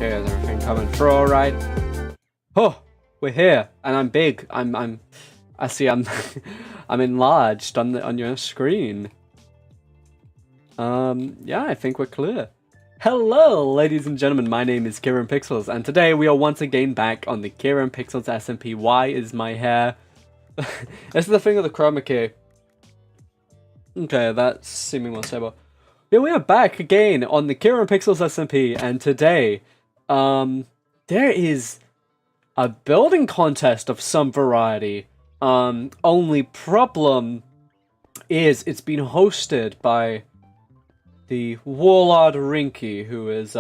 Okay, is everything coming through all right? Oh, we're here, and I'm big. I see. I'm enlarged on your screen. Yeah, I think we're clear. Hello, ladies and gentlemen. My name is CiaránPixelz, and today we are once again back on the CiaránPixelz SMP. Why is my hair? This is the thing of the chroma key. Okay, that's seeming more stable. Yeah, we are back again on the CiaránPixelz SMP, and today, there is a building contest of some variety. Only problem is it's been hosted by the Warlord Rinkky, who is,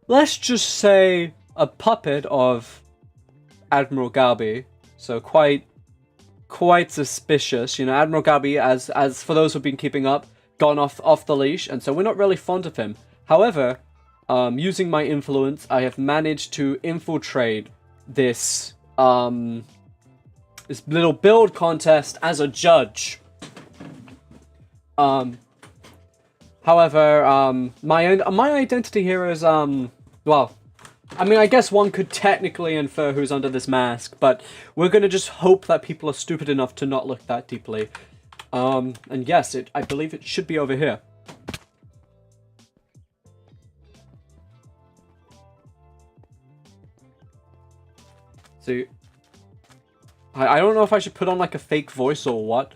let's just say a puppet of Admiral Galbi. So quite suspicious. You know, Admiral Galbi, as for those who've been keeping up, gone off the leash, and so we're not really fond of him. However, using my influence, I have managed to infiltrate this this little build contest as a judge. However, my identity here is well, I mean, I guess one could technically infer who's under this mask, but we're gonna just hope that people are stupid enough to not look that deeply. And yes, I believe it should be over here. See, I don't know if I should put on like a fake voice or what.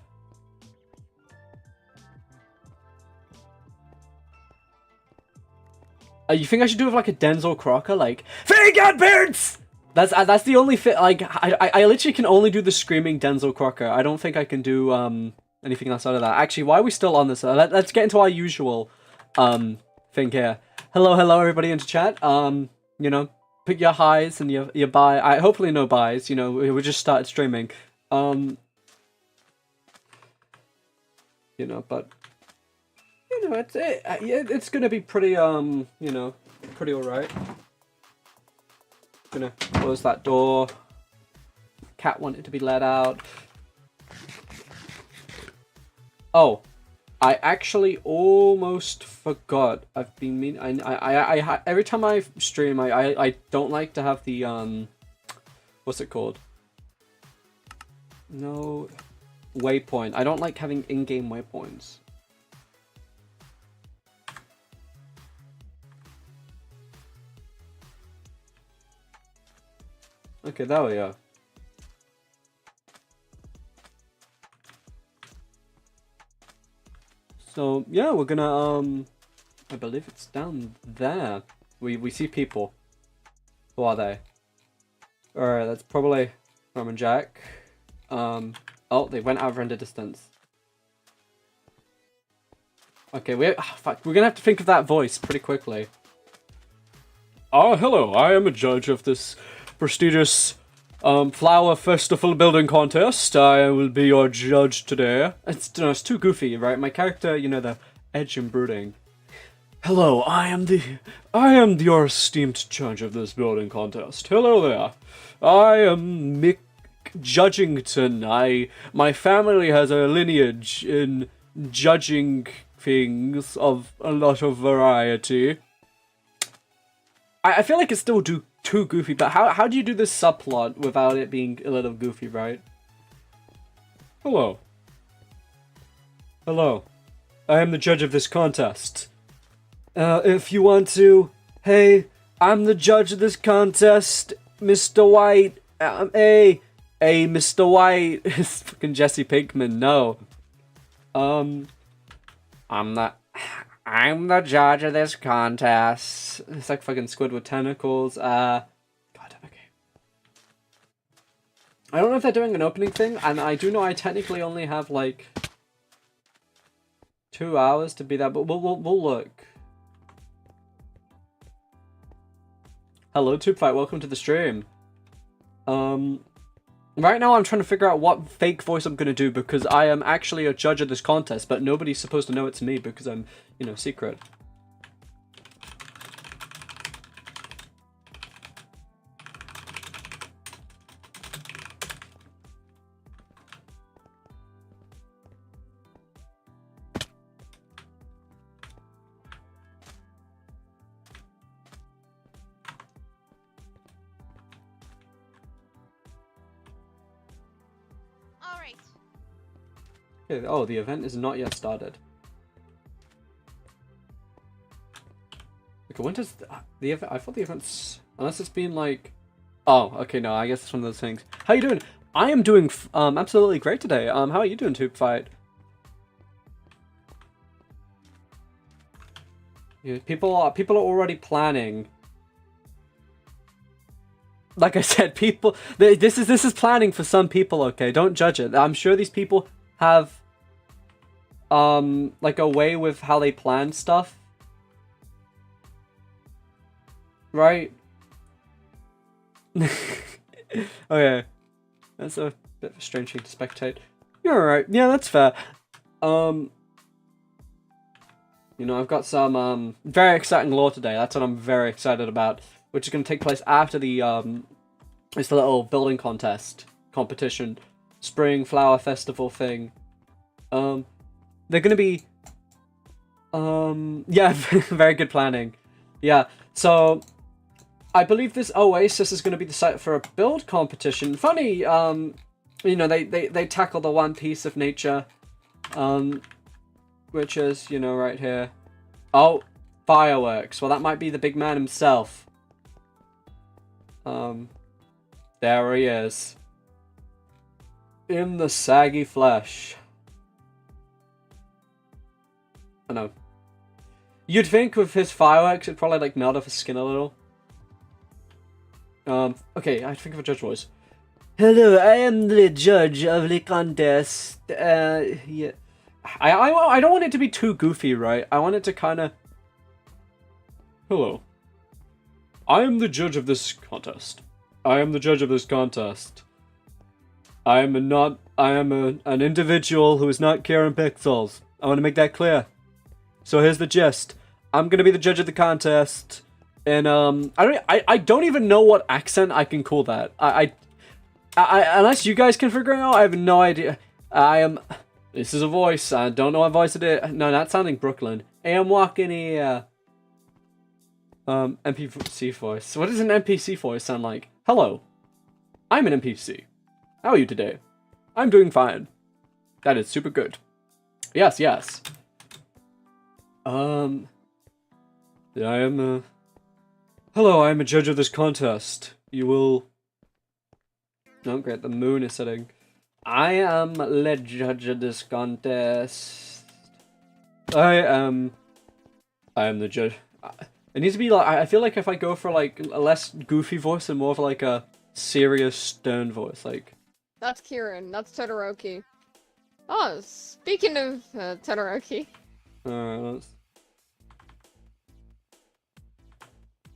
You think I should do it with like a Denzel Crocker, like fake beards? That's the only fit. Like I literally can only do the screaming Denzel Crocker. I don't think I can do anything outside of that. Actually, why are we still on this? Let's get into our usual thing here. Hello everybody into chat. You know, put your highs and your buy. Hopefully no buys. You know, we just started streaming. You know, but you know, it's gonna be pretty you know, pretty alright. Gonna close that door. Cat wanted to be let out. Oh, I actually almost forgot. I've been mean. I every time I stream, I don't like to have the what's it called? No, waypoint. I don't like having in-game waypoints. Okay, there we go. So yeah, we're gonna I believe it's down there. We see people. Who are they? Alright, that's probably Ram and Jack. Oh, they went out of render distance. Okay, fuck, we're gonna have to think of that voice pretty quickly. Oh, hello, I am a judge of this prestigious flower festival building contest. I will be your judge today. It's too goofy, right? My character, you know, the edge and brooding. Hello, I am your esteemed judge of this building contest. Hello there. I am Mick Judgington. My family has a lineage in judging things of a lot of variety. I feel like it's still too goofy, but how do you do this subplot without it being a little goofy, right? Hello. Hello. I am the judge of this contest. If you want to, hey, I'm the judge of this contest, Mr. White. Hey, Mr. White. It's fucking Jesse Pinkman, no. I'm the judge of this contest. It's like fucking squid with tentacles. God, okay. I don't know if they're doing an opening thing, and I do know I technically only have like 2 hours to be there, but we'll look. Hello, TubeFight, welcome to the stream. Right now I'm trying to figure out what fake voice I'm gonna do because I am actually a judge of this contest, but nobody's supposed to know it's me because I'm, you know, secret. Okay, oh, the event is not yet started. Okay, when does the event? I thought the event's, unless it's been like, oh, okay, no, I guess it's one of those things. How you doing? I am doing absolutely great today. How are you doing, Tube Fight? Yeah, people are already planning. Like I said, people, this is planning for some people. Okay, don't judge it. I'm sure these people have like a way with how they plan stuff, right? Okay, that's a bit of a strange thing to spectate. You're alright. Yeah, that's fair. You know, I've got some very exciting lore today. That's what I'm very excited about, which is going to take place after the it's the little building competition, spring flower festival thing. They're going to be yeah, very good planning. Yeah, so I believe this oasis is going to be the site for a build competition. Funny, you know, they tackle the one piece of nature, which is, you know, right here. Oh, fireworks. Well, that might be the big man himself. There he is. In the saggy flesh. I know. You'd think with his fireworks, it'd probably, like, melt off his skin a little. Okay, I think of a judge voice. Hello, I am the judge of the contest. Yeah. I don't want it to be too goofy, right? I want it to kind of... Hello. I am the judge of this contest. I am the judge of this contest. I am an individual who is not CiaránPixelz. I want to make that clear. So here's the gist. I'm gonna be the judge of the contest, and I don't even know what accent I can call that. I unless you guys can figure it out, I have no idea. This is a voice. I don't know what voice it is. No, not sounding Brooklyn. I am walking here. NPC voice. What does an NPC voice sound like? Hello. I'm an NPC. How are you today? I'm doing fine. That is super good. Yes, yes. I am Hello, I am a judge of this contest. You will... Oh, great, the moon is setting. I am the judge of this contest. I am the judge. It needs to be like, I feel like if I go for like a less goofy voice and more of like a serious, stern voice, like... That's Kieran, that's Todoroki. Oh, speaking of Todoroki. Let's...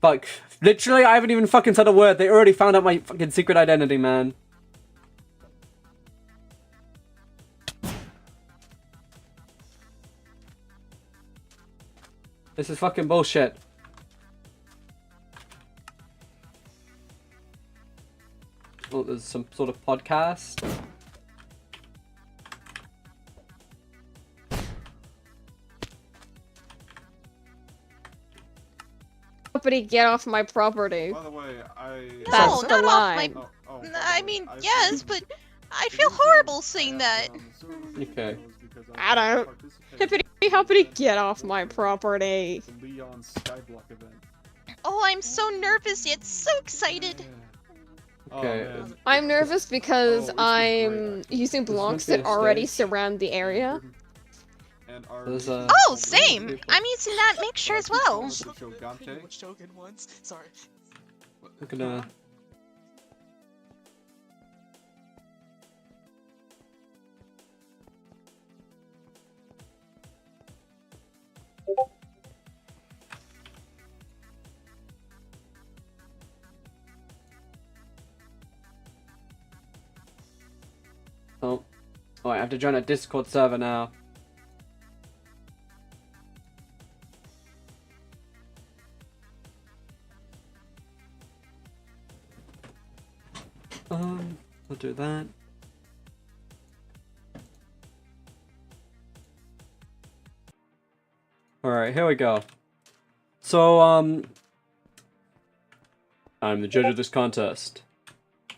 Fuck. Literally, I haven't even fucking said a word. They already found out my fucking secret identity, man. This is fucking bullshit. Oh, there's some sort of podcast. Property, get off my property. By the way, That's the not line. off my... I mean, yes, but I feel horrible saying that. Okay. I don't... Hippity-hoppity, get off my property. Oh, I'm so nervous yet so excited. Okay. I'm nervous because I'm using blocks that already surround the area. Oh, same! I'm using that mixture as well. Sorry. I'm gonna... Oh, I have to join a Discord server now. I'll do that. Alright, here we go. So, I'm the judge of this contest.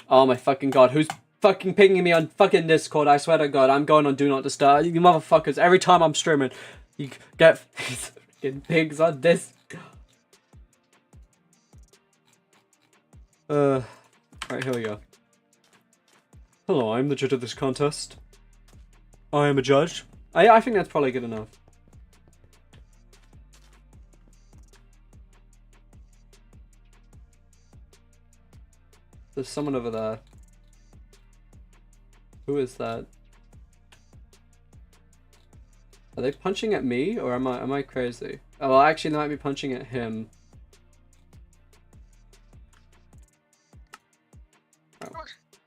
Oh my fucking god, who's fucking pinging me on fucking Discord. I swear to God, I'm going on Do Not Disturb. You motherfuckers, every time I'm streaming, you get fucking pings on this. Right, here we go. Hello, I'm the judge of this contest. I am a judge. I think that's probably good enough. There's someone over there. Who is that? Are they punching at me, or am I crazy? Oh, well, actually, they might be punching at him. Oh.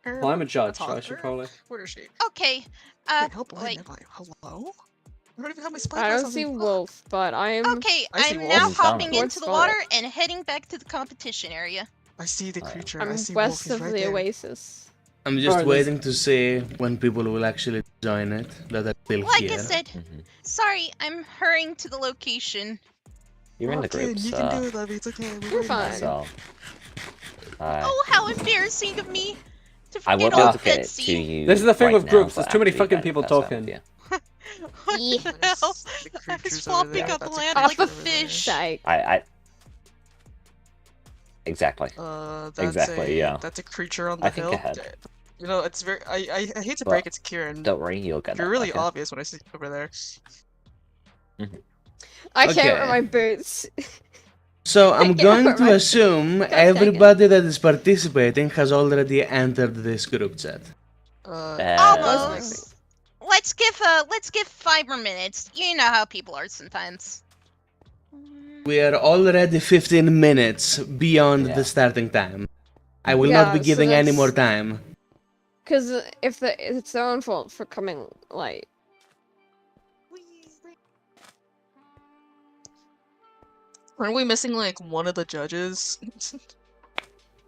Well, I'm a judge, so I should probably. Where is she? Okay. Wait, how blind Wait. am I? Hello? I don't even have my spy I glass don't on see me. Wolf, but I am. Okay, I see I'm wolves. now Wolves hopping down. into the What's water that? and heading back to the competition area. I see the creature. I'm I see west Wolf. He's of right the there. oasis. I'm just waiting to see when people will actually join it that are still Like here. I said, sorry, I'm hurrying to the location. You're in the Okay, group, you so... can do it, Levy. It's okay. You're fine. So... Oh, how embarrassing of me to I will forget be all able the to get it to cutscene. you This is the thing right with now, groups, but there's too many after the fucking event, people if that's talking. fine What the hell? I was flopping up the land like a fish. Psych. Exactly. That's Exactly, yeah. That's a creature on the I think hill. ahead. You know, it's very. I hate to But break it to Kieran. Don't worry, you'll get You're that really back in. obvious when I see you over there. I can't Okay. wear my boots. So I'm Yeah, going to right. assume take it. everybody that is participating has already entered this group chat. Almost. Let's give 5 more minutes. You know how people are sometimes. We are already 15 minutes beyond the starting time. I will not be Yeah, so giving any that's- more time. Because it's their own fault for coming late. Aren't we missing like one of the judges?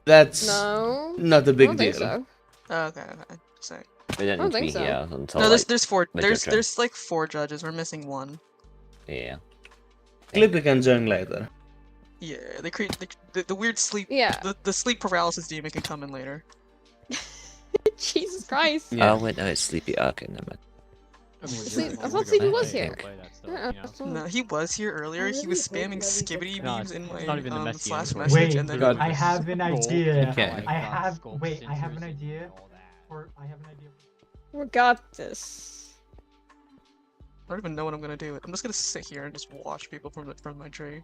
That's No. not a I big don't deal. think so. Oh, okay. Sorry. We don't I don't need to be think so. here until No, like, there's 4. the There's judge. like 4 judges. We're missing 1. Yeah. Clippy can join later. Yeah, they create the weird sleep. Yeah. The sleep paralysis demon can come in later. Jesus Christ. Yeah. Oh wait, no, it's Sleepy. Okay, never mind. I thought Sleepy was here. No, he was here earlier. He was spamming skibbity memes in my slash message, Wait, and then God. I have an idea. Okay. I have an idea. We got this. I don't even know what I'm gonna do. I'm just gonna sit here and just watch people from my tree.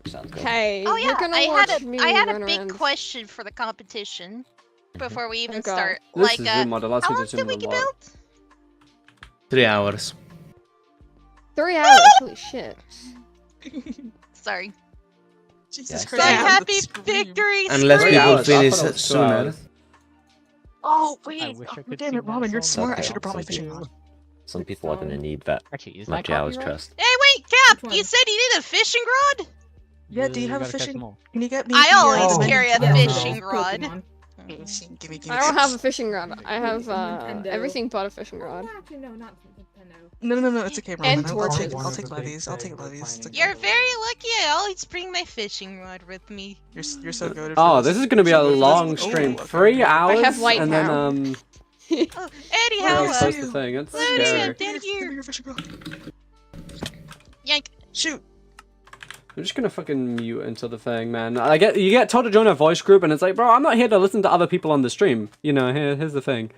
Sounds good. Hey, Oh you're yeah, gonna I watch me had a run big around. question for the competition before we even Oh, God. start. This Like, is Zoom mod, allows how me to long zoom did we in a get lot. built? 3 hours. 3 hours. Holy shit. Jesus Yeah. Sorry. Say Christ! Say I have happy to scream. Unless victory! Three scream! people hours, I finish thought it was 2 sooner. hours. Oh wait! wish I Oh, could damn sing it, that Robin, you're song. smart. I Okay, should have brought my some fishing people- rod. Some people are gonna need that Actually, is much that hours copyright? trust. Hey, wait, Cap! Which You one? said you need a fishing rod? Yeah, do you have a gotta catch fishing? them all. Can you get me? I the, always Oh, carry a yeah. fishing rod. Give me. I don't have a fishing rod. I have everything but a fishing rod. Actually, no, not Nintendo. No, it's okay, Robin. And I'll take torches. levies. I'll take levies. It's okay. You're very lucky I always bring my fishing rod with me. You're so good. Oh, this is gonna be a long stream. 3 hours, have white and then power. Oh, where anyhow, else is the thing? It's Let me scary. in. Thank Give me you. your fishing rod. Yank. Shoot. I'm just gonna fucking mute into the thing, man. You get told to join a voice group, and it's like, bro, I'm not here to listen to other people on the stream. You know, here's the thing.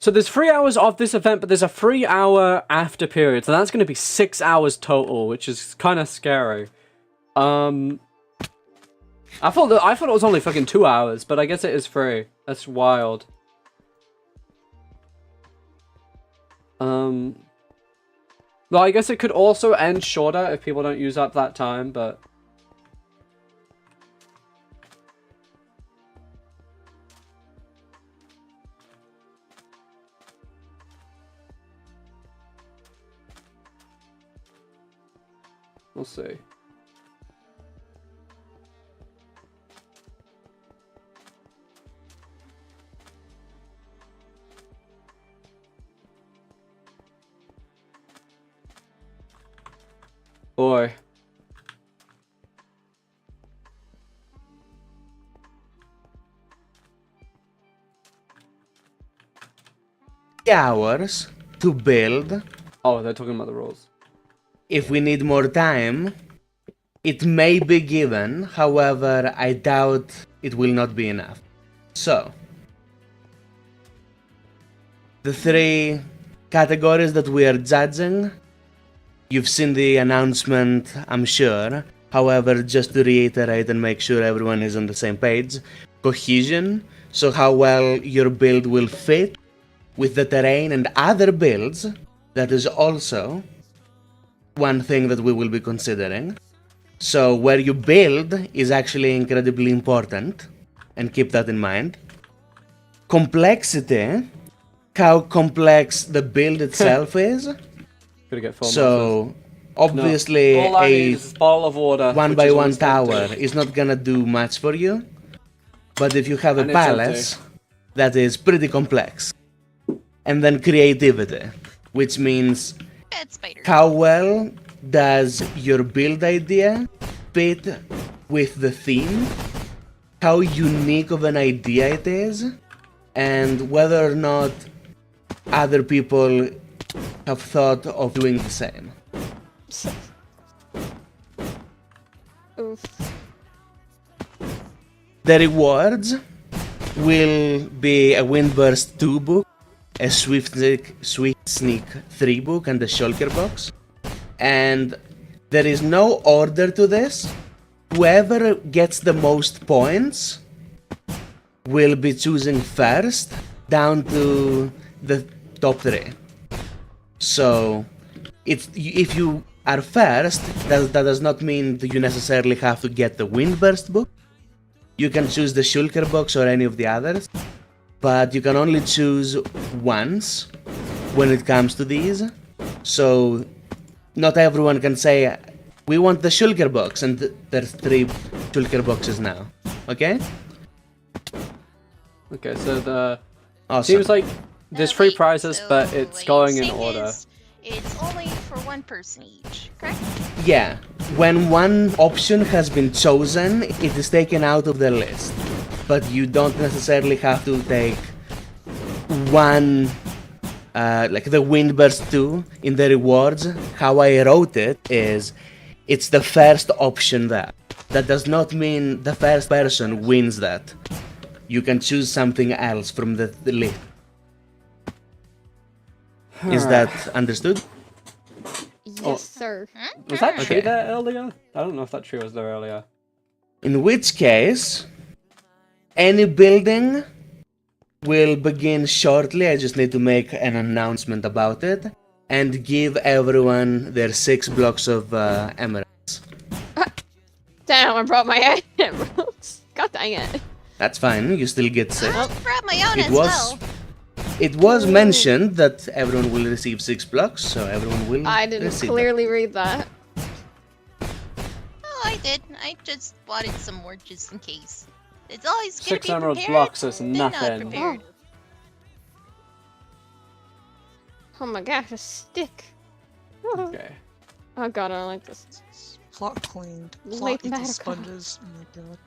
So there's 3 hours of this event, but there's a 3 hour after period, so that's gonna be 6 hours total, which is kind of scary. I thought it was only fucking 2 hours, but I guess it is 3. That's wild. Well, I guess it could also end shorter if people don't use up that time, but... We'll see. Boy. hours to build. Oh, they're talking about the rules. If we need more time, it may be given, however, I doubt it will not be enough. So, the 3 categories that we are judging, you've seen the announcement, I'm sure. However, just to reiterate and make sure everyone is on the same page, cohesion, so how well your build will fit with the terrain and other builds, that is also one thing that we will be considering. So where you build is actually incredibly important, and keep that in mind. Complexity, how complex the build itself is. Gonna get full So obviously all I need a is a bottle of water. 1x1 tower is not gonna do much for you. But if you have a And it's palace, that is pretty complex. And then creativity, which means Bad spider. how well does your build idea fit with the theme, how unique of an idea it is, and whether or not other people have thought of doing the same. Oof. The rewards will be a Windburst 2 book, a Swift Sneak 3 book, and a Shulker box. And there is no order to this. Whoever gets the most points will be choosing first, down to the top 3. So, if you are first, that does not mean that you necessarily have to get the Windburst book. You can choose the Shulker box or any of the others, but you can only choose once when it comes to these. So, not everyone can say, we want the Shulker box, and there's 3 Shulker boxes now. Okay? Okay, so the Awesome. seems like there's 3 Wait, prizes, so but it's what going you're in saying order. is It's only for 1 person each, correct? Yeah, when one option has been chosen, it is taken out of the list. But you don't necessarily have to take one, like the Windburst 2 in the rewards. How I wrote it is, it's the first option there. That does not mean the first person wins that. You can choose something else from the list. Is that understood? Yes, Oh. sir. Was that Okay. tree there earlier? I don't know if that tree was there earlier. In which case, any building will begin shortly. I just need to make an announcement about it and give everyone their 6 blocks of emeralds. Damn, I brought my emeralds. God dang it. That's fine, you still get 6. I brought my own It as was well. It was mentioned that everyone will receive 6 blocks, so everyone will I didn't receive clearly read that. Oh, I did. I just wanted some more just in case. It's always good 6 to be emerald prepared. blocks is than not nothing. prepared. Oh my gosh, a stick. Okay. Oh god, I don't like this. Plot cleaned. Late Plot into matter sponges. Oh my god.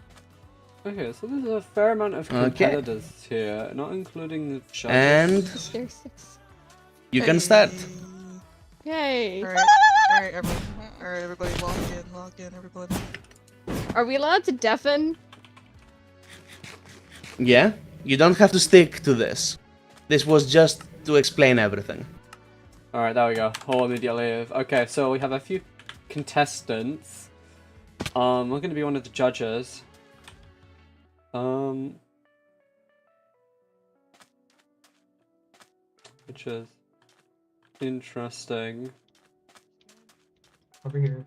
Okay, so there's a fair amount of Okay. competitors here, not including the judges. And Is there 6? you can start. Yay. Alright, everybody, lock in, everybody. Are we allowed to deafen? Yeah, you don't have to stick to this. This was just to explain everything. Alright, there we go. All immediately. Okay, so we have a few contestants. I'm gonna be one of the judges. Which is interesting. Over here.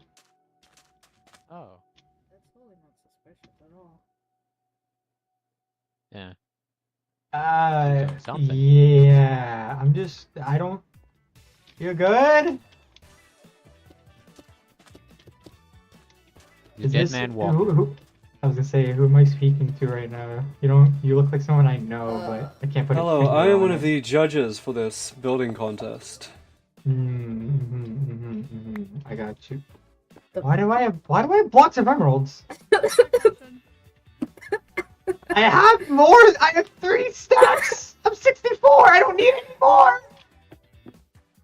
Oh. That's totally not suspicious at all. Yeah. Something. Yeah. I don't. You good? The dead man walking. Who, I was gonna say, who am I speaking to right now? You look like someone I know, but I can't put a Hello, finger I am on one it. of the judges for this building contest. I got you. Why do I have blocks of emeralds? I have 3 stacks! I'm 64. I don't need any more.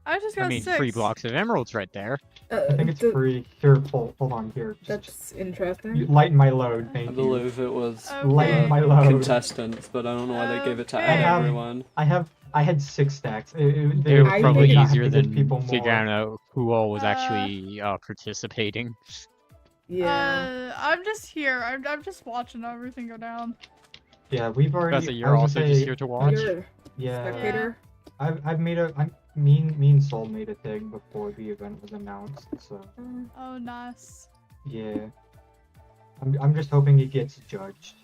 I just got 6. 3 blocks of emeralds right there. I think it's free. Here, hold on. Here. That's interesting. You lighten my load. Thank I you. believe it was Lighten my load. contestants, but I don't know why they gave it to everyone. I had 6 stacks. It was probably not have easier to give than people more. figuring out who all was actually participating. Yeah. I'm just here. I'm just watching everything go down. Yeah, we've already. Professor, you're also just here to watch? Yeah. Spectator. I've made a. Me and Soul made a thing before the event was announced, so. Oh, nice. Yeah. I'm just hoping it gets judged.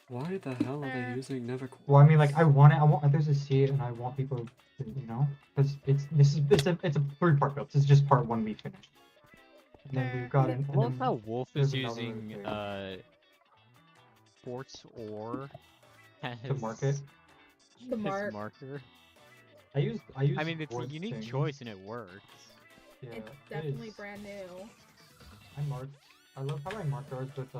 Why the hell are they using never? Well, I mean, like, I want others to see it, and I want people to, you know, because it's a 3-part build. This is just part 1 we finished. And then we've got I love how Wolf is using quartz ore as to market. The mark. marker. I use. I mean, it's a quartz unique things. choice and it works. Yeah, It's it definitely is. brand new. I love how I marked ours with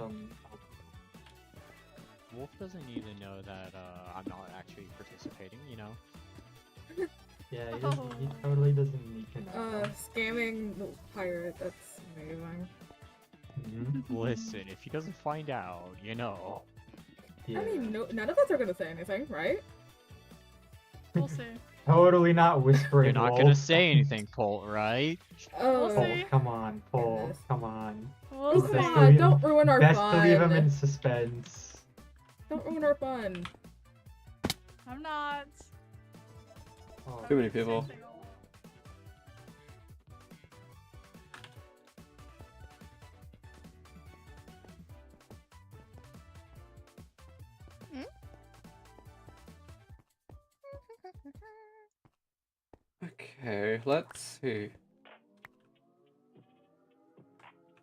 Wolf doesn't even know that I'm not actually participating, you know? Yeah, he totally doesn't need to know. Scamming the pirate. That's amazing. Listen, if he doesn't find out, you know. Yeah. I mean, none of us are gonna say anything, right? We'll see. Totally not whispering. You're not Wolf. gonna say anything, Colt, right? Oh, Paul, come on, Paul, come on. We'll come see. on! Don't ruin our Best fun. to leave him in suspense. Don't ruin our fun. I'm not. Oh. Too many people. Okay, let's see.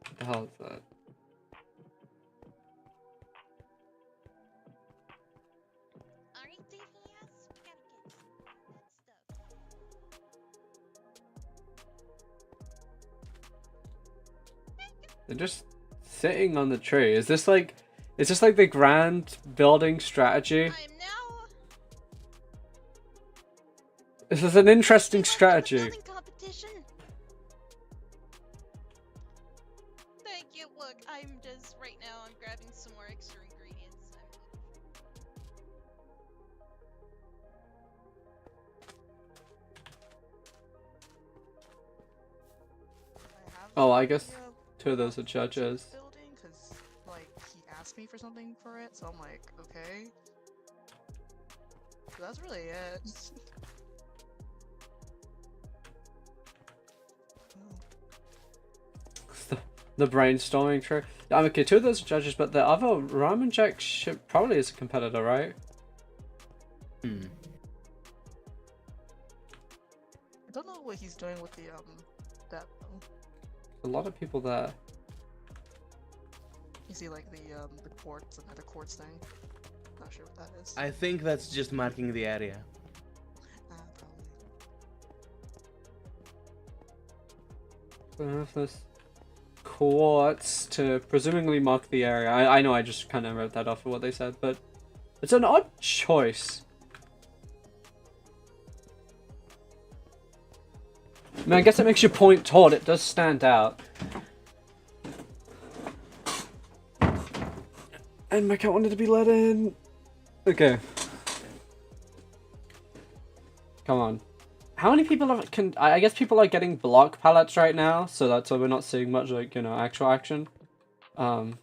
What the hell is that? They're just sitting on the tree. Is this like the grand building strategy? This is an interesting strategy. Thank you. Look, I'm just right now. I'm grabbing some more extra ingredients. Oh, I guess two of those are judges. Building, cause like he asked me for something for it, so I'm like, okay. So that's really it. The brainstorming tree. I'm okay, two of those are judges, but the other Ramen Jack ship probably is a competitor, right? I don't know what he's doing with the that. A lot of people there. You see like the quartz, another quartz thing. Not sure what that is. I think that's just marking the area. Probably. Have this quartz to presumably mark the area. I know I just kind of wrote that off of what they said, but it's an odd choice. I mean, I guess it makes your point tall. It does stand out. And my cat wanted to be let in. Okay. Come on. How many people have I guess people are getting block pallets right now, so that's why we're not seeing much, like, you know, actual action. Oh,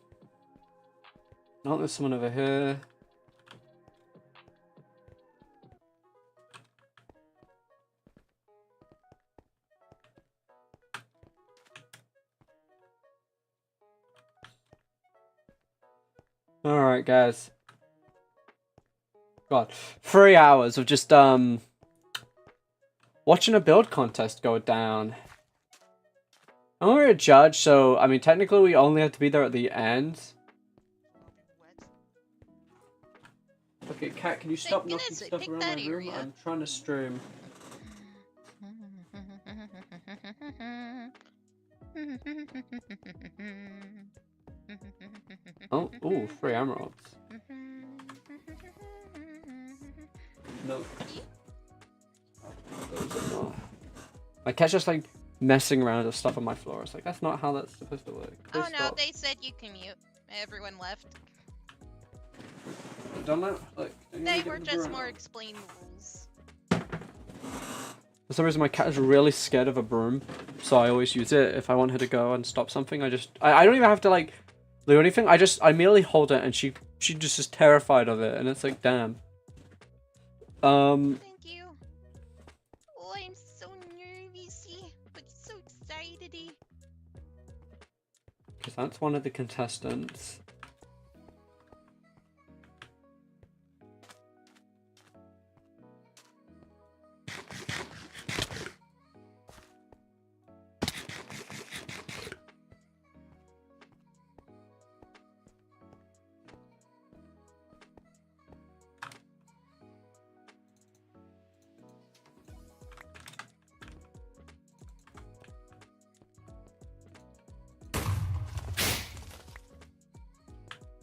there's someone over here. Alright, guys. God. 3 hours of just, watching a build contest go down. And we're a judge, so, I mean, technically we only have to be there at the end. Okay, Cat, can you stop knocking stuff around my room? I'm trying to stream. Oh, ooh, 3 emeralds. No. Those are not. My cat's just like messing around with stuff on my floor. It's like, that's not how that's supposed to work. Oh Please no, stop. they said you can mute. Everyone left. Don't let, like, They were just more explaining the rules. For some reason, my cat is really scared of a broom, so I always use it if I want her to go and stop something. I don't even have to like do anything. I merely hold it, and she just is terrified of it, and it's like, damn. Thank you. Oh, I'm so nervous, but so excited. Because that's one of the contestants.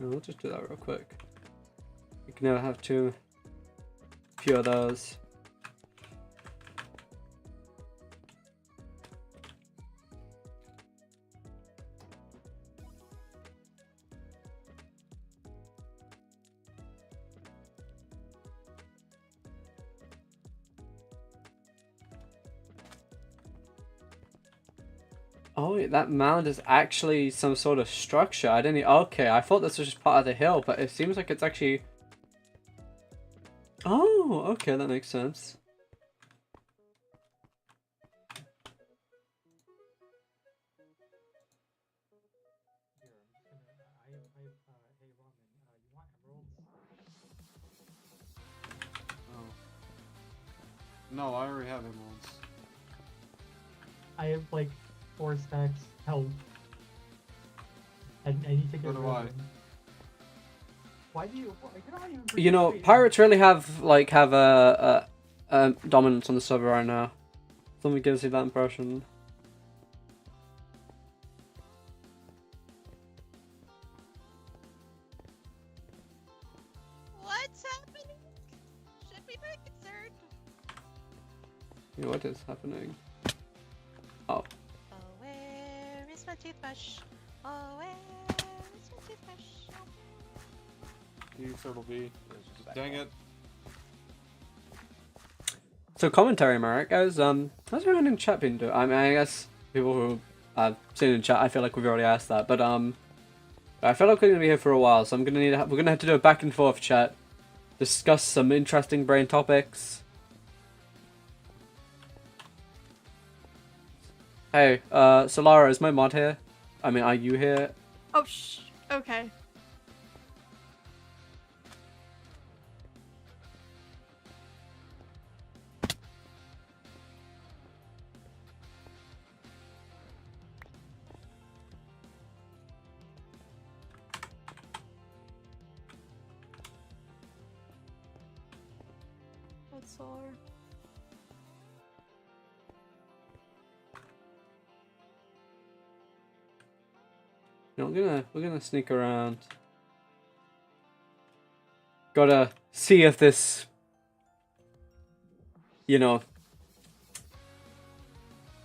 We'll just do that real quick. You can never have too few of those. Oh, that mound is actually some sort of structure. I didn't. Okay, I thought this was just part of the hill, but it seems like it's actually. Oh, okay, that makes sense. No, I already have emeralds. I have like 4 stacks. Help. I need to get So do rid of I. them. Why do you? You're not even You know, participating. pirates really have a dominance on the server right now. Something gives you that impression. What's happening? Should we be concerned? You know, what is happening? Oh. Oh, where is my toothbrush? Oh, where is my toothbrush? You Turtle B. Dang it. So commentary, am I right, guys? How's everyone in chat been doing? I mean, I guess people who I've seen in chat, I feel like we've already asked that, but I feel like we're gonna be here for a while, so we're gonna have to do a back and forth chat, discuss some interesting brain topics. Hey, Solara, is my mod here? I mean, are you here? Oh, okay. What's all? No, we're gonna sneak around. Gotta see if this, you know,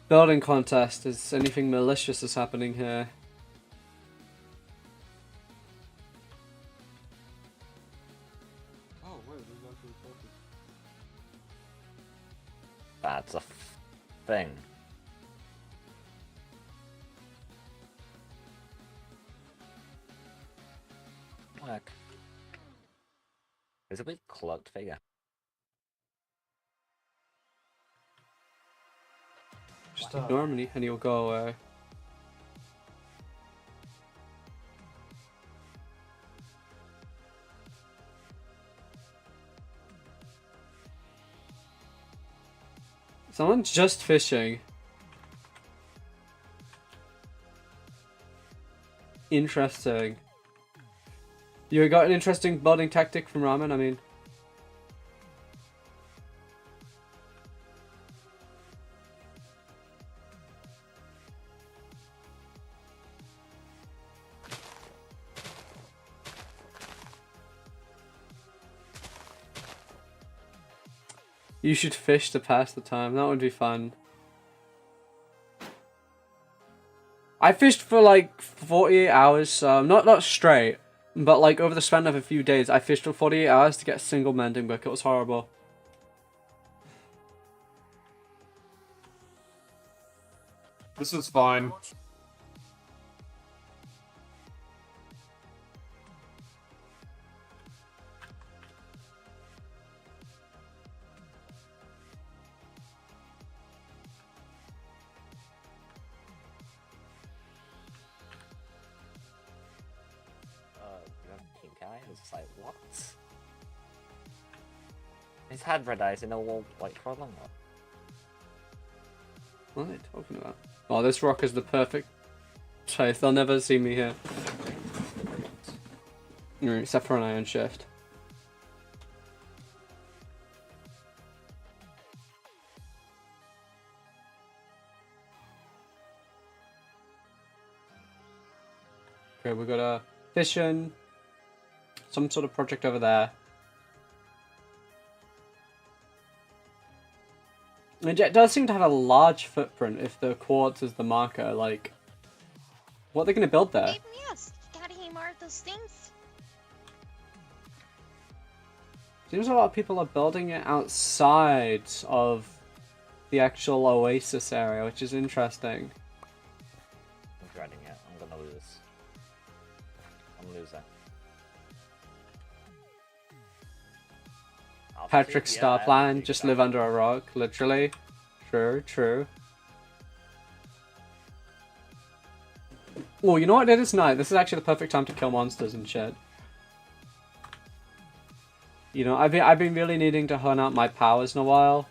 building contest is anything malicious is happening here. Oh, wait, there's actually a focus. That's a thing. Look. It's a bit cloaked figure. Just ignore him and he'll go away. Someone's just fishing. Interesting. You got an interesting building tactic from Ramen, I mean. You should fish to pass the time. That would be fun. I fished for like 48 hours, not straight, but like over the span of a few days, I fished for 48 hours to get a single mending book. It was horrible. This is fine. You have a pink eye? It's like, what? He's had red eyes in a wall like for a long while. What are they talking about? Oh, this rock is the perfect place. They'll never see me here. Except for an iron shift. Okay, we've got a fishing, some sort of project over there. It does seem to have a large footprint if the quartz is the marker. Like, what are they going to build there? Yes, got any more of those things? Seems a lot of people are building it outside of the actual oasis area, which is interesting. I'm dreading it. I'm gonna lose. I'm losing. Patrick's star plan, just live under a rock, literally. True. Oh, you know what? It is night. This is actually the perfect time to kill monsters and shit. You know, I've been really needing to hone out my powers in a while.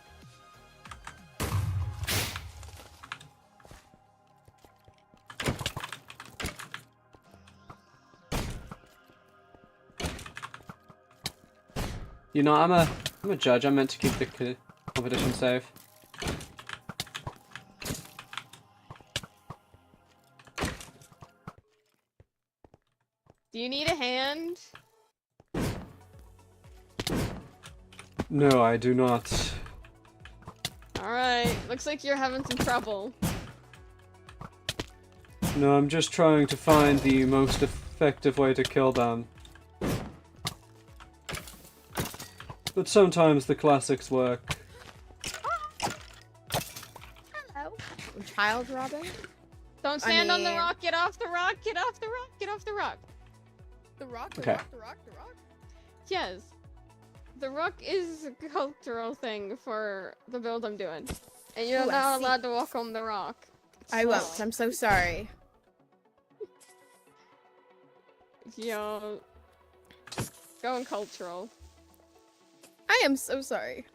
You know, I'm a judge. I'm meant to keep the competition safe. Do you need a hand? No, I do not. Alright, looks like you're having some trouble. No, I'm just trying to find the most effective way to kill them. But sometimes the classics work. Hello. Child robbing? Don't stand on the rock, get off the rock, get off the rock, get off the rock. The rock, Okay. the rock. Yes. The rock is a cultural thing for the build I'm doing. And you're Oh, I not see. allowed to walk on the rock. I won't. I'm so sorry. Yo. Going cultural. I am so sorry.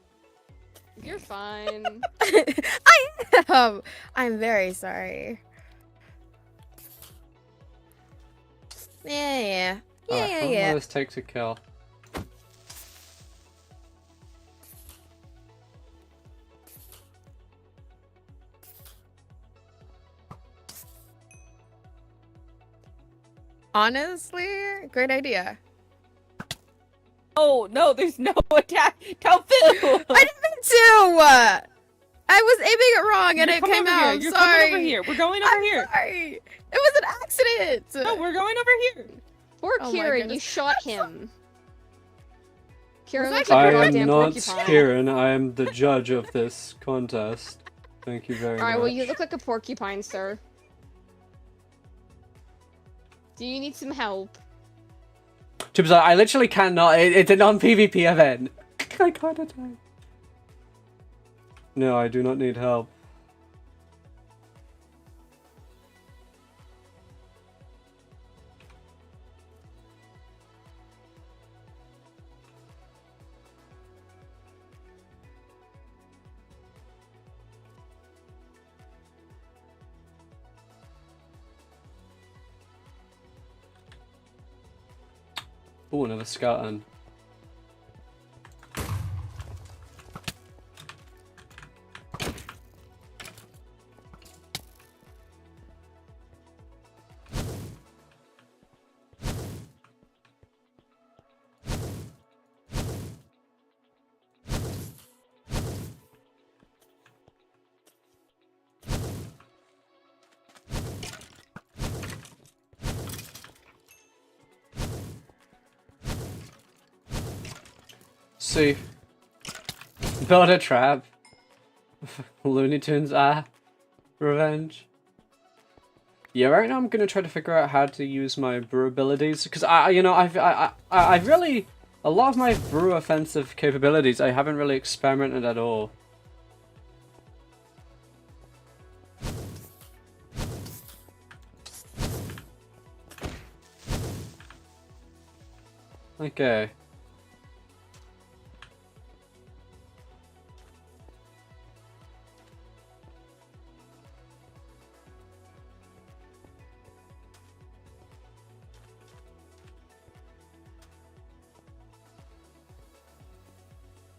You're fine. I am. I'm very sorry. Yeah. Alright, how long will this take to kill? Honestly, great idea. Oh no, there's no attack. Tofu! I didn't mean to. I was aiming it wrong and You're it coming came over out. here. I'm You're sorry. coming over here. We're going over here. Sorry. It was an accident. No, we're going over here. Poor Oh my Kieran, you goodness. shot him. Kieran Was looks that like a I am goddamn not porcupine. Kieran, I am the judge of this contest. Thank you very much. Alright, well you look like a porcupine, sir. Do you need some help? Chips, I literally cannot. It's a non-PvP event. I can't attack. No, I do not need help. Oh, another skeleton. see. Build a trap. Looney Tunes, revenge. Yeah, right now I'm gonna try to figure out how to use my brew abilities, because I've really, a lot of my brew offensive capabilities I haven't really experimented at all. Okay.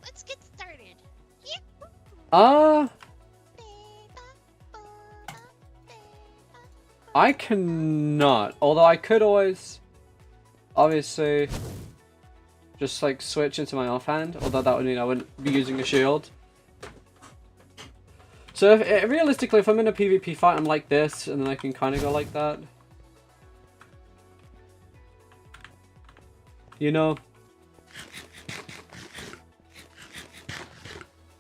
Let's get started. I cannot. Although I could always, obviously, just like switch into my offhand. Although that would mean I wouldn't be using a shield. So realistically, if I'm in a PvP fight, I'm like this, and then I can kind of go like that. You know?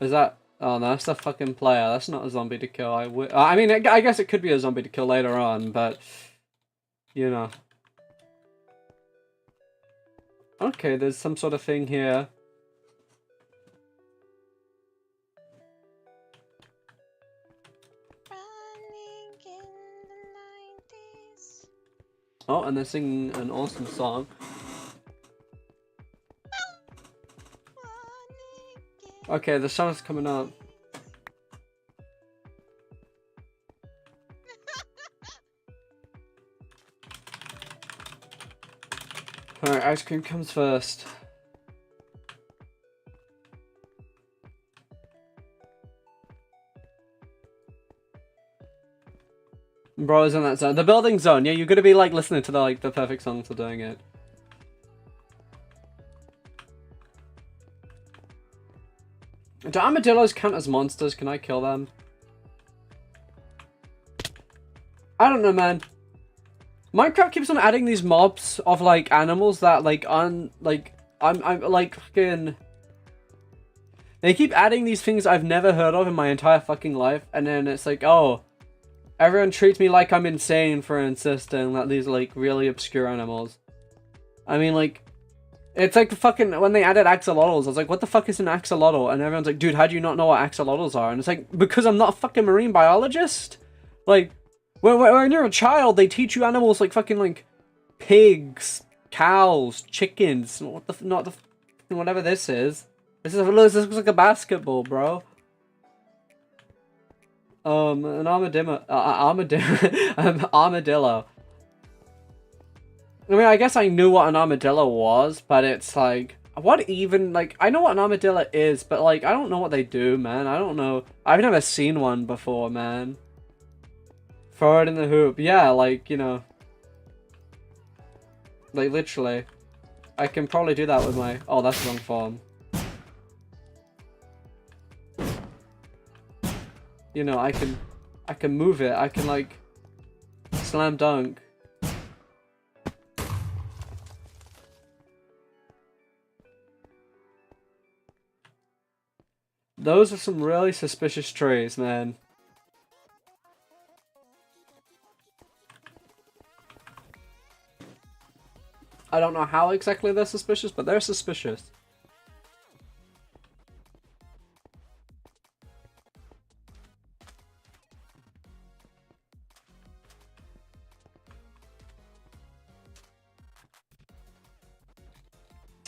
Is that? Oh no, that's the fucking player. That's not a zombie to kill. I mean, I guess it could be a zombie to kill later on, but you know. Okay, there's some sort of thing here. Oh, and they're singing an awesome song. Okay, the sun's coming up. Alright, ice cream comes first. Bro is in that zone. The building zone, yeah, you're gonna be like listening to the perfect song for doing it. Do armadillos count as monsters? Can I kill them? I don't know, man. Minecraft keeps on adding these mobs of like animals that I'm like fucking. They keep adding these things I've never heard of in my entire fucking life, and then it's like, oh, everyone treats me like I'm insane for insisting that these are like really obscure animals. I mean, like, it's like fucking when they added axolotls, I was like, what the fuck is an axolotl? And everyone's like, dude, how do you not know what axolotls are? And it's like, because I'm not a fucking marine biologist. Like, when you're a child, they teach you animals like fucking like pigs, cows, chickens. Whatever this is. This looks like a basketball, bro. An armadillo. Armadillo. I mean, I guess I knew what an armadillo was, but it's like, what even, like, I know what an armadillo is, but like, I don't know what they do, man. I don't know. I've never seen one before, man. Throw it in the hoop. Yeah, like, you know. Like, literally. I can probably do that with my... Oh, that's the wrong form. You know, I can move it. I can, like, slam dunk. Those are some really suspicious trees, man. I don't know how exactly they're suspicious, but they're suspicious.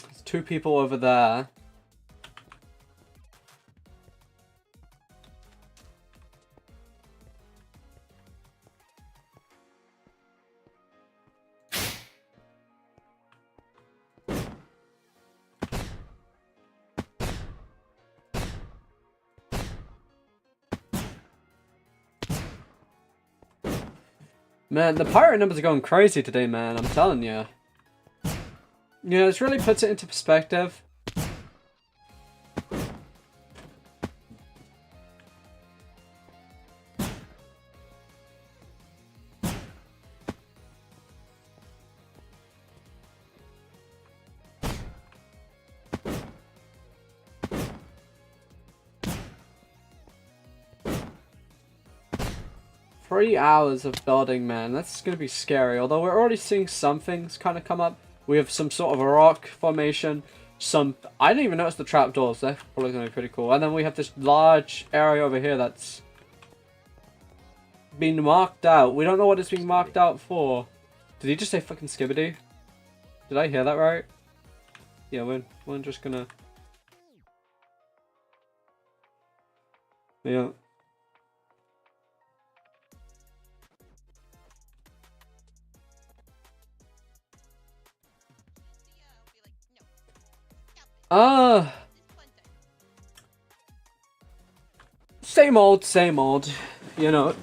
There's two people over there. Man, the pirate numbers are going crazy today, man. I'm telling you. You know, this really puts it into perspective. 3 hours of building, man. That's gonna be scary. Although we're already seeing some things kind of come up. We have some sort of a rock formation. I didn't even notice the trapdoors. They're probably gonna be pretty cool. And then we have this large area over here that's been marked out. We don't know what it's being marked out for. Did he just say fucking skibbity? Did I hear that right? Yeah, we're just gonna... Yeah. Same old, same old. You know,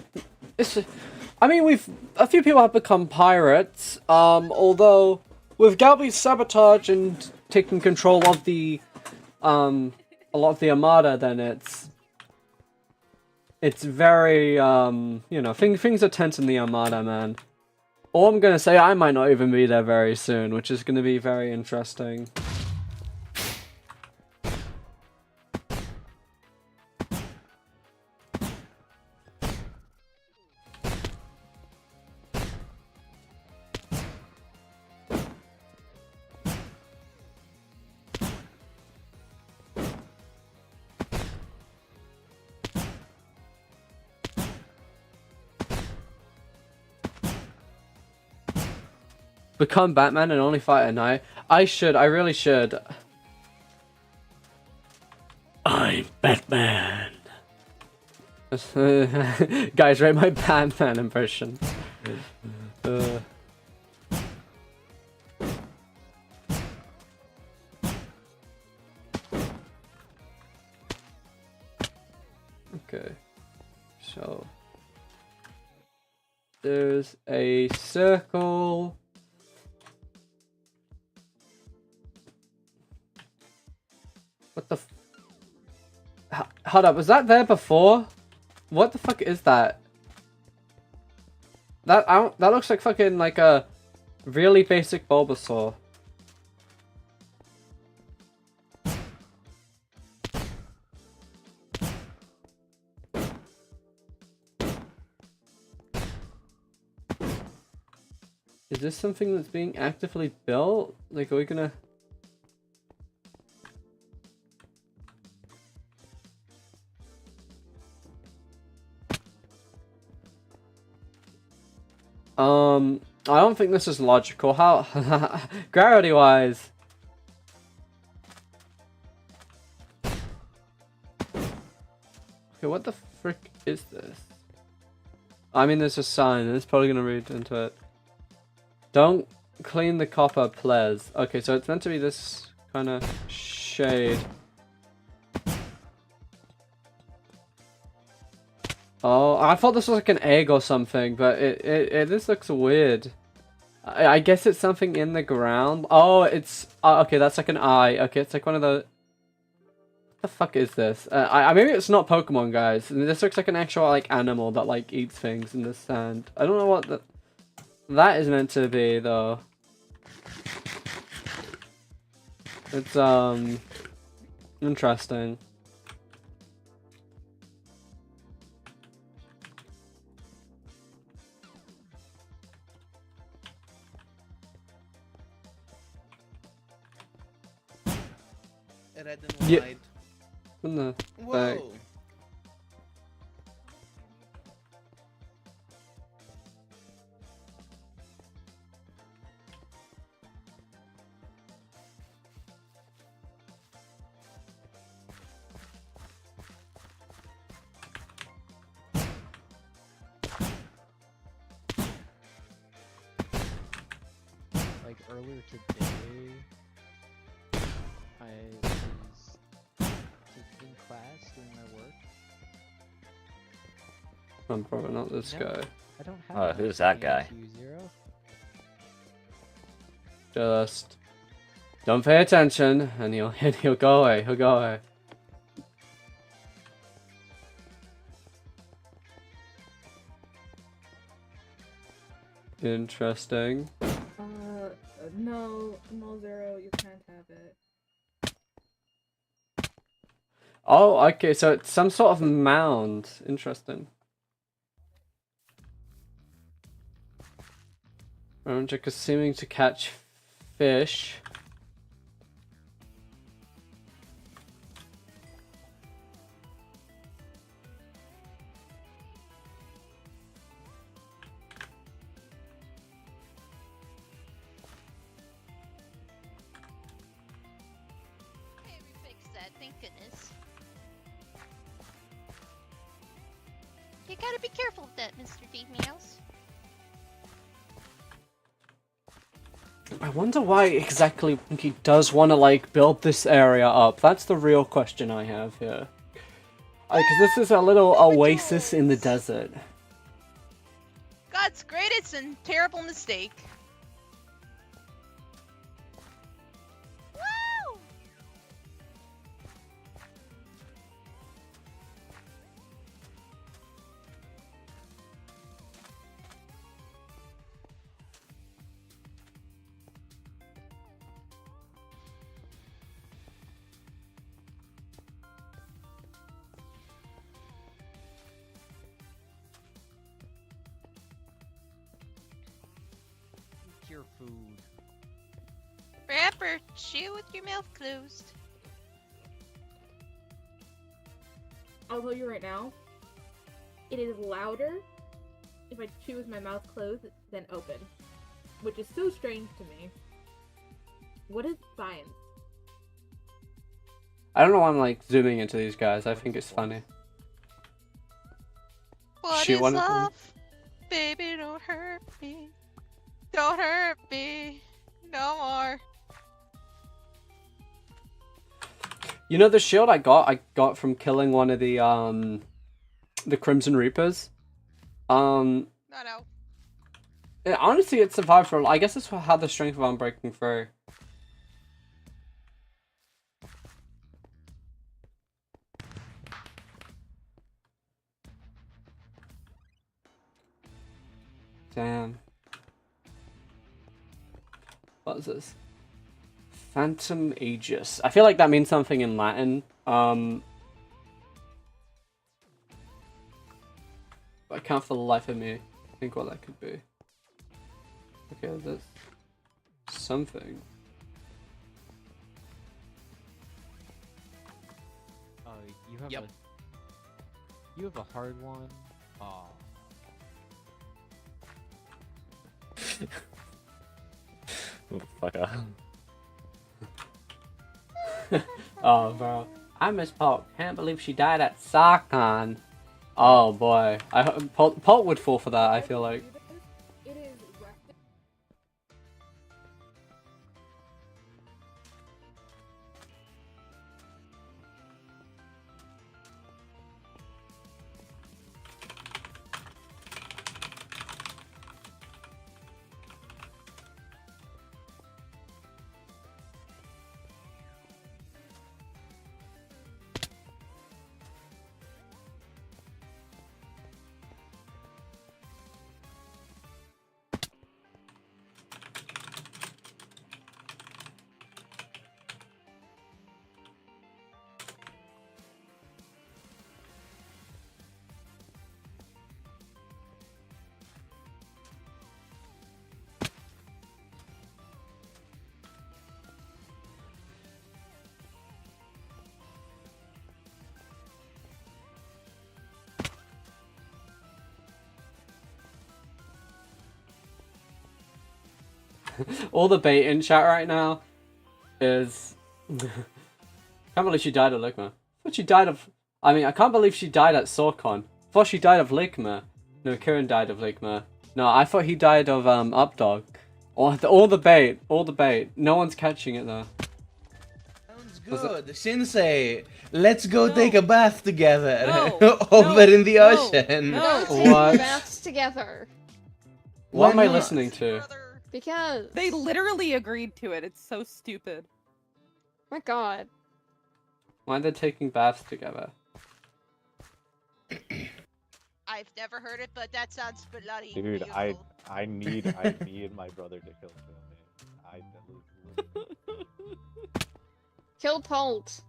I mean, a few people have become pirates. Although with Galby's sabotage and taking control of the, a lot of the armada, then it's very, you know, things are tense in the armada, man. Or I'm gonna say I might not even be there very soon, which is gonna be very interesting. Become Batman and only fight at night? I really should. I'm Batman. Guys, rate my Batman impression. Okay. So there's a circle. What the hold up, was that there before? What the fuck is that? That looks like fucking like a really basic Bulbasaur. Is this something that's being actively built? Like, are we gonna... I don't think this is logical. How gravity wise? Okay, what the frick is this? I mean, there's a sign, and it's probably gonna read into it. Don't clean the copper, please. Okay, so it's meant to be this kind of shade. Oh, I thought this was like an egg or something, but this looks weird. I guess it's something in the ground. Oh, it's okay. That's like an eye. Okay, it's like one of the. What the fuck is this? Maybe it's not Pokemon, guys. This looks like an actual like animal that like eats things in the sand. I don't know what that is meant to be though. It's interesting. Red and yeah. white. What the Whoa. fuck? Like earlier today, I was in class doing my work. I'm probably not this guy. I don't have Oh, who's that guy? Just don't pay attention, and he'll go away. He'll go away. Interesting. No, Zero, you can't have it. Oh, okay, so it's some sort of mound. Interesting. Romantic is seeming to catch fish. Okay, we fixed that, thank goodness. You gotta be careful with that, Mr. Females. I wonder why exactly he does want to, like, build this area up. That's the real question I have here. Because this is a little oasis in the desert. God's greatest and terrible mistake. Woo! Your food. Rapper, chew with your mouth closed. I'll tell you right now, it is louder if I chew with my mouth closed than open, which is so strange to me. What is science? I don't know why I'm, like, zooming into these guys. I think it's funny. What Shoot is one of them. love? Baby, don't hurt me. Don't hurt me. No more. You know the shield I got from killing one of the Crimson Reapers? No. Honestly, it survived for, I guess it's how the strength of I'm breaking through. Damn. What is this? Phantom Aegis. I feel like that means something in Latin. I can't for the life of me think what that could be. Okay, that's something. You have a hard one. Aw. Motherfucker. Oh, bro. I miss Pulp. Can't believe she died at SocCon. Oh, boy. Pulp would fall for that, I feel like. It is All the bait in chat right now is... Can't believe she died at Ligma. Thought she died of... I mean, I can't believe she died at SawCon. Thought she died of Ligma. No, Kieran died of Ligma. No, I thought he died of Updog. All the bait. All the bait. No one's catching it though. Sounds good. Shinsei, let's go take a bath together. No. Over in the ocean. No, take What? baths together. What am I not? listening to? Because... They literally agreed to it. It's so stupid. My god. Why are they taking baths together? I've never heard it, but that sounds bloody Dude, beautiful. I need my brother to kill me. Kill Pult.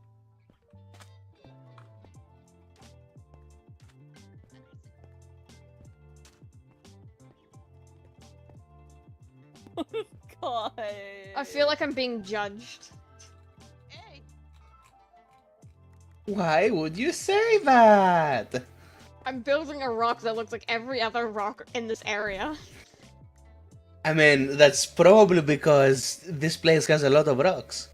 God. I feel like I'm being judged. Hey. Why would you say that? I'm building a rock that looks like every other rock in this area. I mean, that's probably because this place has a lot of rocks.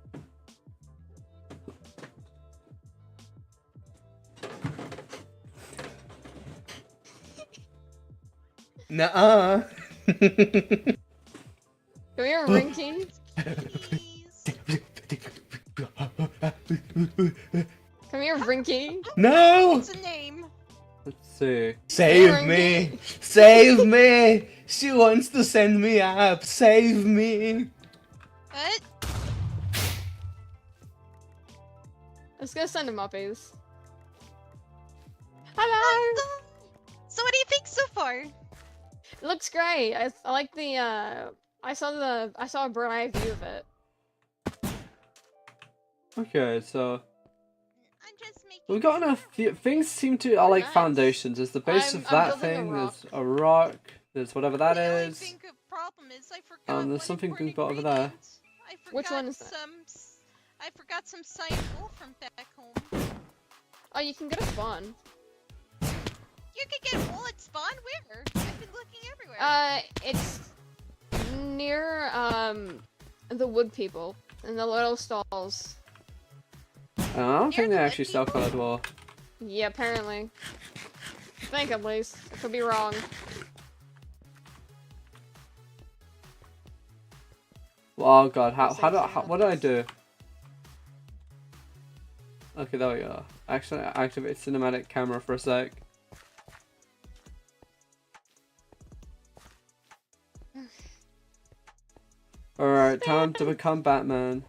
Nuh-uh. Come here, Rinkky. Come here, Rinkky. No! What's a name? Let's see. Save me! Save me! She wants to send me up. Save me! What? Let's go send him uppies. Hello! So what do you think so far? It looks great. I like the I saw a bird's eye view of it. Okay, so I'm just making we've got enough. Things seem to are like Nice. foundations. There's the base of I'm that building a thing. rock. There's a rock. There's whatever that The only is. thing problem is I forgot There's one something important being built over there. ingredient. I Which forgot one is that? I forgot some cyan wool from back home. Oh, you can get a spawn. You could get wool at spawn? Where? I've been looking everywhere. It's near the wood people in the little stalls. I don't think they actually sell colored wool. Yeah, apparently. I think at least. I could be wrong. Oh god, what did I do? Okay, there we go. Actually, activate cinematic camera for a sec. Alright, time to become Batman.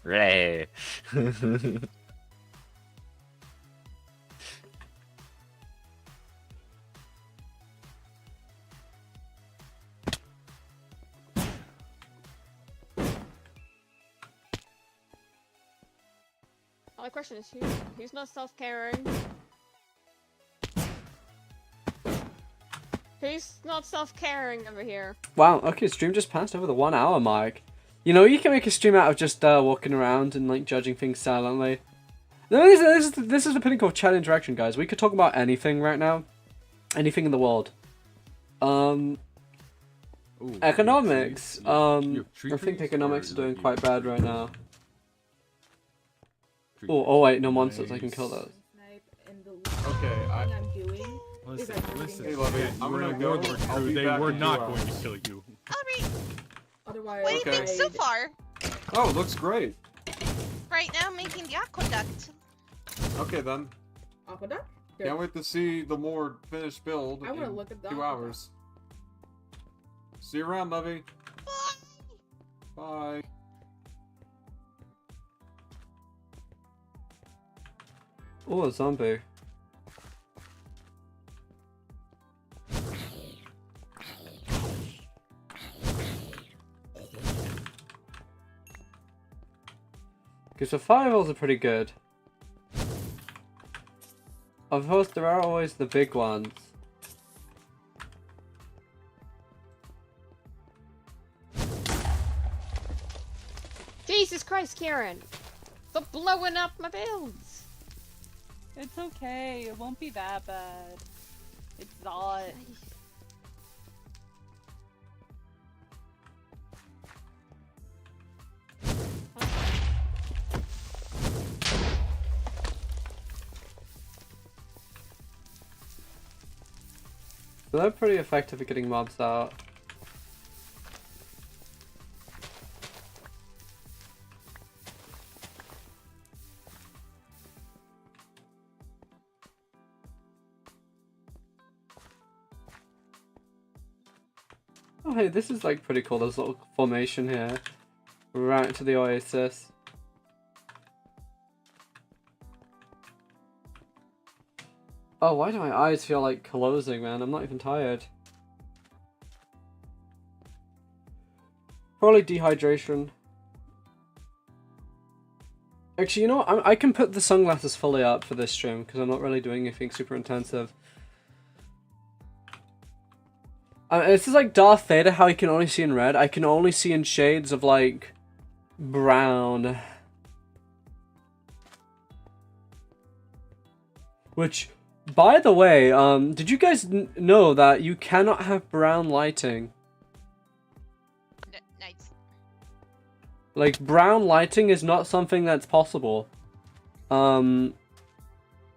Ray. My question is, who's not self-caring? Who's not self-caring over here? Wow, okay, stream just passed over the 1 hour mark. You know, you can make a stream out of just walking around and like judging things silently. No, this is the pinnacle of chat interaction, guys. We could talk about anything right now. Anything in the world. Economics. I think economics are doing quite bad right now. Oh wait, no monsters. I can kill those. Okay, I'm doing listen. Hey, Lovey, I'm gonna go. I'll be They back were in not 2 going to hours. kill you. Alright. Otherwise, What do you think so far? Oh, it looks great. Right now, making the aqueduct. Okay then. Aqueduct? Can't wait to see the more finished build I wanna in look at the 2 aqueduct. hours. See you around, Lovey. Bye. Oh, a zombie. Because the fireballs are pretty good. Of course, there are always the big ones. Jesus Christ, Karen! Stop blowing up my builds! It's okay. It won't be that bad. It's not. So they're pretty effective at getting mobs out. Oh, hey, this is like pretty cool. This little formation here, right to the oasis. Oh, why do my eyes feel like closing, man? I'm not even tired. Probably dehydration. Actually, you know what? I can put the sunglasses fully up for this stream because I'm not really doing anything super intensive. This is like Darth Vader, how he can only see in red. I can only see in shades of like brown. Which, by the way, did you guys know that you cannot have brown lighting? Nice. Like, brown lighting is not something that's possible. And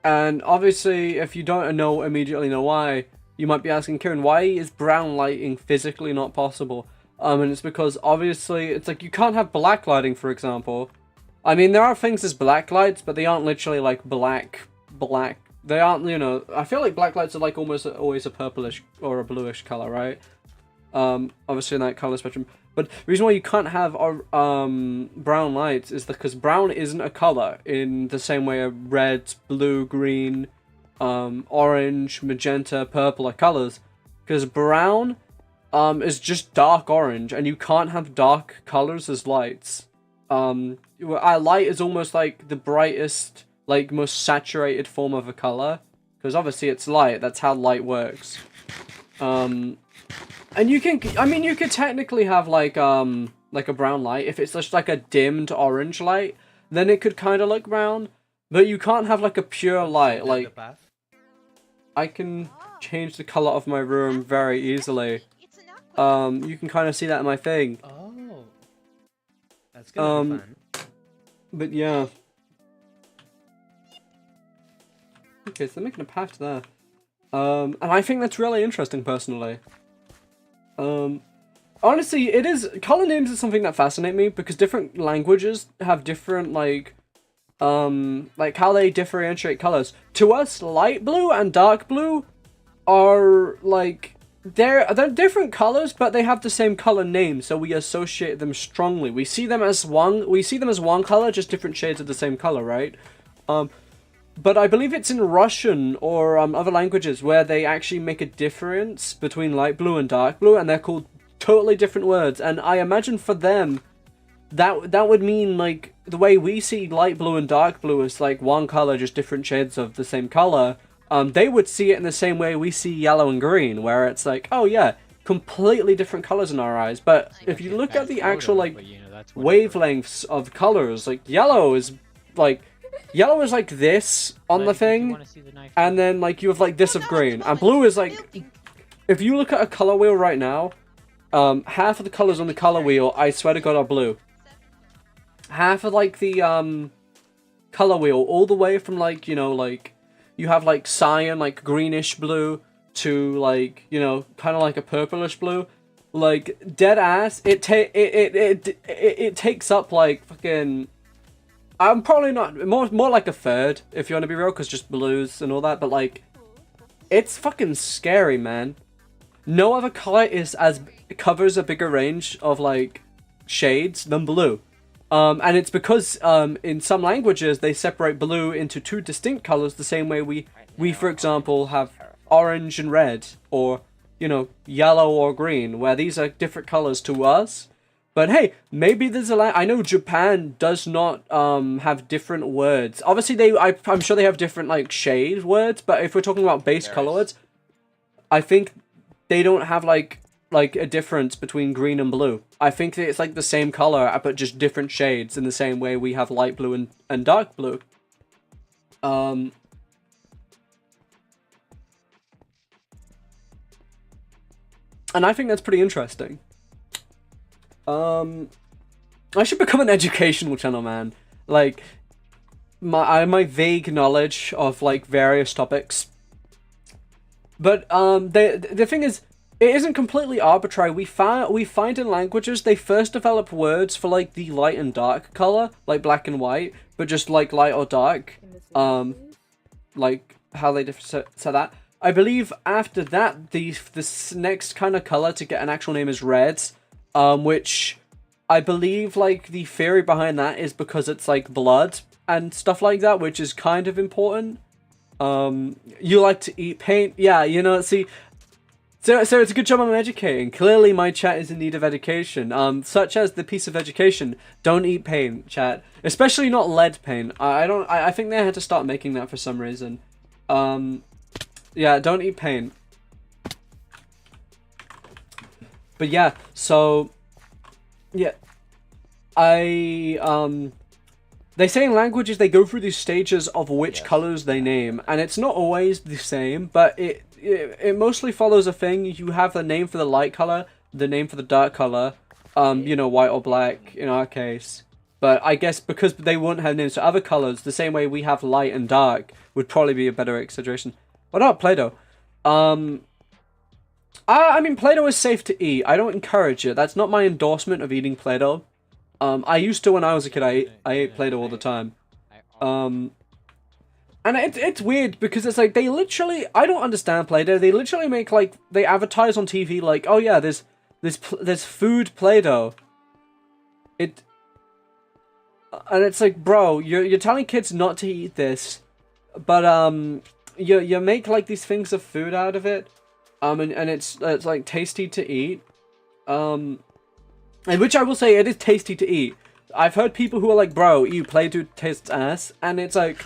obviously, if you don't immediately know why, you might be asking, Kieran, why is brown lighting physically not possible? And it's because, obviously, it's like, you can't have black lighting, for example. I mean, there are things as black lights, but they aren't literally, like, black. They aren't, you know, I feel like black lights are, like, almost always a purplish or a bluish color, right? Obviously in that color spectrum. But the reason why you can't have brown lights is because brown isn't a color in the same way a red, blue, green, orange, magenta, purple are colors. Because brown is just dark orange, and you can't have dark colors as lights. Light is almost like the brightest, like most saturated form of a color, because obviously it's light. That's how light works. And you can, I mean, you could technically have like a brown light. If it's just like a dimmed orange light, then it could kind of look brown. But you can't have like a pure light. Like, I can change the color of my room very easily. You can kind of see that in my thing. Oh, that's gonna be fun. But yeah. Okay, so they're making a path there. And I think that's really interesting, personally. Honestly, it is, color names is something that fascinate me, because different languages have different, like how they differentiate colors. To us, light blue and dark blue are, like, they're different colors, but they have the same color name, so we associate them strongly. We see them as one color, just different shades of the same color, right? But I believe it's in Russian or other languages where they actually make a difference between light blue and dark blue, and they're called totally different words. And I imagine for them, that would mean, like, the way we see light blue and dark blue is like one color, just different shades of the same color. They would see it in the same way we see yellow and green, where it's like, oh yeah, completely different colors in our eyes. But if you look at the actual, like, wavelengths of colors, like, yellow is like this on the thing, and then like you have like this of green, and blue is like, if you look at a color wheel right now, half of the colors on the color wheel, I swear to God, are blue. Half of like the color wheel, all the way from like, you know, like you have like cyan, like greenish blue, to like, you know, kind of like a purplish blue, like dead ass. It takes up like fucking, I'm probably not, more like a third, if you want to be real, because just blues and all that, but like, it's fucking scary, man. No other color covers a bigger range of like shades than blue. And it's because in some languages they separate blue into two distinct colors, the same way we for example have orange and red, or, you know, yellow or green, where these are different colors to us. But hey, maybe there's I know Japan does not have different words. Obviously I'm sure they have different like shade words, but if we're talking about base color words, I think they don't have like a difference between green and blue. I think that it's like the same color, but just different shades, in the same way we have light blue and dark blue. And I think that's pretty interesting. I should become an educational channel, man. Like, my vague knowledge of like various topics. But the thing is, it isn't completely arbitrary. We find in languages they first develop words for like the light and dark color, like black and white, but just like light or dark. Like how they differ, so that. I believe after that, this next kind of color to get an actual name is reds, which I believe like the theory behind that is because it's like blood and stuff like that, which is kind of important. You like to eat paint, yeah, you know, see. So it's a good job I'm educating. Clearly my chat is in need of education. Such as the piece of education, don't eat paint, chat. Especially not lead paint. I think they had to start making that for some reason. Yeah, don't eat paint. But yeah, so yeah. They say in languages they go through these stages of which colors they name, and it's not always the same, but it mostly follows a thing. You have the name for the light color, the name for the dark color, you know, white or black in our case. But I guess because they wouldn't have names for other colors, the same way we have light and dark would probably be a better exaggeration. What about Play-Doh? I mean, Play-Doh is safe to eat. I don't encourage it. That's not my endorsement of eating Play-Doh. I used to when I was a kid. I ate Play-Doh all the time. And it's weird because it's like they literally, I don't understand Play-Doh. They literally make like, they advertise on TV like, oh yeah, there's food Play-Doh. And it's like, bro, you're telling kids not to eat this, but you make like these things of food out of it, and it's like tasty to eat, and which I will say it is tasty to eat. I've heard people who are like, bro, Play-Doh tastes ass, and it's like,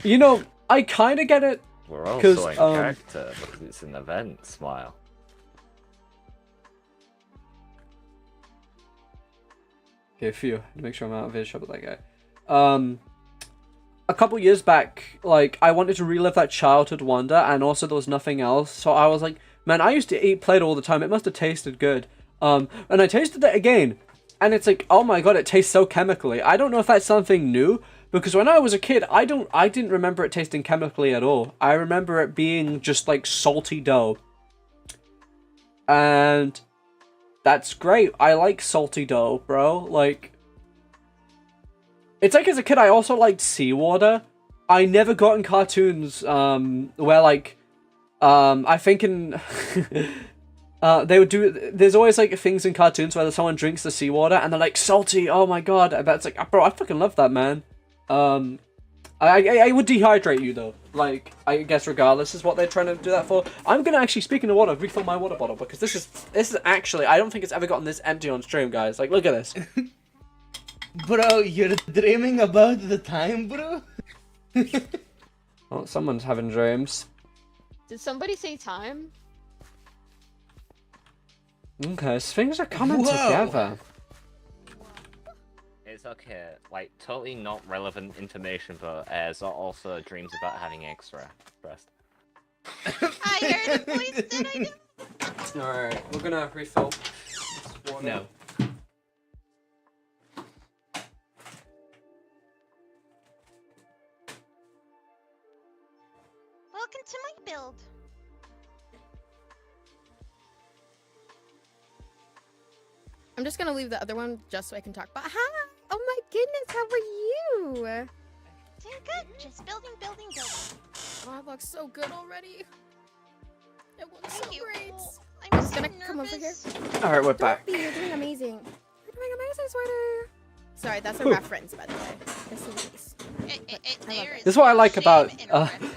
you know, I kind of get it. We're also in character because it's an event. Smile. Okay, phew. To make sure I'm out of earshot with that guy. A couple years back, like, I wanted to relive that childhood wonder, and also there was nothing else, so I was like, man, I used to eat Play-Doh all the time. It must have tasted good. And I tasted it again, and it's like, oh my god, it tastes so chemically. I don't know if that's something new, because when I was a kid, I didn't remember it tasting chemically at all. I remember it being just like salty dough. And that's great. I like salty dough, bro. Like, it's like as a kid, I also liked seawater. I never got in cartoons where like, I think in they would do. There's always like things in cartoons where someone drinks the seawater and they're like salty. Oh my god! I bet it's like, bro, I fucking love that, man. I would dehydrate you though. Like, I guess regardless is what they're trying to do that for. I'm gonna actually, speaking of water, refill my water bottle because this is actually, I don't think it's ever gotten this empty on stream, guys. Like, look at this. Bro, you're dreaming about the time, bro? Well, someone's having dreams. Did somebody say time? Okay, so things are coming together. It's okay, like, totally not relevant information, but Zot also dreams about having extra breast. I heard the voice, did I do? Alright, we're gonna refill. No. Welcome to my build. I'm just gonna leave the other one just so I can talk about. Hi! Oh my goodness, how are you? Doing good. Just building. Oh, it looks so good already. It looks so great. Well, I'm just gonna come over here. Alright, we're back. You're doing amazing. You're doing amazing, sweater. Sorry, that's a reference, by the way. Just in case. This is what I like about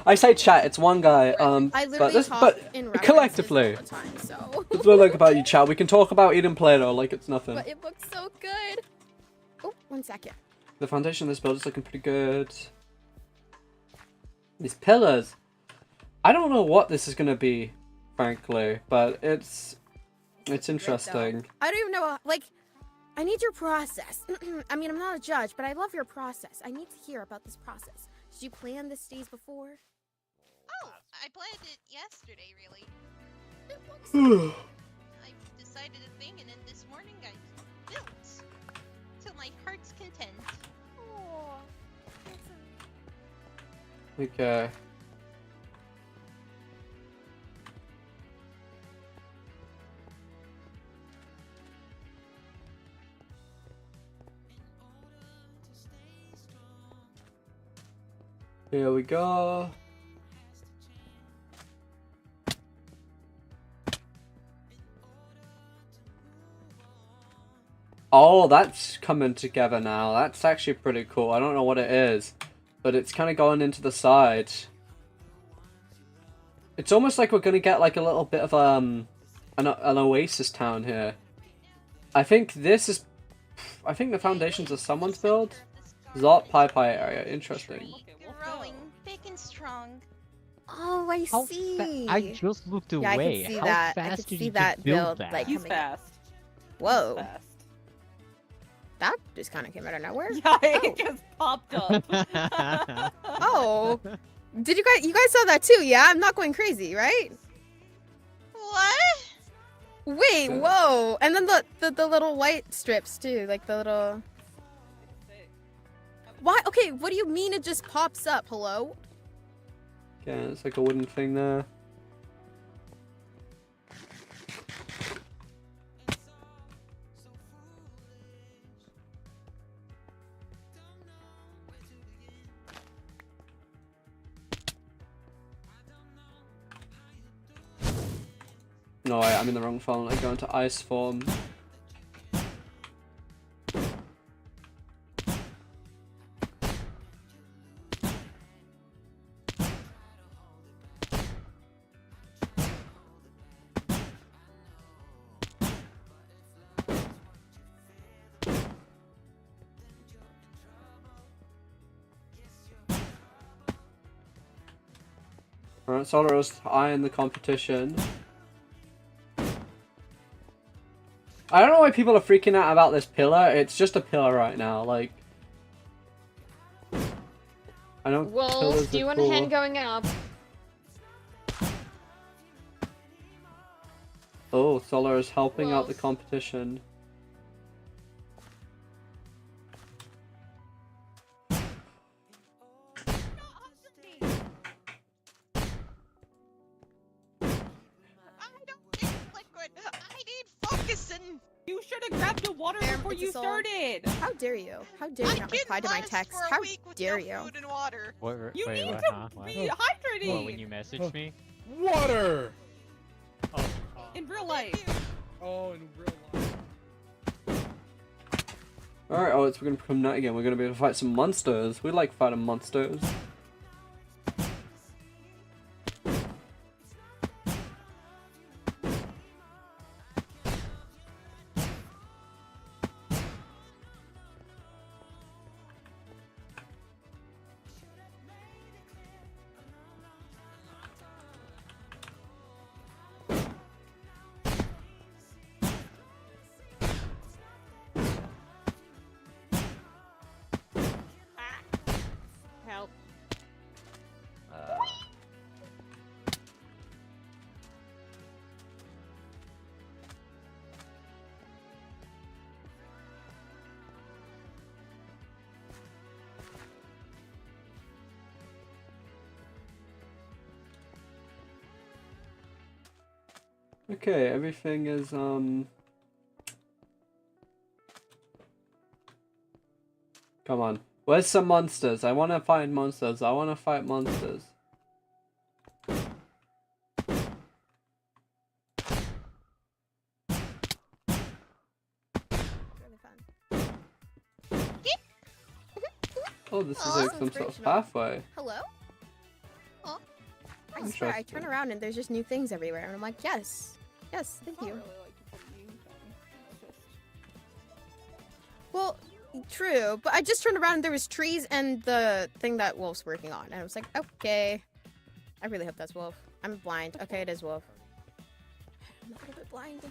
I say chat, it's one guy, I literally but in collectively. all the time, so. That's what I like about you, chat. We can talk about eating Play-Doh like it's nothing. But it looks so good. Oh, 1 second. The foundation of this build is looking pretty good. These pillars. I don't know what this is gonna be, frankly, but it's interesting. I don't even know, like, I need your process. I mean, I'm not a judge, but I love your process. I need to hear about this process. Did you plan this days before? Oh, I planned it yesterday, really. It looks so I decided a thing, and then this morning I built. To my heart's content. Oh, Okay. Here we go. Oh, that's coming together now. That's actually pretty cool. I don't know what it is, but it's kind of going into the side. It's almost like we're gonna get like a little bit of an oasis town here. I think this is. I think the foundations are someone's build. Zot Pi area. Interesting. Growing big and strong. Oh, I see. I just looked away. Yeah, I can see How that. fast I can did see you that build build that? like He's coming. fast. Whoa. He's fast. That just kind of came out of nowhere. Yeah, it just popped up. Oh, did you guys saw that too? Yeah, I'm not going crazy, right? What? Wait, whoa! And then the little white strips too, like the little. Why? Okay, what do you mean it just pops up? Hello? Yeah, it's like a wooden thing there. No, I'm in the wrong phone. I go into ice form. Alright, Solaris eye in the competition. I don't know why people are freaking out about this pillar. It's just a pillar right now. Like, I know. Wolves, do you want a hand going up? Oh, Solar is helping out the competition. You should have grabbed the water before you started. How dare you? How dare you not reply to my text? How dare you? What, You wait, need what, to huh? What? be hydrated. What, when you messaged me? Water! In real life. Oh, in real life. Alright, oh, we're gonna become night again. We're gonna be able to fight some monsters. We like fighting monsters. Help. Okay, everything is, Come on. Where's some monsters? I wanna find monsters. I wanna fight monsters. Oh, this is like some sort of pathway. Hello? Oh, I swear, I turn around and there's just new things everywhere, and I'm like, yes, yes, thank you. Well, true, but I just turned around and there was trees and the thing that Wolf's working on, and I was like, okay. I really hope that's Wolf. I'm blind. Okay, it is Wolf. I'm a little bit blind.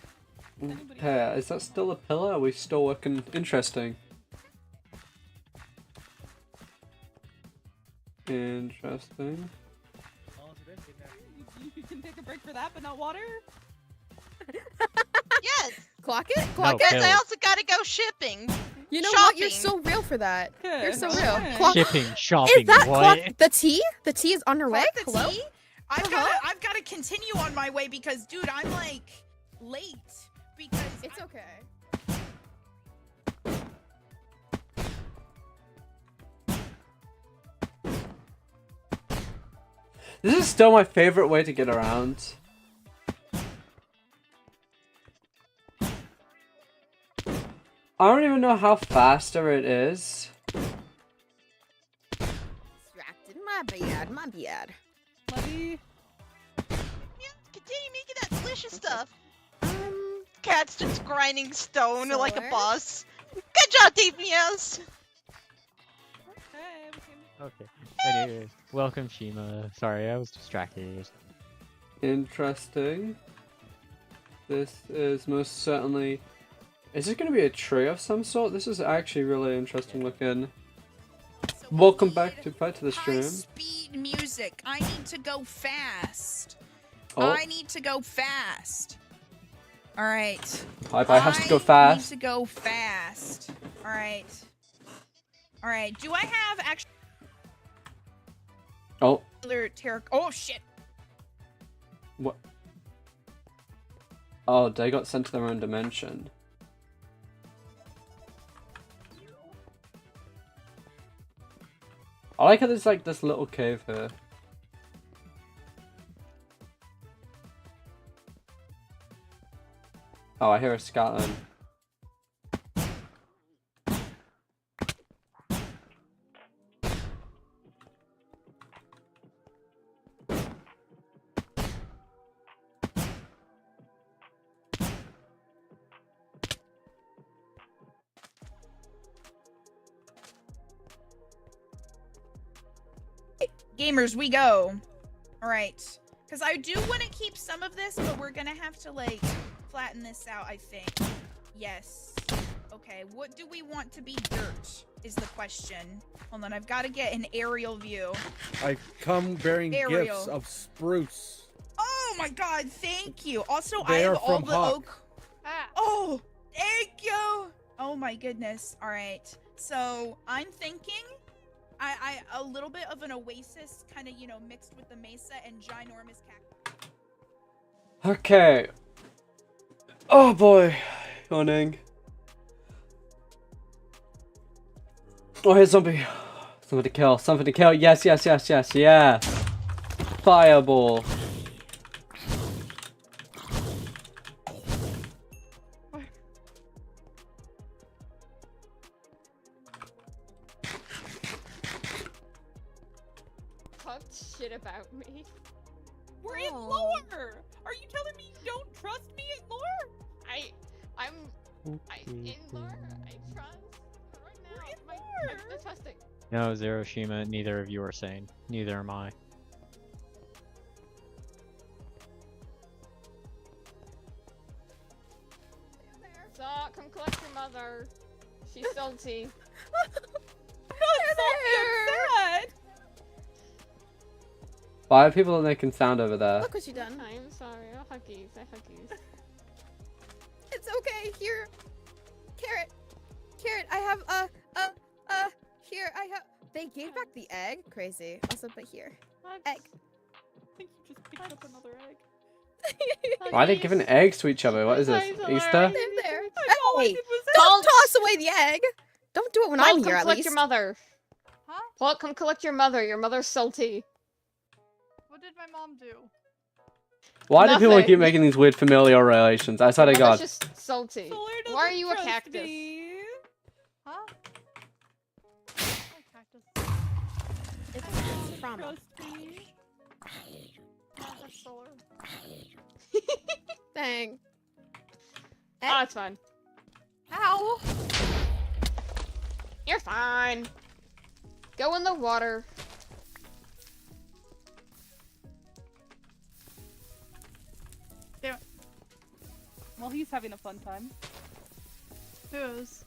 Okay, is that still a pillar? Are we still working? Interesting. Interesting. You can take a break for that, but not water? Yes! Clock it? No, Clock Because it? I also gotta go shipping. You know Shopping. what? You're so real for that. You're so real. Shipping, shopping, Is that what? clock the tea? The tea is on her way? The Hello? tea? I've gotta continue on my way because, dude, I'm like late because it's okay. This is still my favorite way to get around. I don't even know how faster it is. Distracted. My bad. My bad. Buddy. Yeah, continue making that delicious stuff. Cat's just grinding stone like a boss. Good job, DPS! Okay. Anyways, welcome Shima. Sorry, I was distracted. Interesting. This is most certainly... Is it going to be a tree of some sort? This is actually really interesting looking. Welcome back to the stream. Speed music. I need to go fast. Oh. I need to go fast. Alright. Bye has to go I fast. need to go fast. Alright. Alright. Do I have actually... Oh. Oh, shit. What? Oh, they got sent to their own dimension. I like how there's like this little cave here. Oh, I hear a skeleton. Gamers, we go. Alright. Because I do want to keep some of this, but we're going to have to, like, flatten this out, I think. Yes. Okay, what do we want to be dirt, is the question. Hold on, I've got to get an aerial view. I come bearing Aerial. gifts of spruce. Oh my god, thank you. Also, They I have are all from the Hawk. oak. Oh, thank you. Oh my goodness. Alright, so I'm thinking... I a little bit of an oasis, kind of, you know, mixed with the mesa and ginormous cactus. Okay. Oh boy. Yawning. Oh, here's zombie. Something to kill. Something to kill. Yes, yes, yes, yes, yeah. Fireball. Talked shit about me. We're in lore! Are you telling me you don't trust me in lore? I'm in lore. I trust. But right now, I'm trusting. No, Zero Shima, neither of you are sane. Neither am I. So, come collect your mother. She's salty. Why are people making sound over there? Look what you done. I'm sorry. Oh, huggies. Huggies. It's okay. Here, carrot. Carrot. I have here. I have. They gave back the egg. Crazy. Also, but here. Egg. I think you just picked up another egg. Why are they giving eggs to each other? What is this? Easter? There. Hey, don't toss away the egg. Don't do it when I'm here, at collect least. your mother. Huh? Paul, come collect your mother. Your mother's salty. What did my mom do? Why do people Nothing. keep making these weird familial relations? I swear to Mother's God. just salty. Why are you a cactus? Huh? It's trauma. That's solar. Dang. Oh, it's fine. Ow. You're fine. Go in the water. Damn it. Well, he's having a fun time. Who's?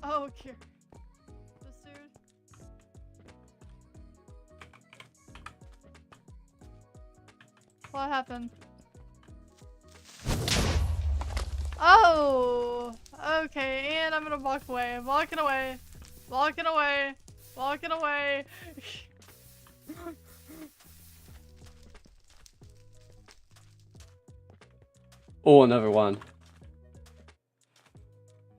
Oh, here. This dude. What happened? Oh! Okay, and I'm gonna walk away. I'm walking away. Walking away. Walking away. Oh, another one.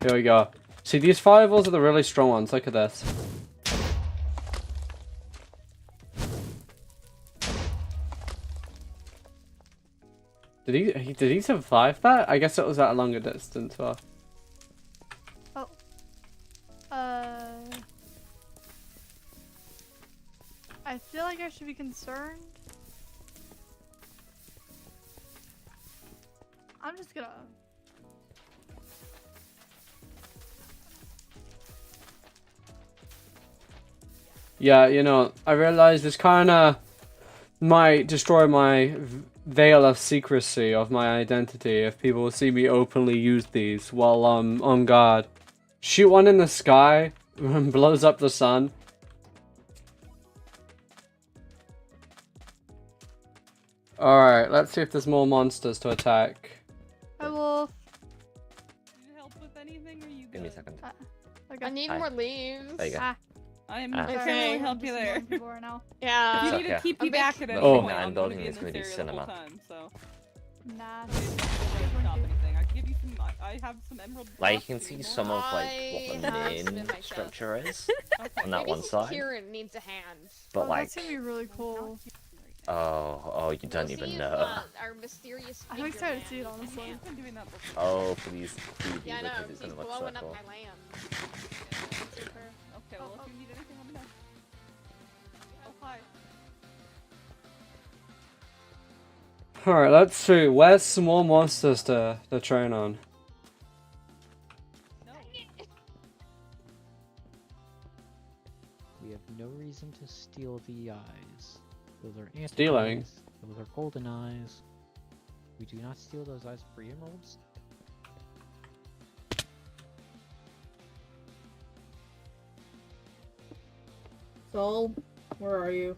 Here we go. See, these fireballs are the really strong ones. Look at this. Did he survive that? I guess it was at a longer distance. Well. Oh. I feel like I should be concerned. I'm just gonna. Yeah, you know, I realize this kind of might destroy my veil of secrecy of my identity if people see me openly use these while on guard. Shoot one in the sky and blows up the sun. Alright, let's see if there's more monsters to attack. I will. Need help with anything, or you Give me a second. I need more leaves. There you go. I'm Ah. trying to really help you there. Yeah. If you need to Okay. keep you back at any Oh. point, I'm I'm gonna building be in this this really area the whole cinema. time, so. Nah. Stop anything. I can give you some. I have some emerald. Like you blocks can if see want. some of like what the I have some in main my shop. structure is Okay. on that Maybe one side. Kieran needs a hand. But Oh, like, that's gonna be really cool. oh, you don't We'll even see know. our mysterious I'm figure excited man. to see it, honestly. I've been doing that before. Oh, please, Yeah, I know. because it's He's gonna look blowing so up cool. my land. Okay, well, if you need anything, let me know. Oh, hi. Alright, let's see. Where's some more monsters to train on? We have no reason to steal the eyes. Those are anti Stealing? eyes. Those are golden eyes. We do not steal those eyes for emeralds. Sol, where are you?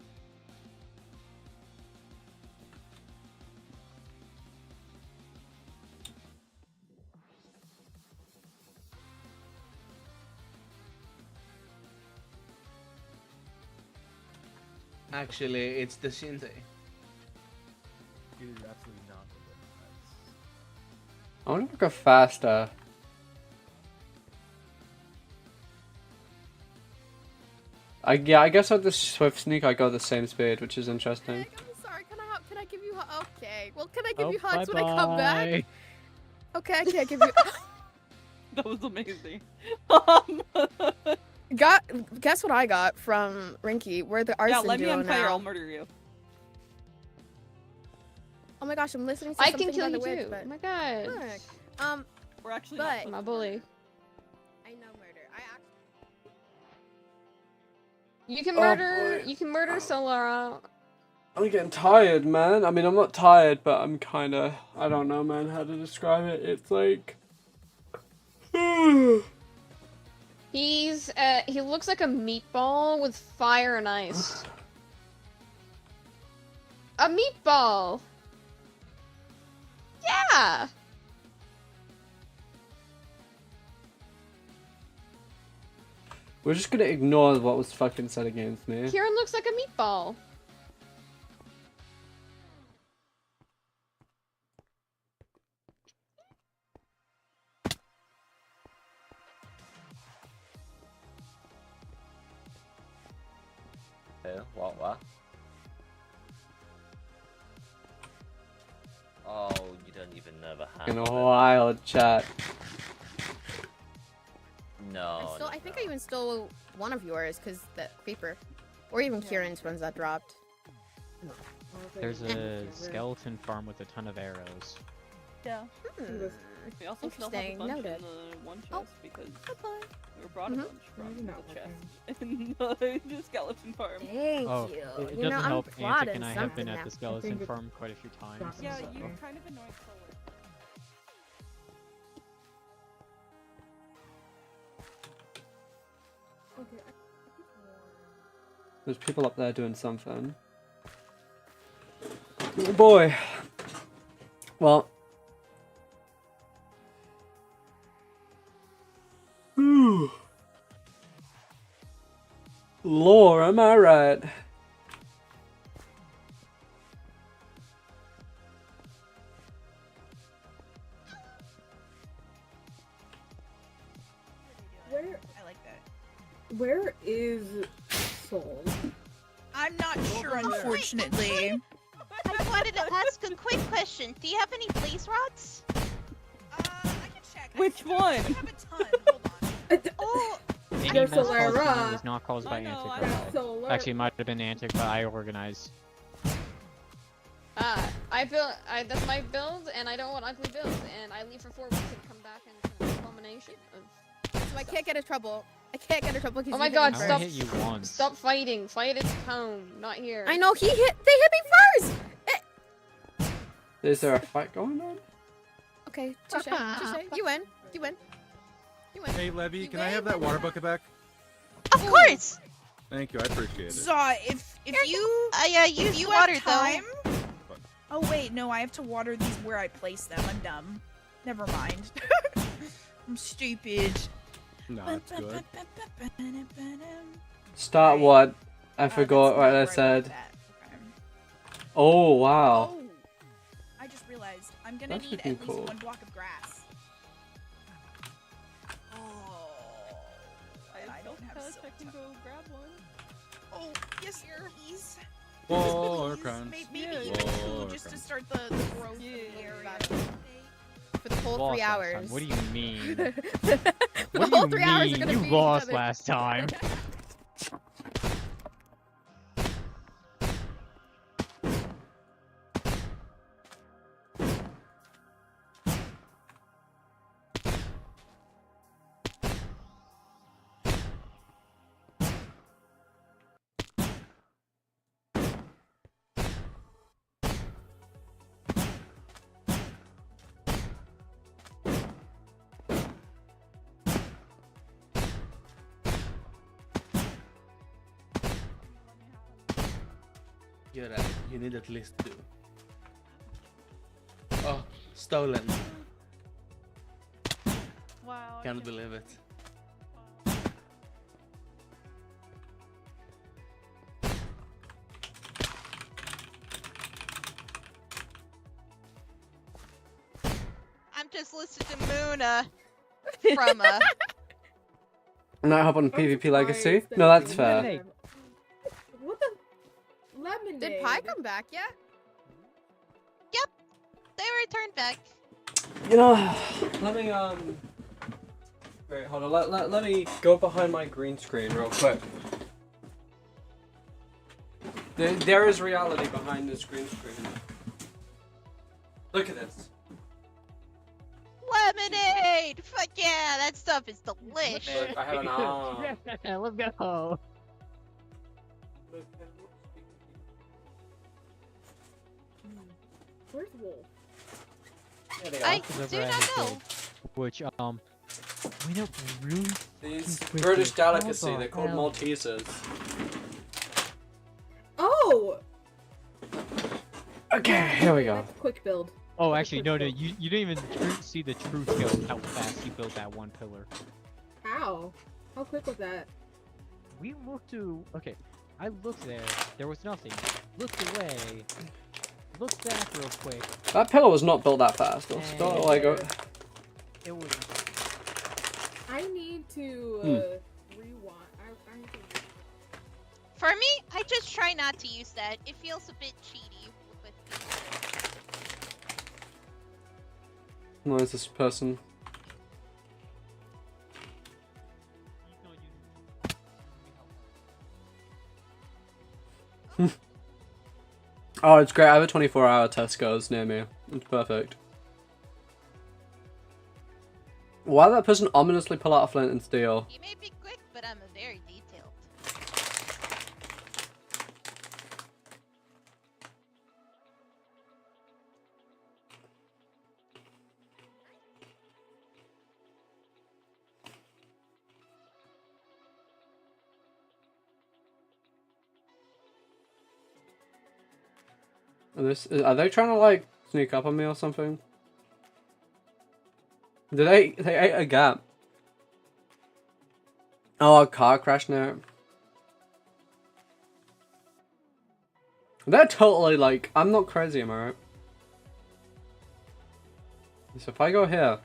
Actually, it's the Shinze. It is absolutely not. I want to go faster. I guess with the swift sneak I go the same speed, which is interesting. I'm sorry, can I give you okay. Well, can I give Oh, you hugs when I come back? bye-bye. Okay, I can't give you That was amazing. guess what I got from Rinkky? Where the arson Yeah, let me duo unfire. I'll now. murder you. Oh my gosh, I'm listening to I something can kill by you the witch, too. but Oh my god. look, We're actually but My bully. I know murder. You can Oh, murder. boy. You can murder Solara. I'm getting tired, man. I mean, I'm not tired, but I'm kind of... I don't know, man, how to describe it. It's like... He looks like a meatball with fire and ice. A meatball. Yeah. We're just gonna ignore what was fucking said against me. Kieran looks like a meatball. What? Oh, you don't even know the In hand. a wild chat. No. I think I even stole one of yours because the creeper, or even Kieran's ones that dropped. There's a skeleton farm with a ton of arrows. Yeah. We also still have a Interesting. bunch Noted. in the one chest Oh. because Bye-bye. we were brought a bunch from the chest in the skeleton farm. Thank Oh, you. it You know, doesn't I'm help. Antic plotting and I have been something at now. the skeleton farm quite a few times. Yeah, so. you kind of annoyed Solar. There's people up there doing something. Oh boy. Well. Whew. Lore, am I right? Where I like that. where is Sol? I'm not sure, unfortunately. I thought wanted to ask a quick question. Do you have any blaze rods? I can check. Which one? I have a ton. Hold on. Oh, Maybe Yo, this caused Solara. was not caused by I know, Antic I at know. all. Solar. Actually, it might have been Antic, but I organized. That's my build, and I don't want ugly builds, and I leave for 4 weeks and come back and it's an abomination of. So I can't get in trouble. I can't get in trouble. Oh my god, I stop! only hit you once. Stop fighting. Fight at home, not here. I know, they hit me first! Is there a fight going on? Okay, touche, you win. You win. You win. Hey, Levy, can I have that water bucket back? of course. Thank you, I appreciate it. Zaw, if you use if you water, have time. Oh wait, no, I have to water these where I place them. I'm dumb. Never mind. I'm stupid. No, it's good. Start what? I forgot what I said. Oh, wow. Oh, I just realized I'm gonna That's need freaking at least cool. 1 block of grass. Oh, I don't have Touch, silk I can go grab one. Oh, yes, please. Water Please. crans. Maybe even 2 just to start the growth of the area. For the whole Lost 3 last hours. time. What do you mean? The What whole do 3 you hours are mean? gonna You be each lost other. last time. You're right. You need at least 2. Oh, stolen. Wow. I Can't believe it. I'm just listening to Moona from Not help on PvP Legacy? No, that's fair. What the? Lemonade. Did Pie come back yet? Yep, they returned back. You know, let me, Wait, hold on, let me go behind my green screen real quick. There is reality behind this green screen. Look at this. Lemonade! Fuck yeah, that stuff is delish. Look, I have an arm. Yeah, let's go. Where's Wolf? I Because do over at not his know. build, which we know really. These quickly. British How delicacy, the they're called hell? Maltesers. Oh! Okay, here we go. That's a quick build. Oh, actually, no, you didn't even see the true scale of how fast you built that one pillar. How? How quick was that? We looked to. Okay, I looked there. There was nothing. Looked away. Looked back real quick. That pillar was not built that fast. It was not like a... It was. I need to rewind. I need to. For me, I just try not to use that. It feels a bit cheaty with No, is this person? Oh, it's great. I have a 24-hour Tesco's near me. It's perfect. Why did that person ominously pull out a flint and steel? You may be quick, but I'm a very detailed. Are they trying to like sneak up on me or something? Did they ate a gap? Oh, a car crash now. They're totally like, I'm not crazy, am I right? So if I go here.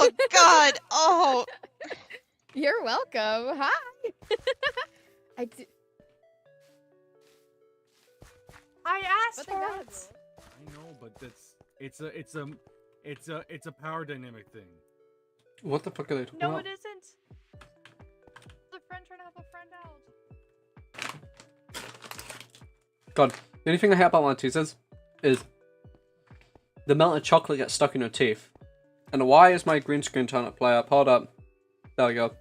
Oh God! Oh. You're welcome. Hi. I do. I asked for it. I know, but it's a power dynamic thing. What the fuck are they talking No, about? it isn't. It's a friend trying to help a friend out. God, the only thing I hate about Maltesers is the melted chocolate gets stuck in your teeth. And why is my green screen trying to play up? Hold up. There we go.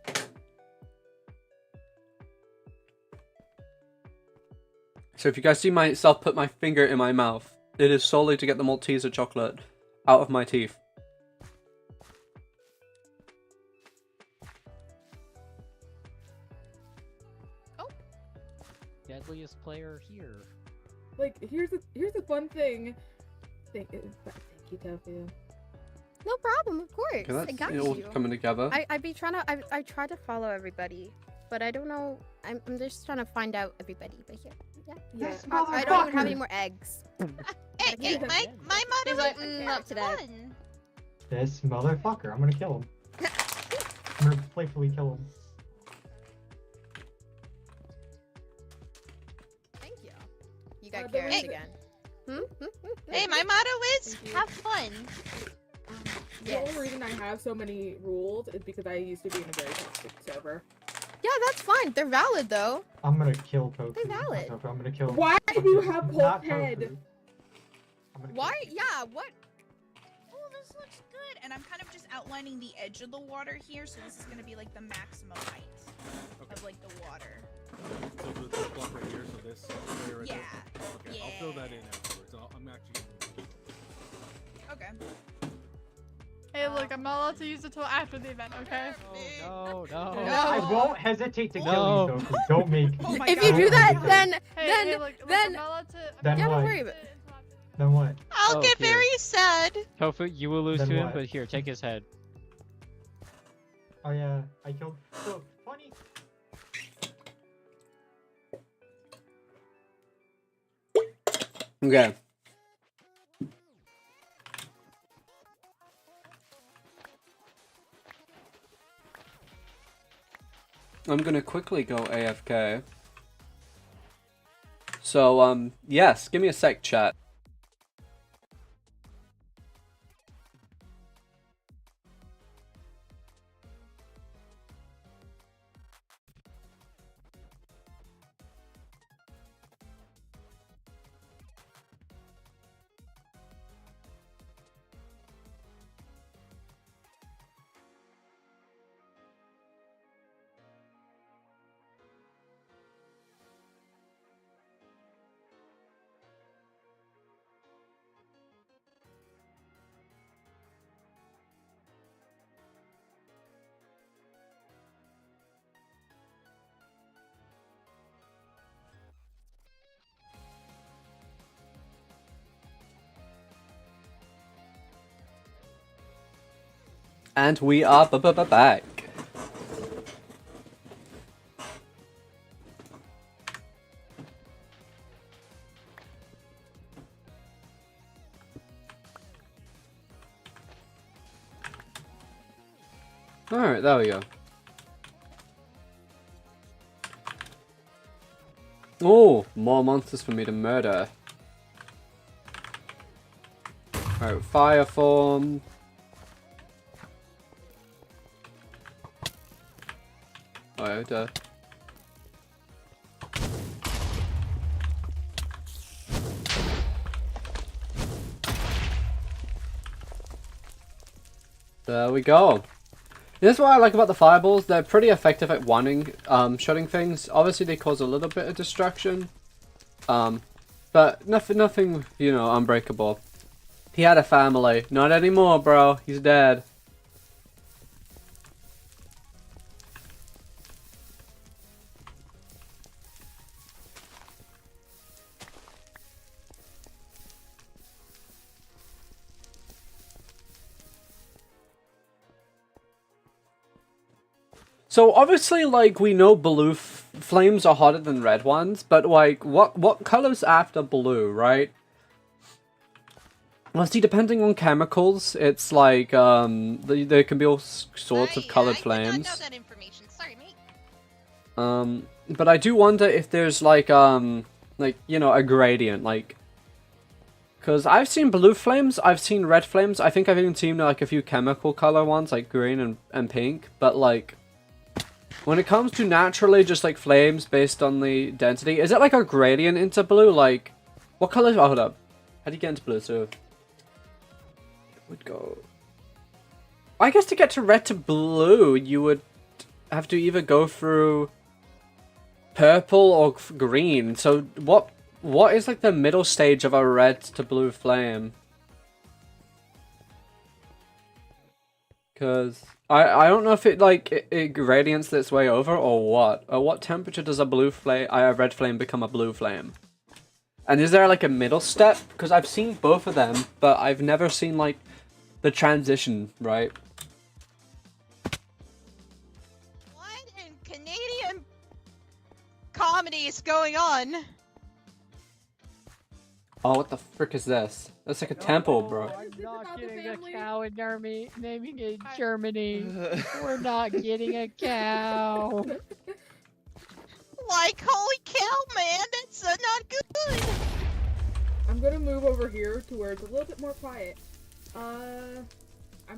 So if you guys see myself put my finger in my mouth, it is solely to get the Malteser chocolate out of my teeth. Deadliest player here. Like, here's the fun thing. Thank you, Tofu. No problem, of course. Okay, that's I got all you. coming together. I try to follow everybody, but I don't know. I'm just trying to find out everybody. But here, yeah. This I don't even have any more eggs. Hey, my motto He's like, is not today. fun. This motherfucker. I'm gonna kill him. I'm gonna playfully kill him. Thank you. You got carrots Hey. again. Hey, my motto is have fun. The only reason I have so many rules is because I used to be in a very toxic server. Yeah, that's fine. They're valid though. I'm gonna kill Tofu. They're valid. Not Tofu. I'm gonna kill him. Why do you have Not Pulp Head? Tofu. I'm gonna Why? Yeah. What? Oh, this looks good. And I'm kind of just outlining the edge of the water here, so this is gonna be like the maximum height of like the water. So the block right here, so this area right Yeah. there? Okay, I'll fill that in afterwards. I'm actually... Okay. Hey, look, I'm not allowed to use the tool after the event, okay? No. I won't hesitate to kill No. you, Tofu. Don't make. If you do that, then Hey, look, then I'm not allowed to. Then yeah, don't what? worry about it. Then what? I'll Oh, get here. very sad. Tofu, you will lose Then to him, what? but here, take his head. Oh yeah, I killed. So funny. Okay. I'm gonna quickly go AFK. So, yes, give me a sec, chat. And we are back. Alright, there we go. Oh, more monsters for me to murder. Alright, fire form. Duh. There we go. This is what I like about the fireballs. They're pretty effective at shutting things. Obviously, they cause a little bit of distraction. But nothing, you know, unbreakable. He had a family. Not anymore, bro. He's dead. So obviously, like, we know blue flames are hotter than red ones, but like, what color's after blue, right? Well, see, depending on chemicals, it's like, there can be all sorts of colored flames. know that information. Sorry, mate. But I do wonder if there's like, you know, a gradient, like... Because I've seen blue flames, I've seen red flames, I think I've even seen, like, a few chemical color ones, like green and pink, but, like... When it comes to naturally just, like, flames based on the density, is it like a gradient into blue? Like, what color... Oh, hold up. How do you get into blue? So... would go... I guess to get to red to blue, you would have to either go through purple or green. So what is like the middle stage of a red to blue flame? Because I don't know if it like it gradients its way over or what. At what temperature does a red flame become a blue flame? And is there like a middle step? Because I've seen both of them, but I've never seen like the transition, right? What in Canadian comedy is going on? Oh, what the frick is this? That's like a temple, bro. I'm not getting a cow in naming it Germany. We're not getting a cow. Like, holy cow, man, that's not good. I'm gonna move over here to where it's a little bit more quiet. I'm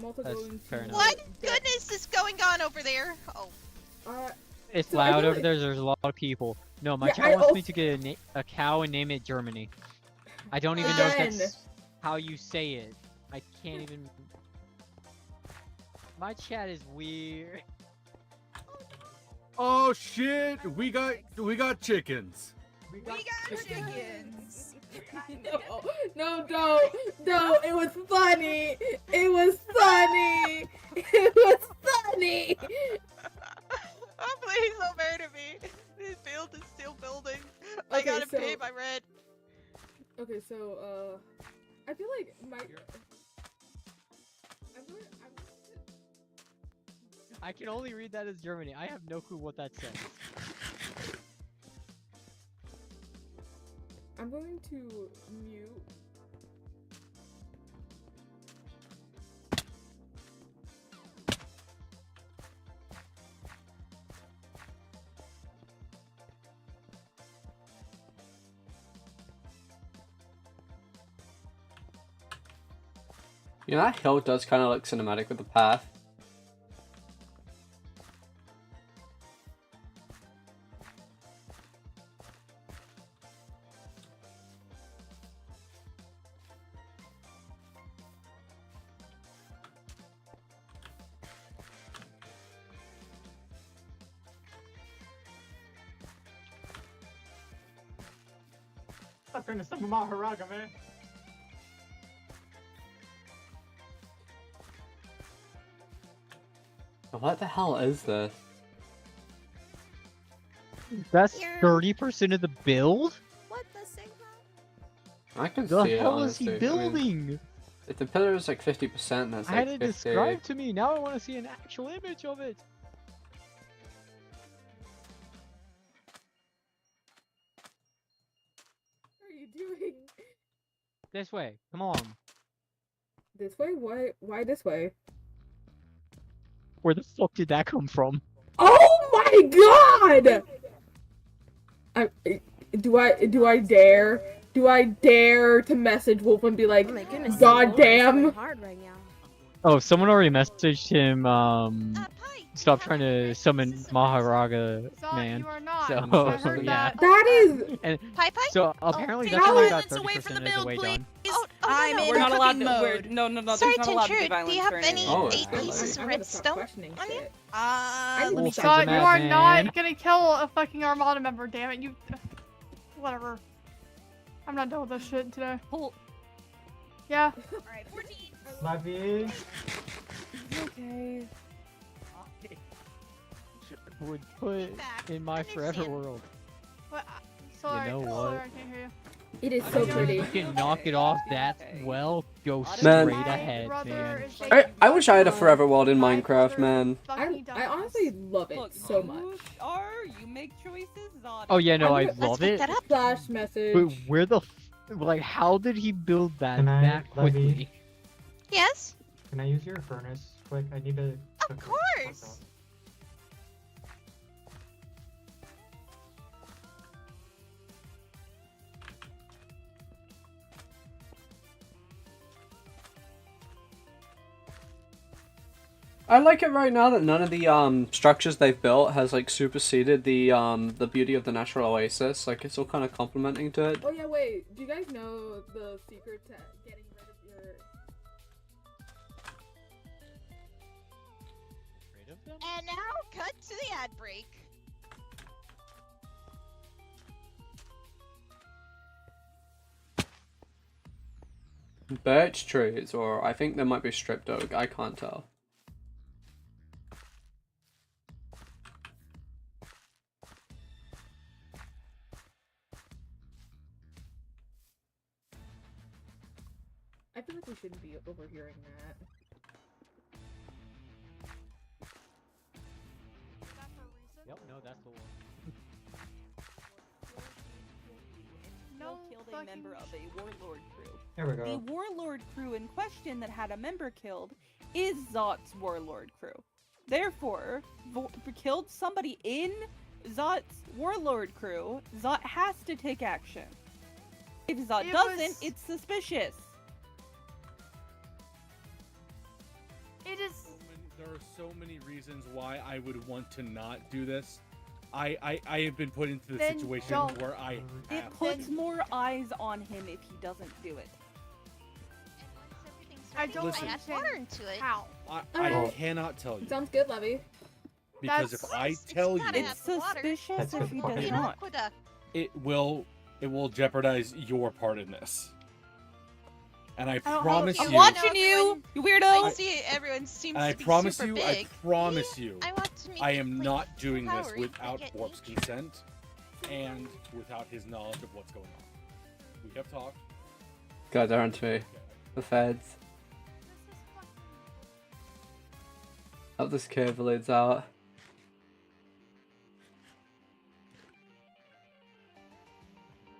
also going to... What goodness is going on over there? Oh. It's So I loud feel over there. There's a lot of people. No, my Yeah, chat wants me to get a cow and name it Germany. I don't even know if that's how you say it. I can't even... My chat is weird. Oh shit! We got chickens. We got chickens. No, don't. It was funny. It was funny. It was funny. Oh, please don't murder me. This build is still building. I Okay, gotta so- pay my rent. Okay, so, I feel like I can only read that as Germany. I have no clue what that says. I'm going to mute. You know, that hill does kind of look cinematic with the path. Stop trying to summon Maharaga, man. What the hell is this? That's 30% of the build? What the sigma? I can The see it, hell is he honestly. I mean, building? if the pillar is like 50%, that's I like had it 50. described to me. Now I want to see an actual image of it. What are you doing? This way. Come on. This way? Why this way? Where the fuck did that come from? Oh my god! Do I dare to message Wolf and be like, Oh my goodness, God Wolf is going damn! hard right now. Oh, someone already messaged him, stop trying to summon Maharaga, man. You are not. So, I heard yeah. That is... And Pie Pie? so, apparently take that's only violence about away from 30% the of the way build, done. I'm in We're not allowed cooking to. mode. No. Sorry There's to not allowed to be intrude. violence Do you have or any anything. Oh, 8 pieces of I'm gonna stop redstone questioning on you? shit. Let me Wolf check. is a Scott, you are madman. not gonna kill a fucking Armada member, damn it. You. Whatever. I'm not done with this shit today. Yeah. Alright, 14. Love you. Okay. Would put in my forever world. What? Sorry, know sorry, what? I can't hear you. It is so pretty. You can knock it off that well, go Man. straight ahead, man. I wish I had a forever world in Minecraft, man. I honestly love it so much. You make choices on Oh yeah, no, I love it. Flash message. But where the Like, how did he build that Can I, that Levy? quickly? Yes? Can I use your furnace quick? I need to. Of course! I like it right now that none of the structures they've built has like superseded the beauty of the natural oasis. Like it's all kind of complementing to it. Oh yeah, wait. Do you guys know the secret to getting rid of your? And now, cut to the ad break. Birch trees, or I think there might be stripped oak. I can't tell. I feel like we shouldn't be overhearing that. Yep, no, that's the one. No killed a fucking member of a warlord crew. There we go. The warlord crew in question that had a member killed is Zot's warlord crew. Therefore, killed somebody in Zot's warlord crew, Zot has to take action. If Zot doesn't, it's suspicious. It is. There are so many reasons why I would want to not do this. I have been put into the Then situation don't. where I It have puts more eyes on him if he doesn't do it. I don't Listen. understand Water into it. how. I cannot tell you. Sounds good, Levy. Because if I tell you, It's suspicious if he does not. it will jeopardize your part in this. And I promise I'm you. watching you, you weirdo. I see everyone seems And I to be promise super you, big. I promise you, I want to make I it, am like, not doing this flowery, without like at Warp's consent and without his knowledge of what's going on. We have talked. God, they're onto me. The feds. Help this cave leads out.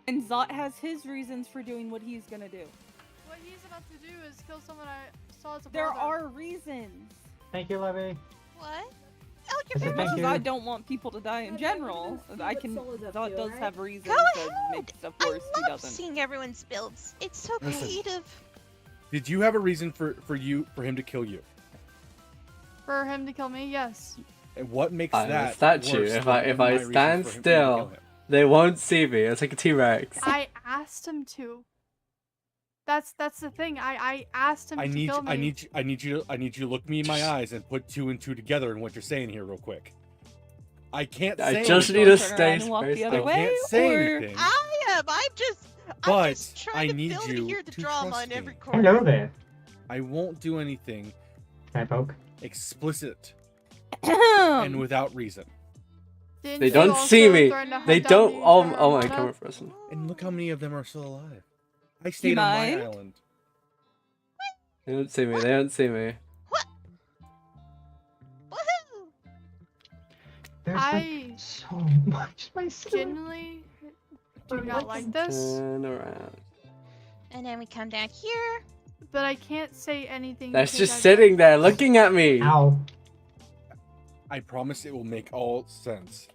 And Zot has his reasons for doing what he's gonna do. What he's about to do is kill someone I saw as a There brother. are reasons. Thank you, Levy. What? I said As much thank as you. I don't want people to die in general, I can. Zot does have reasons to make stuff worse. He I love doesn't. seeing everyone's builds. It's so Listen. creative. Did you have a reason for him to kill you? For him to kill me, yes. And what makes I'm that a statue. worse If than I my reason stand for him to still, kill him? they won't see me. It's like a T-Rex. I asked him to. That's the thing. I asked him to kill me. I need you to look me in my eyes and put two and two together in what you're saying here real quick. I can't say I just anything. need to stay and walk the spaced other out. I can't say anything. I'm just But trying I to need build you here the to drama trust on every me. corner. Hello there. I won't do anything Can I poke? explicit and without reason. Didn't They you don't also see me. threaten to hunt They down don't. the Oh, entire oh my Armada? camera person. And look how many of them are still alive. I stayed on my mind? island. They don't see me. They don't see me. There's I like so much myself. genuinely do not like this, Turn around. And then we come down here. but I can't say anything. That's because just I've- sitting there looking at me. Ow. I promise it will make all sense.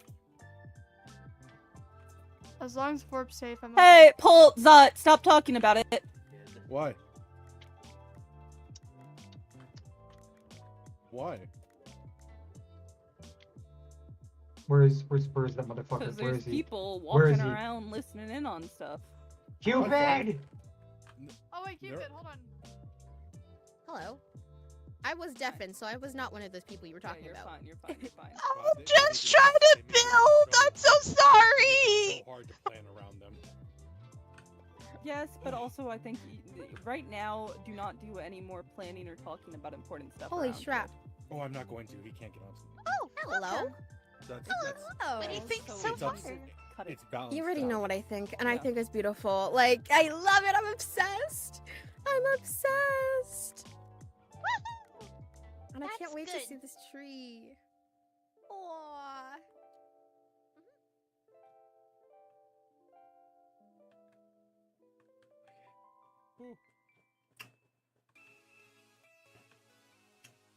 As long as Warp's safe, I'm Hey, Pull, Zot, stop talking about it. Why? Why? Where's that motherfucker? Because Where there's is he? people Where is walking he? around listening in on stuff. Cupid! Oh wait, keep it. Hold on. Hello. I was deafened, so I was not one of those people you were talking You're about. fine, you're fine, you're fine. I'm just trying to build. I'm so sorry. So hard to plan around them. Yes, but also I think right now, do not do any more planning or talking about important stuff. Holy around crap. Oh, I'm not going to. He can't get on to me. Oh, Hello. That's Hello. What do you think So so it's, far? ups- it's balanced. You already out. know what I think, and I Yeah. think it's beautiful. Like, I love it. I'm obsessed. I'm obsessed. And I That's can't wait good. to see this tree. Aww.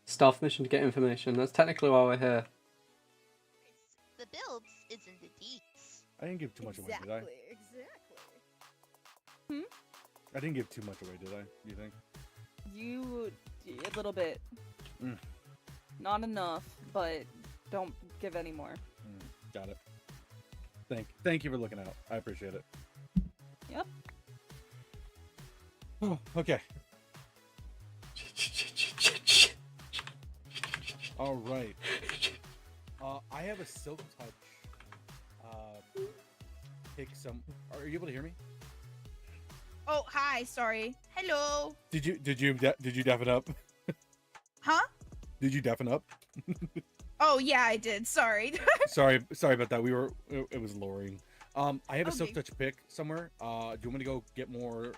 Stealth mission to get information. That's technically why we're here. The builds is in the deets. I didn't give too much away, did I? Hmm? I didn't give too much away, did I? You think? You a little bit. Mm. Not enough, but don't give any more. Got it. Thank you for looking out. I appreciate it. Yep. Oh, okay. All right. I have a silk touch. Pick some. Are you able to hear me? Oh, hi. Sorry. Hello. Did you deafen up? Huh? Did you deafen up? Oh yeah, I did. Sorry. sorry about that. It was lowering. I have a silk touch pick somewhere. Do you want me to go get more?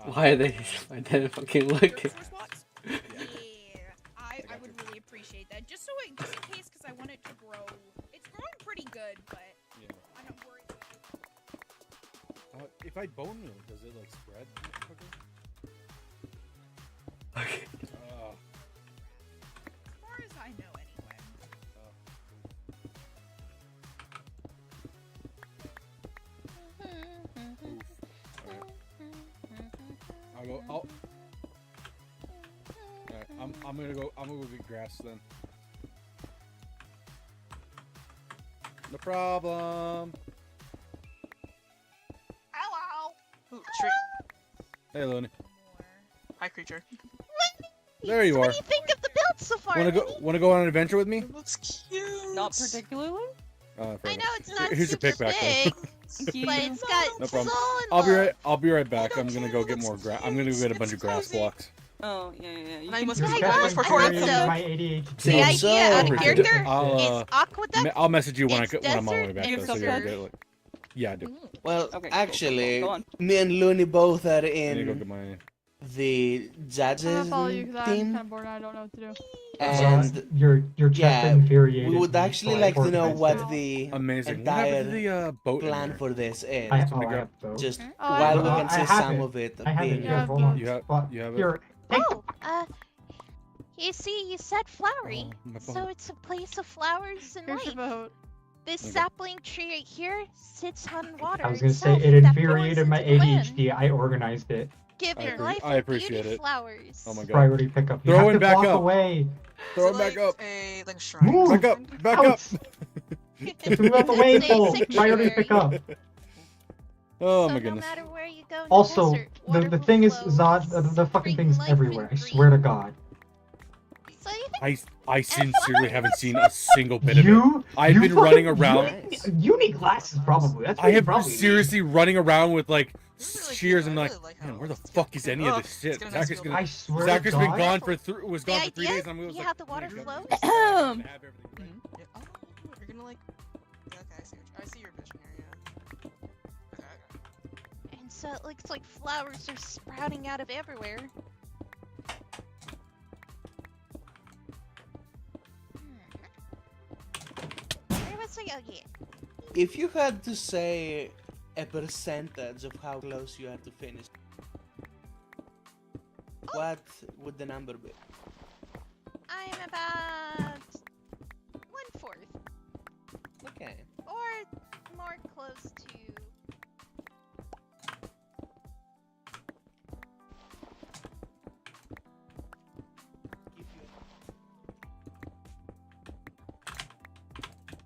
Why are they fucking looking? Yeah, I would really appreciate that. Just in case, because I want it to grow. It's growing pretty good, but I'm not worried. If I bone meal, does it like spread quicker? Okay. As far as I know, anyway. I'm gonna go get grass then. No problem. Hello. Ooh, tree. Hey, Looney. Hi, creature. There you are. What do you think of the build so far? Wanna go on an adventure with me? Looks cute. Not particularly. I know it's not Here's your pick super back big, then. but it's got No problem. soul I'll be right back. I'm gonna go get more grass. I'm gonna go get a bunch of grass blocks. Oh, yeah. And I must You're be definitely for carrying also. my ADHD. The idea of character is aqueduct. I'll message you when it's I'm on my way desert, back. and Though, so you're surf. good. Yeah, I do. Well, Okay, actually, go on. me and Looney both are I need to go in get my. the I'm judges gonna follow you because I'm team, kind of bored and I don't know what to do. and Your chest yeah, infuriated we would me actually for like to know organized what it. the Amazing. What happened to entire the boat in plan there? for this is. I have both. Just Oh, I while we have can both. see I have some it. of it I have it being here. Hold on. You have Well, it? here. Take You see, you said flowery, Oh, my so boat. it's a place of flowers and Here's your life. boat. This Okay. sapling tree right here sits on water I was gonna say itself it that pours infuriated my into the land, ADHD. I organized it. giving life I and appreciate beauty it. flowers. Oh my god. Priority pickup. You Throw have it to back walk up. away. Throw Is it back up. like a shrine? Move. Back up. Back up. Just move out the way, It's a Cole. Priority sanctuary. pickup. Oh So my no goodness. matter where you go in Also, the desert, the water thing will is, flow, Zod, the fucking bringing thing's life everywhere. I and swear to green. God. So you think I sincerely haven't seen a single bit of it. You. I've you been fucking- running around. You need glasses, probably. That's what I you have probably seriously running around with like really shears cute. and I like, really like man, how where the it's fuck is any of Ugh, this shit? it's gonna Zachary's feel I gonna. swear Zachary's to been God. gone for was The gone for 3 idea, days. And I'm you like, have the water "Man, flows. I'm gonna have everything right." Yeah. Oh, you're gonna like. Yeah, okay, I see your vision here. Yeah. Okay. And so it looks like flowers are sprouting out of everywhere. Where was I again? If you had to say a percentage of how close you are to finish, what would the number be? I'm about 1/4, Okay. or more close to.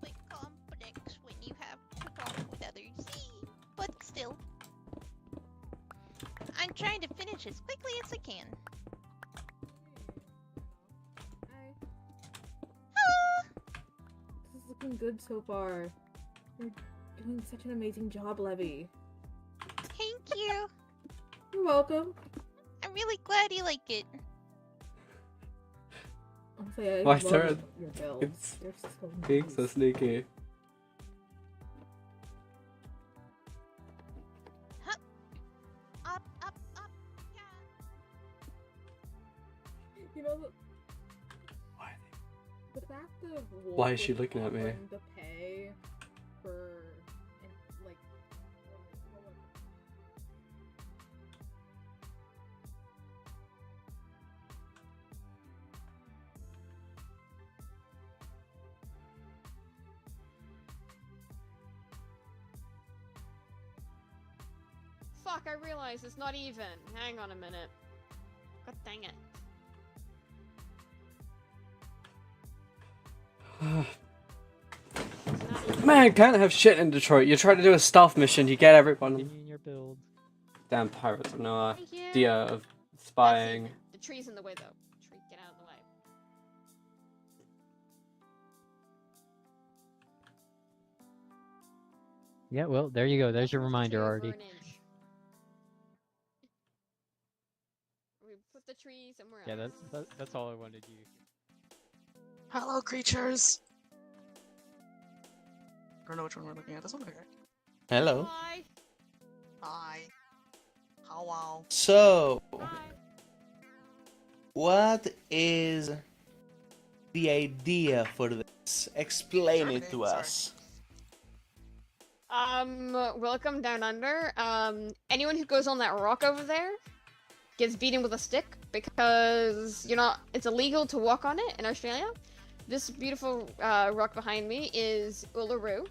Like complex when you have to talk with others. But still, I'm trying to finish as quickly as I can. This is looking good so far. You're doing such an amazing job, Levy. Thank you. You're welcome. I'm really glad you like it. Honestly, I Why, love Sarah? your builds. It's They're so being nice. so sneaky. Up, up, up. You know, Why? the fact of Wolf Why is she was looking at me? offering to pay for like fuck, I realize it's not even. Hang on a minute. God dang it. Man, can't have shit in Detroit. You try to do a stealth mission, you get everyone. Continue your build. Damn pirates have no Thank you. idea of spying. The tree's in the way, though. Tree, get out of the way. Yeah, well, there you go. There's your reminder already. We put the tree somewhere else. Yeah, that's all I wanted you. Hello, creatures. I don't know which one we're looking at. This one, okay. Hello. Hi. Hi. Hello. So, what is the idea for this? Explain it to us. Welcome down under. Anyone who goes on that rock over there gets beaten with a stick because it's illegal to walk on it in Australia. This beautiful rock behind me is Uluru.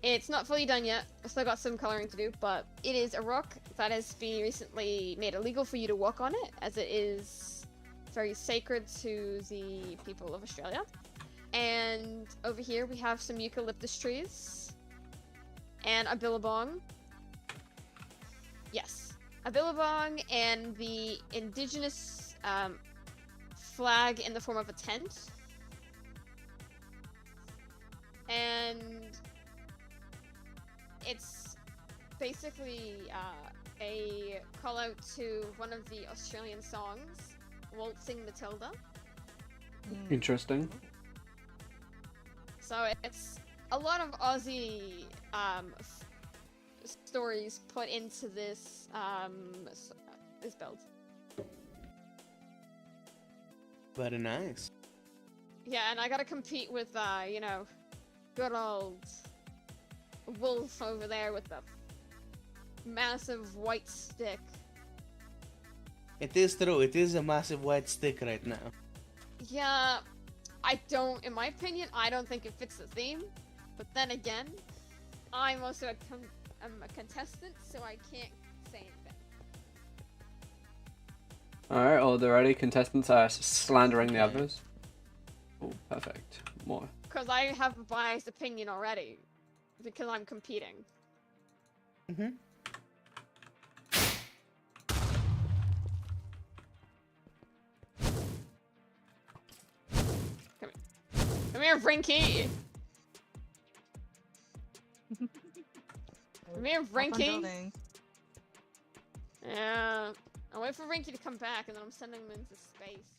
It's not fully done yet. I've still got some coloring to do, but it is a rock that has been recently made illegal for you to walk on it, as it is very sacred to the people of Australia. And over here we have some eucalyptus trees and a billabong. Yes, a billabong and the indigenous flag in the form of a tent. And it's basically a call out to one of the Australian songs, Waltzing Matilda. Interesting. So it's a lot of Aussie stories put into this this build. Very nice. Yeah, and I gotta compete with good old Wolf over there with the massive white stick. It is true. It is a massive white stick right now. Yeah, in my opinion, I don't think it fits the theme. But then again, I'm also I'm a contestant, so I can't say anything. Alright, all the ready contestants are slandering the others. Oh, perfect. More. Because I have a biased opinion already. Because I'm competing. Mm-hmm. Come here, Rinkky! Come here, Rinkky! Yeah. I'll wait for Rinkky to come back and then I'm sending him into space.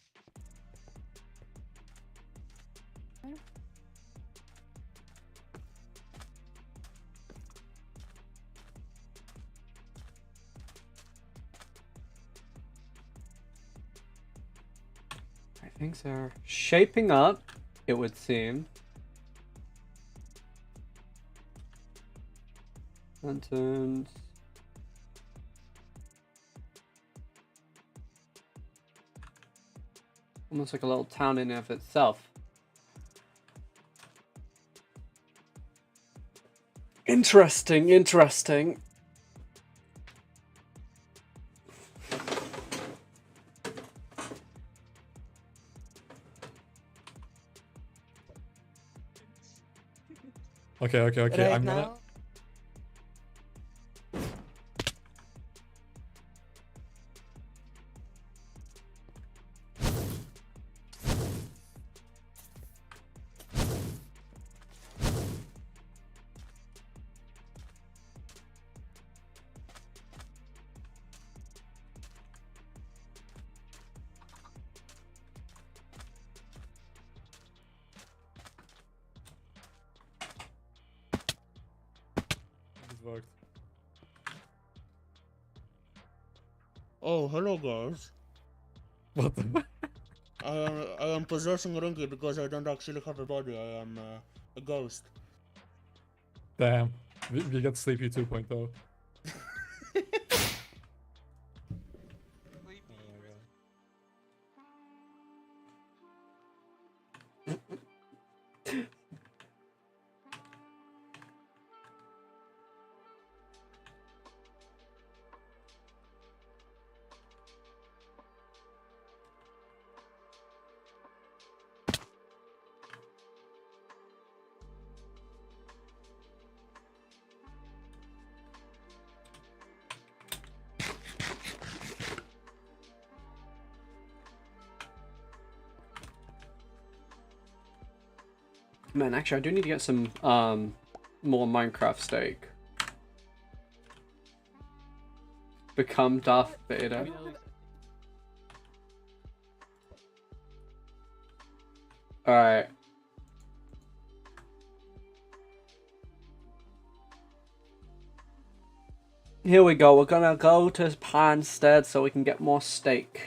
Things are shaping up, it would seem. Lanterns. Almost like a little town in and of itself. Interesting, interesting. Okay, Right I'm now, gonna... Worked. Oh, hello guys. What the? I am possessing Rinkky because I don't actually have a body. I am a ghost. Damn. We got Sleepy 2.0. Man, actually, I do need to get some more Minecraft steak. Become Darth Vader. Alright. Here we go. We're gonna go to Panstead so we can get more steak.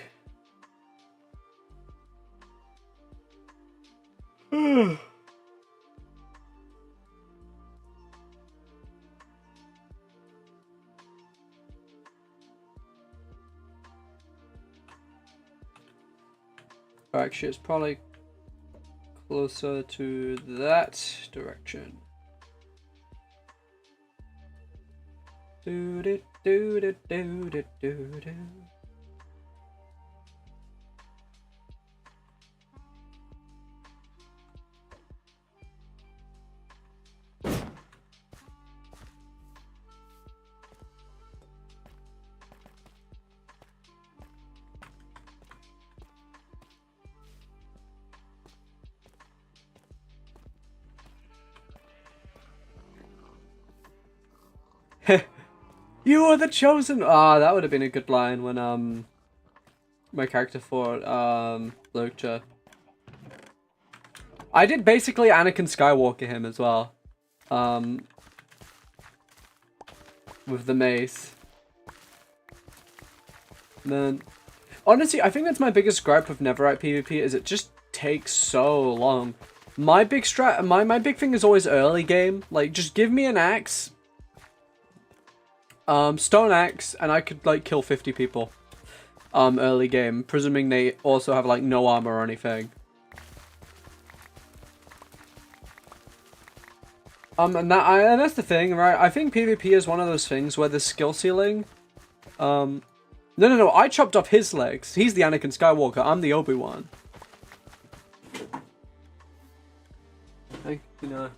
Actually, it's probably closer to that direction. Do do do do do do do do. You are the chosen. Ah, that would have been a good line when my character fought Lucha. I did basically Anakin Skywalker him as well. With the mace. Man, honestly, I think that's my biggest gripe with Netherite PvP is it just takes so long. My big my big thing is always early game. Like, just give me an axe. Stone axe, and I could like kill 50 people. Early game, presuming they also have like no armor or anything. And that's the thing, right? I think PvP is one of those things where the skill ceiling. No, I chopped off his legs. He's the Anakin Skywalker. I'm the Obi-Wan. You know.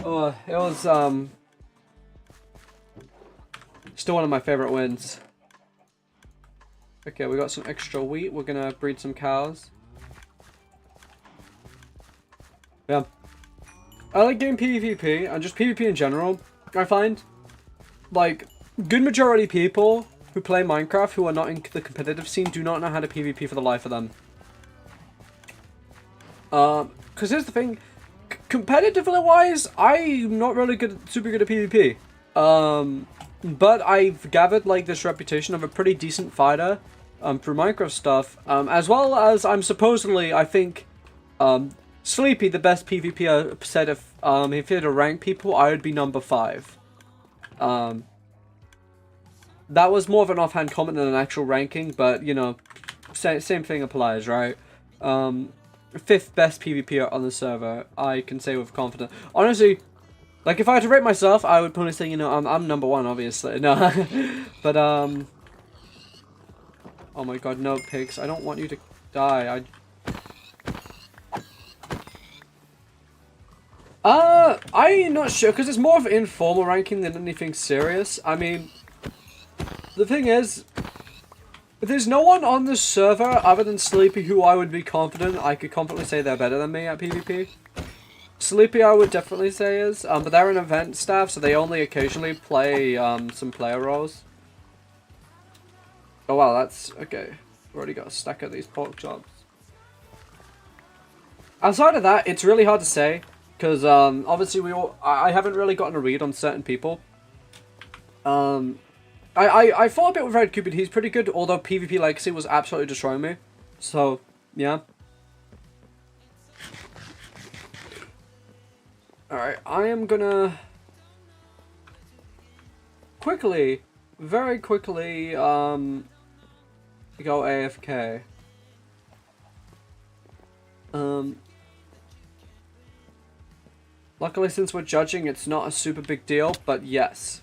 Oh, it was still one of my favorite wins. Okay, we got some extra wheat. We're gonna breed some cows. Yeah. I like game PvP and just PvP in general. I find like good majority of people who play Minecraft who are not in the competitive scene do not know how to PvP for the life of them. Because here's the thing, competitively wise, I'm not really super good at PvP. But I've gathered like this reputation of a pretty decent fighter through Minecraft stuff, as well as I'm supposedly, I think, Sleepy, the best PvPer, said if he had to rank people, I would be number 5. That was more of an offhand comment than an actual ranking, but you know, same thing applies, right? 5th best PvPer on the server, I can say with confidence. Honestly, like if I had to rate myself, I would probably say, you know, I'm number 1, obviously. No, but oh my god, no pigs! I don't want you to die. I'm not sure because it's more of an informal ranking than anything serious. I mean, the thing is, there's no one on this server other than Sleepy who I would be confident. I could confidently say they're better than me at PvP. Sleepy, I would definitely say is, but they're an event staff, so they only occasionally play some player roles. Oh wow, that's okay. We've already got a stack of these pork chops. Outside of that, it's really hard to say because obviously I haven't really gotten a read on certain people. I fought a bit with Red Cupid. He's pretty good, although PvP Legacy was absolutely destroying me. So yeah. Alright, I am gonna quickly, very quickly, go AFK. Luckily, since we're judging, it's not a super big deal, but yes.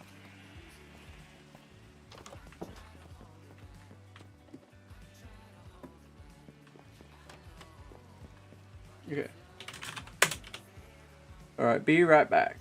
Okay. Alright, be right back.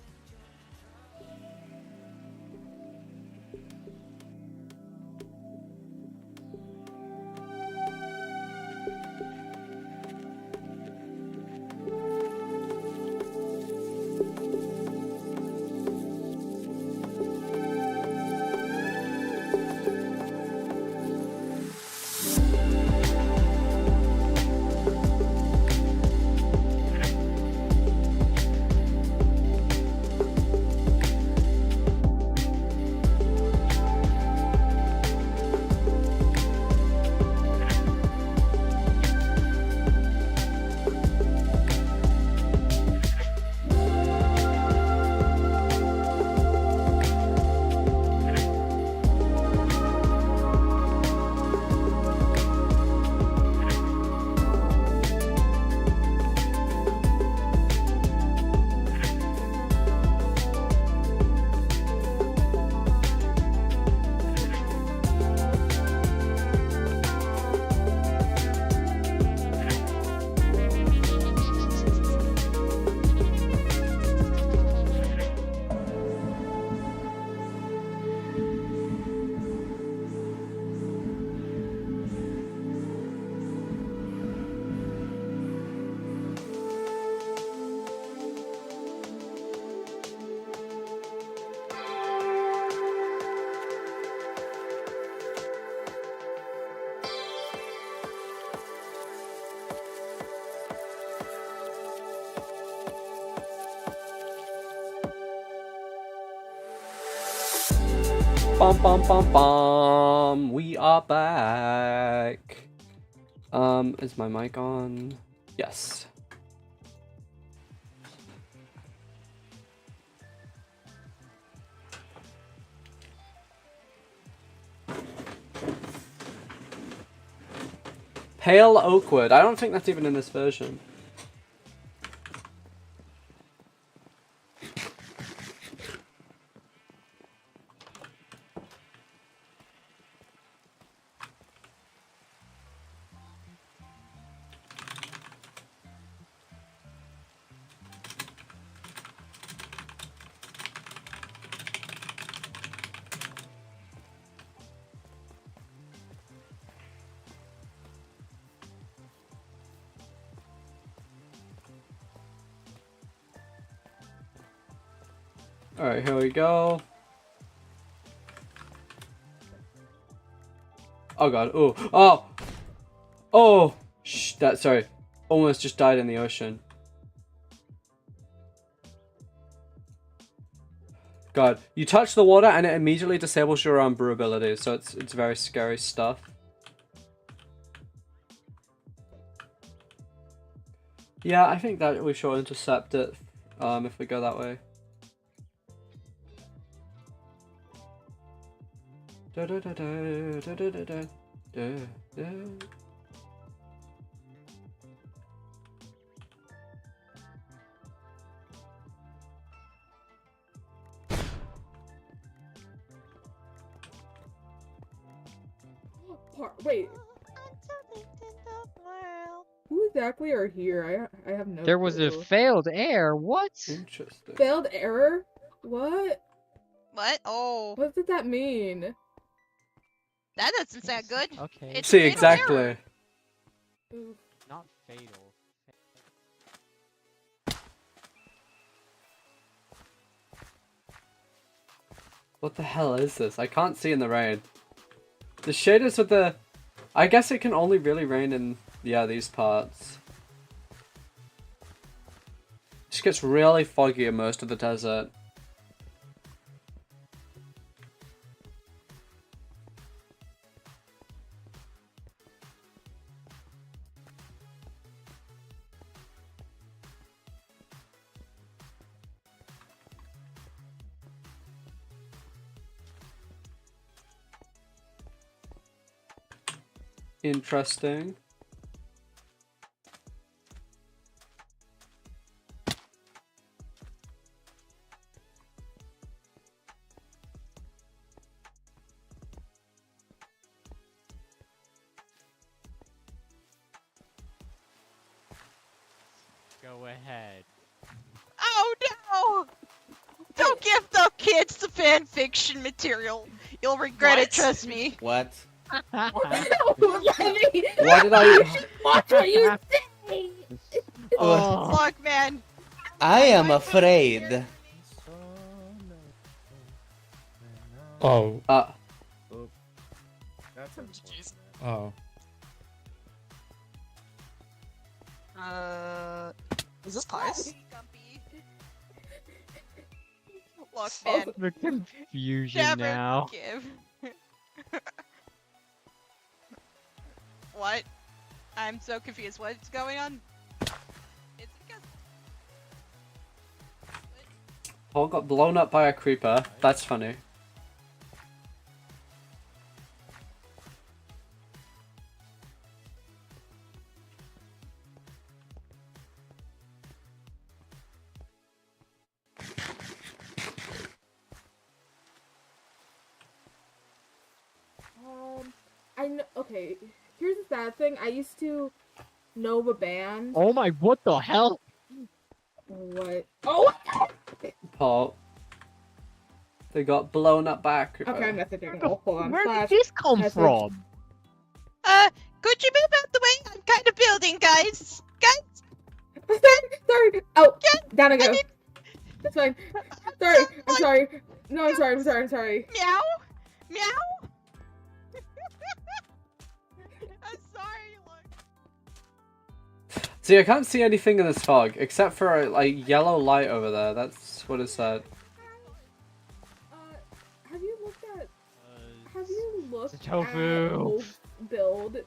Bum bum bum bum. We are back. Is my mic on? Yes. Pale Oakwood. I don't think that's even in this version. Alright, here we go. Oh god, oh, oh! Oh! Shh, sorry. Almost just died in the ocean. God, you touch the water and it immediately disables your brew ability, so it's very scary stuff. Yeah, I think that we should intercept it if we go that way. Da, da, da, da, da, da, da, da, da. Wait. Who exactly are here? I have no There was a clue. failed air. What? Interesting. Failed error? What? What? Oh. What did that mean? That doesn't sound good. Okay. It's See, fatal exactly. error. Not fatal. What the hell is this? I can't see in the rain. The shaders with the... I guess it can only really rain in, yeah, these parts. It just gets really foggy in most of the desert. Interesting. Go ahead. Oh no! Don't give the kids the fan fiction material. You'll regret it, trust me. What? Why did I... Watch what you say! Look, man. I am afraid. Oh. That's Oh. Is this pies? Look, man. The confusion Never now. give. What? I'm so confused. What's going on? It's because Paul got blown up by a creeper. That's funny. I know. Okay, here's the sad thing. I used to know the band. Oh my, what the hell? What? Oh! Paul. They got blown up by a creeper. Okay, I'm messaging. Oh, hold on. Where Slash did this come message. from? could you move out the way? I'm kind of building, guys. Guys. Sorry. Oh, down I go. That's fine. Sorry. I'm sorry. No, I'm sorry. I'm sorry. Meow. Meow. I'm sorry. Look. See, I can't see anything in this fog except for a yellow light over there. That's what it said. Have you looked at look It's tofu. at Wolf's build.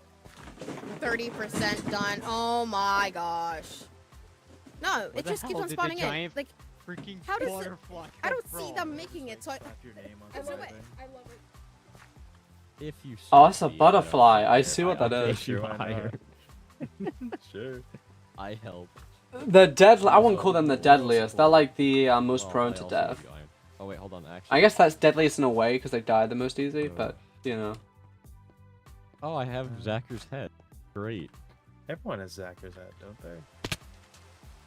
30% done. Oh my gosh. No, What it the just keeps hell on did the spawning in. giant Like, freaking how does it? butterfly I come don't see from? them making it, so I. Your name on I love something. it. I love it. If you Oh, that's a serve me, butterfly. don't I care. see what that I'll is. take you Sure, why higher. Sure. I help. The deadly. I wouldn't call them the deadliest. They're like the most Well, prone I to also death. do giant. Oh wait, hold on. Actually. I guess that's deadliest in a way because they die the most easy, but you know. Oh, I have Zachar's head. Great. Everyone has Zachar's head, don't they?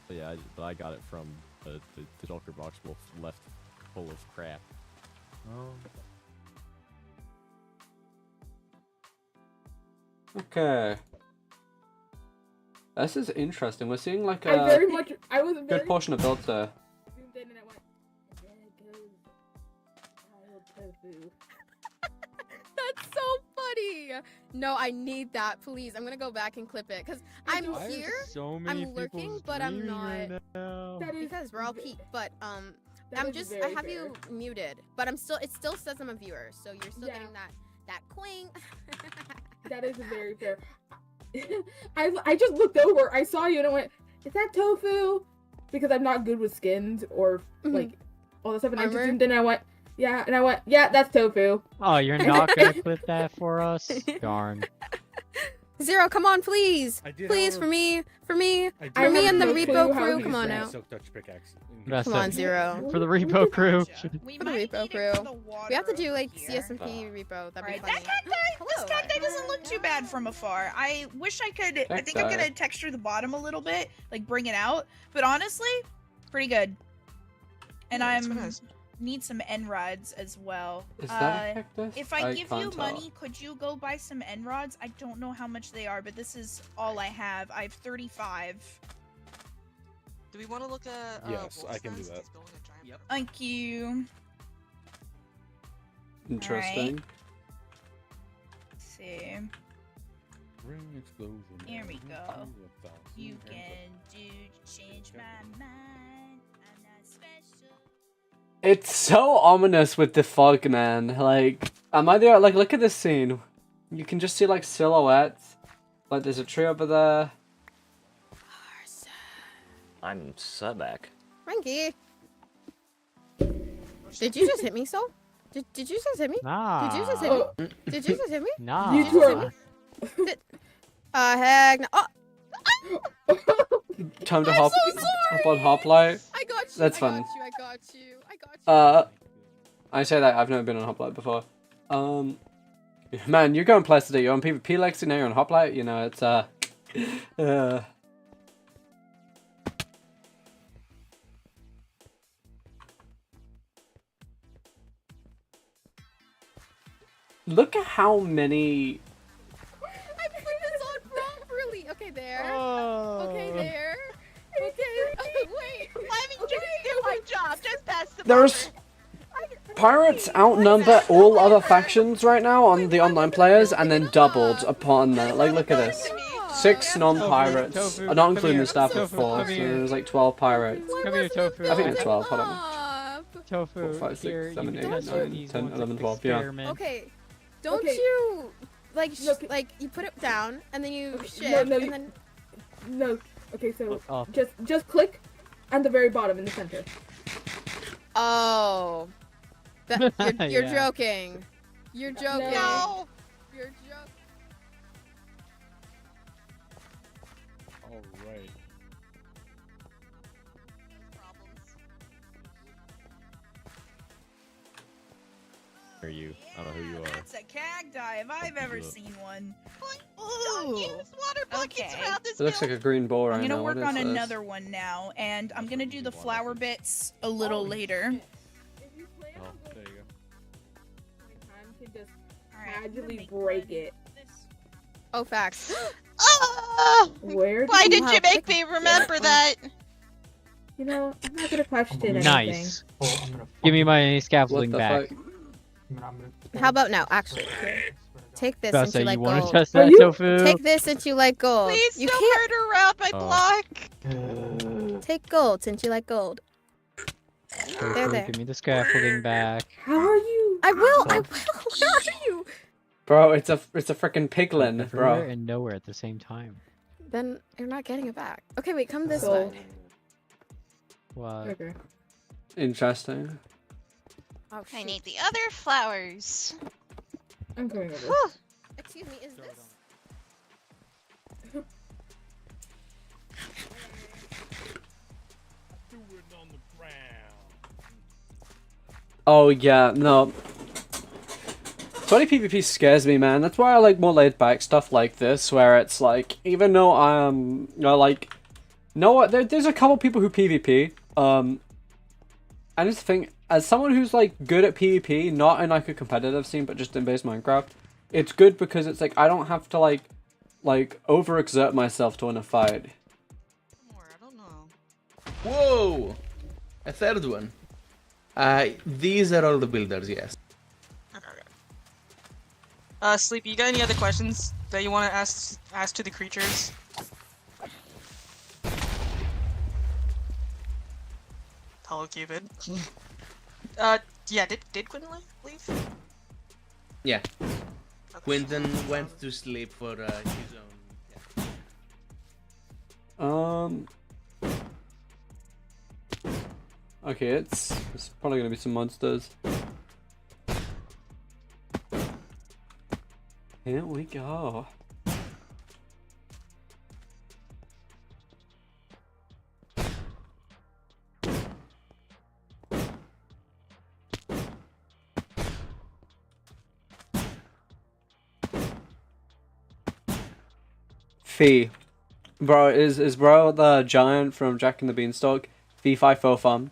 But yeah, but I got it from the shulker box wolf left full of crap. Oh. Okay. This is interesting. We're seeing like I was good very portion of builds there. zoomed in and I went, there goes wild tofu. That's so funny. No, I need that, please. I'm gonna go back and clip it because I'm Why are here. so many I'm lurking, people but I'm streaming not. right now? That is Because we're all peaked, but that I'm is just. I very have fair. you muted, but I'm still. It still says I'm a viewer, so you're still Yeah. getting that queen. That is very fair. I just looked over. I saw you and I went, "Is that tofu?" Because I'm not good with skins or like all that stuff. And I just Armor? zoomed in and I went, "Yeah," and I went, "Yeah, that's tofu." Oh, you're not gonna clip that for us? Darn. Zero, come on, please, I did, please, however- for me, for me, I for me have and the no repo clue how crew. he's Come on that. out. Silk touch pickaxe. That's Come on, it. Zero. For the repo crew. We For the might repo need crew. it for the water We have to do over like here. CSMP repo. That'd be Alright, funny. that cacti, this cacti doesn't look too bad from afar. I wish I could, I think I'm Cacti. gonna texture the bottom a little bit, like bring it out, but honestly, pretty good. And Yeah, it's I'm, nice. need some end rods as well. Is that a cactus? If I give you can't tell. money, could you go buy some end rods? I don't know how much they are, but this is all I have. I have 35. Do we want to look at Yes, I Wolf's can do nest? that. He's building a giant butterfly. Thank you. Interesting. Let's see. Ring explosion. Here we go. 1,000 You hands up. can do to change my mind. I'm not special. It's so ominous with the fog, man. Like, am I there? Like, look at this scene. You can just see like silhouettes. Like, there's a tree over there. I'm Sebek. Rinkky. Did you just hit me, so? Did you just hit me? Nah. Did you just hit me? Did you just hit me? Nah. You Did you just hit me? Heck no. Oh, Time to I'm hop, so hop on sorry. Hoplite. I got you. That's I fun. got you. I got you. I got you. I say that I've never been on Hoplite before. Man, you're going places today. You're on PvP Lexi, now you're on Hoplite. You know, it's Look at how many. I put this on properly. Okay, there. Oh. Okay, there. Okay. Wait. I mean, just do my job. Just pass the There's pirates outnumber all other factions right now on the online players, and then doubled upon that. Like, look at this. 6 non-pirates, Tofu, not including the come staff here. of 4, Come so here. there's like 12 pirates. Come here, Tofu. I think it's 12, hold on. Tofu. 4, 5, 6, Here, 7, you 8, can test 9, these 10, ones 11, with 12, yeah. experiment. Okay. Don't Okay. you like Look- like you put it down and then you shift no, and then No. Okay, so Oh. just click at the very bottom in the center. oh. You're Yeah. joking. You're joking. No. You're joking. All right. Are you? I don't know who you are. That's a cacti if I've ever Look. seen one. Don't use water buckets Okay. around this It looks like a green ball right I'm gonna now. work What on is this? another one now, and I'm gonna do the flower bits a little later. If you plan Oh, on going there you go. time to just Alright, I'm gonna casually make break one. it. Oh, facts. Oh! Where Why do did Wow, you make pick- me remember that? You know, I'm not gonna question anything. Nice. Oh, I'm gonna Give me fucking- my What scaffolding the back. fuck? I'm gonna How about now? Actually, take this About to since say, you like you want to gold. test Are that you- tofu? Take this since you like gold. Please You don't can't murder around my Oh. block. take gold since you like gold. Tofu, there. give me the scaffolding back. How are you? I will. I will. Where are you? Bro, it's a freaking piglin, Everywhere bro. and nowhere at the same time. Then you're not getting it back. Okay, wait, come this So- way. What? Okay. Interesting. Oh, I shoot. need the other flowers. I'm coming over. Whew. Excuse me, is this? Oh yeah, no. 20 PvP scares me, man. That's why I like more laid back stuff like this, where it's like, even though I'm, like, there's a couple people who PvP, and it's the thing, as someone who's like good at PvP, not in like a competitive scene, but just in base Minecraft, it's good because it's like I don't have to like overexert myself to win a fight. Whoa! A third one. These are all the builders, yes. Sleep, you got any other questions that you want to ask to the creatures? Hello, Cupid. Yeah, did Quinlan leave? Yeah. Quinton went to sleep for his own. Okay, it's probably gonna be some monsters. Here we go. Fee. Bro, is bro the giant from Jack and the Beanstalk? Fee 5 fun.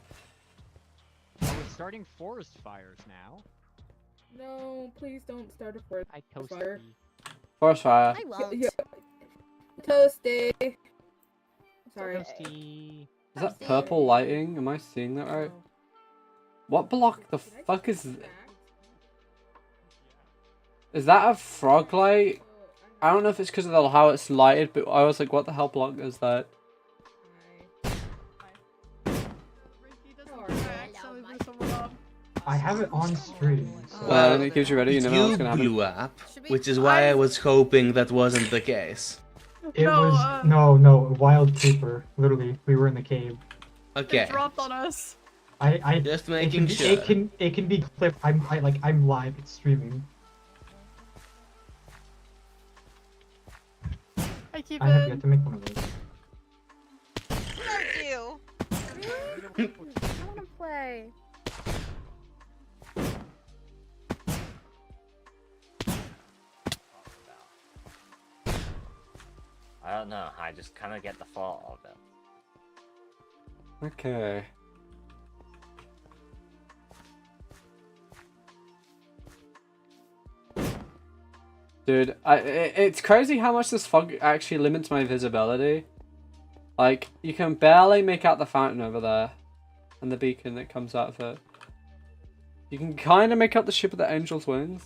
Oh, we're starting forest fires now. No, please don't start a forest fire. Forest fire. I won't. Yeah. Toasty. Sorry. Toasty. Is that purple lighting? Am I seeing that right? What block the fuck is... Is that a frog light? I don't know if it's because of how it's lighted, but I was like, what the hell block is that? I have it on stream. Well, it gives you ready, you never know what's You gonna happen. blew up, which is why I was hoping that wasn't the case. It was no wild creeper. Literally, we were in the cave. Okay. It dropped on us. I just it making can, sure. It can be clipped. I'm live. It's streaming. I keep I have it. yet to make one of those. Thank you. I want to play. I don't know. I just kind of get the thought of it. Okay. Dude, it's crazy how much this fog actually limits my visibility. Like, you can barely make out the fountain over there. And the beacon that comes out of it. You can kind of make out the ship with the angel's wings.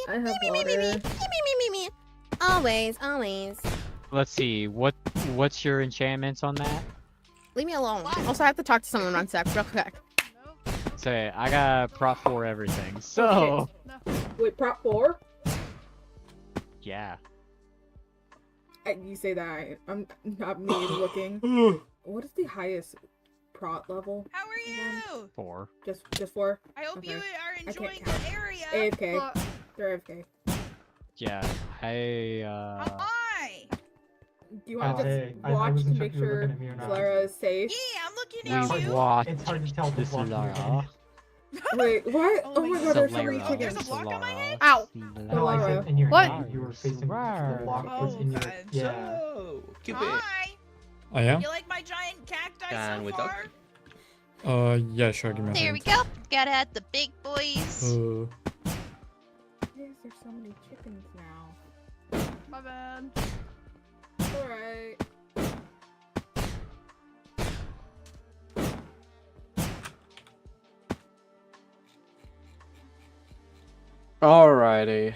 I have water. Always, always. Let's see. What's your enchantments on that? Leave me alone. Also, I have to talk to someone one sec, real quick. Say, I got prop 4 everything. So, Wait, prop 4? yeah. You say that. I'm not me looking. What is the highest prot level? How are you? 4. Just 4? I hope you Okay. are I enjoying can't the count. area. AFK. They're AFK. Yeah. Hi. Do you want to hey, just I watch to wasn't sure make if you were sure looking at me or not. Clara is safe? Yeah, I'm looking We at you. watch It's hard to tell this the block. Lara. Wait, what? Oh my god, there's so many Solara. chickens. There's a block on my head? Ow! No, I said in your What? head. You were facing the block was Oh, in your God. yeah. Oh, Cupid. Hi. I am? You like my giant cacti Can so we far? talk? Yeah, sure, give me a There we hand. go. Gotta have the big boys. Uh, Why is there so many chickens now? My bad. Alright. Alrighty.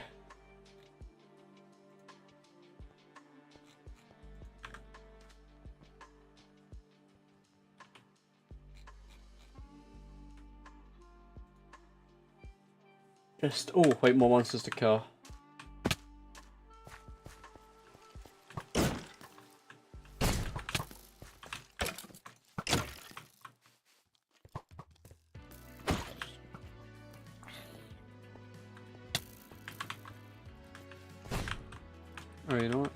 Just oh wait, more monsters to kill. Oh, you know what?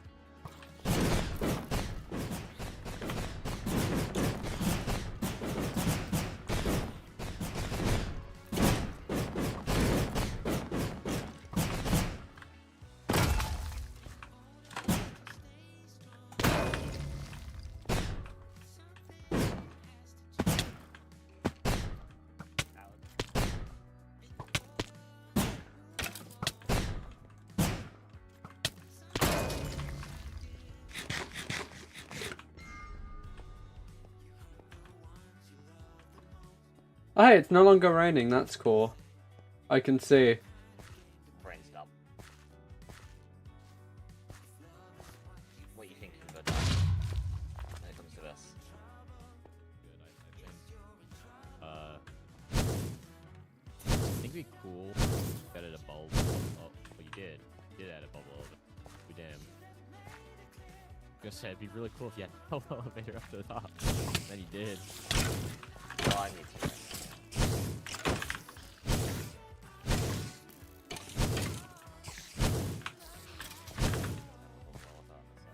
Oh, hey, it's no longer raining. That's cool. I can see. Brain stop. What are you thinking about that when it comes to this? I think it'd be cool if you added a bulb. Oh, well, you did. You did add a bubble elevator. We damn. I was gonna say, it'd be really cool if you had a bubble elevator up to the top. Then you did. Oh, I need to.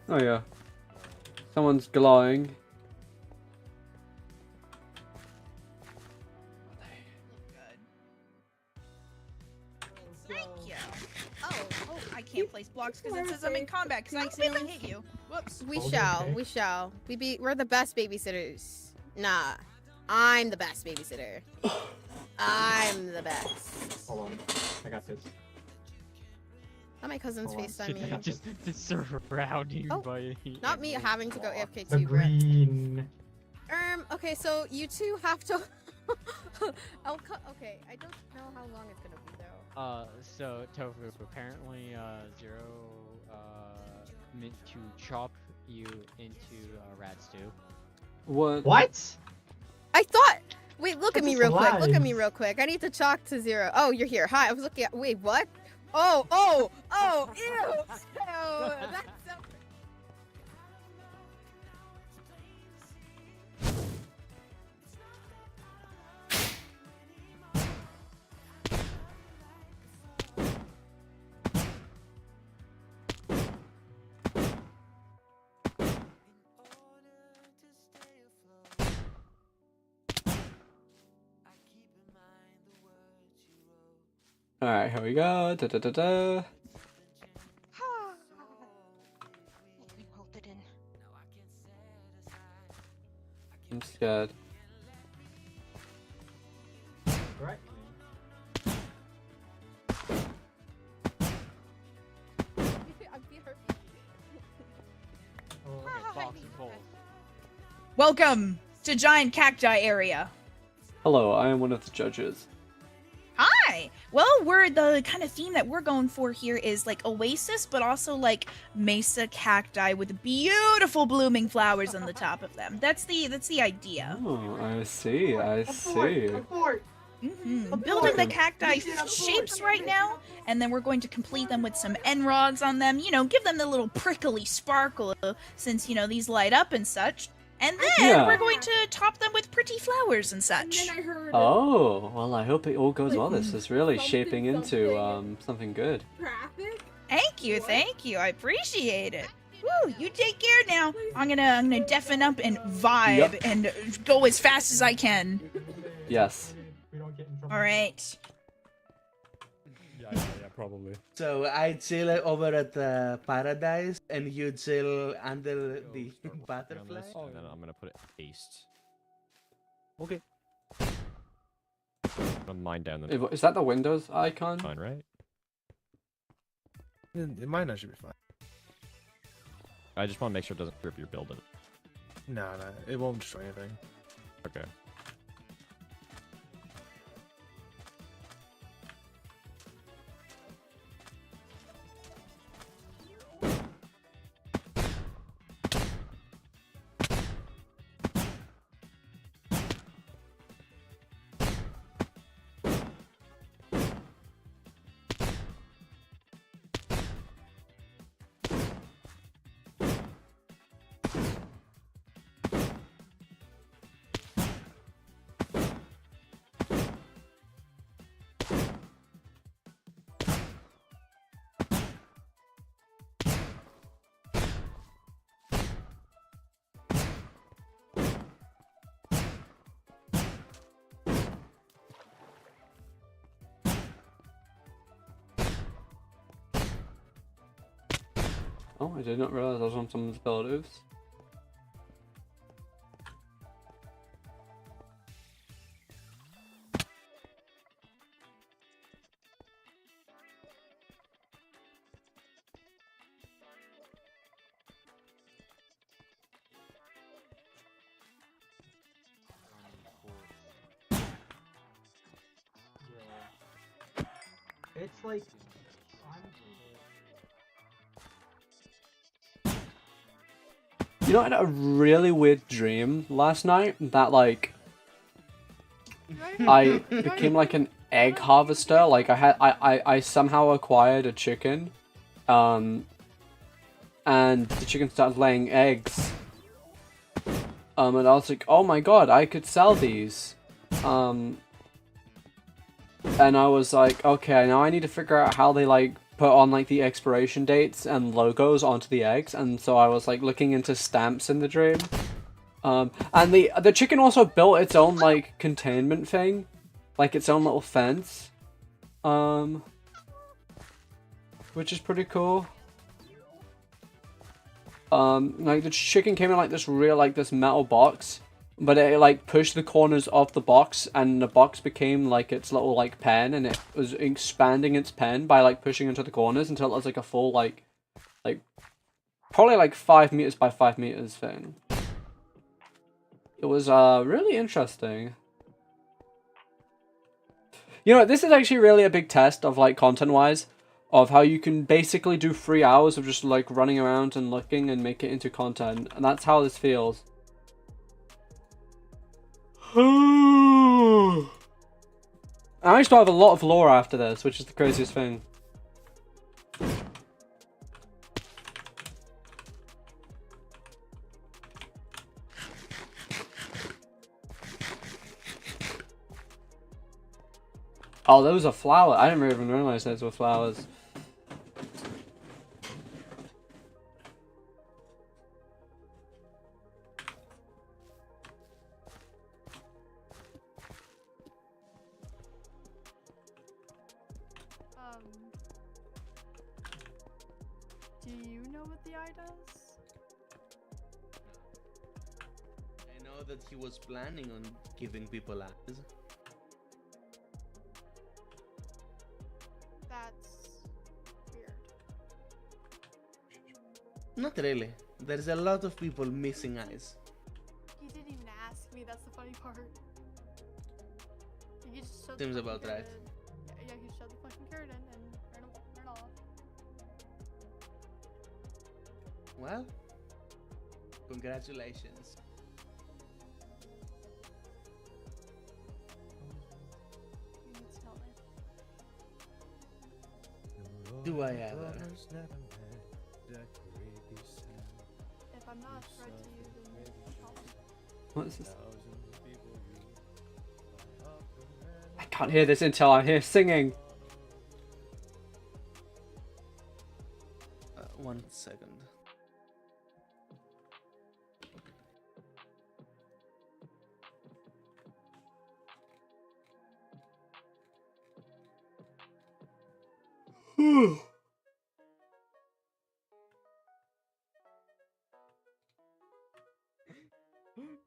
Oh yeah. Someone's glowing. Thank you. Oh, I can't place blocks because it says I'm in combat because I accidentally hit you. Whoops. We shall. We're the best babysitters. Nah. I'm the best babysitter. I'm the best. Hold on. I got this. Not my cousin's Hold on. FaceTime me. Just surrounding by. Not me having to go AFK The too, Brett. green. Okay, so you two have to. Okay, I don't know how long it's gonna be though. So Tofu, apparently, Zero, meant to chop you into rat stew. What? What? I thought. Wait, look at me real quick. Look at lies. me real quick. I need to talk to Zero. Oh, you're here. Hi. I was looking at. Wait, what? Oh, ew. Ew. That's so. Alright, here we go. Da da da da. I'm scared. Right. Welcome to Giant Cacti area. Hello, I am one of the judges. Hi. Well, we're the kind of theme that we're going for here is like oasis, but also like mesa cacti with beautiful blooming flowers on the top of them. That's the idea. Oh, I see. I see. Building the cacti shapes right now, and then we're going to complete them with some end rods on them. You know, give them the little prickly sparkle since you know these light up and such. And then we're going to top them with pretty flowers and such. Oh, well, I hope it all goes well. This is really shaping into something good. Thank you. I appreciate it. Woo, you take care now. I'm gonna deafen up and vibe and go as fast as I can. Yes. All right. Yeah, probably. So I'd chill over at Paradise, and you'd chill under the butterfly. And then I'm gonna put it east. Okay. Mine down the. Is that the Windows icon? Fine, right? Mine should be fine. I just want to make sure it doesn't rip your building. No, it won't destroy anything. Okay. Oh, I did not realize I was on someone's build. Oops. It's like You know, I had a really weird dream last night that like I became like an egg harvester. Like I somehow acquired a chicken, and the chicken started laying eggs. And I was like, oh my god, I could sell these. And I was like, okay, now I need to figure out how they like put on like the expiration dates and logos onto the eggs. And so I was like looking into stamps in the dream. And the chicken also built its own like containment thing, like its own little fence, which is pretty cool. Like the chicken came in like this real like this metal box, but it like pushed the corners of the box, and the box became like its little like pen, and it was expanding its pen by like pushing into the corners until it was like a full like probably like 5 meters by 5 meters thing. It was really interesting. You know, this is actually really a big test of like content wise of how you can basically do 3 hours of just like running around and looking and make it into content, and that's how this feels. I still have a lot of lore after this, which is the craziest thing. Oh, those are flowers. I didn't even realize those were flowers. Do you know what the eye does? I know that he was planning on giving people eyes. That's weird. Not really. There's a lot of people missing eyes. He didn't even ask me, that's the funny part. He just showed Seems the about fucking right. curtain. Yeah, he showed the fucking curtain and ran off. Well, congratulations. You need to tell me. Do I ever? If I'm not a threat to you, then tell me. What is this? I can't hear this until I hear singing. 1 second.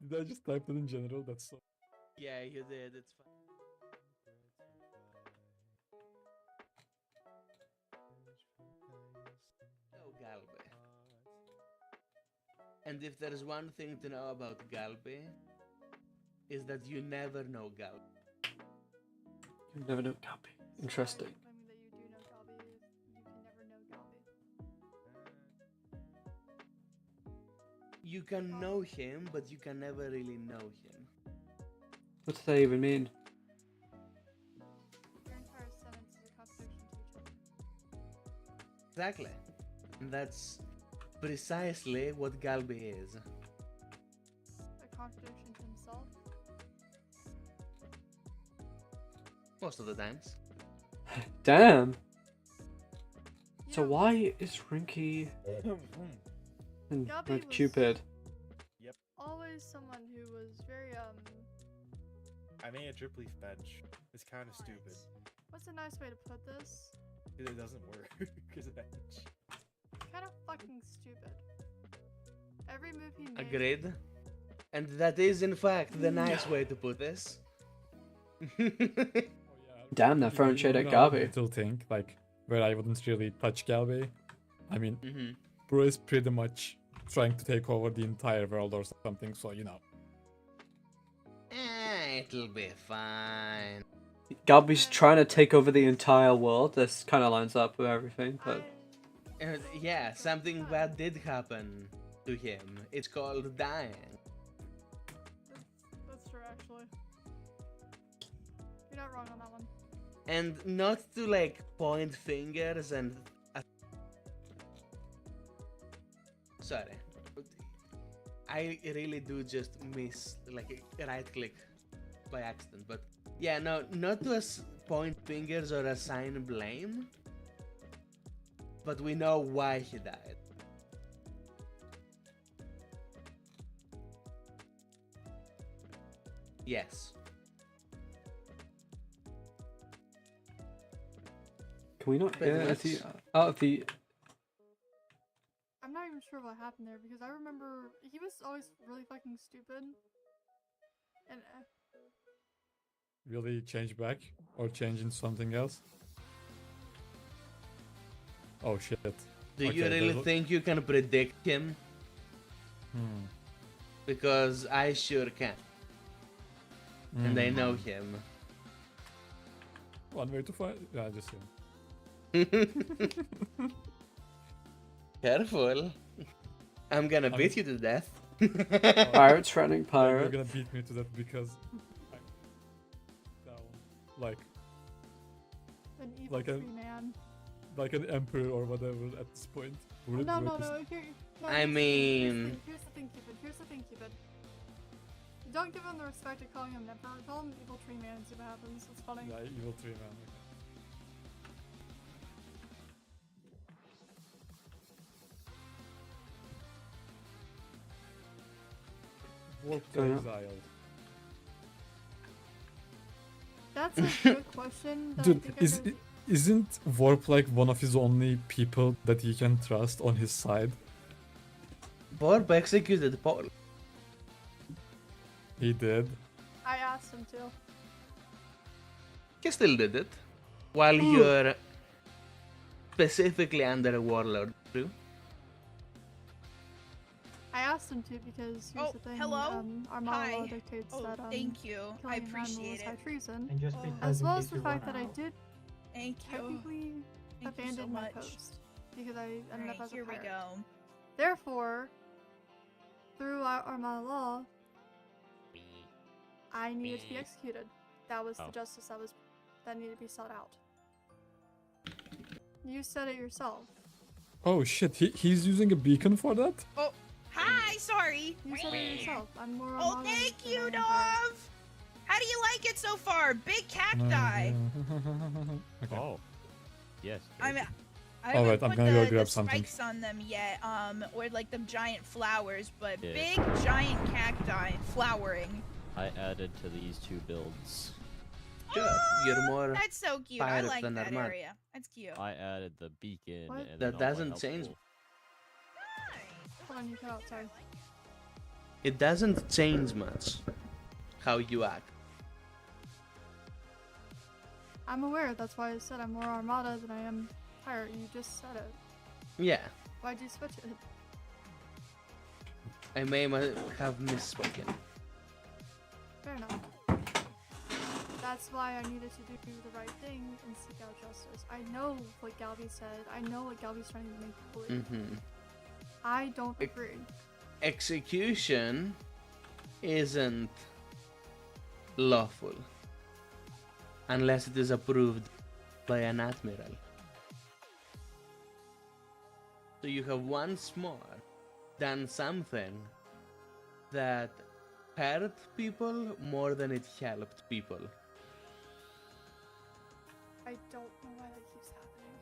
Did I just type it in general? That's so. Yeah, you did. It's fine. Oh, Galbe. And if there's one thing to know about Galbe, is that you never know Galbe. You never know Galbi. Interesting. Claiming that you do know Galbi is you can never know Galbi. You can know him, but you can never really know him. What does that even mean? Your entire sentence is a contradiction to each other. Exactly. And that's precisely what Galbe is. A contradiction to himself. Most of the times. Damn. So why is Rinkky and Galbi Red was- Cupid? Yep. Always someone who was very I made a drip leaf bench. It's kind of stupid. what's a nice way to put this? It doesn't work. Because bench. Kind of fucking fucking stupid. Every move he made. Agreed. And that is, in fact, the nice way to put this. Damn, they're throwing shade at You know, Garby. Little thing, like, where I wouldn't really touch Galby. I mean, Mhm. bro is pretty much trying to take over the entire world or something, so you know. It'll be fine. Garby's trying to take over the entire world. This kind of lines up with everything, but Yeah, something bad did happen to him. It's called dying. That's true, actually. You're not wrong on that one. And not to like point fingers and sorry, I really do just miss like right click by accident, but yeah, no, not to point fingers or assign blame, but we know why he died. Yes. can we not But hear let's- the out of the? I'm not even sure what happened there because I remember he was always really fucking stupid. And Will he change back or change into something else? Oh shit. Do you Okay, really there's- think you can predict him? Hmm. Because I sure can. And I know Hmm. him. One way to find. Yeah, just him. Careful. I'm gonna beat you to death. Pirates running You're pirates. gonna beat me to that because I'm down. Like an evil Like a- tree man. like an emperor or whatever at this point. Would it No, be no, like this- no. No, I here's the thing, mean- here's the thing, Cupid. Here's the thing, Cupid. Don't give him the respect of calling him an emperor. Call him evil tree man and see what happens. It's funny. Yeah, evil tree man. Okay. Warp to Going up. exile. That's a good question. That I Dude, think I know- isn't Warp like one of his only people that he can trust on his side? Borb executed Paul. He did. I asked him to. He still did it. While you're specifically under a warlord too. I asked him to because here's Oh, the thing. hello? Our model Hi. dictates Oh, that thank you. I killing an animal is appreciate high it. treason. And just Oh. because As in well case as the you fact run that I out. did Thank you. technically Thank you abandon so my much. post because I ended up Alright, as a here we pirate. go. Therefore, through our Armada law, I needed to be executed. That was Oh. the justice that needed to be sought out. You said it yourself. Oh shit, he's using a beacon for that? Oh, hi, sorry. You said it yourself. I'm more Oh, Armada thank than you, I am pirate. Dove. How do you like it so far? Big cacti. Okay. Oh. Yes. I very mean, I Alright, haven't I'm put gonna go the grab something. spikes on them yet, or like them giant flowers, but Yeah. big giant cacti flowering. good. I added to these two builds. Sure, you're more That's so cute. I pirate like than that Armada. area. That's cute. I added the beacon. What? And That then all my doesn't help change. tools. Hold on, you cut out. Sorry. It doesn't change much how you act. I'm aware. That's why I said I'm more Armada than I am pirate. You just said it. Yeah, Why'd you switch it? I may have misspoken. Fair enough. That's why I needed to do the right thing and seek out justice. I know what Galby said. I know what Galby's trying to make people believe. Mm-hmm. I don't agree. Execution isn't lawful unless it is approved by an admiral. So you have once more done something that hurt people more than it helped people. I don't know why that keeps happening.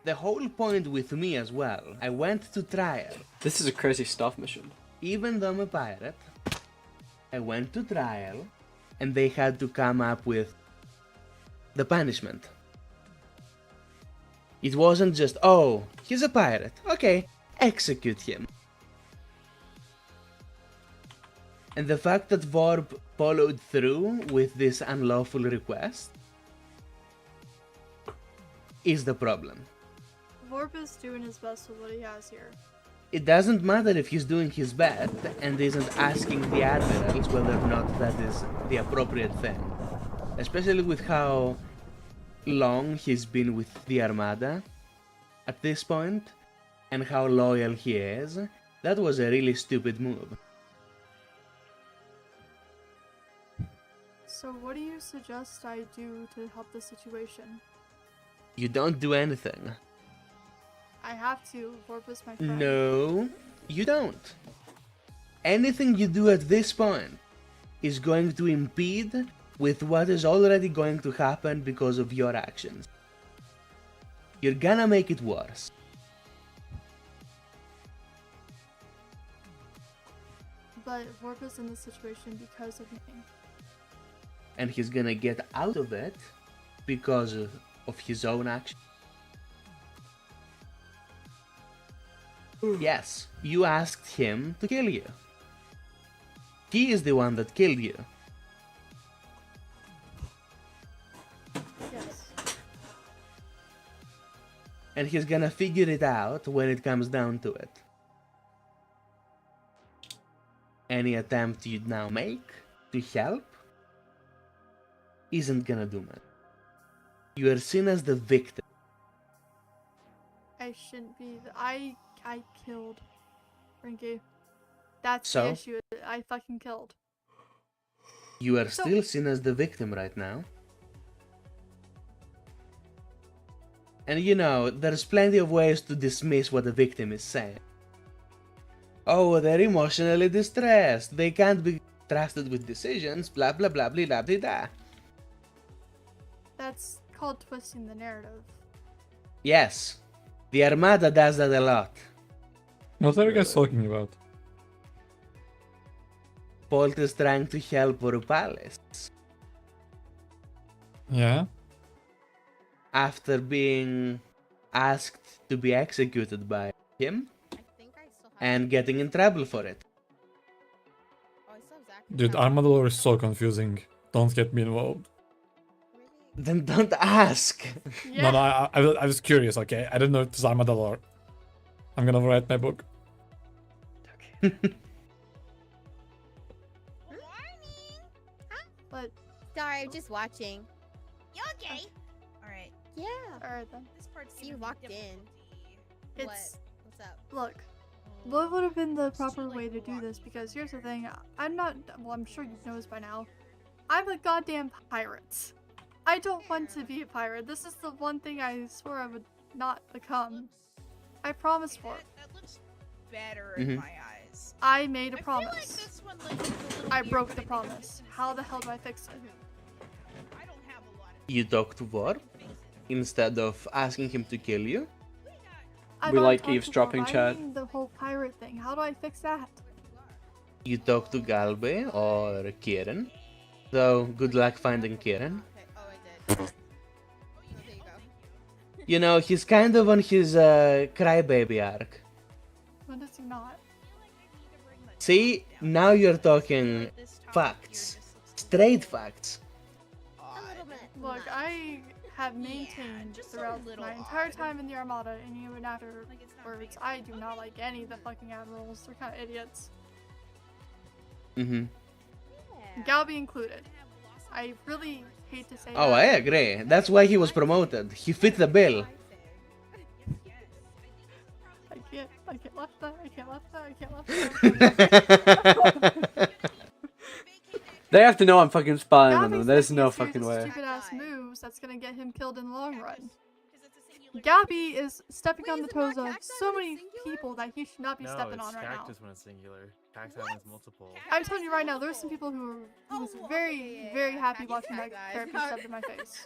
The whole point with me as well, I went to trial. This is a crazy stuff mission. Even though I'm a pirate, I went to trial and they had to come up with the punishment. It wasn't just, oh, he's a pirate. Okay, execute him. And the fact that Vorp followed through with this unlawful request is the problem. Vorp is doing his best with what he has here. It doesn't matter if he's doing his best and isn't asking the admirals whether or not that is the appropriate thing. Especially with how long he's been with the Armada at this point and how loyal he is. That was a really stupid move. So what do you suggest I do to help the situation? You don't do anything. I have to. Vorp is my friend. No, you don't. Anything you do at this point is going to impede with what is already going to happen because of your actions. You're gonna make it worse. But Vorp is in this situation because of me. And he's gonna get out of it because of his own action. Yes, you asked him to kill you. He is the one that killed you. Yes. And he's gonna figure it out when it comes down to it. Any attempt you now make to help isn't gonna do much. You are seen as the victim. I shouldn't be. I killed Rinkky. That's So? the issue. I fucking killed. You are So- still seen as the victim right now. And you know, there's plenty of ways to dismiss what the victim is saying. Oh, they're emotionally distressed. They can't be trusted with decisions, blah blah blah blah blah blah blah. That's called twisting the narrative. Yes, the Armada does that a lot. What are you guys talking about? Bolt is trying to help Vorpalis. Yeah? After being asked to be executed by him and getting in trouble for it. Dude, Armadillo is so confusing. Don't get me involved. Then don't ask. No, I was curious, okay? I didn't know it was Armadillo. I'm gonna write my book. But sorry, I'm just watching. You okay? Alright. Yeah. Alright then. This part's You walked in. It's What's up? look. What would have been the proper way to do this? Because here's the thing, I'm not. Well, I'm sure you know this by now. I'm a goddamn pirate. I don't want to be a pirate. This is the one thing I swore I would not become. I promised for it. That looks better in my eyes. I made a I promise. feel like this one looks a little I weird broke when the I think promise. How the hell do I fix it? I don't have a lot of You talk to Vorp instead of asking him to kill you. I've We already like talked to eavesdropping Bob. I chat. mean the whole pirate thing. How do I fix that? You talk to Galbe or Kieran. Though, good luck finding Kieran. You know, he's kind of on his crybaby arc. When does he not? See, now you're talking facts. Straight facts. Look, I have maintained throughout my entire time in the Armada, and even afterwards, I do not like any of the fucking admirals. They're kind of idiots. Mm-hmm. Galby included. I really hate to say Oh, that. I agree. That's why he was promoted. He fit the bill. I can't laugh that. I can't laugh that. I can't laugh that. They have to know I'm fucking spying on them. Gabby's There's making no a series fucking of way. Stupid ass moves that's gonna get him killed in the long run. Gabby is stepping on the toes of so many people that he should not be stepping on right now. cactus when it's singular. Cacti when it's multiple. I'm telling you right now, there's some people who was very, very happy watching that therapy shoved in my face.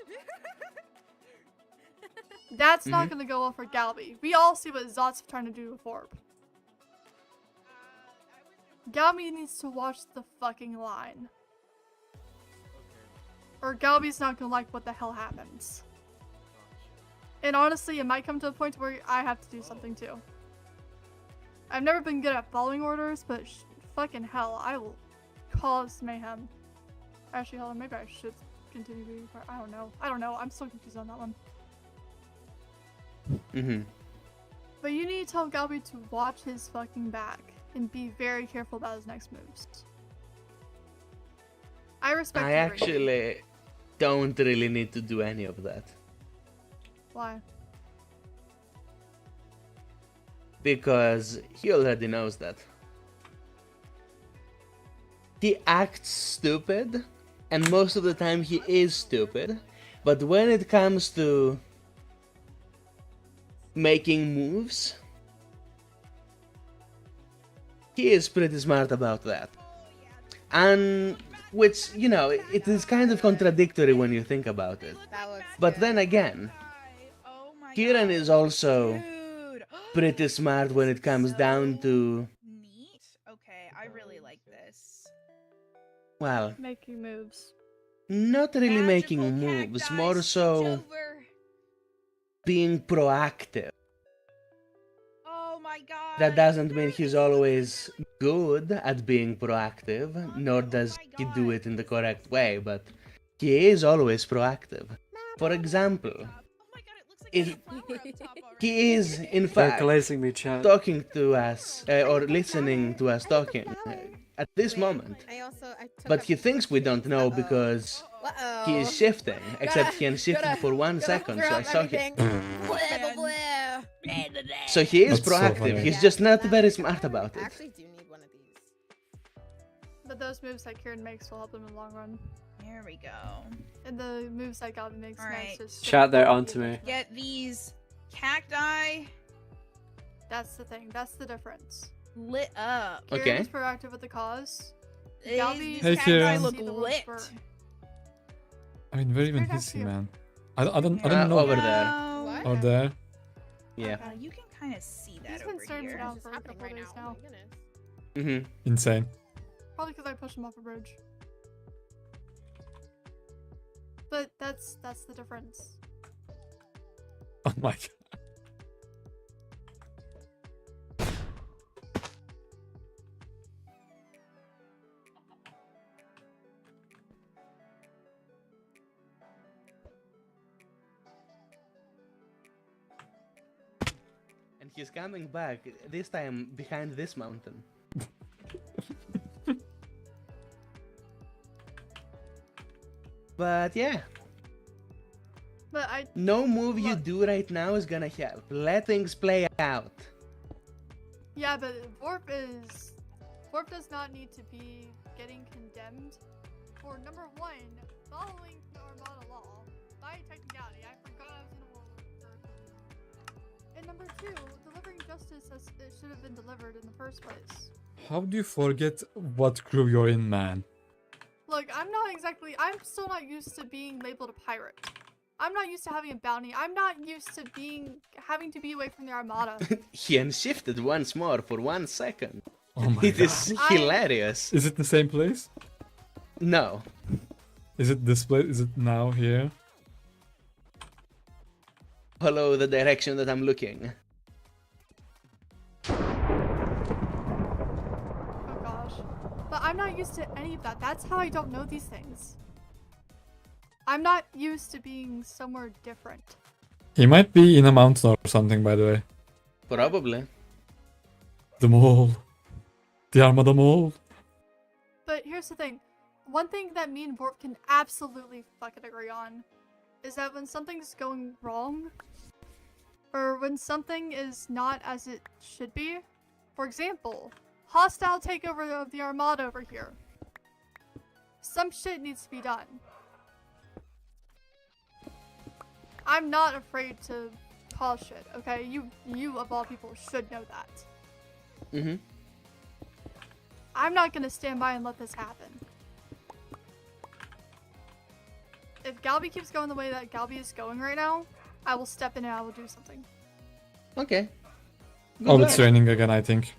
That's not gonna go well for Galby. We all see what Zot's trying to do with Orb. Galby needs to watch the fucking line. Or Galby's not gonna like what the hell happens. And honestly, it might come to a point where I have to do something too. I've never been good at following orders, but fucking hell, I will cause mayhem. Actually, hold on, maybe I should continue being part. I don't know. I'm so confused on that one. But you need to tell Galby to watch his fucking back and be very careful about his next moves. I respect I you, Rinkky. actually don't really need to do any of that. Why? Because he already knows that. He acts stupid, and most of the time he is stupid, but when it comes to making moves, he is pretty smart about that. And which, you know, it is kind of contradictory when you think about it. But then again, Ciarán is also pretty smart when it comes down to, Okay, I really like this. well, Making moves. not really making moves, more so being proactive. Oh my god. That doesn't mean he's always good at being proactive, nor does he do it in the correct way, but he is always proactive. For example, if he is in They're fact glazing me, chat. talking to us or listening to us talking at this moment, but he thinks we don't know because he is shifting, except he shifted for 1 second, so I saw him. So he is That's so proactive, funny. he's just not very smart about it. But those moves that Ciarán makes will help him in the long run. Here we go. And the moves that Galby makes next is Chat, they're onto me. Get these cacti That's the thing. That's the difference. lit up. Ciarán is proactive with the cause. Galby These Hey, cacti Ciarán. look see the world lit. burn. I mean, where even is he, man? I don't know. Over there. Over there. Yeah. You can kind of see that He's been over staring here. down for a couple days now. Insane. Probably because I pushed him off a bridge. But that's the difference. Oh my god. And he's coming back, this time behind this mountain. But yeah, But I no move you do right now is gonna help. Let things play out. yeah, but Warp does not need to be getting condemned for number one, following the Armada law by technicality. I forgot I was in a Warlord. And number two, delivering justice as it should have been delivered in the first place. How do you forget what crew you're in, man? Look, I'm still not used to being labeled a pirate. I'm not used to having a bounty. I'm not used to having to be away from the Armada. He unshifted once more for 1 second. Oh my It is hilarious. Is it the same place? No. Is it this place? Is it now here? Follow the direction that I'm looking. Oh gosh. But I'm not used to any of that. That's how I don't know these things. I'm not used to being somewhere different. He might be in a mountain or something, by the way. Probably. The mole. The Armada mole. But here's the thing. One thing that me and Vorp can absolutely fucking agree on is that when something's going wrong, or when something is not as it should be, for example, hostile takeover of the Armada over here, some shit needs to be done. I'm not afraid to call shit, okay? You of all people should know that. Mm-hmm. I'm not gonna stand by and let this happen. If Galby keeps going the way that Galby is going right now, I will step in and I will do something. Okay. Oh, it's raining again, I think.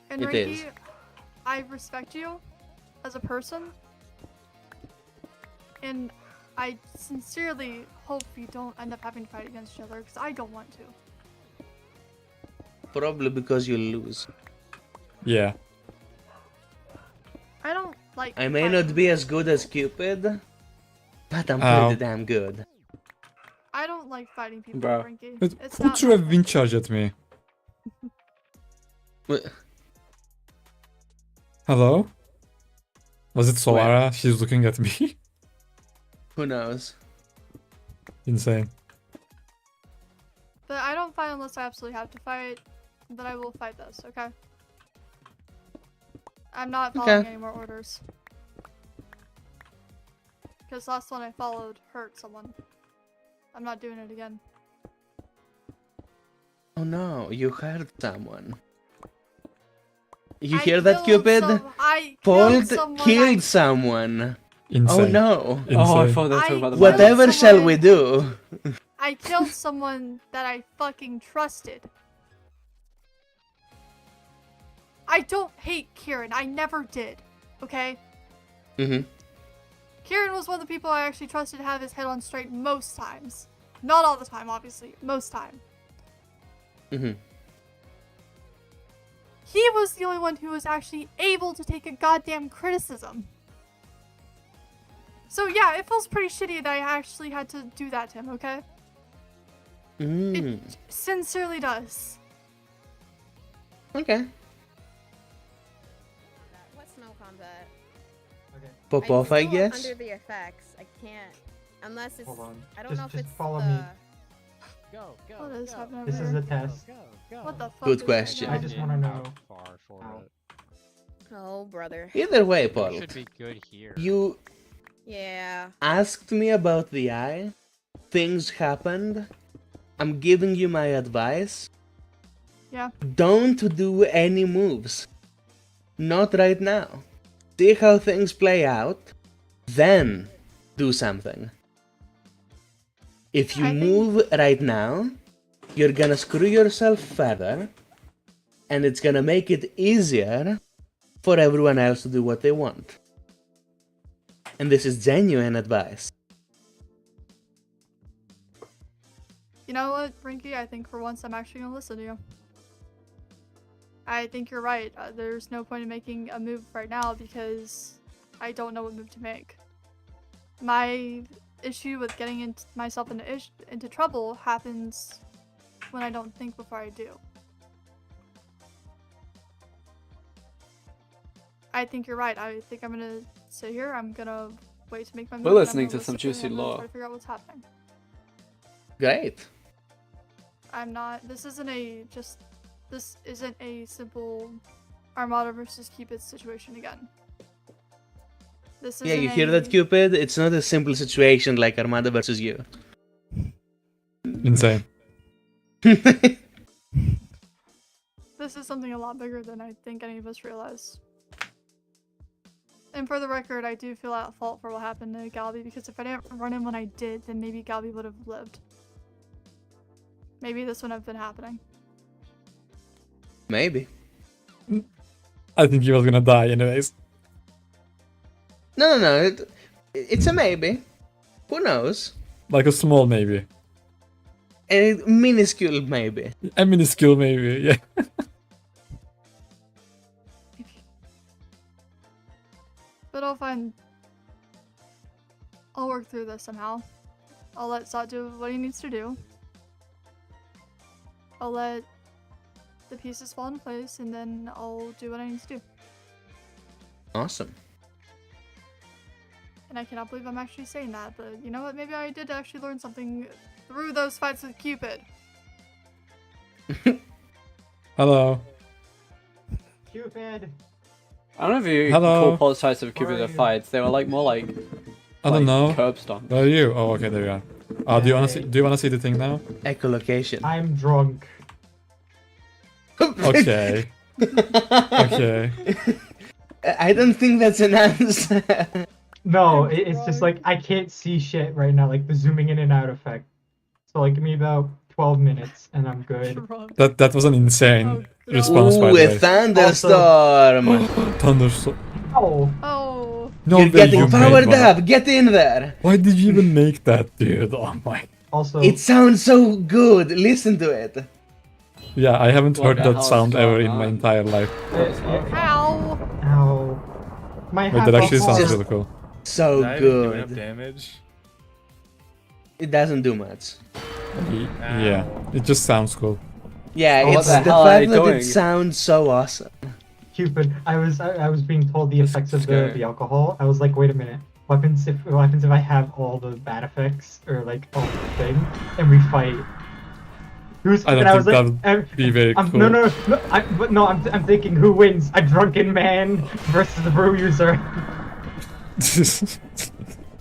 And It Rinkky, is. I respect you as a person. And I sincerely hope you don't end up having to fight against each other, because I don't want to. Probably because you'll lose. Yeah. I don't like. I may not be as good as Cupid, but I'm pretty damn good. I don't like fighting people, Bro. Rinkky. It It's put not through a my wind charge at me. Hello? Was it Solara? She's looking at me. Who knows? Insane. But I don't fight unless I absolutely have to fight. But I will fight this, okay? I'm not following any more orders. Because last one I followed hurt someone. I'm not doing it again. Oh no, you hurt someone. You I hear that, killed Cupid? I Paul killed someone. killed someone. Insane. Oh no. Insane. Oh, I thought they were talking about the Whatever shall we do? I killed someone that I fucking trusted. I don't hate Kieran. I never did. Okay? Mm-hmm. Kieran was one of the people I actually trusted to have his head on straight most times. Not all the time, obviously. Most time. Mm-hmm. He was the only one who was actually able to take a goddamn criticism. So yeah, it feels pretty shitty that I actually had to do that to him, okay? It sincerely does. Okay. What's no combat? Pop off, I guess. Under the effects, I can't. Unless it's. Hold on. I don't know if Just it's follow the. me. Go, go, What is happening This over is here? a test. What the fuck? Good is question. going I on? just want to know. Far for it. Oh, brother. Either way, It Paul. should be good here. You Yeah. asked me about the eye. Things happened. I'm giving you my advice. Yeah. Don't do any moves. Not right now. See how things play out. Then do something. If you move right now, you're gonna screw yourself further. And it's gonna make it easier for everyone else to do what they want. And this is genuine advice. You know what, Rinkky? I think for once I'm actually gonna listen to you. I think you're right. There's no point in making a move right now because I don't know what move to make. My issue with getting myself into trouble happens when I don't think before I do. I think you're right. I think I'm gonna sit here. I'm gonna wait to make my move. We're and I'm listening gonna to some listen juicy and I'm gonna lore. try to figure out what's happening. Great. I'm not. This isn't a simple Armada versus Cupid situation again. This Yeah, isn't you hear a- that, Cupid? It's not a simple situation like Armada versus you. Insane. This is something a lot bigger than I think any of us realize. And for the record, I do feel at fault for what happened to Galby, because if I didn't run him when I did, then maybe Galby would have lived. Maybe this wouldn't have been happening. Maybe. I think he was gonna die anyways. No. It's a maybe. Who knows? Like a small maybe. A minuscule maybe. A minuscule maybe, yeah. But I'll work through this somehow. I'll let Zot do what he needs to do. I'll let the pieces fall into place, and then I'll do what I need to do. Awesome. And I cannot believe I'm actually saying that, but you know what? Maybe I did actually learn something through those fights with Cupid. Hello. Cupid. I don't know if you Hello. call Paul's fights of Cupid fights. They were like more like. I don't know. Curb stomp. Where are you? Oh, okay, there you are. Do you wanna see the thing now? Echolocation. I'm drunk. Okay. Okay. I don't think that's an answer. No, it's just like I can't see shit right now, like the zooming in and out effect. So like give me about 12 minutes and I'm good. That was an insane response, by Ooh, the a way. thunderstorm! Thunderstorm. Ow! Oh. No, You're way getting you powered made one. up. Get in there. Why did you even make that, dude? Oh my. Also, It sounds so good. Listen to it. Yeah, I haven't What heard the that hell's sound ever going in my on? entire life. Ow. Ow. My Wait, that actually sounds Just- really cool. So Did I even do enough good. damage? It doesn't do much. Yeah, it just sounds cool. Yeah, What it's the the hell are fact you that doing? it sounds so awesome. Cupid, I was being told the effects of scary. the alcohol. I was like, wait a minute. What happens if I have all the bad effects or like all the thing and we fight? Who's? I don't and I was think like, that would be very cool. No. I'm thinking who wins? A drunken man versus a brew user.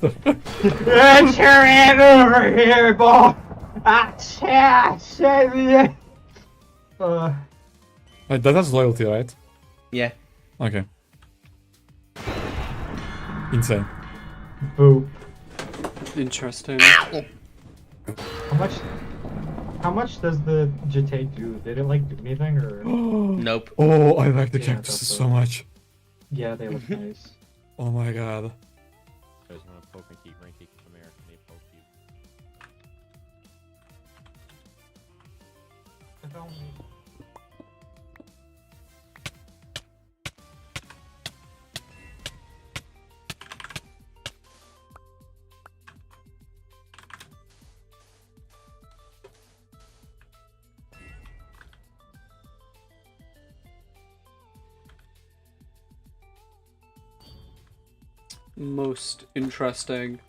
Get your hand over here, boy! Wait, that has loyalty, right? Yeah. Okay. Insane. Boo. Interesting. How much does the Jete do? Did it like do anything or? Nope. Oh, I like the Yeah, cactuses that's so much. Yeah, they look nice. Oh my god. You guys want to poke Rinkky? Rinkky, come here. Let me poke you. If only. Most interesting.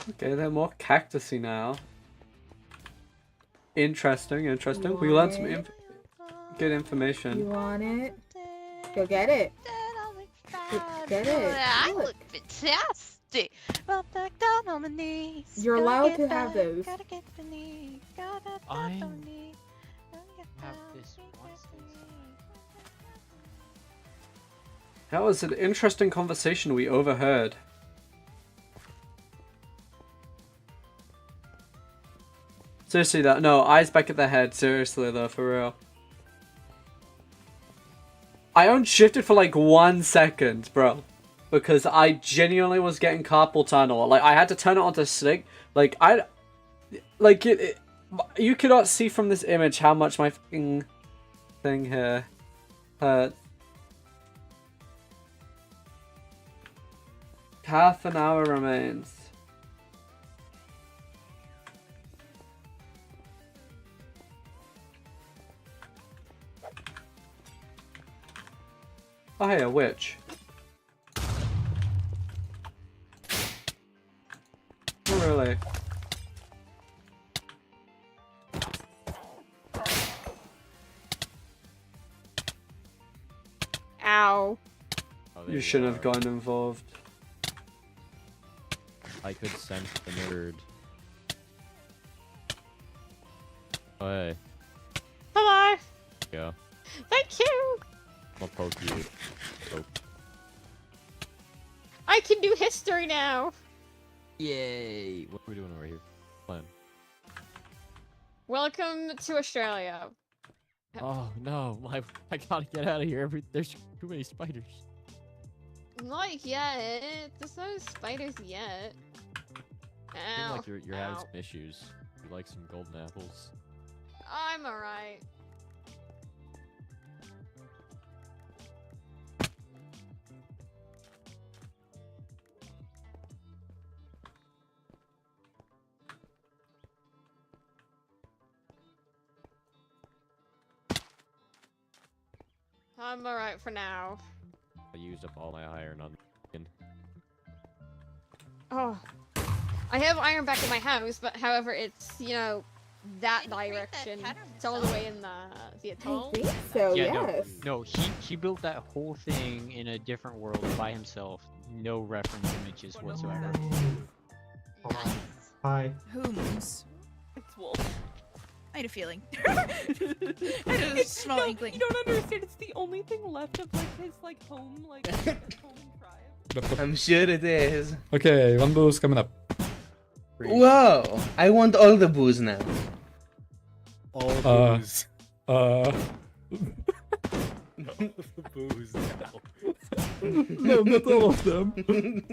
Okay, they're more cactusy now. Interesting. We learned some good You information. want it? Go get it. Get it. I Do it. look fantastic. Well, back down on my knees. You're Gotta allowed get to have back, those. Gotta get the knees. Gotta get I the knees. have this once. That was an interesting conversation we overheard. Seriously though, no, eyes back at the head, seriously though, for real. I unshifted for like 1 second, bro. Because I genuinely was getting carpal tunnel. Like, I had to turn it onto stick. Like, you cannot see from this image how much my fucking thing here hurts. Half an hour remains. Oh, hey, a witch. Oh, really? Ow. You shouldn't have gotten involved. I could sense the nerd. Oh, hey. Hello. Yeah. Thank you. I'll poke you. Poke. I can do history now. Yay! What are we doing over here? Plan. Welcome to Australia. Oh no! I gotta get out of here. There's too many spiders. Not yet. There's no spiders yet. I feel Ow. like you're having Ow. some issues. You like some golden apples? I'm alright. I'm alright for now. I used up all my iron on. Oh. I have iron back in my house, but however, it's, you know, that direction. It's all the way in the atoll. I think so, Yeah, yes. no, he built that whole thing in a different world by himself. No reference images whatsoever. Hi. Whom's? It's Wolf. I had a feeling. I had a small inkling. You don't understand. It's the only thing left of like his like home tribe. I'm sure it is. Okay, one boost coming up. Whoa! I want all the booze now. All booze. Uh. Booze now. No, not all of them.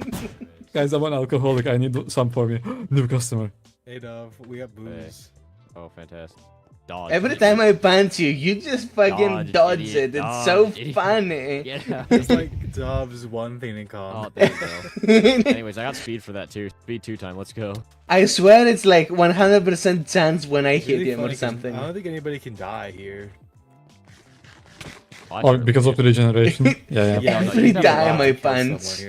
Guys, I'm an alcoholic. I need some for me. New customer. Hey, Dove, we got booze. Oh, fantastic. Dodge. Every time I punch you, you just fucking dodge idiot, it. It's dodge, so idiot. funny. Yeah. It's like Dove's one thing in common. Oh, there you go. Anyways, I got speed for that too. Speed 2 time. Let's go. I swear it's like 100% chance when I hit Really him funny or 'cause something. I don't think anybody can die here. Or because of the regeneration. Yeah. Every time I punch.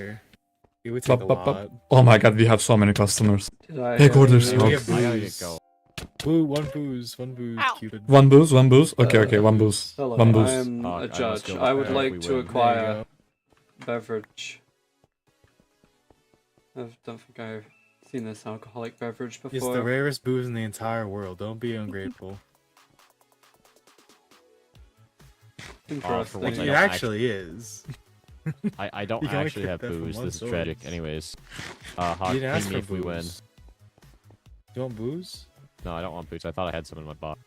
It would take a lot. Oh my god, we have so many customers. I Take orders. We help. have booze. Boo, one booze, Cupid. One booze, one booze. Okay, one booze. Hello, One booze. I am Oh, a I must judge. go I would back. like We to win. acquire beverage. I don't think I've seen this alcoholic beverage before. It's the rarest booze in the entire world. Don't be ungrateful. Interesting. once I It don't actually is. I don't You can only actually get have that from booze. one This is source. tragic. Anyways, Hawk, You didn't ask ping me for if we win. booze. You want booze? No, I don't want booze. I thought I had some in my box.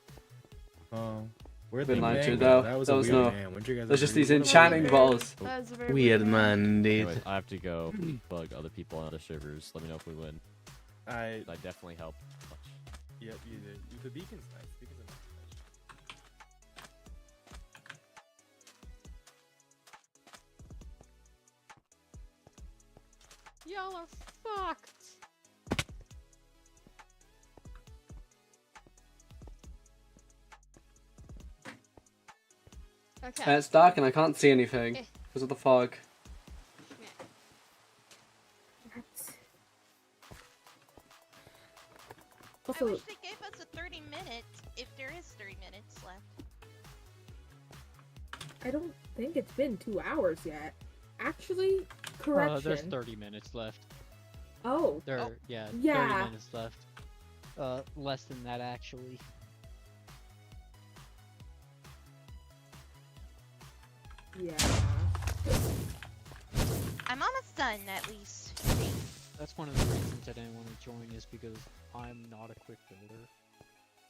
Oh. Where'd Been the lied to man though. go? That was That a was weird no. man. When'd you guys There's just agree? these enchanting balls. That was a very Weird man, indeed. Anyways, I have to go bug other people on other servers. Let me know if we win. I definitely help. Yep, you did. The beacon's nice. Beacon's a nice. Y'all are fucked. Okay. And it's dark and I can't see anything because of the fog. I wish they gave us a 30 minutes, if there is 30 minutes left. I don't think it's been 2 hours yet. Actually, correction. There's 30 minutes left. Oh. Yeah, Yeah. 30 minutes left. Less than that actually. Yeah. I'm almost done, at least. That's one of the reasons I didn't want to join is because I'm not a quick builder.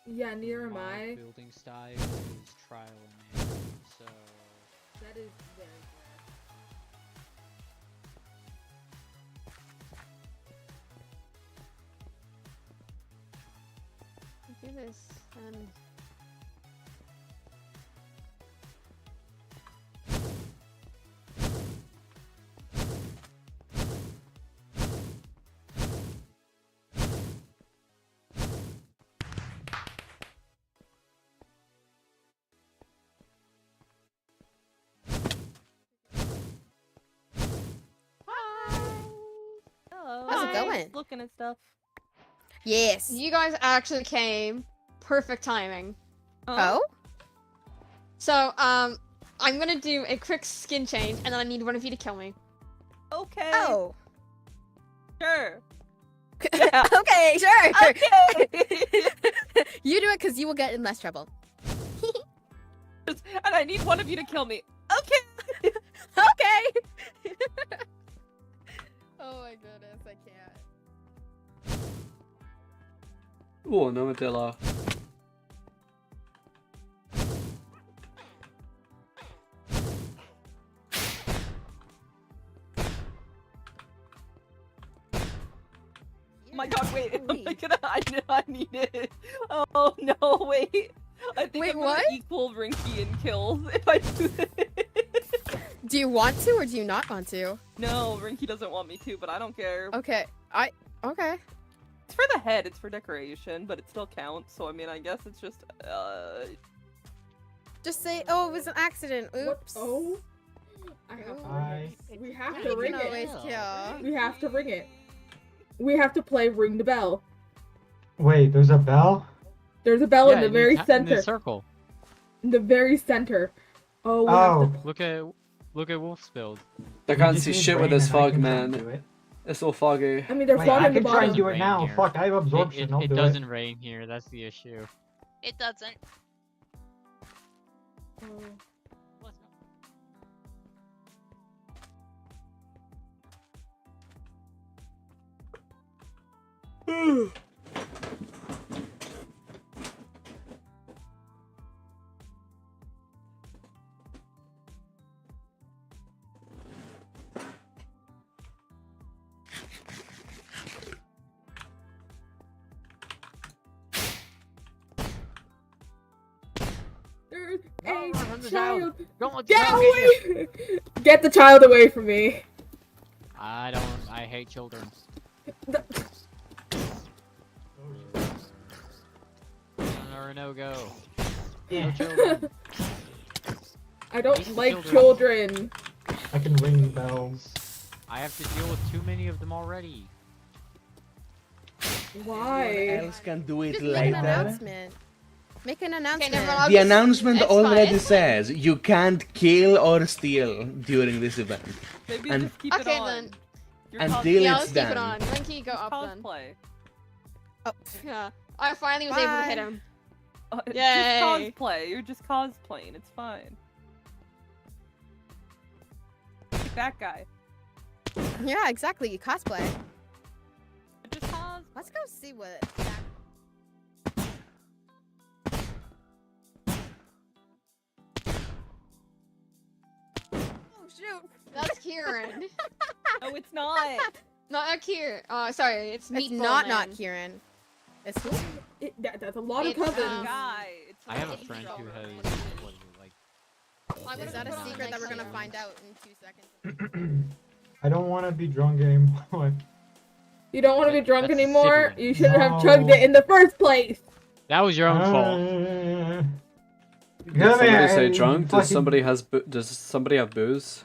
Yeah, neither am My I. building style is trial and error, so... That is very Do this and Hello. How's it going? Looking at stuff. Yes. you guys actually came perfect timing. Oh? So, I'm gonna do a quick skin change, and then I need one of you to kill me. Okay. Oh. Sure. Okay, sure. Okay. You do it because you will get in less trouble. And I need one of you to kill me. Okay. Okay. Oh my goodness, I can't. Oh, no Medilla. Oh my god, wait. I need it. Oh no, wait. I think I'm gonna equal Rinkky in kills if I do this. Do you want to or do you not want to? No, Rinkky doesn't want me to, but I don't care. Okay. Okay. It's for the head, it's for decoration, but it still counts, so I mean, I guess it's just, Just say, oh, it was an accident. Oops. Oh. I have to ring it. We have to You ring can it. always kill. We have to ring it. We have to play Ring the Bell. Wait, there's a bell? There's a bell in the in very in center. the circle. In the very center. Oh. Look at Wolf's build. I can't see shit with this fog, man. It's all foggy. I mean, they're Wait, fog I at the can try and bottom. do it now. Here. Fuck, I have absorption. I'll It do doesn't rain here. That's the issue. It doesn't. There's the a child. Don't let the Get child get away! Get the child away from me. I hate children. Or a no-go. No children. I don't These like children. children. I can ring bells. I have to deal with too many of them already. Why? Else can do it Just make an later. announcement. Make an announcement. The announcement already says you can't kill or steal during this event. Maybe And just keep it Okay, on. then. until Yeah, it's let's keep it done. on. Rinkky, go up then. Cosplay. Yeah. I finally was able to hit him. It's Yay! just cosplay. You're just cosplaying. It's fine. Like that guy. Yeah, exactly. You cosplay. Just cosplay. Let's go see what. Oh shoot! That's Kieran. No, it's not. Not Kieran. Oh, sorry. It's It's Meatball not Man. Kieran. It's who? That's a lot of It's, cousins. Guy. It's I have a it's friend who Robert. has like Is that a secret that we're gonna find out in 2 seconds? I don't want to be drunk anymore. You don't want to be drunk That's anymore? sibling. You shouldn't have No. chugged it in the first place. that was your own fault. Did somebody here say and drunk? fucking- Does somebody have booze?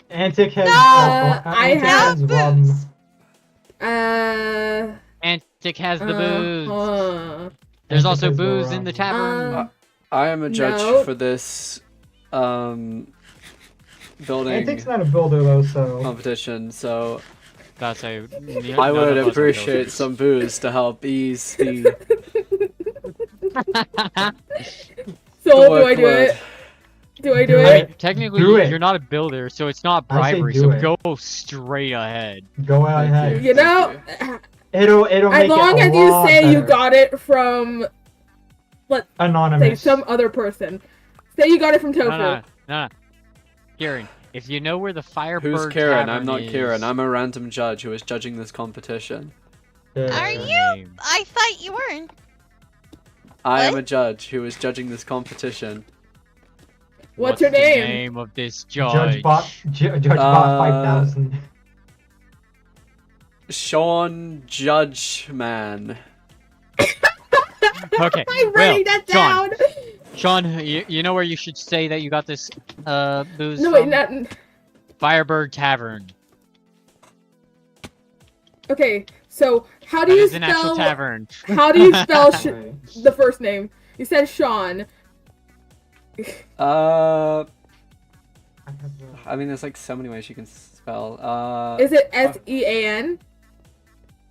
Antic has. I Antic have has rum. Antic has the booze. Antic There's also has the booze rum. in the tavern. I am a judge no. for this building Antic's not a builder though, so. competition, so That's a. I would appreciate some booze to help ease the. So do I do it? Do I do I it? mean, technically, Do it. you're not a builder, so it's not I say bribery. do So it. go straight ahead. Go ahead. You know, It'll as make long it as a you lot say you better. got it from, let's say Anonymous. some other person. Say you got it from Tofu. No. Kieran, if you know where the Firebird Who's Kieran? I'm Tavern not is- Kieran. I'm a random judge who is judging this competition. Are you? I thought you weren't. I am a judge who is judging this competition. What's your the name? name of this judge? Judge Bot 5000. Sean Judge Man. Okay. I'm well, writing that down. Sean, you know where you should say that you got this booze No, from? wait, not. Firebird Tavern. Okay, so how do That you is an actual spell? tavern. How do you spell the first name? You said Sean. I mean, there's like so many ways you can spell. Is it S-E-A-N?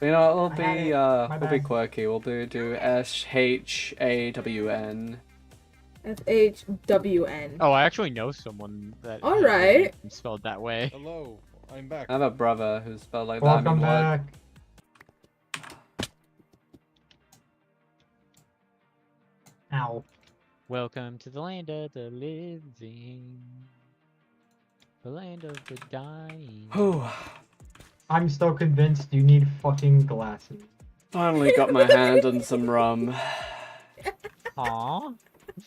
You know, I had it. we'll be quirky. We'll do SHAWN. S-H-W-N. Oh, I actually know someone that. All has their right. name spelled that way. Hello, I'm back. I have a brother who's spelled like that. I Welcome mean, what? back. Ow. Welcome to the land of the living, the land of the dying. I'm still convinced you need fucking glasses. Finally got my hand on some rum. Aww.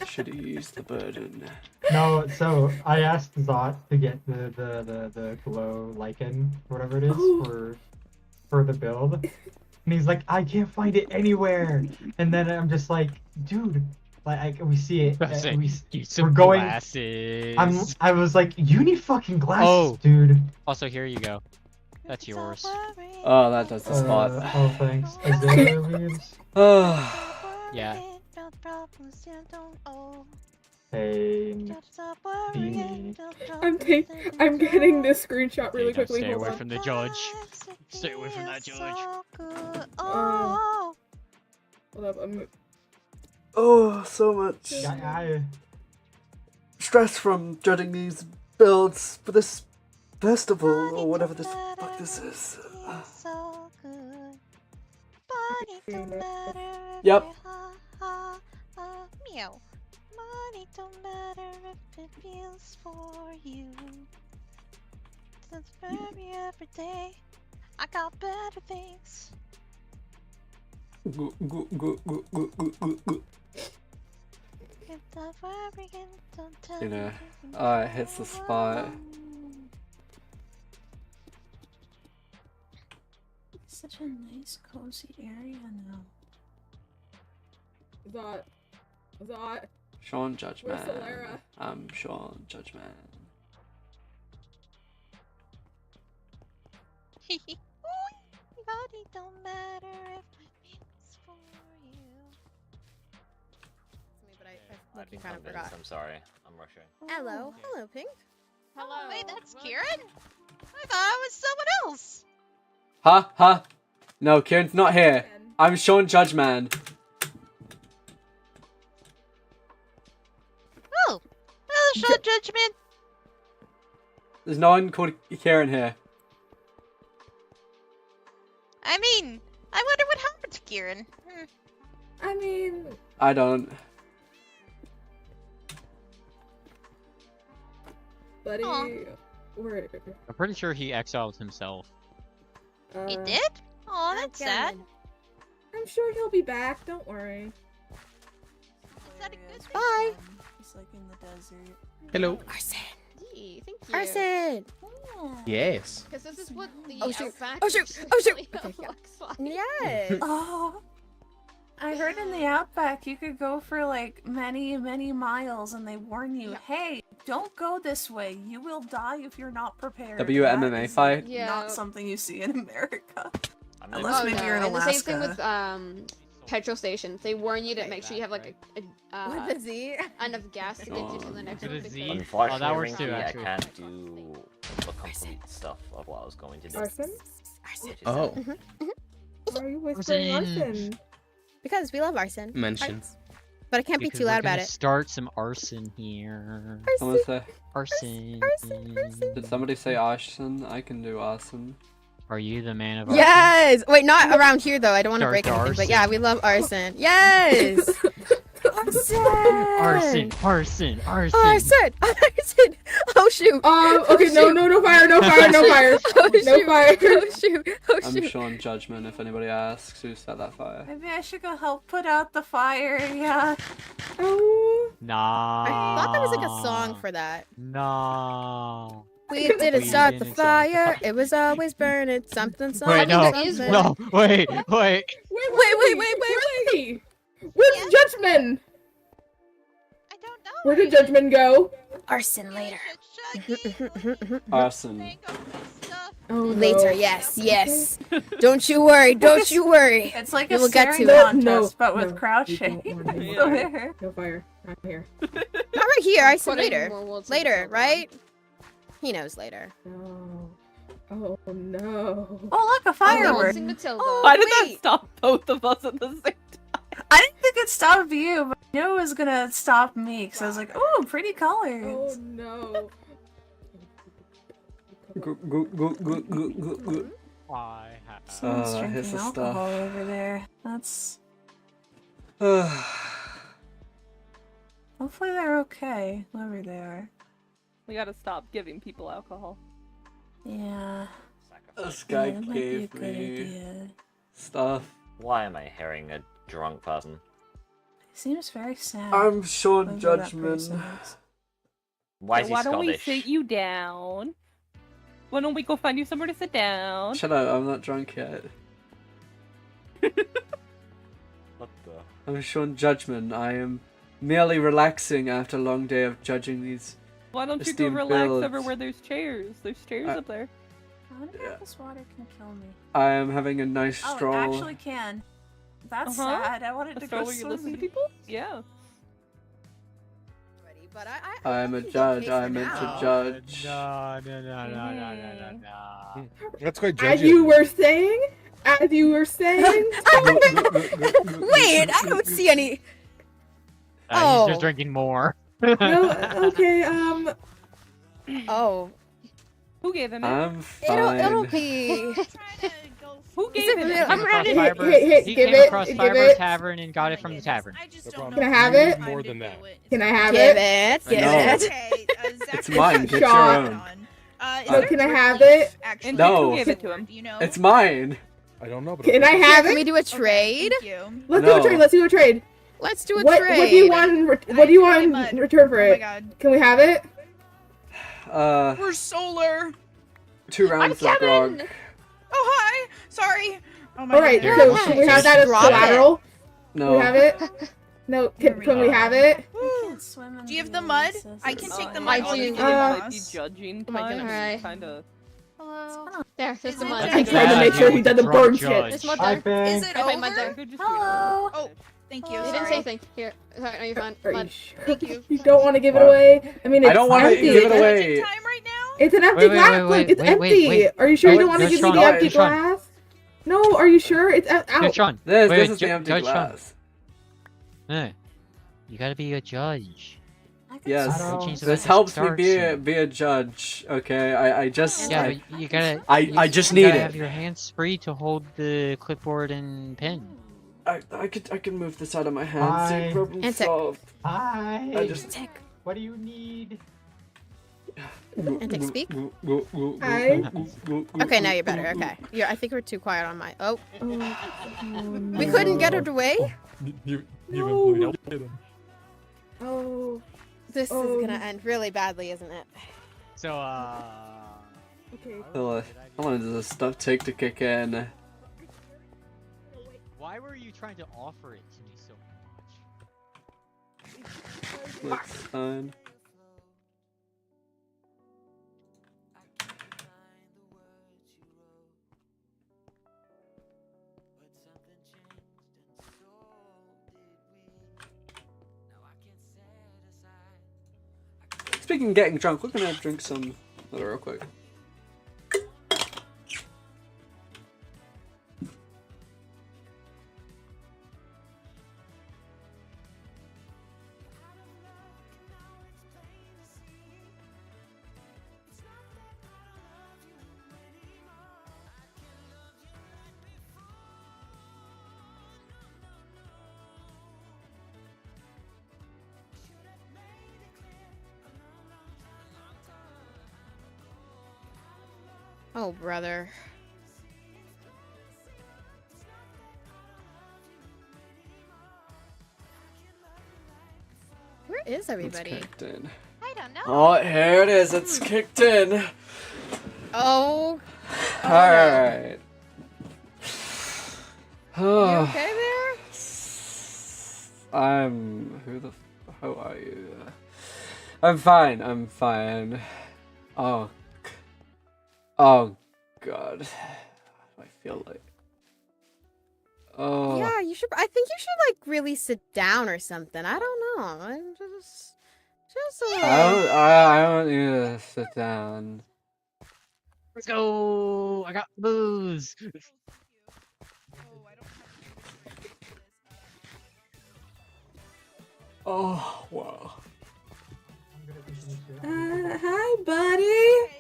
Should ease the burden. No, so I asked Zot to get the glow lichen, whatever it is, for the build. And he's like, I can't find it anywhere. And then I'm just like, dude, like we see it. We're going. Glasses. I was like, you need fucking glasses, Oh. dude. Also, here you go. That's yours. Oh, that does the spot. Oh, thanks. Is there leaves? Yeah. problems you don't owe. Hey. Stop worrying. I'm getting this screenshot really Don't quickly. stay Hold away on. from the judge. Stay away from that judge. Oh. Hold up, Oh, so much stress from judging these builds for this festival or whatever this fuck this is. So good. Money don't matter. Yep. Meow. Money don't matter if it feels for you. It's for me every day. I got better things. Go, go, go, go, go, go, go, go. Stop worrying, don't tell You know, me it hits the spot. Such a nice, cozy area now. Zot. Sean Judgment. Where's Solera? I'm Sean Judgment. Body don't matter if it feels for you. But I I've been kind of convinced. forgot. I'm sorry. I'm rushing. Hello, hello, Pink. Hello. Oh, wait, that's Kieran? I thought it was someone else. Huh? No, Kieran's not here. I'm Sean Judgment. Oh, hello, Sean Judgment. There's no one called Kieran here. I mean, I wonder what happened to Kieran. I mean, I don't. buddy, where? I'm pretty sure he exiled himself. He did? Oh, that's sad. I'm sure he'll be back. Don't worry. Is that a good thing? Bye. He's like in the desert. Hello. Arson. Gee, thank you. Arson. Yes. Because this is what the Oh shoot! Outback Oh shoot! usually Oh shoot! Okay, looks like. Yes. Oh, I heard in the Outback you could go for like many, many miles, and they warn you, "Hey, don't go this way. You will die if you're not prepared." WMMA That is fight? Yeah. Not something you see in America. I'm Unless maybe you're in and Alaska. the same thing with petrol stations. They warn you to make sure you have like With a Z. enough gas to get you to the next With a one. Z? because- Unfortunately, that works Rinkky, too, I actually. can't do the complete stuff of what I was going to do. Arson? Which is Oh, Why are you whispering Arson? Because we love arson. mention. But I can't be Because too we're loud about gonna it. Start some arson here. Someone say. Arson. Did somebody say arson? I can do arson. Are you the man of arson? Yes! Wait, not around here though. I don't want to Start break the anything. But arson. yeah, we love arson. Yes! Arson! Arson. Arson! Arson! Oh shoot! Okay, no fire, no fire, no fire. Oh No shoot! fire. Oh shoot! Oh I'm shoot! Sean Judgment if anybody asks who set that fire. Maybe I should go help put out the fire. Yeah. Nah. I thought there was like a song for that. No. We didn't We start the didn't fire. It was always burning. Something, something. Wait, no. something. No. Wait. Wait. Where's Judgment? I don't know. Where did Judgment go? Arson later. Arson. Oh, Later, yes. Don't you worry. Don't you worry. It's like We a will get to staring it. contest, but with crouching. No fire. I'm here. Not right here. I said Putting later. more wolves Later, into the right? He knows later. No. Oh no. Oh, look, a firework. Dancing Matilda. Why did wait. that stop both of us at the same time? I didn't think it stopped you, but I knew it was gonna stop me because I was like, "Oh, pretty colors." Oh no. I have. Someone's here's drinking the alcohol stuff. over there. That's. Hopefully they're okay, whoever they are. We gotta stop giving people alcohol. Yeah. This guy that might be a gave good me idea. stuff. Why am I hearing a drunk person? Seems very sad. I'm Sean whoever that Judgment. person is. Why is he Why don't we Scottish? sit you down? Why don't we go find you somewhere to sit down? Shut up, I'm not drunk yet. What the? I'm Sean Judgment. I am merely relaxing after a long day of judging these. Why don't you go esteemed relax builds. over where there's chairs? There's chairs up there. I wonder if this water can kill me. I am having a nice Oh, stroll. it actually can. That's sad. I wanted to That's go where you listen to swimming. people? Yeah. But I'm a judge. I meant to judge. No. That's quite As judgy. you were saying, Wait, I don't see any. He's Oh. just drinking more. No, okay, Oh. Who gave him it? I'm It'll fine. be. Who gave him it? I'm ready. He came across Fiber Tavern and got it from the tavern. Can I have it? More than that. Can I have Give it? it. Give No. it. It's mine. Get your Sean. own. So can I have it? And No. who gave it to him? It's mine. I don't know, but Can I have Can it? we do a trade? Let's do a trade. Let's do a trade. Let's do a What trade. do you want? What do you want in return for it? Can we have it? We're solar. 2 rounds of grog. Oh hi. Sorry. Oh my All right. goodness. So can we have that as Drop it. collateral? No. Can we have it? No. Can we have it? Do you have the mud? I can take the mud. I I'll do. give you the Might mud. be judging Oh my time. goodness. Alright. Kind of. There, there's the Is mud. it I'm trying to make sure he doesn't burn shit. There's mud I there. Is think. it Okay, mud over? there. Hello. Oh, thank you. You didn't say anything. Here. Sorry, no, you're fine. Are you Mud. sure? Thank you. You don't want to give it away? I mean, it's I don't want to empty. give it away. Time right now? It's an empty Wait, glass. Look, it's empty. wait. Are you sure you Oh, don't want to no, give me Sean, the empty Sean. glass? No, are you sure? It's out. Judge Sean. This Wait, is the empty Judge Sean. glass. No. You gotta be a judge. Yes. Change the This message helps me starts be a judge. Okay. I just. Yeah, but you gotta. I just you need gotta it. have your hands free to hold the clipboard and pen. I could move this out of my hands. Hi. Problem Antic. solved. Hi. I just. What do you need? Antic, speak. Hi. Okay, now you're better. Okay. Yeah, I think we're too quiet on my. Oh. Oh, We couldn't get it away? Oh. This is gonna end really badly, isn't it? So, Okay. How long does this stuff take to kick in? why were you trying to offer it to me so much? Looks fine. Speaking of getting drunk, we're gonna drink some water real quick. Oh, brother. Where is everybody? Kicked in. I don't know. Oh, here it is. It's kicked in. Oh. Alright. You okay there? How are you? I'm fine. I'm fine. Oh. Oh, God. I feel like. Oh. Yeah, you should. I think you should like really sit down or something. I don't know. I'm just I don't need to sit down. Let's go! I got booze! Oh, wow. Hi, buddy.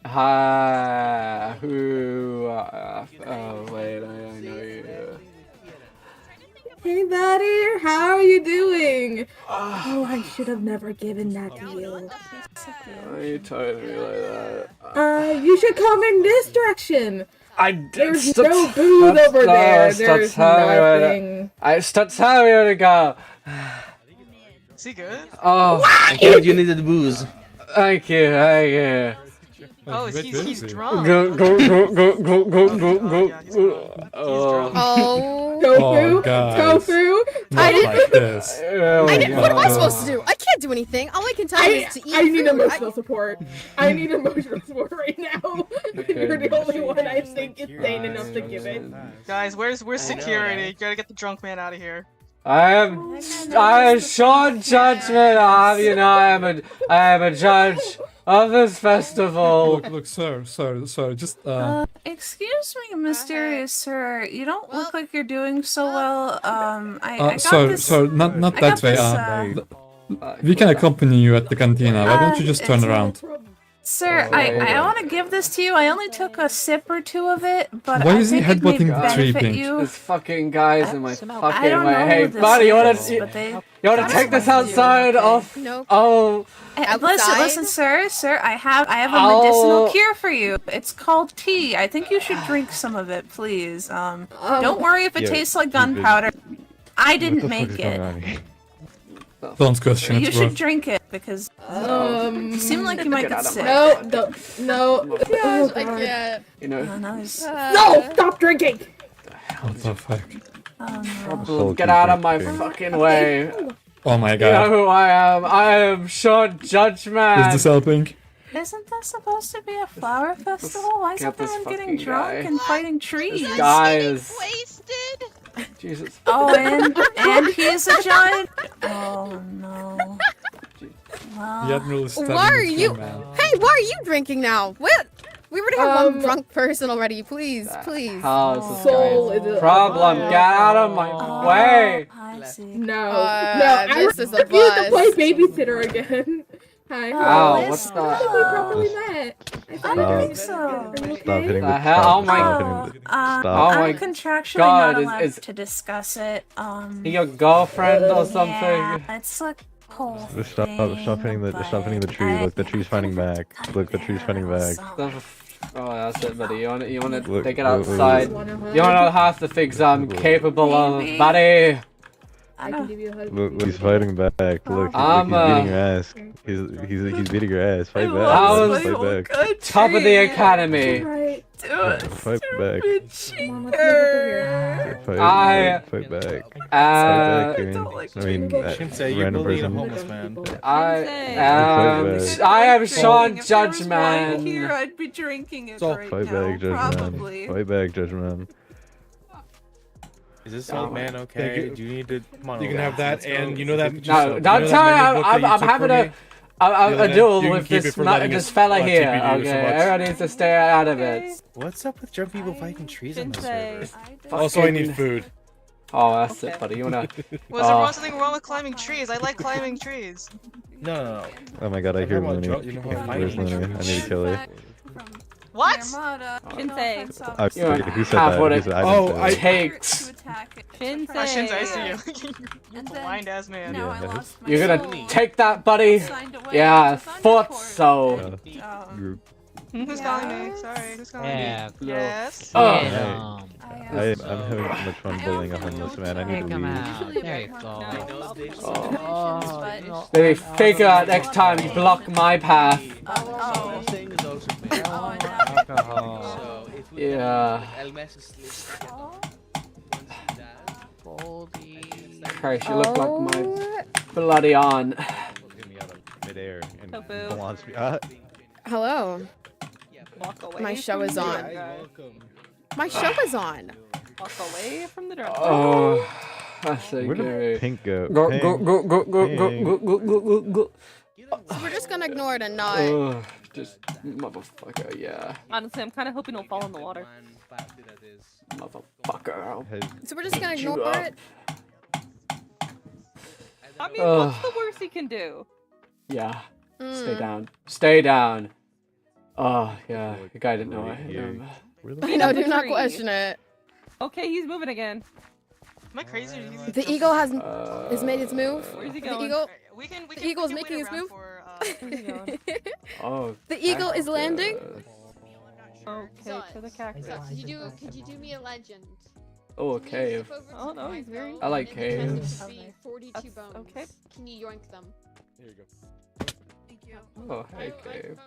Hi. Who? Oh, wait. I know you. Hey, buddy. How are you doing? Oh, I should have never given that to you. Why are you talking to me like that? You should come in this direction. There's Stop- no booze stop- over no, there. stop There's telling me where to- nothing. Stop telling me where to go. Is he good? Oh. I thought you needed booze. Thank you. Thank you. Oh, Wait, where he's is he? drunk. Go. Oh. Oh, guys. I Not like this. What am I supposed to do? I can't do anything. All I can tell you is to eat I need food. emotional support. I need emotional support right now. You're the only one I think is sane enough to give it. Guys, where's security? You gotta get the drunk man out of here. I am Sean Judgment. I am a judge of this festival. Look, sir, just Excuse me, mysterious sir. You don't look like you're doing so well. I got this. so not I that got way. We can accompany you at the cantina. Why don't you just turn around? Sir, I want to give this to you. I only took a sip or two of it, but Why I is he think it may headbutting the tree benefit pink? you. This fucking guy's in my fucking don't way. know Hey, who this buddy, you is, wanna but they- take this outside? Off? No. Oh. Listen, sir. I have a Oh. medicinal cure for you. It's called tea. I think you should drink some of it, please. Don't worry if it tastes like gunpowder. I didn't make it. Don't question You it, should bro. drink it because you seem like you might get sick. No. Gosh, I can't. You know. No, stop drinking. What the fuck? Get out of my fucking way. Oh my You know god. who I am? I am Sean Judgment. Is this helping? Isn't this supposed to be a flower festival? Why is Get this everyone getting fucking drunk guy. and fighing trees? This guy is. Wasted. Jesus. Oh, and he's a giant. Oh no. Well, The Admiral is standing Why are with you? man. Hey, why are you drinking now? What? We already have one drunk person already. Please. How is this Soul is guy's a- problem? Get out of my way. I see. No, this is a refuse to bus. play babysitter again. Hi. Ow, what's I that? thought we properly met. I don't think so. Stop hitting The the hell? Oh my Stop. Oh my I'm contractually God, not allowed is to discuss it. your girlfriend or something? Yeah, it's like a whole Stop hitting the tree. Look, the tree's fighting back. Look, the tree's fighting back. Oh, that's it, buddy. You wanna Look, take it look, look. outside? You wanna half the things I'm capable of, buddy? I can give you a hug. Look, he's fighting back. Look, he's beating your ass. He's beating your ass. Fight back. I was Fight back. top of the academy. Right. Fight back. Fight back. I mean, random person. I am Sean Judgment. Here, I'd be drinking it right Fight now, back, Judge probably. Man. Fight back, Judge Man. Is this old man okay? Do you need to? Come on, You can old have man, that, let's go. and you know that. No, don't tell me I'm having a duel with this fella on here. TPD or Okay, so much. everyone needs to stay out of it. What's up with drunk people fighting trees on this server? Also, I need food. Oh, that's it, buddy. You wanna? Was there something wrong with climbing trees? I like climbing trees. No. Oh my god, I hear about Looney. drunk people Where's fighting Looney? I need to kill her. What? Shinsei. Who said that? what Who it said- I didn't say that. takes. Shinsei. Shinsei, I see you. You blind ass man. You're gonna take that, buddy? Yeah, I thought so. Who's calling me? Sorry, who's calling Yeah. me? Yes. I'm having too much fun bullying a homeless man. I need to leave. There you go. Maybe figure out next time you block my path. Yeah. Christ, you look like my bloody aunt. Midair and Tofu. belongs me. Hello. My show is on. My show is on. Walk away from the drunk. Oh, I say Where did Gary. Pink go? Go, Pink. go. So we're just gonna ignore it and not. Just motherfucker, yeah. Honestly, I'm kind of hoping he'll fall in the water. Motherfucker. So we're just gonna ignore it. I mean, what's the worst he can do? Yeah. Stay down. Stay down. Oh, yeah. The guy didn't know I No, do not question it. Okay, he's moving again. Am I crazy? The eagle has made its move. Where's he The going? eagle. The eagle is making its move. Oh. The eagle is landing. Okay, to the cactus. Could you do me a legend? Oh, a cave. Oh no, he's very. I like caves. 42 bones. Okay. Can you yoink them? Here you go. Thank you. Oh, hey, cave.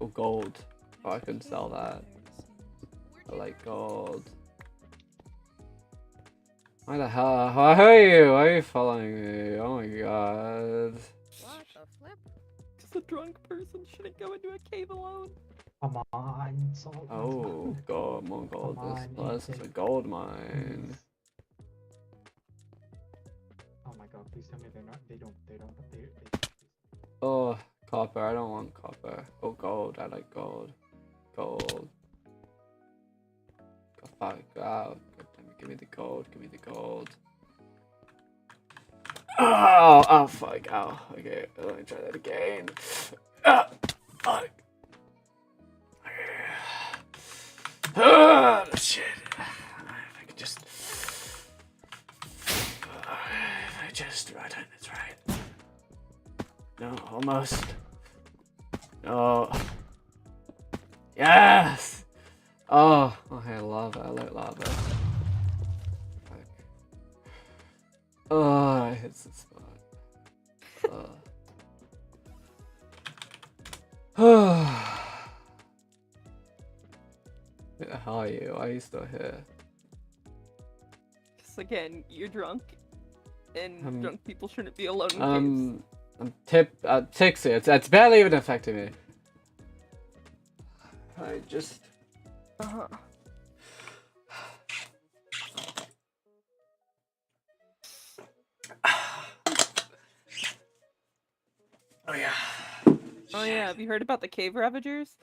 Or gold. Oh, I can sell that. I like gold. Why the hell? Why are you? Why are you following me? Oh my god. What the flip? Just a drunk person shouldn't go into a cave alone. Come on, Salt. Oh, gold, more gold. This is a gold mine. Oh my god, please tell me they're not. They don't. Oh, copper. I don't want copper. Oh, gold. I like gold. Gold. Oh, fuck. Oh, god damn it. Give me the gold. Give me the gold. Oh, fuck. Oh, okay. Let me try that again. Fuck. Shit. If I could just. If I just. Right, that's right. No, almost. No. Yes! Oh, okay, lava. I like lava. Fuck. Oh, I hit the spot. Where the hell are you? Why are you still here? Because again, you're drunk, and drunk people shouldn't be alone in caves. I'm tipsy. It's barely even affecting me. I just. Uh-huh. Oh yeah. Oh yeah, have you heard about the cave ravagers?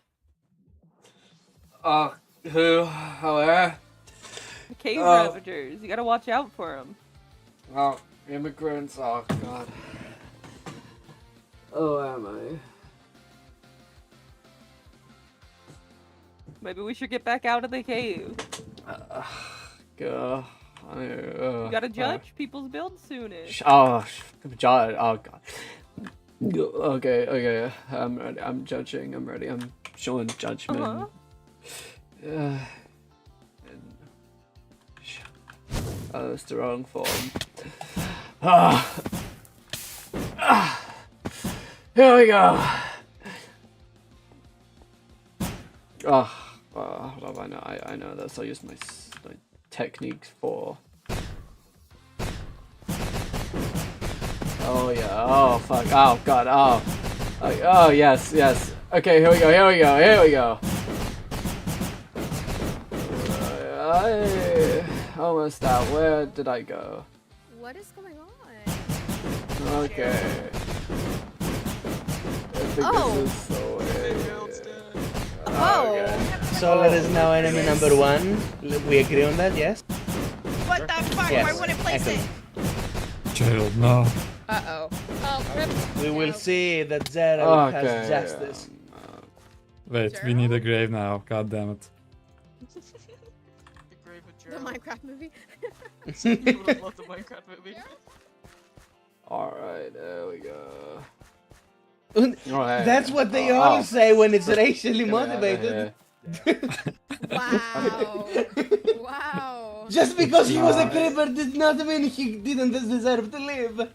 Who? Where? The cave ravagers. You gotta watch out for them. Oh, immigrants. Oh god. Oh, am I? Maybe we should get back out of the cave. Go. You gotta judge people's builds soonish. Judge. Oh god. Okay. I'm ready. I'm judging. I'm ready. I'm showing judgment. Oh, that's the wrong form. Here we go. What do I know? I know this. I'll use my techniques for. Oh yeah. Oh fuck. Oh god. Oh yes. Okay. Here we go. Almost out. Where did I go? What is going on? Okay. I think this is so weird. Okay. So let us know enemy number 1. We agree on that, yes? What the fuck? Yes. Why wouldn't place it? Gerald, no. Uh-oh. We will see that Gerald has justice. Wait, we need a grave now. God damn it. The Minecraft movie. People would love the Minecraft movie. Alright, there we go. That's what they all say when it's racially motivated. Wow. Wow. Just because he was a creeper did not mean he didn't deserve to live.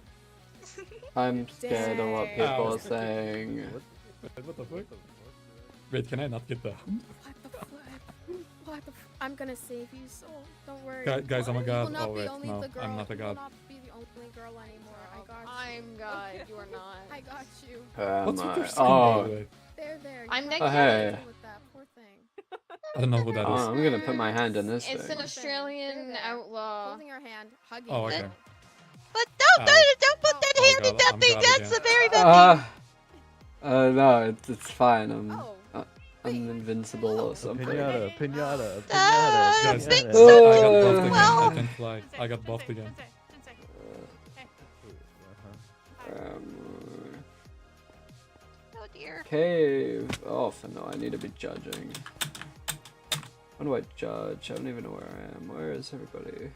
I'm scared of what people are saying. What the fuck? Wait, can I not get down? What the I'm gonna save you, so don't worry. Guys, I'm a god. You will not Oh be wait, only no, the girl. I'm not a god. You will not be the only girl anymore. I got you. I'm God. You are not. I got you. What's with your skin, by the way? There. I'm You next. have hey. to deal with that poor thing. I don't know who that is. I'm gonna put my hand in this It's thing. an Australian outlaw. Holding your hand, hugging Oh, you. okay. But don't put that hand in that thing. That's a very bad thing. No, it's fine. I'm invincible or something. Pinata. Guys, Think I so. got buffed again. I can fly. I got buffed again. Oh dear. Cave. Oh, no, I need to be judging. How do I judge? I don't even know where I am. Where is everybody?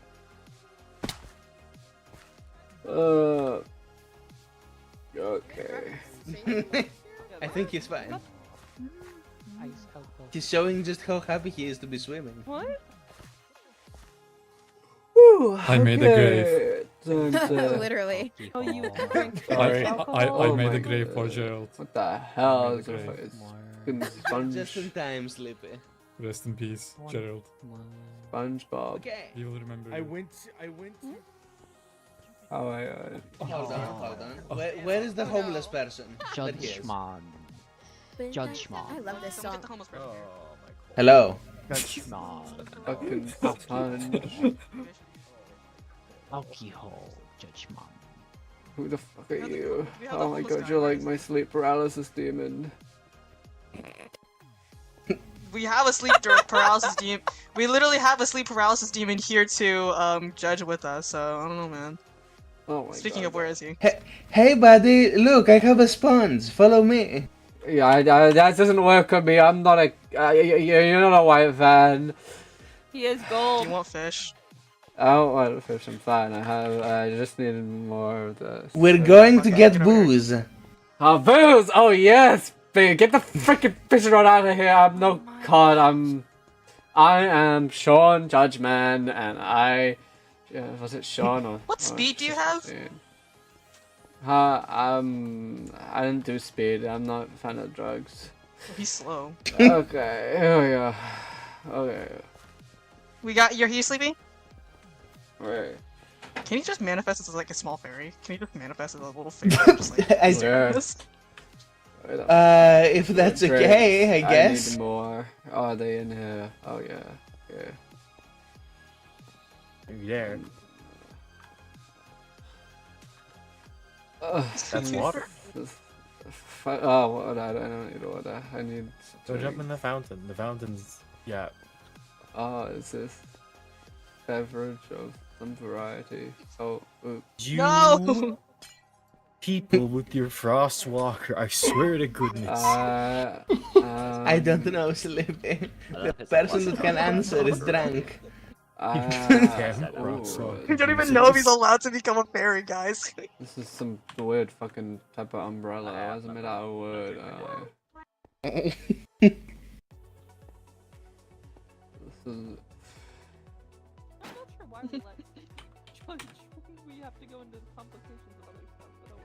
Okay. I think he's fine. He's showing just how happy he is to be swimming. What? Woo, I made a grave. Literally. Oh, you Sorry. I Oh made my a grave for God. Gerald. What the hell I made is a it? grave. Fucking sponge. Just in time, Sleepy. Rest in peace, Gerald. SpongeBob. Okay. You will remember. I you. went to. Oh my Hold on. Where is the homeless person? that he is? Judgment. Judgment. I love this song. Hello. Judgment. Fucking sponge. Alcohol. Judgment. Who the fuck are you? Oh my god, you're like my sleep paralysis demon. We have a sleep paralysis demon. We literally have a sleep paralysis demon here to judge with us. So I don't know, man. Oh my Speaking god. of, where is he? Hey, buddy, look, I have a sponge. Follow me. Yeah, that doesn't work on me. I'm not a. You're not a white van. He is gold. Do you want fish? I don't want fish. I'm fine. I just need more of this. We're going to get booze. Oh, booze! Oh yes, big. Get the freaking fish rod out of here. I'm no god. I am Sean Judgeman, and I. Was it Sean or? What speed do you have? I didn't do speed. I'm not a fan of drugs. He's slow. Okay, here we go. Okay. We got your. Are you sleeping? Right. Can you just manifest as like a small fairy? Can you just manifest as a little fairy? Just like. If that's okay, I guess. I need more. Oh, are they in here? Oh yeah. Yeah. There. That's water. Oh, water. I don't need water. I need. Go jump in the fountain. The fountain's. Yeah. Oh, is this beverage of some variety? Oh, oops. You people with your frost walker, I swear to goodness. I don't know, Sleepy. The person that can answer is drunk. You don't even know if he's allowed to become a fairy, guys. This is some weird fucking type of umbrella. Why is it made out of wood? This is. I'm not sure why we let judge. We have to go into complications of other stuff, but oh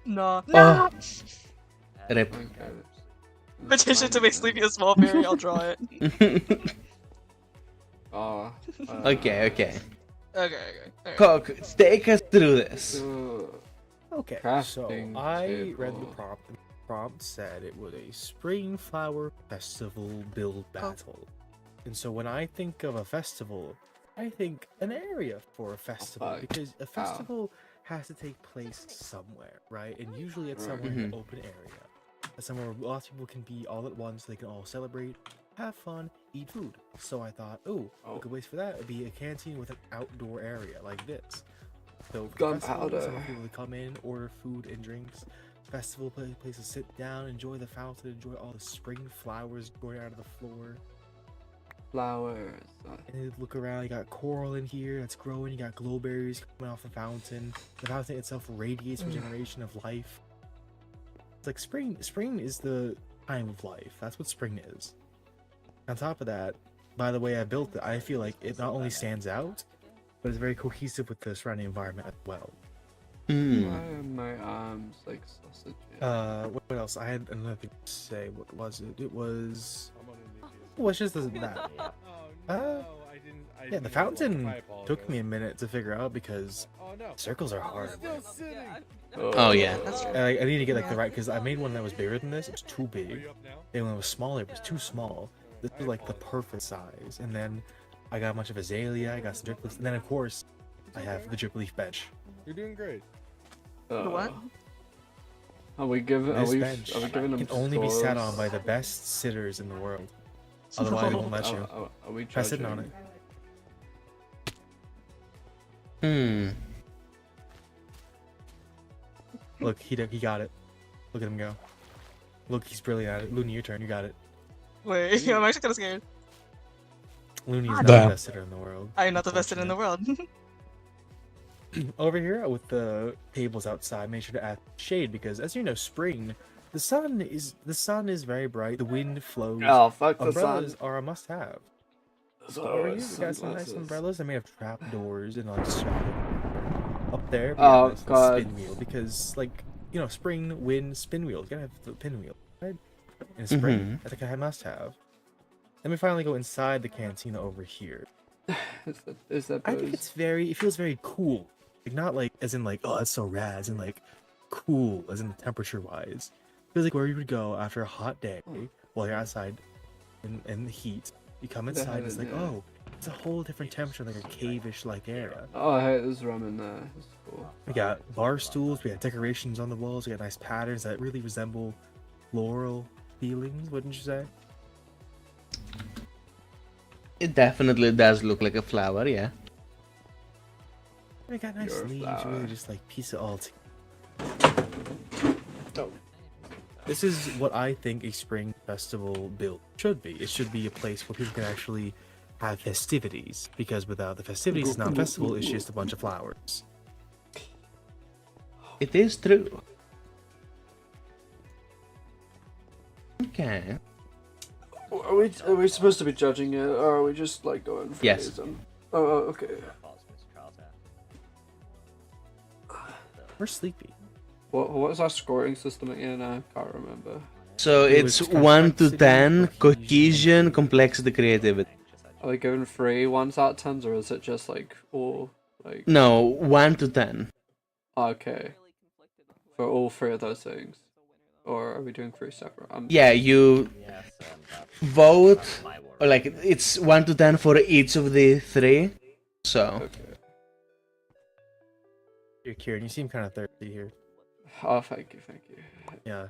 well. No. Rip. Petition to make Sleepy a small fairy, I'll draw it. Oh. Okay. Okay. Cock, take us through this. Okay, so I read the prompt. The prompt said it was a spring flower festival build battle. And so when I think of a festival, I think an area for a festival, because a festival has to take place somewhere, right? And usually it's somewhere in an open area. Somewhere where lots of people can be all at once, they can all celebrate, have fun, eat food. So I thought, a good place for that would be a canteen with an outdoor area like this. So for the festival, some people to come in, order food and drinks. Festival place to sit down, enjoy the fountain, enjoy all the spring flowers going out of the floor. Flowers. And you look around, you got coral in here that's growing, you got glowberries coming off the fountain. The fountain itself radiates regeneration of life. It's like spring. Spring is the time of life. That's what spring is. On top of that, by the way I built it, I feel like it not only stands out, but it's very cohesive with the surrounding environment as well. Why are my arms like sausages? What else? I had another thing to say. What was it? It was. Well, it's just that. Yeah, the fountain took me a minute to figure out because circles are hard. Oh yeah. I need to get like the right, because I made one that was bigger than this. It was too big. And when it was smaller, it was too small. This was like the perfect size. And then I got a bunch of azalea. I got some drip leaves, and then of course I have the drip leaf bench. You're doing great. What? Are we giving? This Are we bench giving them? can only be sat on scores? by the best sitters in the world. Otherwise, it won't let you. Are we Try sitting on judging? it. Look, he got it. Look at him go. Look, he's brilliant at it. Looney, your turn. You got it. Wait, I'm actually kind of scared. Looney is not the best sitter in the world. I am not the best sitter in the world. Over here with the tables outside, make sure to add shade because, as you know, spring, the sun is very bright. The wind flows. Oh, fuck the Umbrellas sun. are a must-have. So Over here, we got some nice umbrellas. They're made of trap doors and like up there. We Oh, have a nice God. spin wheel because, like, you know, spring, wind, spin wheels. You gotta have the pinwheel. Right? in spring. I think I must have. Then we finally go inside the cantina over here. I think it feels very cool. Like, not like as in like, oh, that's so rad, as in like cool, as in temperature wise. Feels like where you would go after a hot day while you're outside in the heat. You come inside and it's like, oh, it's a whole different temperature, like a cave-ish like area. Oh, hey, there's rum in there. That's cool. We got bar stools, we got decorations on the walls, we got nice patterns that really resemble floral feelings, wouldn't you say? It definitely does look like a flower, yeah. We got nice Your leaves, flower. really just like piece it all together. This is what I think a spring festival build should be. It should be a place where people can actually have festivities, because without the festivities, it's not a festival, it's just a bunch of flowers. It is true. Okay. Are we supposed to be judging it, or are we just like going for Yes. reason? Oh, okay. We're sleepy. What was our scoring system again? I can't remember. So it's 1 to 10, cohesion, complexity, creativity. Are we giving 3 1s out of 10s, or is it just like all like? No, 1 to 10. Okay. For all 3 of those things, or are we doing 3 separate? Yeah, you vote, or like it's 1 to 10 for each of the 3. So. Okay. You're Kieran, you seem kind of thirsty here. Oh, thank you. Yeah.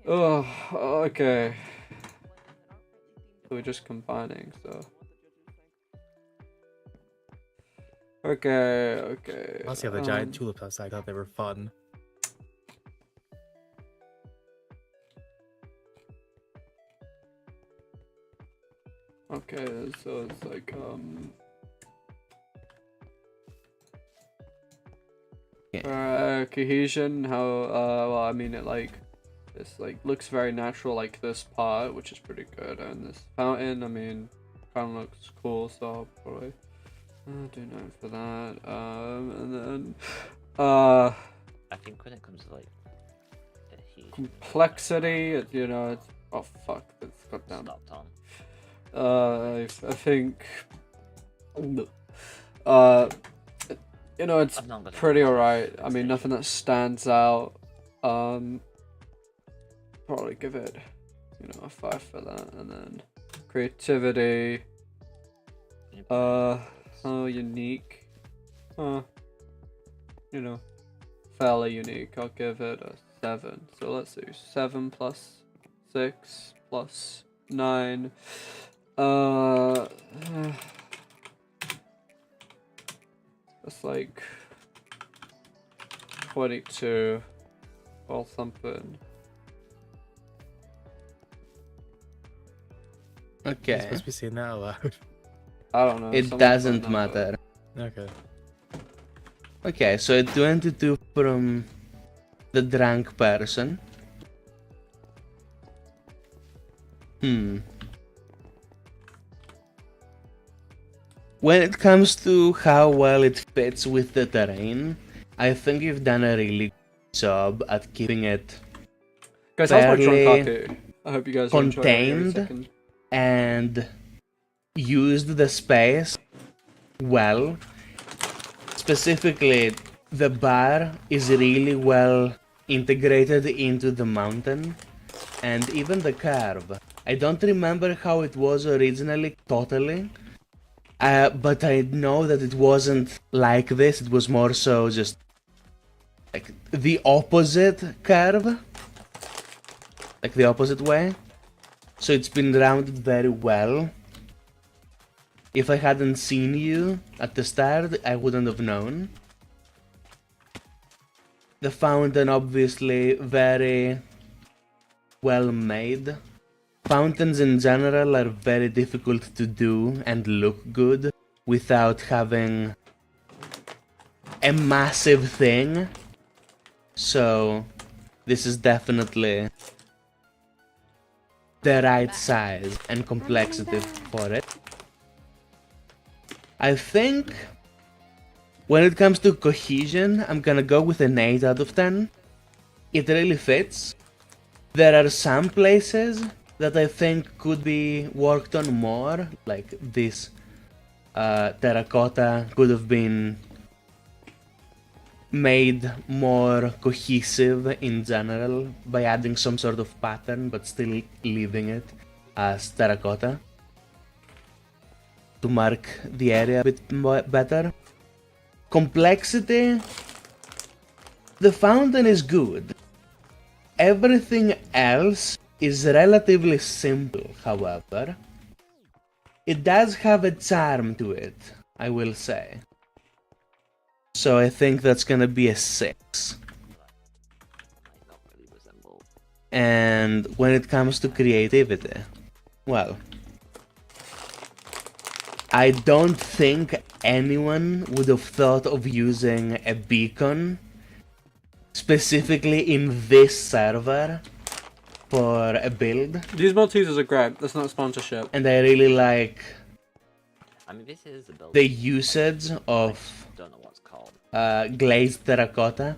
Oh, okay. We're just combining, so. Okay. Let's have the giant tulips outside. I thought they were fun. Okay, so it's like cohesion, how well, I mean, it like this like looks very natural, like this part, which is pretty good, and this fountain, I mean, kind of looks cool, so I'll probably do 9 for that. And then I think when it comes to like complexity, you know, it's oh fuck, it's got down. Stop, Tom. I think you know, it's pretty alright. I mean, nothing that stands out. Probably give it, you know, a 5 for that, and then creativity. Oh, unique. You know, fairly unique. I'll give it a 7. So let's do 7 plus 6 plus 9. That's like 22 or something. Okay. You're supposed to be saying that out loud. I don't know. It doesn't matter. Okay. Okay, so a 22 from the drunk person. When it comes to how well it fits with the terrain, I think you've done a really good job at keeping it Guys, how's my fairly drunk I hope you guys are enjoying every contained second. and used the space well. Specifically, the bar is really well integrated into the mountain, and even the curve. I don't remember how it was originally totally, but I know that it wasn't like this. It was more so just like the opposite curve, like the opposite way. So it's been rounded very well. If I hadn't seen you at the start, I wouldn't have known. The fountain, obviously, very well made. Fountains in general are very difficult to do and look good without having a massive thing. So this is definitely the right size and complexity for it. I think when it comes to cohesion, I'm gonna go with an 8 out of 10. It really fits. There are some places that I think could be worked on more, like this terracotta could have been made more cohesive in general by adding some sort of pattern but still leaving it as terracotta to mark the area a bit better. Complexity, the fountain is good. Everything else is relatively simple, however. It does have a charm to it, I will say. So I think that's gonna be a 6. And when it comes to creativity, well, I don't think anyone would have thought of using a beacon specifically in this server for a build. These Maltesers are great. That's not a sponsorship. And I really like I mean, this is a build. the usage of Don't know what's called. glazed terracotta.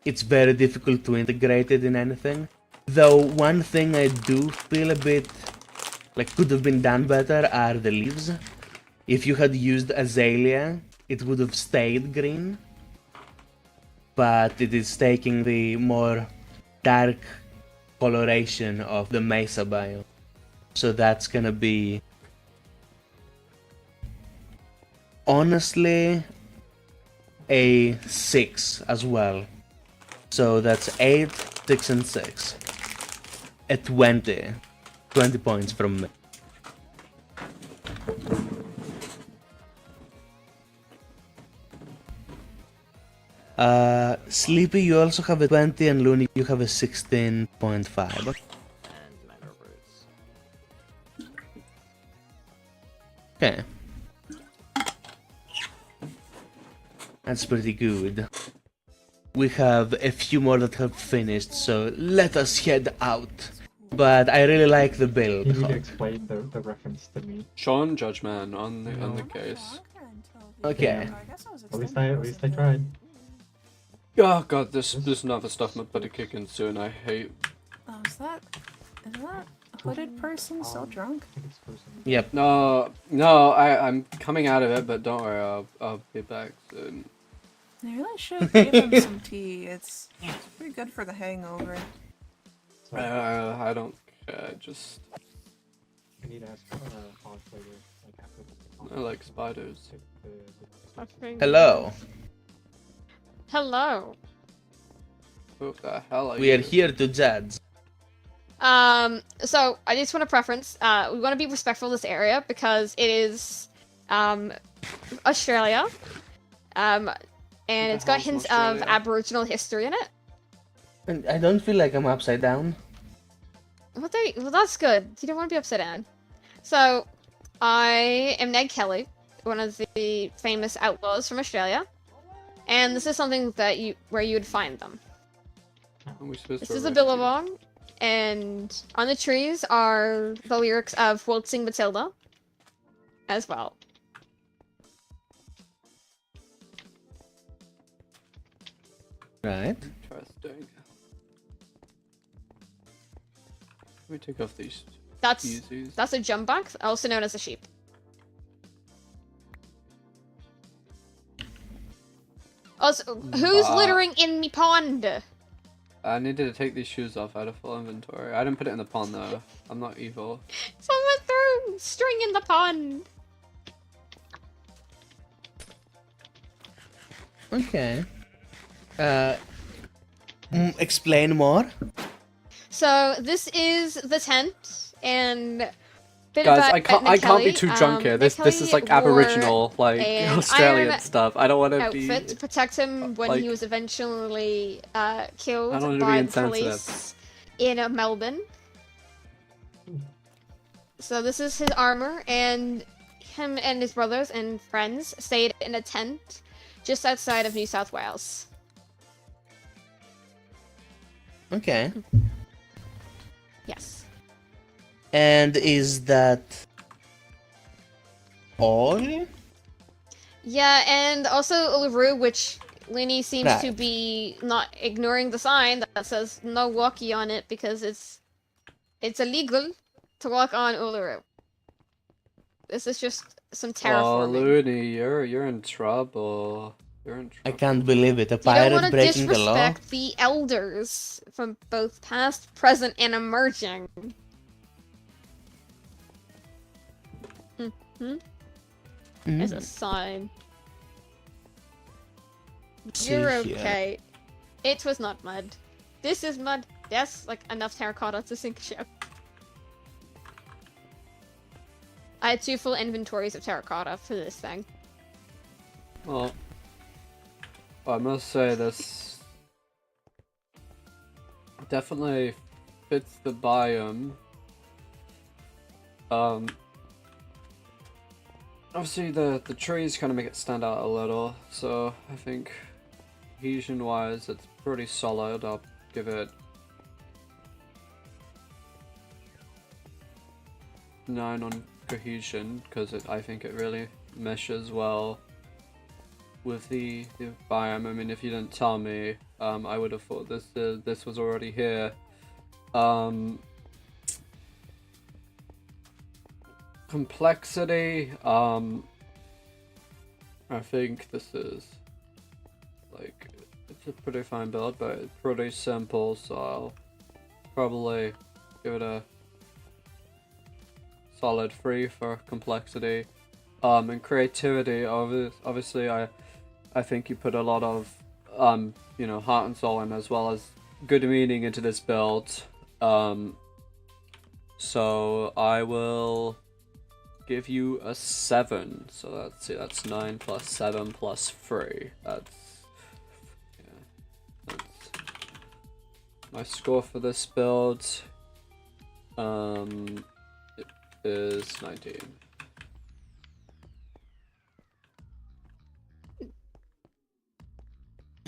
It's very difficult to integrate it in anything. Though one thing I do feel a bit like could have been done better are the leaves. If you had used azalea, it would have stayed green. But it is taking the more dark coloration of the mesa biome. So that's gonna be honestly a 6 as well. So that's 8, 6 and 6. A 20. 20 points from me. Sleepy, you also have a 20, and Looney, you have a 16.5. Okay. That's pretty good. We have a few more that have finished, so let us head out. But I really like the build. You need to explain the reference to me. Sean Judgeman on the case. Okay. At least I tried. Oh god, this another stuff my buddy kicking soon. I hate. Oh, is that hooded person still drunk? Yep. No, I'm coming out of it, but don't worry, I'll be back soon. I really should give him some tea. It's pretty good for the hangover. I don't care, just. I need to ask Hans later, like after I like spiders. Hello. Hello. Who the hell are you? We are here to judge. So I just want to preference, we want to be respectful of this area because it is, Australia. And it's got hints of Aboriginal history in it. And I don't feel like I'm upside down. Well, that's good. You don't want to be upside down. So, I am Ned Kelly, one of the famous outlaws from Australia. And this is something that where you would find them. This is a billabong, and on the trees are the lyrics of Waltzing Matilda as well. Right. Interesting. Let me take off these. That's a jumbuck, also known as a sheep. Also, who's littering in me pond? I needed to take these shoes off out of full inventory. I didn't put it in the pond though. I'm not evil. Someone threw string in the pond. Okay. Explain more. So this is the tent, and guys, I can't be too drunk here. This is like Aboriginal, like Australian stuff. I don't want to be outfit to protect him when he was eventually killed by the police in Melbourne. So this is his armor, and him and his brothers and friends stayed in a tent just outside of New South Wales. Okay. Yes. And is that all? Yeah, and also Uluru, which Looney seems Right. to be not ignoring the sign that says no walkie on it because it's illegal to walk on Uluru. This is just some Oh, terraforming. Looney, you're in trouble. You're in trouble. I can't believe it. A You don't pirate want to breaking the law. disrespect the elders from both past, present, and emerging. There's a sign. See You're here. okay. It was not mud. This is mud. That's like enough terracotta to sink a ship. I had 2 full inventories of terracotta for this thing. Well, I must say this definitely fits the biome. Obviously the trees kind of make it stand out a little, so I think cohesion-wise it's pretty solid. I'll give it 9 on cohesion because I think it really meshes well with the biome. I mean, if you didn't tell me, I would have thought this was already here. Complexity, I think this is like, it's a pretty fine build, but it's pretty simple, so I'll probably give it a solid 3 for complexity. And creativity, obviously I think you put a lot of you know, heart and soul in, as well as good meaning into this build. So I will give you a 7. So let's see, that's 9 plus 7 plus 3. That's my score for this build. It is 19.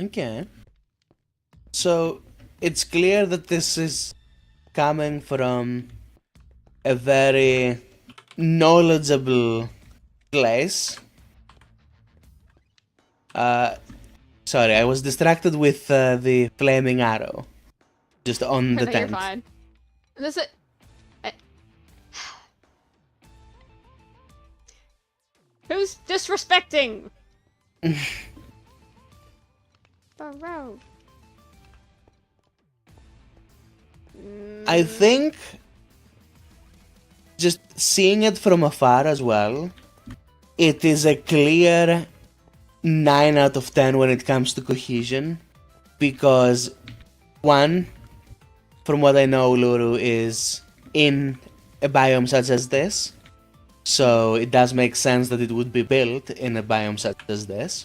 Okay. So it's clear that this is coming from a very knowledgeable place. Sorry, I was distracted with the flaming arrow. Just on the No, you're tent. fine. This is... Who's disrespecting? Bro. I think just seeing it from afar as well, it is a clear 9 out of 10 when it comes to cohesion, because one, from what I know, Uluru is in a biome such as this, so it does make sense that it would be built in a biome such as this.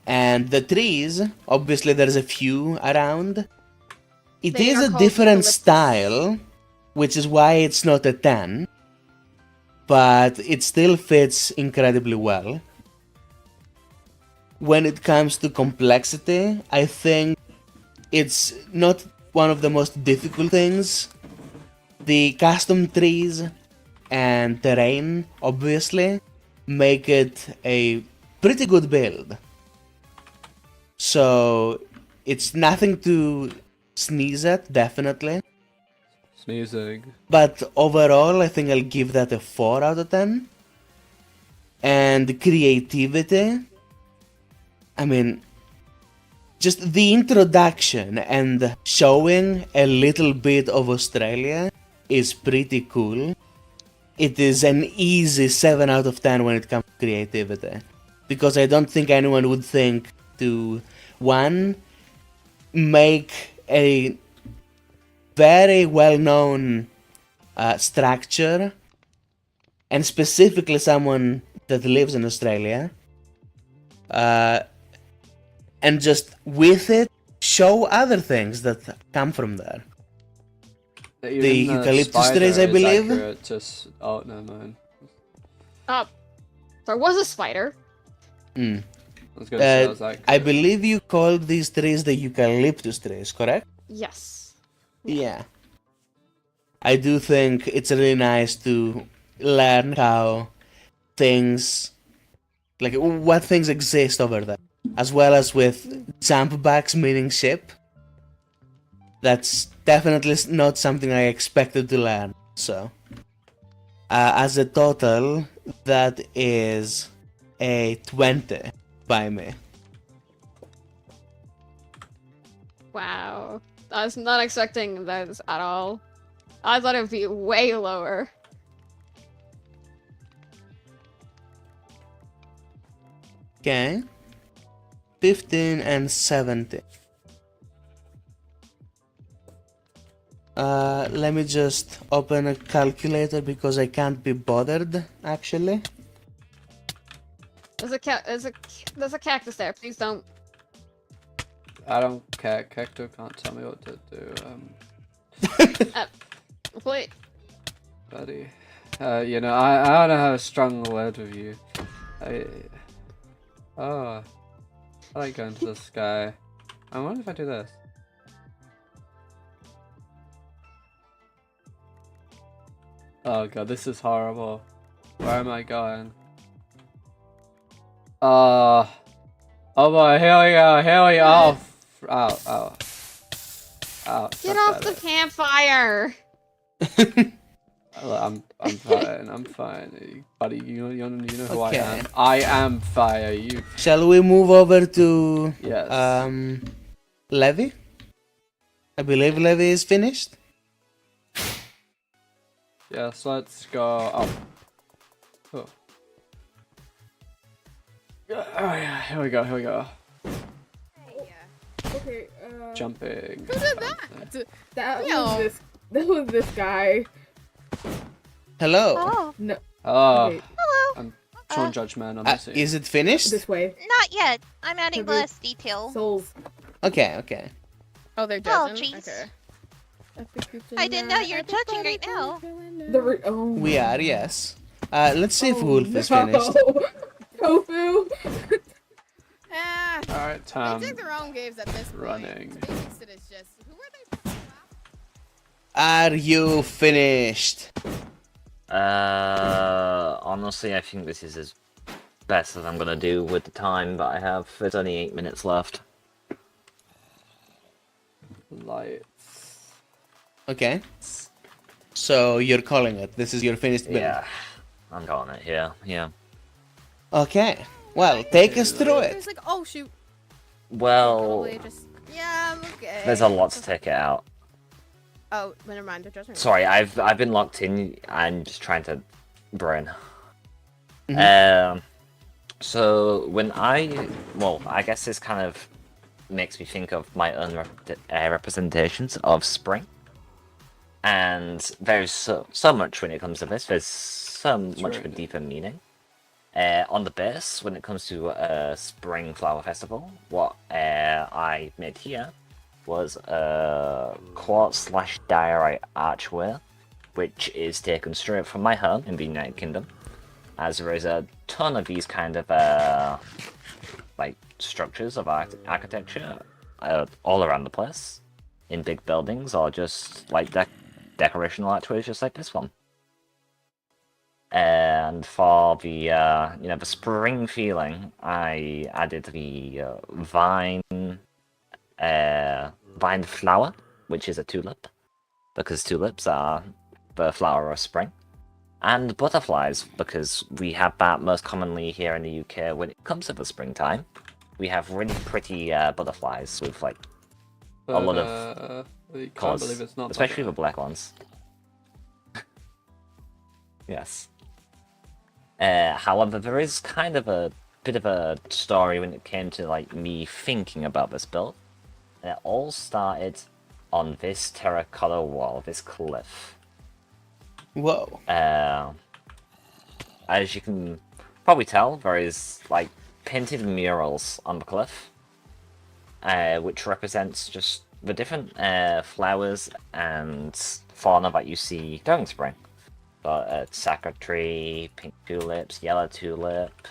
And the trees, obviously there's a few around. It They is are a called different eucalyptus. style, which is why it's not a 10, but it still fits incredibly well. When it comes to complexity, I think it's not one of the most difficult things. The custom trees and terrain, obviously, make it a pretty good build. So it's nothing to sneeze at, definitely. Sneezing. But overall, I think I'll give that a 4 out of 10. And creativity, I mean, just the introduction and showing a little bit of Australia is pretty cool. It is an easy 7 out of 10 when it comes to creativity. Because I don't think anyone would think to, one, make a very well-known structure, and specifically someone that lives in Australia, and just with it show other things that come from there. Even The eucalyptus spider trees, I is believe. accurate, just oh no man. There was a spider. Mm. I was gonna say, was accurate. I believe you called these trees the eucalyptus trees, correct? Yes. Yeah. I do think it's really nice to learn how things, like what things exist over there. as well as with jumpbacks meaning ship. That's definitely not something I expected to learn. So, as a total, that is a 20 by me. Wow. I was not expecting those at all. I thought it would be way lower. Okay. 15 and 17. Let me just open a calculator because I can't be bothered, actually. There's a cactus there. Please don't. I don't care. Cacto can't tell me what to do. Wait. Buddy. You know, I don't have a strong word with you. I like going to the sky. I wonder if I do this. Oh god, this is horrible. Where am I going? Oh boy, here we go, Oh. Get off the campfire! I'm fine, buddy. You know who Okay. I am. I am fire. You. Shall we move over to Yes. Levy? I believe Levy is finished. Yes, let's go up. Oh. Oh yeah, here we go. Okay, Jumping. Who did that? That was this guy. Hello. Oh. No. Oh. Okay. Hello. I'm showing judgment on this. Is it finished? This way. Not yet. I'm adding less detail. Souls. Okay. Oh, they're Oh, judging? jeez. Okay. I didn't know you're judging right now. We are, yes. Let's see if Wolf is finished. Tofu. Alright, Tom. They dig their own games at this point. Running. To me, it is just, who are they? Are you finished? Honestly, I think this is as best as I'm gonna do with the time that I have. There's only 8 minutes left. Lights. Okay. So you're calling it. This is your finished build. Yeah, I'm calling it here. Yeah. Okay. Well, take us through it. It's like, oh shoot. Well, Probably just, yeah, I'm okay. there's a lot to take it out. Oh, never mind. They're judging. Sorry, I've been locked in. I'm just trying to brain. So when I guess this kind of makes me think of my own representations of spring. And there's so much when it comes to this. There's so much of a deeper meaning. On the base, when it comes to Spring Flower Festival, what I made here was a quartz/diorite archway, which is taken straight from my home in the United Kingdom, as there is a ton of these kind of like structures of architecture all around the place, in big buildings or just like decorational archways, just like this one. And for the the spring feeling, I added the vine flower, which is a tulip, because tulips are the flower of spring, and butterflies, because we have that most commonly here in the UK when it comes to the springtime. We have really pretty butterflies with like a lot of you can't colours, believe it's not especially the black ones. Yes. However, there is kind of a bit of a story when it came to like me thinking about this build. And it all started on this terracotta wall, this cliff. Whoa. As you can probably tell, there is like painted murals on the cliff, which represents just the different flowers and fauna that you see during spring. Got a sakura tree, pink tulips, yellow tulip,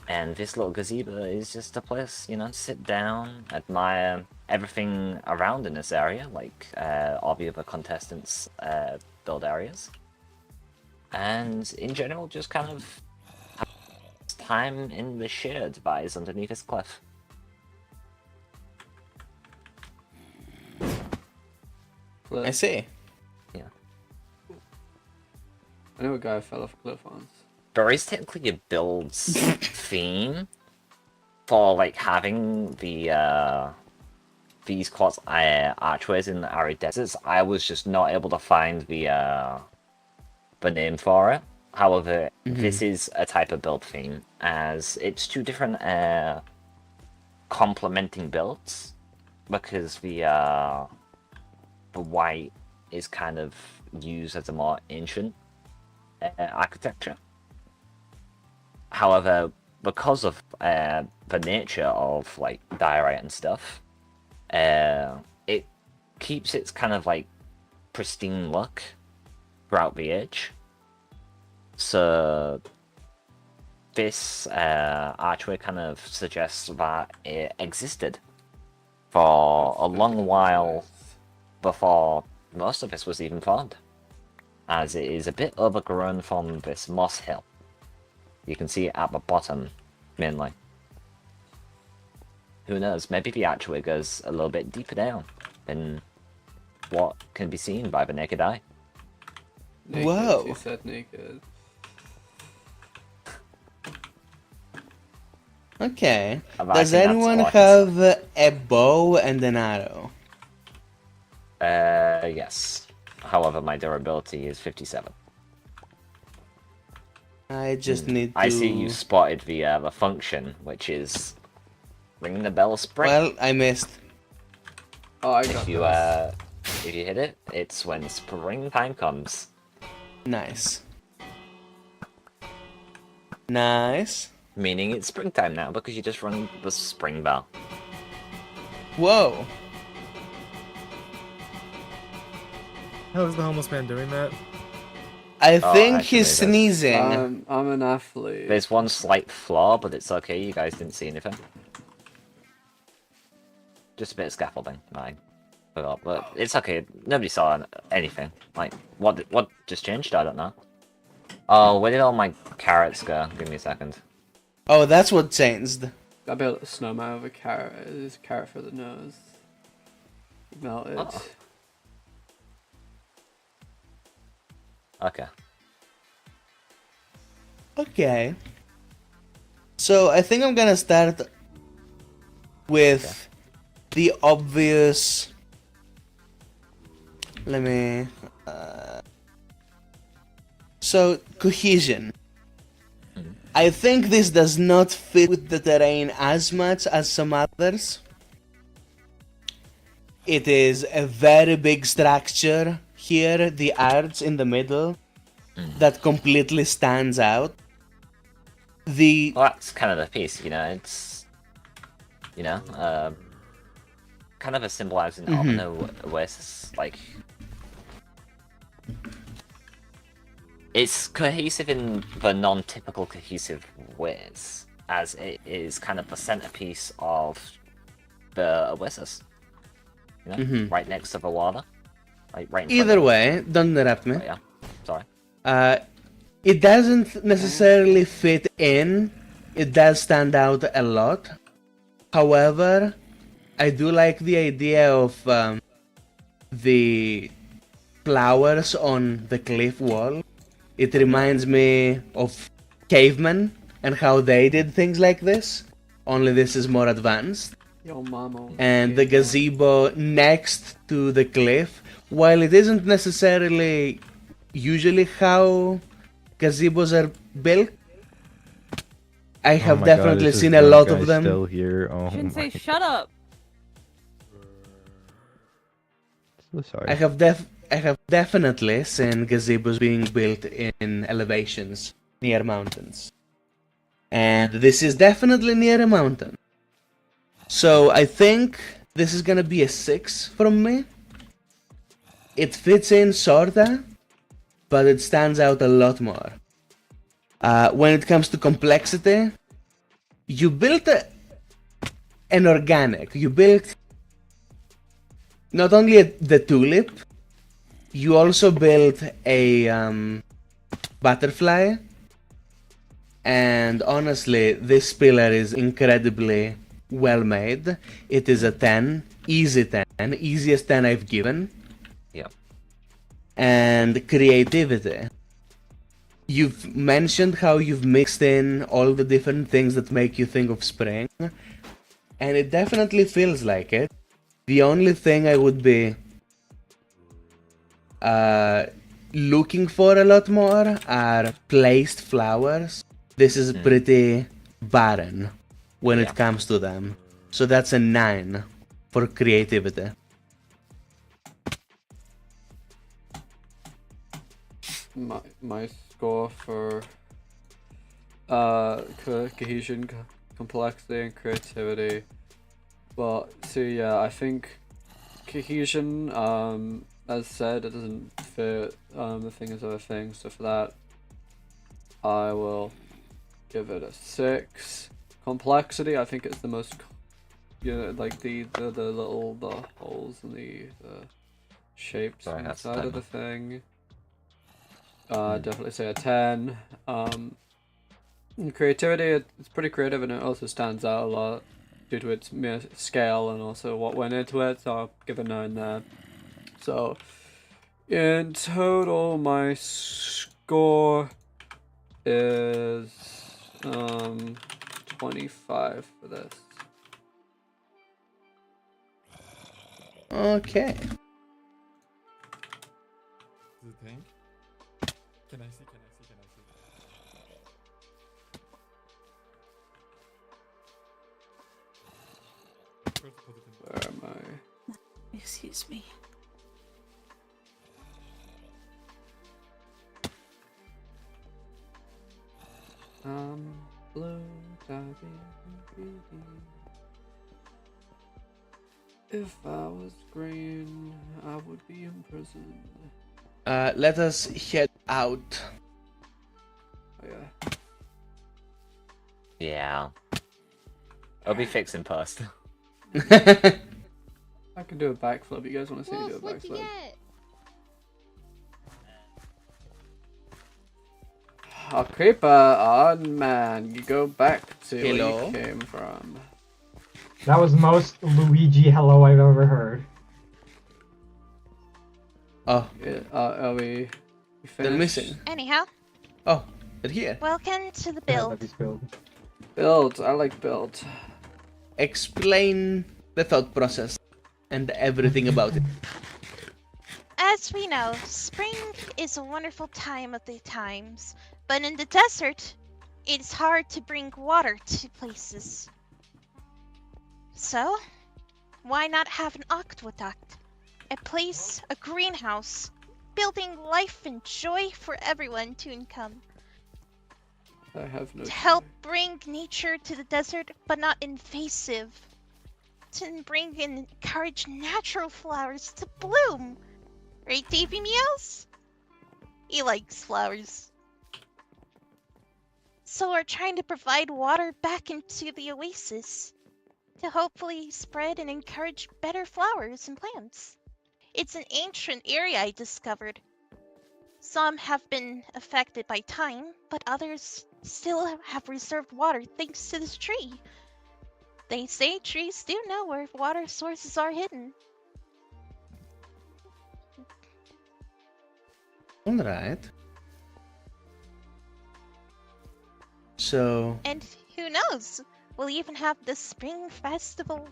and this little gazebo is just a place, to sit down, admire everything around in this area, like all the other contestants' build areas, and in general, just kind of have time in the shared device underneath this cliff. I see. Yeah. I know a guy who fell off a cliff once. There is technically a build's theme for like having the these quartz archways in the arid deserts. I was just not able to find the name for it. However, this is a type of build theme, as it's two different complementing builds, because the white is kind of used as a more ancient architecture. However, because of the nature of like diorite and stuff, it keeps its kind of like pristine look throughout the age. So this archway kind of suggests that it existed for a long while before most of this was even formed, as it is a bit overgrown from this moss hill. You can see it at the bottom, mainly. Who knows, maybe the archway goes a little bit deeper down than what can be seen by the naked eye. Naked, Whoa. He said naked. Okay. I Does think that's anyone all I can have a bow and an arrow? Yes. However, my durability is 57. I just need to... I see you spotted the function, which is ringing the bell spring. Well, I missed. Oh, I if got you this. if you hit it, it's when springtime comes. Nice. Nice. Meaning it's springtime now because you just rung the spring bell. Whoa. How is the homeless man doing that? I Oh, think actually, he's that's- sneezing. I'm an athlete. There's one slight flaw, but it's okay. You guys didn't see anything. Just a bit of scaffolding. I forgot, but it's okay. Nobody saw anything. Like, what just changed? I don't know. Oh, where did all my carrots go? Give me a second. Oh, that's what changed. I built a snowman with a carrot. There's a carrot for the nose. Melted. Oh. Okay. Okay. So I think I'm gonna start with the obvious. Let me. So cohesion. I think this does not fit with the terrain as much as some others. It is a very big structure here, the arch in the middle, that completely stands out. Well, that's kind of the piece, you know, it's, you know, kind of a symbolizing of an oasis, like, it's cohesive in the non-typical cohesive ways, as it is kind of the centerpiece of the oasis, you know, right next to the water, like right in front Either of it. way, don't interrupt me. Oh, yeah, sorry. It doesn't necessarily fit in. It does stand out a lot. However, I do like the idea of the flowers on the cliff wall. It reminds me of cavemen and how they did things like this. Only this is more advanced. Yo, mama. And the gazebo next to the cliff, while it isn't necessarily usually how gazebos are built, I have my definitely God, is seen this a lot drunk of guy them. Still here? Oh Shouldn't my. say shut up. So sorry. I have definitely seen gazebos being built in elevations near mountains. And this is definitely near a mountain. So I think this is gonna be a 6 from me. It fits in sorta, but it stands out a lot more. When it comes to complexity, you built an organic. You built not only the tulip, you also built a butterfly, And honestly, this pillar is incredibly well made. It is a 10, easy 10, easiest 10 I've given. Yeah. And creativity. You've mentioned how you've mixed in all the different things that make you think of spring, and it definitely feels like it. The only thing I would be looking for a lot more are placed flowers. This is pretty barren when it comes to them. So that's a 9 for creativity. My score for cohesion, complexity, and creativity. Well, so yeah, I think cohesion, as said, it doesn't fit the thing as other things. So for that, I will give it a 6. Complexity, I think it's the most, like the holes and the shapes inside of the thing. Definitely say a 10. Creativity, it's pretty creative, and it also stands out a lot due to its mere scale and also what went into it, so I'll give a 9 there. So, in total, my score is 25 for this. Okay. Do you think? Can I see? Where am I? Excuse me. Blue, if I was green, I would be imprisoned. Let us head out. Oh, yeah. Yeah. I'll be fixing post. I can do a backflip. You guys want to see me do a What'd you backflip? get? Oh, creeper! Oh man, you go back to Hello? where you came from. That was the most Luigi hello I've ever heard. Oh. Yeah, are we They're finished? missing. Anyhow, Oh, they're here. welcome to the build. Build. I like build. Explain the thought process and everything about it. As we know, spring is a wonderful time of the times, but in the desert, it's hard to bring water to places. So, why not have an aqueduct? A place, a greenhouse, building life and joy for everyone to income. I have no. To help bring nature to the desert, but not invasive. To bring and encourage natural flowers to bloom. Right, Davy Meows? He likes flowers. So we're trying to provide water back into the oasis. To hopefully spread and encourage better flowers and plants. It's an ancient area I discovered. Some have been affected by time, but others still have reserved water thanks to this tree. They say trees do know where water sources are hidden. Alright. So... And who knows? We'll even have the spring festival.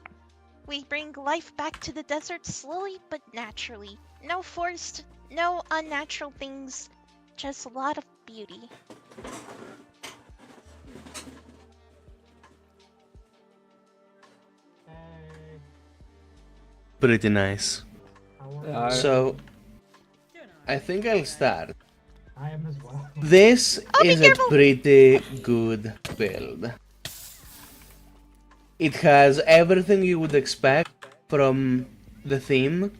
We bring life back to the desert slowly but naturally. No forced, no unnatural things. Just a lot of beauty. Pretty nice. So, I think I'll start. I am as well. This is a pretty good build. It has everything you would expect from the theme.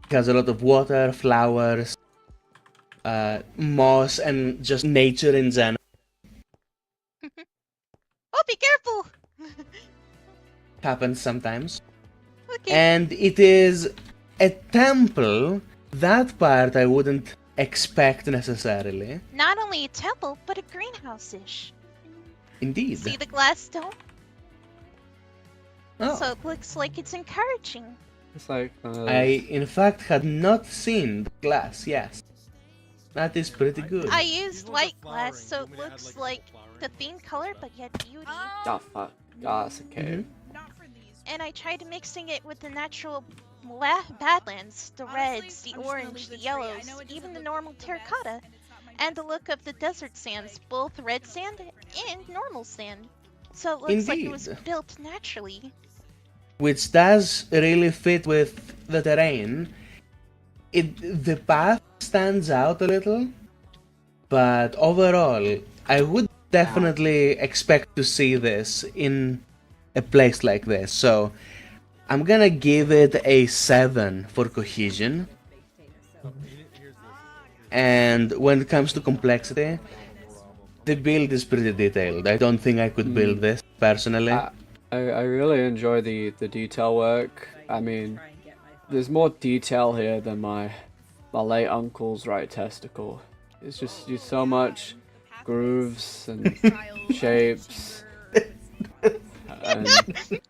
It has a lot of water, flowers, moss, and just nature in general. Oh, be careful! Happens sometimes. Okay. And it is a temple. That part I wouldn't expect necessarily. Not only a temple, but a greenhouse-ish. Indeed. See the glass dome? Oh. So it looks like it's encouraging. It's like I, in fact, had not seen the glass. Yes, that is pretty good. I used white glass, so it looks like the theme color, but yet beauty. Oh fuck. Oh, that's okay. And I tried mixing it with the natural badlands, the reds, the orange, the yellows, even the normal terracotta, and the look of the desert sands, both red sand and normal sand. So it looks like it was Indeed. built naturally. Which does really fit with the terrain. The path stands out a little, but overall, I would definitely expect to see this in a place like this. So I'm gonna give it a 7 for cohesion. And when it comes to complexity, the build is pretty detailed. I don't think I could build this personally. I really enjoy the detail work. I mean, there's more detail here than my late uncle's right testicle. It's just so much grooves and shapes and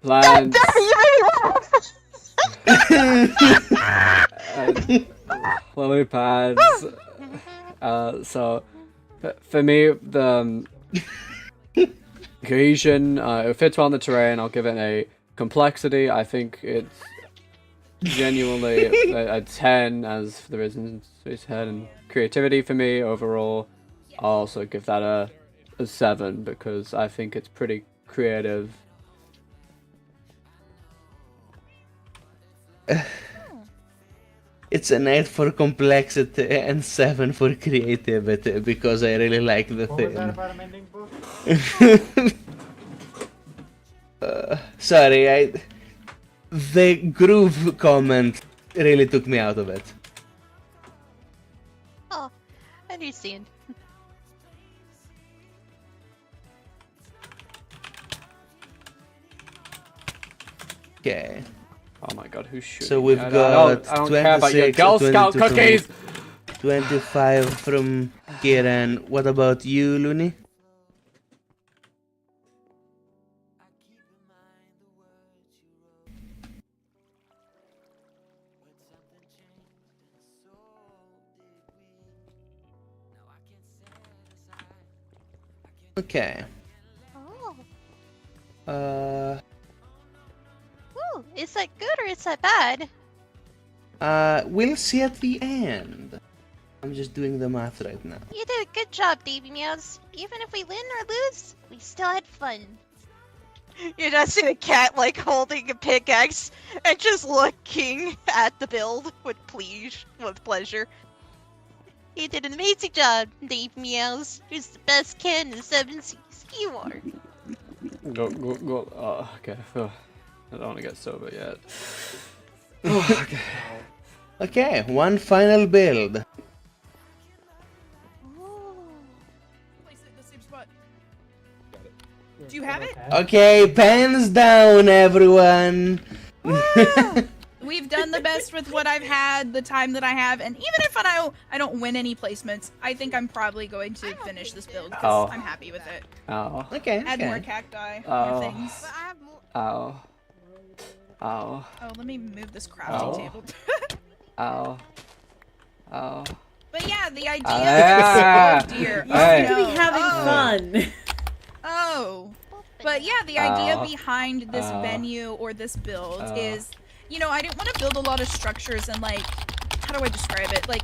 plants and lily pads. So for me, the cohesion, it fits well in the terrain. I'll give it a complexity. I think it's genuinely a 10, as for the reasons we said, and creativity for me overall. I'll also give that a 7 because I think it's pretty creative. It's an 8 for complexity and 7 for creativity because I really like the What was theme. that about a mending book? Sorry, the groove comment really took me out of it. Oh, I understand. Okay. Oh my god, who's shooting? So we've I got don't care about your 26, Girl Scout 22 cookies! 25 from Kieran. What about you, Looney? Okay. Oh. Ooh, is that good or is that bad? We'll see at the end. I'm just doing the math right now. You did a good job, Davy Meows. Even if we win or lose, we still had fun. You just see the cat like holding a pickaxe and just looking at the build with pleasure. You did an amazing job, Dave Meows. You're the best cat in the 7 seas. You are. Go. Oh, okay. Oh, I don't want to get sober yet. Oh, okay. Okay, one final build. Do you have it? Okay, pens down, everyone. We've done the best with what I've had, the time that I have, and even if I don't win any placements, I think I'm probably going to finish this build because I'm happy with it. Oh. Okay. Add more cacti, Oh. more things. Ow. Ow. Oh, let me move this crafting Ow. table. Ow. Ow. But yeah, the idea Ah. is... Oh dear. Hey. Oh, no. To be having fun. Oh. But yeah, the idea Ow. behind this Ow. venue or this build Ow. is, you know, I didn't want to build a lot of structures and like, how do I describe it? Like,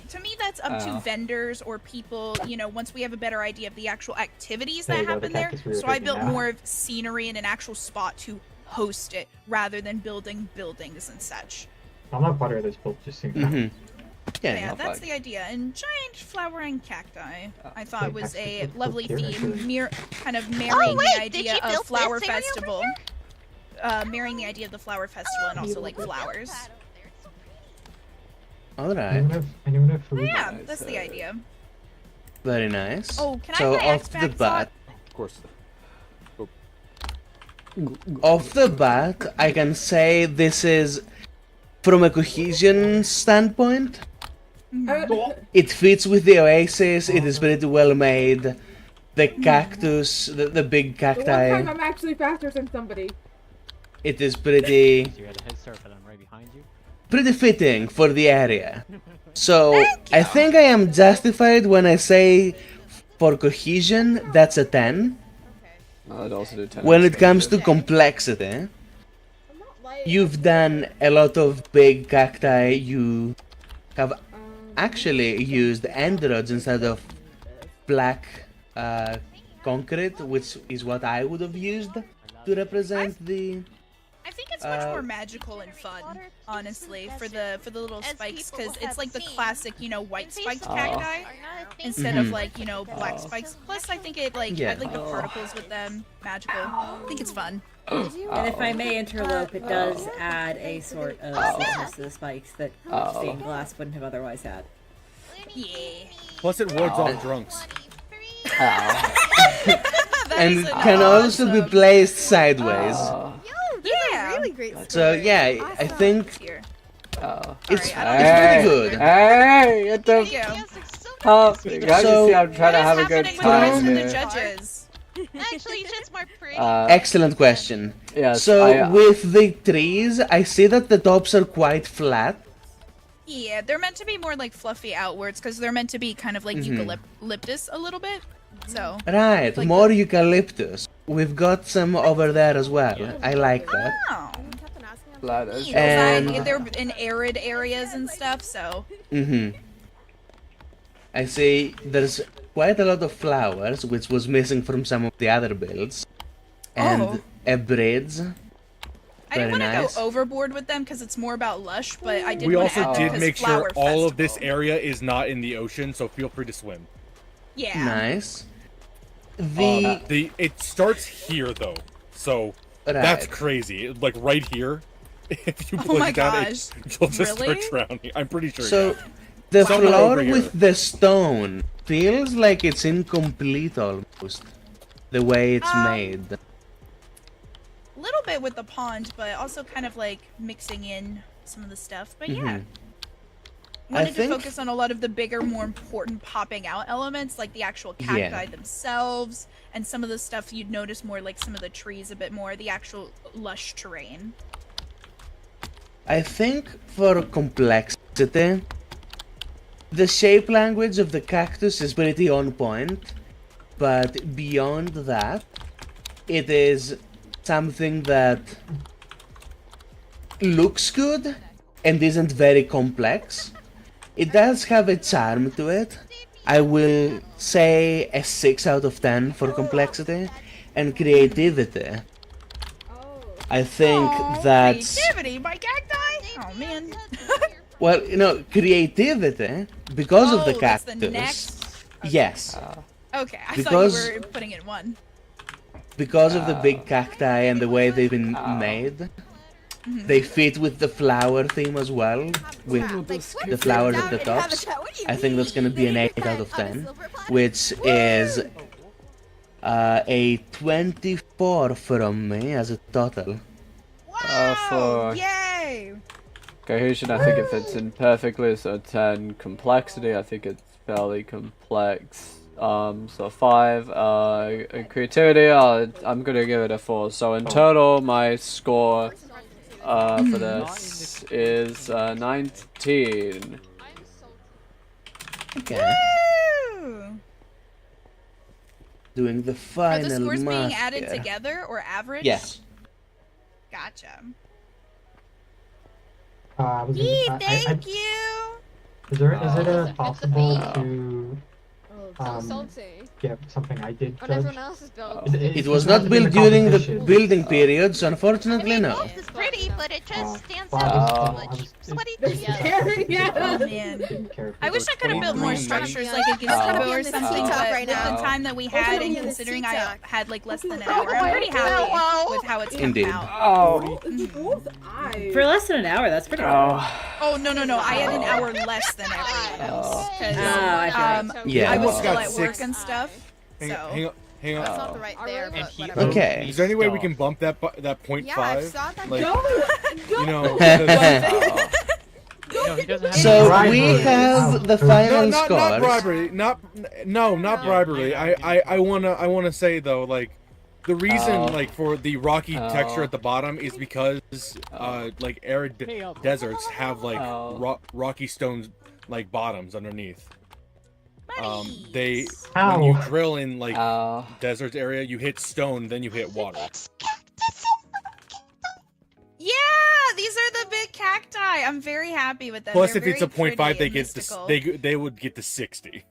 to me that's up to Ow. vendors or people, you know, once we have a better idea of the actual activities There that you go, the happen there. cactus we were So I taking built out. more of scenery and an actual spot to host it rather than building buildings and such. I'm not part of this build, just seems Mhm. Yeah, that's the idea. And giant flowering cacti, I thought was a lovely theme, kind of marrying wait, the did idea you of build flower this area over festival. Marrying the idea of the flower festival and also like flowers. Alright. Anyone have food? Yeah, that's the idea. Very nice. Oh, can I so have my off axe the back, bat, Of course. off the bat, I can say this is, from a cohesion standpoint, it fits with the oasis. It is pretty well made. the cactus, the big The one cacti. time I'm actually faster than somebody. It is pretty You had a head start, but I'm right behind you. pretty fitting for the area. So I think I am justified when I say for cohesion that's a 10. I'd also do 10. When it comes to complexity, you've done a lot of big cacti. You have actually used androids instead of black concrete, which is what I would have used to represent the. I think it's much more magical and fun, honestly, for the little spikes, because it's like the classic, you know, white spiked cacti instead of like, you know, black spikes. Plus, I think it like I like the particles with them magical. I think it's fun. And if I may interlope, it does add a sort of sweetness to the spikes that stained glass wouldn't have otherwise had. Yeah. Plus, it wards off drunks. And it can also be placed sideways. Yeah. Really great. So yeah, I think it's Hey, pretty good. Hey, get the help. You guys So- see I'm trying to have a good time The here. judges. Actually, it's just more pretty. Excellent question. Yes, So I, with the trees, I see that the tops are quite flat. Yeah, they're meant to be more like fluffy outwards because they're meant to be kind of like eucalyptus a little bit. So. Right, like more eucalyptus. We've got some over there as well. I like that. Oh. Ladders. And- They're in arid areas and stuff, so. I see there's quite a lot of flowers, which was missing from some of the other builds. And a bridge. I didn't Very want to nice. go overboard with them because it's more about lush, but I did We want to also add them did 'cause make sure flower all of this area is not in the ocean, so feel free to swim. Yeah. Nice. It starts here though, so that's Right. crazy. Like right here, if you Oh push my it down, gosh. you'll just Really? start drowning. I'm pretty sure. So, yeah. the Somewhere floor over here. with the stone feels like it's incomplete almost. The way it's made. A little bit with the pond, but also kind of like mixing in some of the stuff. But yeah. Wanted to focus on a lot of the bigger, more important popping out elements, like the actual cacti Yeah. themselves, and some of the stuff you'd notice more, like some of the trees a bit more, the actual lush terrain. I think for complexity, the shape language of the cactus is pretty on point, but beyond that, it is something that looks good and isn't very complex. It does have a charm to it. I will say a 6 out of 10 for complexity and creativity. I think that's Creativity by cacti? Oh man. well, you know, creativity because of the Oh, that's the cactus. next- Yes, Okay, I Because- thought you were putting it in one. because of the big cacti and the way they've been made. They fit with the flower theme as well, with the flowers at the tops. I think that's gonna be an 8 out of 10, which is a 24 from me as a total. For Yay! cohesion, I think it fits in perfectly. So 10. Complexity, I think it's fairly complex. So 5. Creativity, I'm gonna give it a 4. So in total, my score for this is 19. Okay. Woo! Doing the Are final the scores being math added here. together or average? Yes. Gotcha. I was Yee, gonna- thank you! Is it possible to So salty. get something I did On judge? everyone else's build. It was not built during the building period, so unfortunately no. It's pretty, but it just stands Well, out I too was- much. Sweaty Oh man. I wish I could have built more structures like a gazebo or something, but right with now. the time that we had and considering I had like less than an hour, I'm pretty happy with how it's come Indeed. out. For less than an hour, that's pretty good. Oh no, I had an hour less than everyone else because I feel Yeah. I was Almost still got at 6. work and stuff. Hang So on. That's not the right there, but whatever. Okay. Is there any way we can bump that point Yeah, 5? I saw that. Like, No! you know, he doesn't have So any we bribery. have the final not scores. bribery. Not bribery. I wanna say though, like, the reason like for the rocky texture at the bottom is because like arid deserts have like rocky stones like bottoms underneath. When you drill in like desert area, you hit stone, then you hit water. Yeah, these are the big cacti. I'm very happy with them. Plus, They're if it's a very 0.5, pretty they and get mystical. they would get to 60.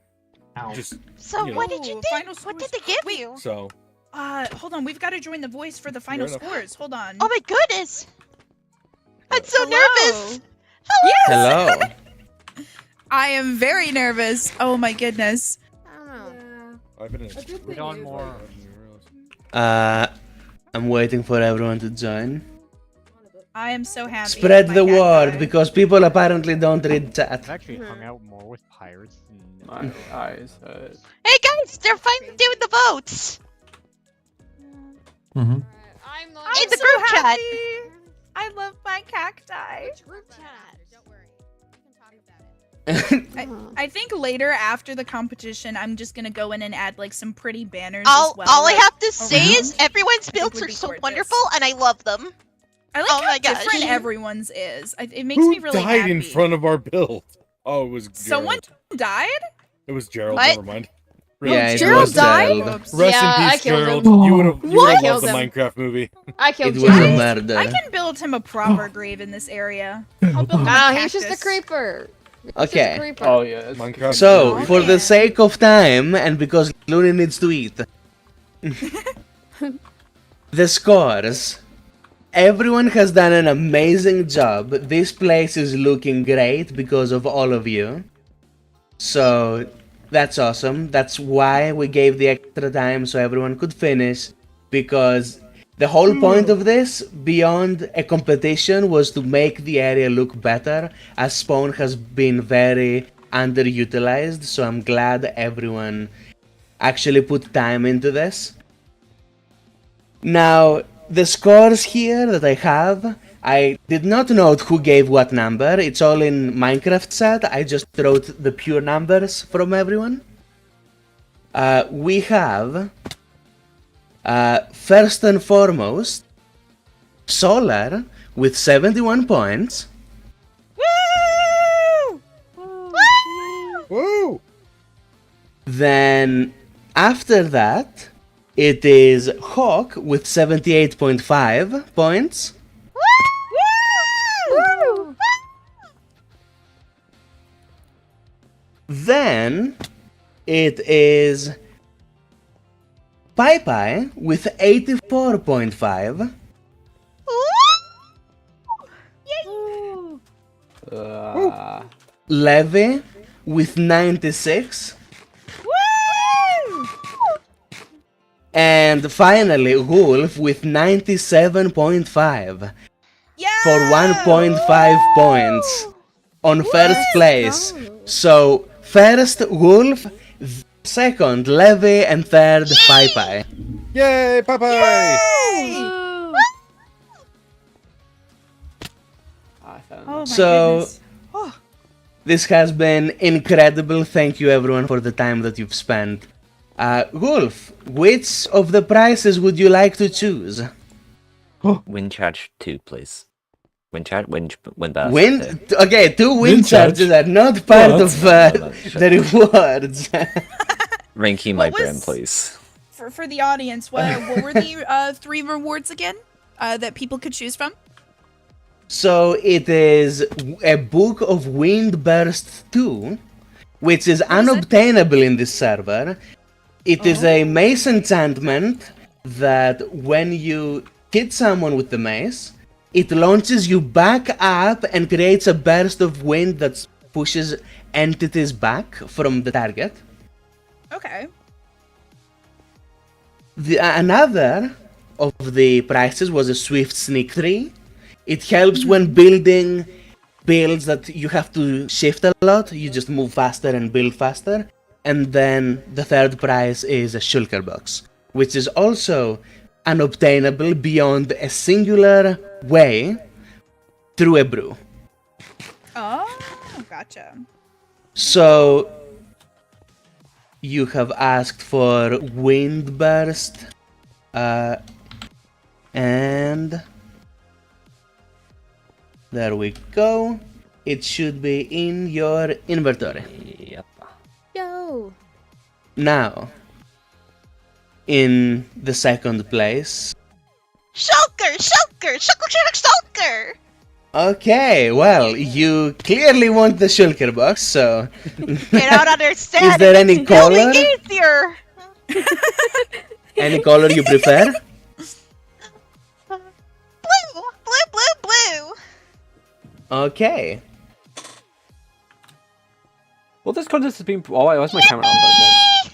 Just So you know. what did you do? What did they give you? So Hold on. We've got to join the voice for the final Fair enough. scores. Hold on. Oh my goodness! I'm so Hello. nervous. Yes. Hello. I am very nervous. Oh my goodness. I've been Read on more. I'm waiting for everyone to join. I am so happy. Spread with the my word cacti. because people apparently don't read chat. I've actually hung out more with pirates than My eyes hurt. Hey guys, they're finally doing the votes Mm-hmm. I'm not I'm in the so group chat. happy. I love my cacti. group chat. Don't worry. I think later after the competition, I'm just gonna go in and add like some pretty banners All as well. I like, have to say around. is everyone's I think builds would are be so gorgeous. wonderful, and I love them. I like Oh how my gosh. different everyone's is. It makes who me really died happy. in front of our build? Oh, it was Gerald. Someone died? It was Gerald. What? Never mind. Yeah, it Gerald was died? Gerald. Rest Yeah, in I peace, killed Gerald. him. You would have What? loved the Killed him. Minecraft movie. I killed It was a Jared. murder. I can build him a proper grave in this area. I'll build him Nah, a he's just a cactus. creeper. He's just Okay. a creeper. Oh yeah. Minecraft. So, movie. for the sake of time, and because Looney needs to eat, the scores. Everyone has done an amazing job. This place is looking great because of all of you. So, that's awesome. That's why we gave the extra time so everyone could finish. Because the whole point of this, beyond a competition, was to make the area look better, as spawn has been very underutilized. So I'm glad everyone actually put time into this. Now, the scores here that I have, I did not note who gave what number. It's all in Minecraft chat. I just wrote the pure numbers from everyone. We have, first and foremost, Solar with 71 points. Woo! Woo! Then, after that, it is Hawk with 78.5 points. Woo! Then it is Pai Pai with 84.5. Levy with 96. And finally, Wolf with 97.5 for 1.5 points on first place. So, first Wolf, second Levy, and third Pai Pai. Yay, Pai Pai! Oh my So, goodness. Oh. this has been incredible. Thank you everyone for the time that you've spent. Wolf, which of the prizes would you like to choose? Wind charge 2, please. Wind charge, wind burst. Okay, 2 wind Wind charge? charges are not part What? of No, the rewards. Rinkky, my What brain, was- please. For the audience, what were the 3 rewards again that people could choose from? So it is a Book of Wind Burst 2, which is unobtainable in this server. It is a mace enchantment that when you hit someone with the mace, it launches you back up and creates a burst of wind that pushes entities back from the target. Okay. Another of the prizes was a Swift Sneak 3. It helps when building builds that you have to shift a lot. You just move faster and build faster. And then the third prize is a shulker box, which is also unobtainable beyond a singular way through a brew. Oh. Gotcha. So you have asked for wind burst, and there we go. It should be in your inventory. Yep. Yo. Now, in the second place. Shulker! Shulker! Shulker! Shulker! Okay, well, you clearly want the shulker box, so. Get out understand. Is there any color? Easier. Any color you prefer? Blue! Blue! Blue! Blue! Okay. Well, this contest has been. Oh, wait, where's my camera on?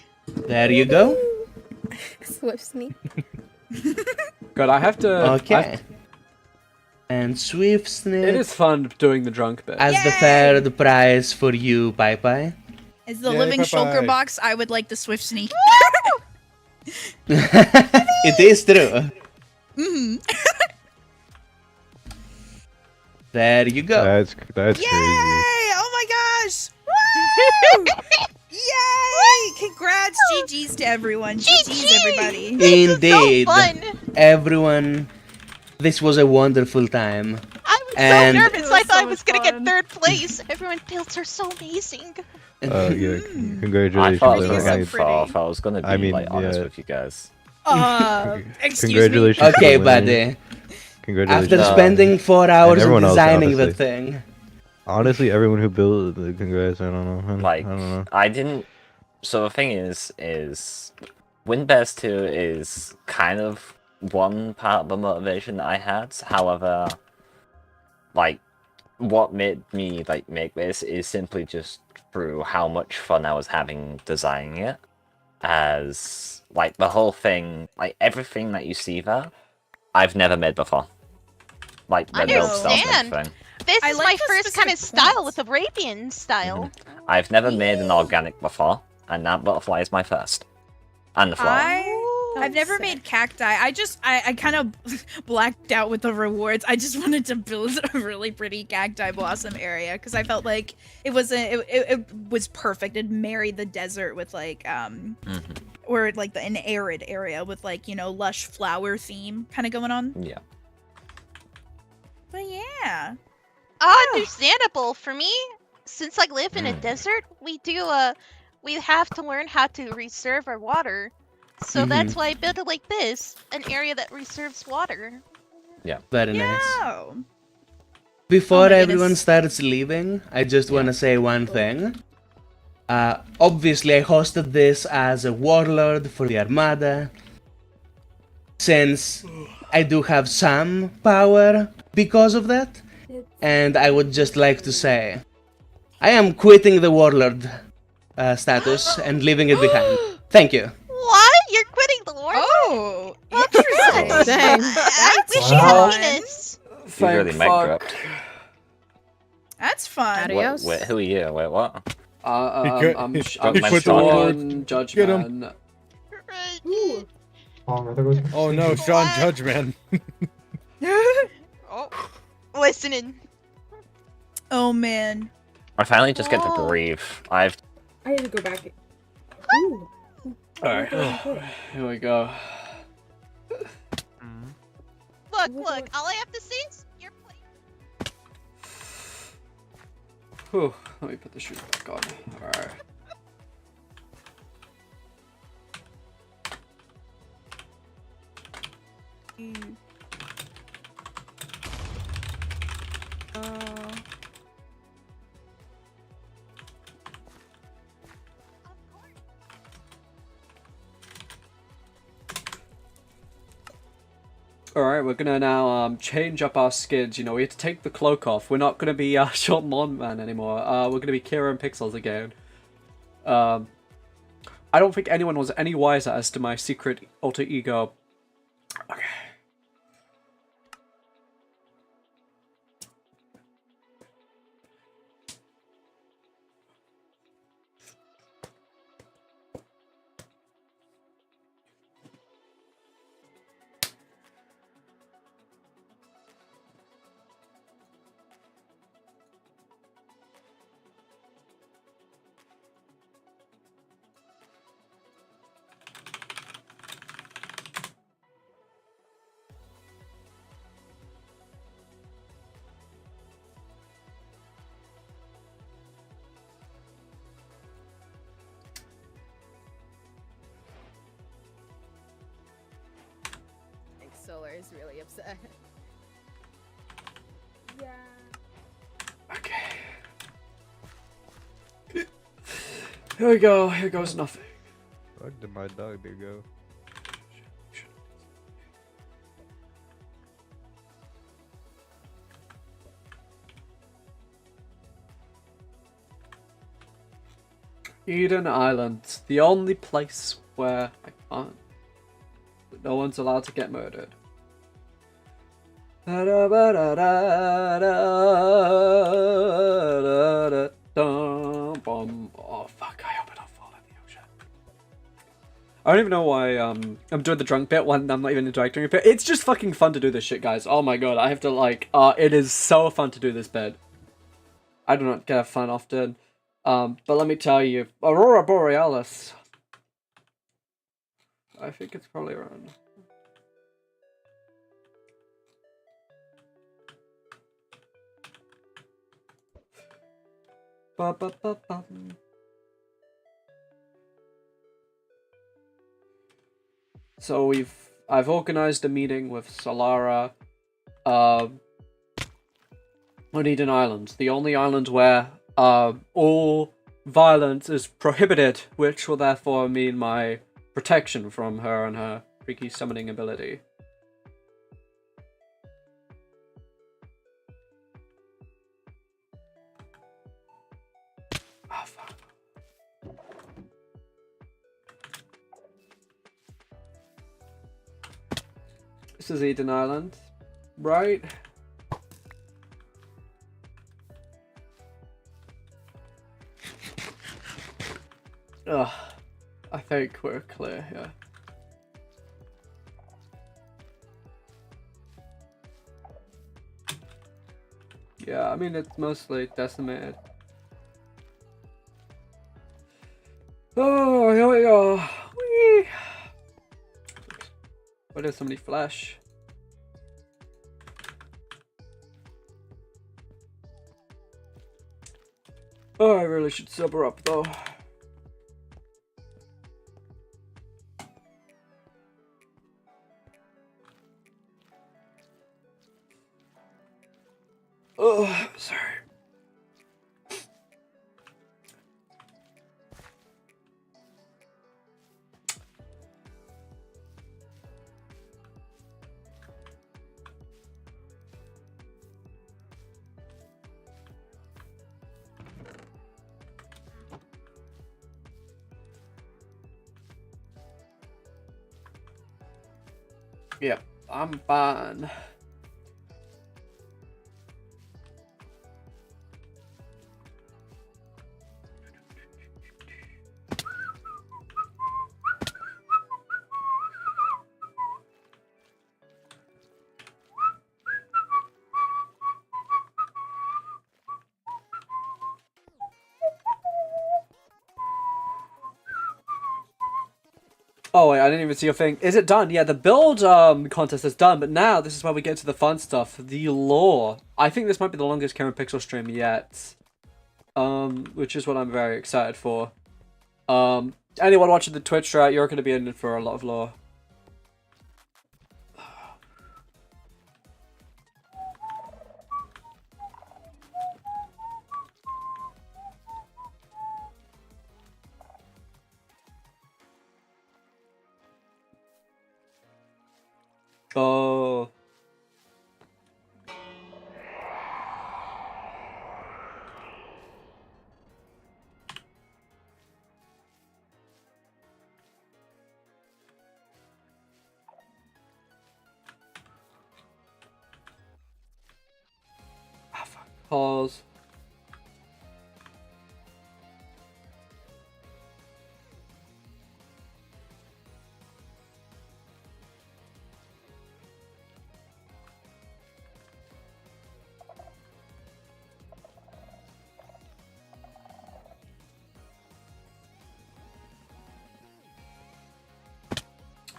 There you go. Swift sneak. God, I have to. Okay. And Swift Snip. It is fun doing the drunk bit. As the third prize for you, Pai Pai. As the Yay, living Popeye. shulker box, I would like the swift sneak. It is true. Mhm. There you go. That's Yay! crazy. Oh my gosh! Woo! Yay! Congrats, GG's to everyone. GG's everybody. Indeed. Everyone, this was a wonderful time. I was And- so nervous. I thought I was gonna get third place. Everyone builds are so amazing. Yeah, I congratulations. thought I was on gonna that. get far if I was gonna be I mean, like honest yeah. with you guys. Excuse Congratulations. me. Okay, for winning. buddy. Congratulations. After spending 4 hours And of everyone else, designing the honestly. thing. Honestly, everyone who built the congrats, I don't know. Like, I don't know. I didn't. So the thing is Windbears 2 is kind of one part of the motivation that I had. However, like, what made me like make this is simply just through how much fun I was having designing it. As like the whole thing, like everything that you see there, I've never made before. Like the build stuff and Understand. everything. This I is like my the first kind of specific style points. with Arabian style. I've never made an organic before, and that butterfly is my first. And the flower. I've never made cacti. I kind of blacked out with the rewards. I just wanted to build a really pretty cacti blossom area because I felt like it was perfect. It married the desert with like or like an arid area with like, you know, lush flower theme kind of going on. Yeah. But yeah. Understandable for me. Since I live in a desert, we have to learn how to reserve our water. So that's why I built it like this, an area that reserves water. Yeah. Very nice. Oh. Before Oh my everyone goodness. starts leaving, I just want to say one thing. Obviously, I hosted this as a warlord for the Armada. Since I do have some power because of that. And I would just like to say, I am quitting the warlord status and leaving it behind. Thank you. What? You're quitting the war? Oh, interesting. Dang. I wish you Wow. had penis. You really Thank mic fuck. dropped. That's fun. Adios. Wait, who are you? Wait, what? I'm He I'm quit the warlord. Sean Get him. Judgman. Oh no, Sean Judgman. Oh, listening. Oh man. I finally just get to breathe. I need to go back. Ooh. Alright, here we go. Look, all I have to say is your plate. Whew, let me put the shoes back on. Alright. Alright, we're gonna now change up our skins. You know, we have to take the cloak off. We're not gonna be Sean Monman anymore. We're gonna be CiaránPixelz again. I don't think anyone was any wiser as to my secret alter ego. Okay. is really upset. Yeah. Here we go. Here goes nothing. Where did my dog go? Eden Island, the only place where I can't. No one's allowed to get murdered. Oh fuck! I hope I don't fall in the ocean. I don't even know why I'm doing the drunk bit when I'm not even interacting with it. It's just fucking fun to do this shit, guys. Oh my god, I have to like. It is so fun to do this bit. I do not get fun often. But let me tell you, Aurora Borealis. I think it's probably around. Ba-ba-ba-bum. So I've organized a meeting with Solara, on Eden Island, the only island where all violence is prohibited, which will therefore mean my protection from her and her freaky summoning ability. Oh, fuck. This is Eden Island, right? Ugh, I think we're clear here. Yeah, I mean, it's mostly decimated. Oh, here we go. Whee! Why there's so many flash? Oh, I really should sub her up though. Oh, sorry. Yep, I'm fine. Oh wait, I didn't even see your thing. Is it done? Yeah, the build contest is done, but now this is where we get to the fun stuff. The lore. I think this might be the longest CiaránPixelz stream yet. Which is what I'm very excited for. Anyone watching the Twitch chat, you're gonna be in for a lot of lore. Oh. Ah, fuck. Pause.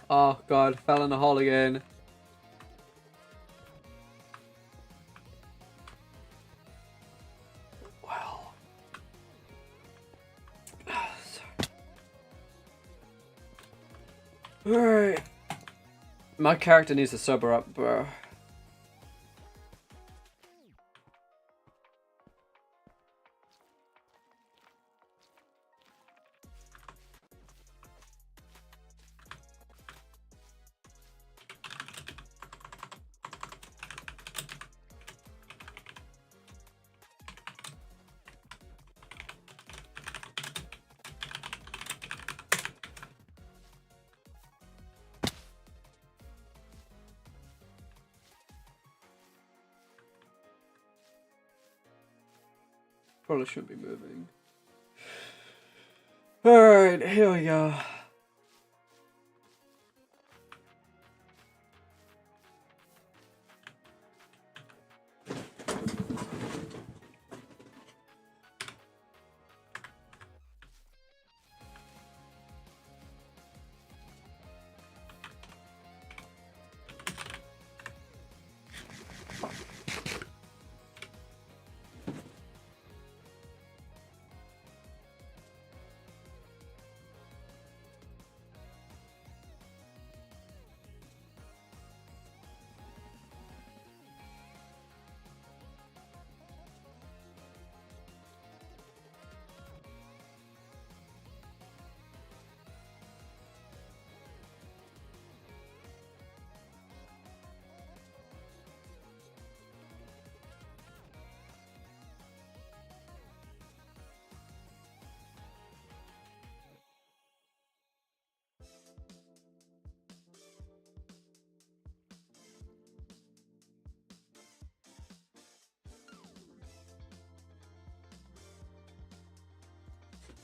Oh god, fell in the hole again. Well. Alright. My character needs to sober up, bro. Probably shouldn't be moving. Alright, here we go.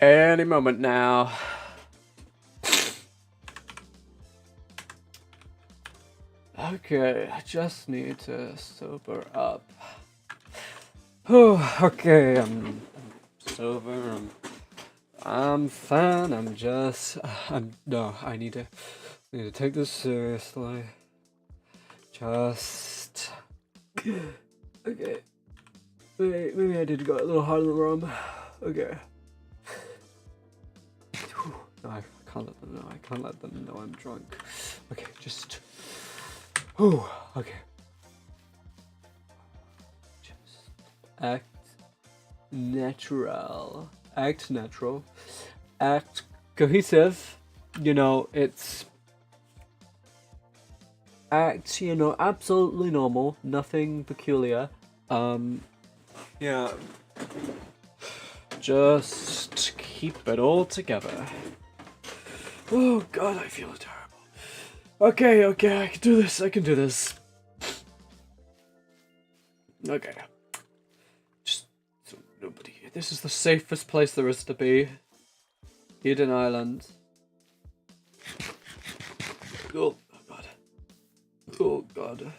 Any moment now. Okay, I just need to sober up. Oh, okay, I'm sober. I'm fine. No, I need to take this seriously. Just okay. Maybe I did go a little hard on the rum. Okay. No, I can't let them know. I can't let them know I'm drunk. Okay, just. Whew, okay. Just act natural. Act natural. Act cohesive. You know, it's. Act, you know, absolutely normal. Nothing peculiar. Yeah. Just keep it all together. Oh god, I feel terrible. Okay, I can do this, Okay. Just so nobody. This is the safest place there is to be. Eden Island. Oh god. Oh god.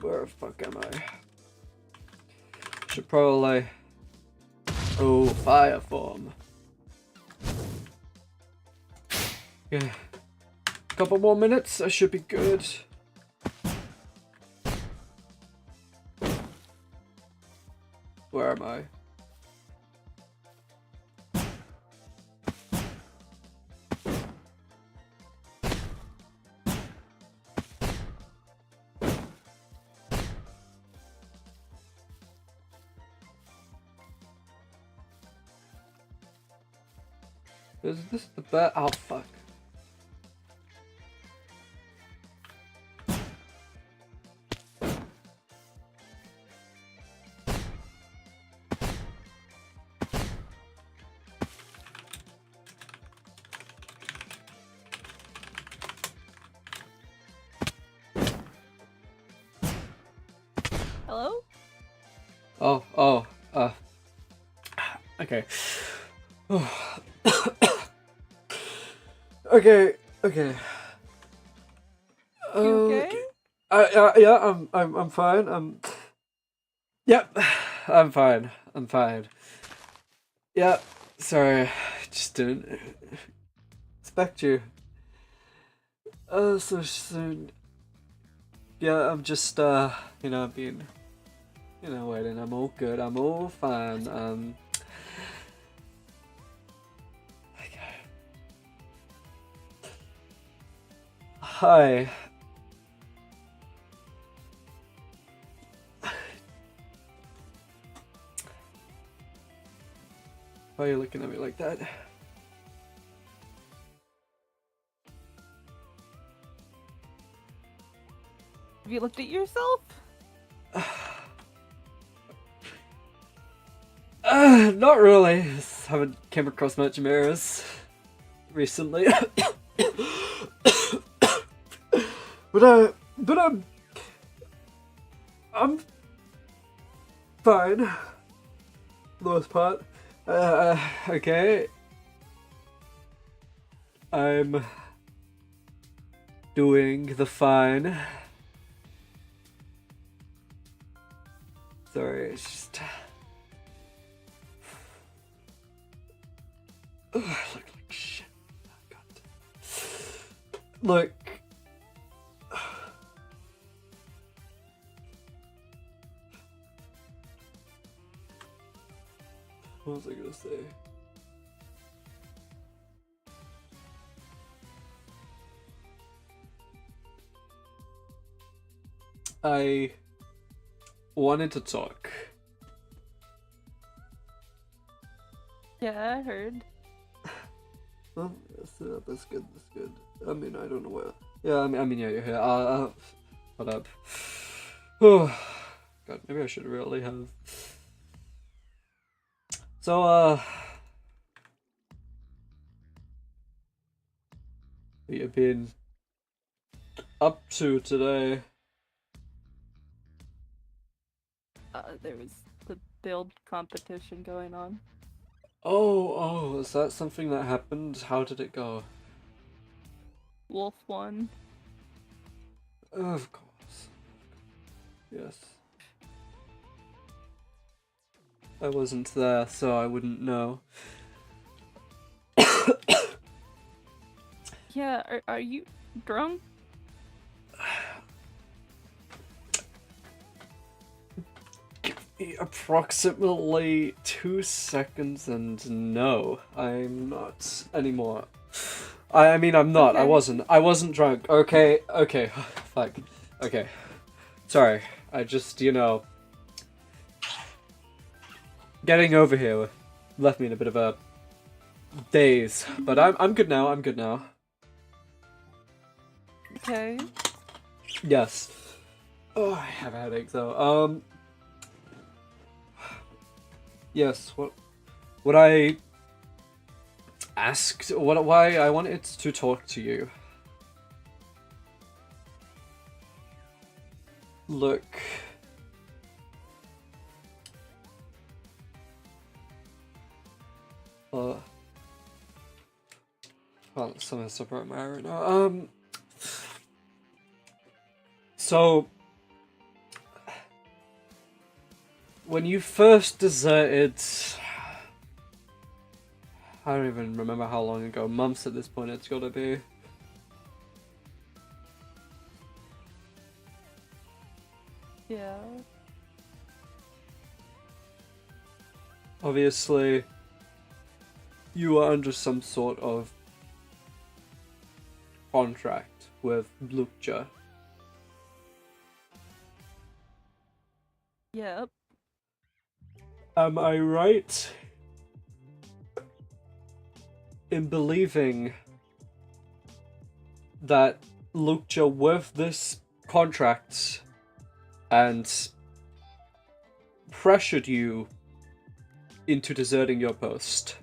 Where the fuck am I? Should probably. Oh, fire form. Yeah. Couple more minutes, I should be good. Where am I? Is this the bet? Oh fuck. Hello? Okay. Okay. You okay? Yeah, I'm fine. Yep, I'm fine. Yep, sorry, just didn't expect you. So soon. Yeah, I'm just, being, waiting. I'm all good. I'm all fine. Hi. Why are you looking at me like that? Have you looked at yourself? Not really. Haven't came across much mirrors recently. but I'm fine. For the most part. Okay. I'm doing the fine. Sorry, it's just... Ugh, I look like shit. Oh, God. Look. What was I gonna say? I wanted to talk. Yeah, I heard. Well, that's good. That's good. I mean, I don't know where. Yeah, I mean, yeah, you're here. What up? Oh, God, maybe I should really have. So, what you been up to today? There was the build competition going on. Oh, is that something that happened? How did it go? Wolf won. Of course. Yes. I wasn't there, so I wouldn't know. Yeah, are you drunk? Approximately 2 seconds, and no, I'm not anymore. I mean, I'm not. Okay. I wasn't drunk. Okay. Fuck. Okay. Sorry. I just, getting over here left me in a bit of a daze. But I'm good now. I'm good now. Okay. Yes. Oh, I have a headache though. Yes, what I asked, why I wanted to talk to you. Look. Well, something separate my eye right now. So when you first deserted, I don't even remember how long ago, months at this point it's gotta be. Yeah. Obviously, you are under some sort of contract with Lukja. Yep. Am I right in believing that Lukja, with this contract and pressured you into deserting your post?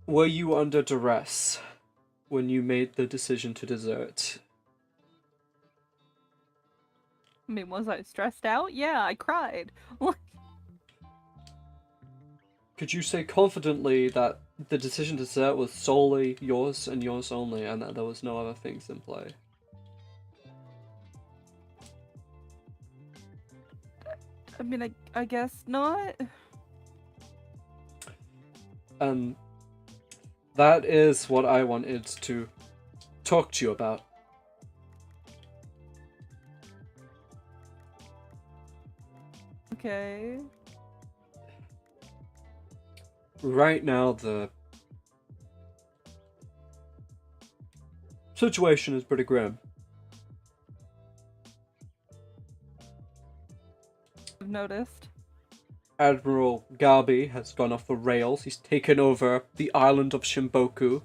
Were you under duress when you made the decision to desert? I mean, was I stressed out? Yeah, I cried. Could you say confidently that the decision to desert was solely yours and yours only, and that there was no other things in play? I mean, I guess not. That is what I wanted to talk to you about. Okay. Right now, the situation is pretty grim. I've noticed. Admiral Galbi has gone off the rails. He's taken over the island of Shimboku.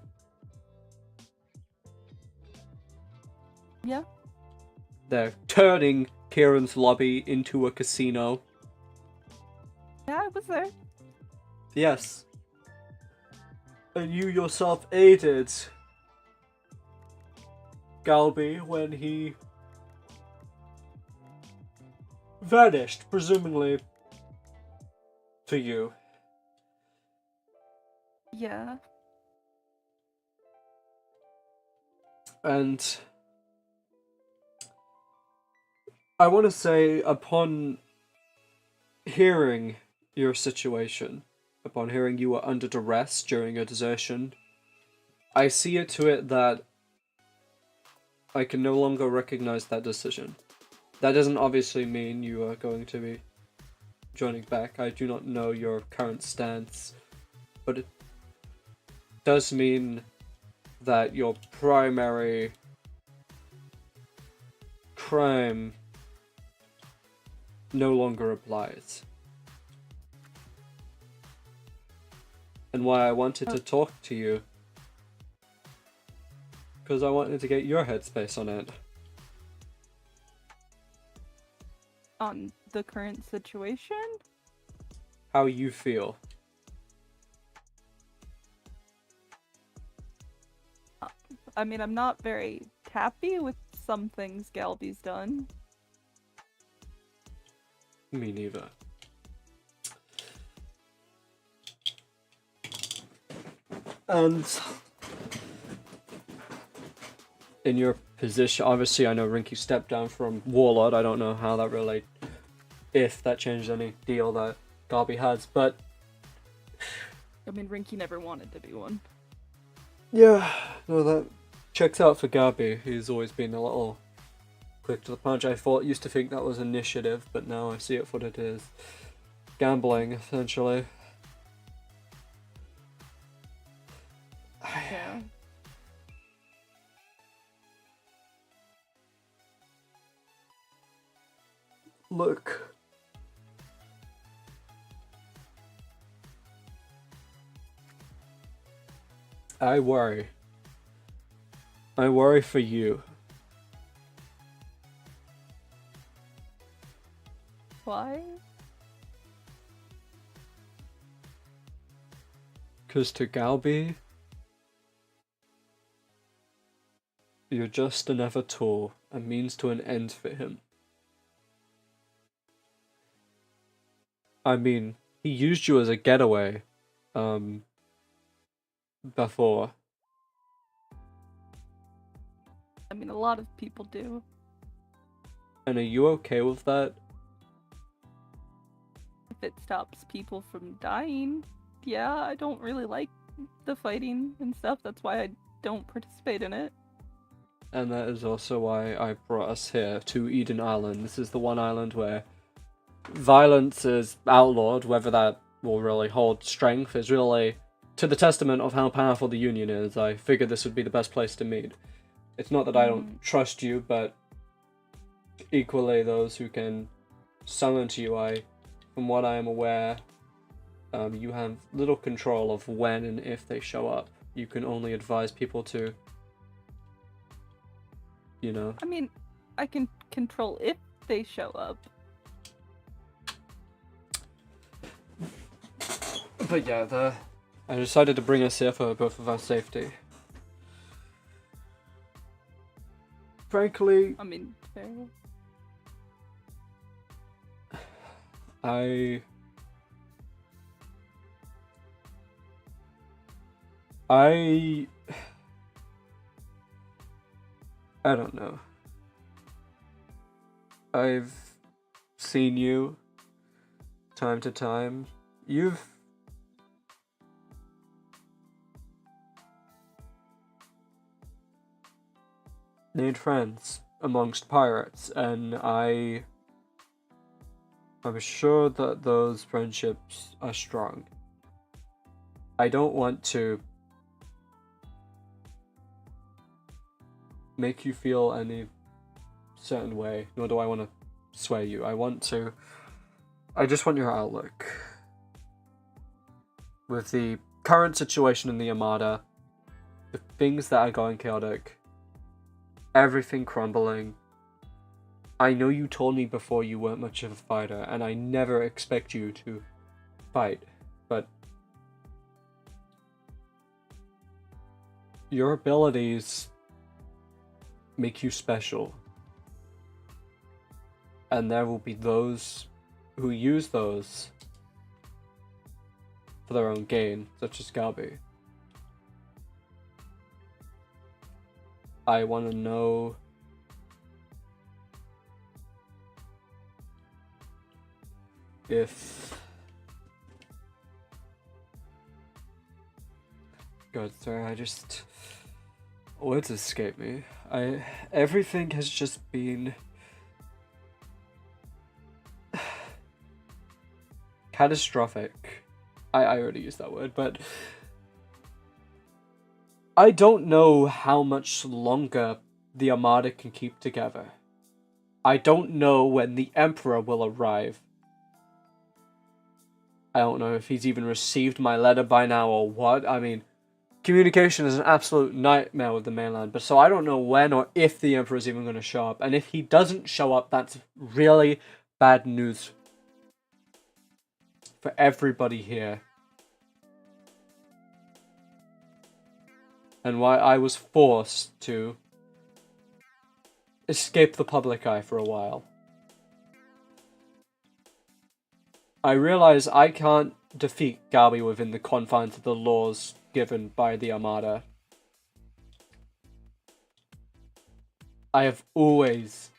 Yeah. They're turning Kieran's lobby into a casino. Yeah, I was there. Yes. And you yourself aided Galbi when he vanished, presumably to you. Yeah. And I want to say, upon hearing your situation, upon hearing you were under duress during a desertion, I see it to it that I can no longer recognize that decision. That doesn't obviously mean you are going to be joining back. I do not know your current stance, but it does mean that your primary crime no longer applies. And why I wanted to talk to you, because I wanted to get your headspace on it. On the current situation? How you feel. I mean, I'm not very happy with some things Galby's done. Me neither. And in your position, obviously I know Rinkky stepped down from Warlord. I don't know how that really, if that changed any deal that Galby has, but I mean, Rinkky never wanted to be one. yeah, no, that checks out for Galby. He's always been a little quick to the punch. I used to think that was initiative, but now I see it for what it is. Gambling, essentially. Yeah. Look. I worry. I worry for you. Why? Because to Galby, you're just another tool, a means to an end for him. I mean, he used you as a getaway, before. I mean, a lot of people do. And are you okay with that? If it stops people from dying, yeah, I don't really like the fighting and stuff. That's why I don't participate in it. And that is also why I brought us here to Eden Island. This is the one island where violence is outlawed. Whether that will really hold strength is really to the testament of how powerful the Union is. I figured this would be the best place to meet. It's not that I don't trust you, but equally those who can summon to you, from what I am aware, you have little control of when and if they show up. You can only advise people to, you know. I mean, I can control if they show up. But yeah, I decided to bring us here for both of our safety. Frankly, I mean, fair. I don't know. I've seen you time to time. You've made friends amongst pirates, and I'm sure that those friendships are strong. I don't want to make you feel any certain way, nor do I want to sway you. I just want your outlook. With the current situation in the Armada, the things that are going chaotic, everything crumbling, I know you told me before you weren't much of a fighter, and I never expect you to fight, but your abilities make you special. And there will be those who use those for their own gain, such as Galbi. I want to know if... God, sorry, words escape me. Everything has just been... catastrophic. I already used that word, but... I don't know how much longer the Armada can keep together. I don't know when the Emperor will arrive. I don't know if he's even received my letter by now or what. I mean, communication is an absolute nightmare with the mainland, but so I don't know when or if the Emperor is even going to show up. And if he doesn't show up, that's really bad news for everybody here. And why I was forced to escape the public eye for a while. I realize I can't defeat Galbi within the confines of the laws given by the Armada. I have always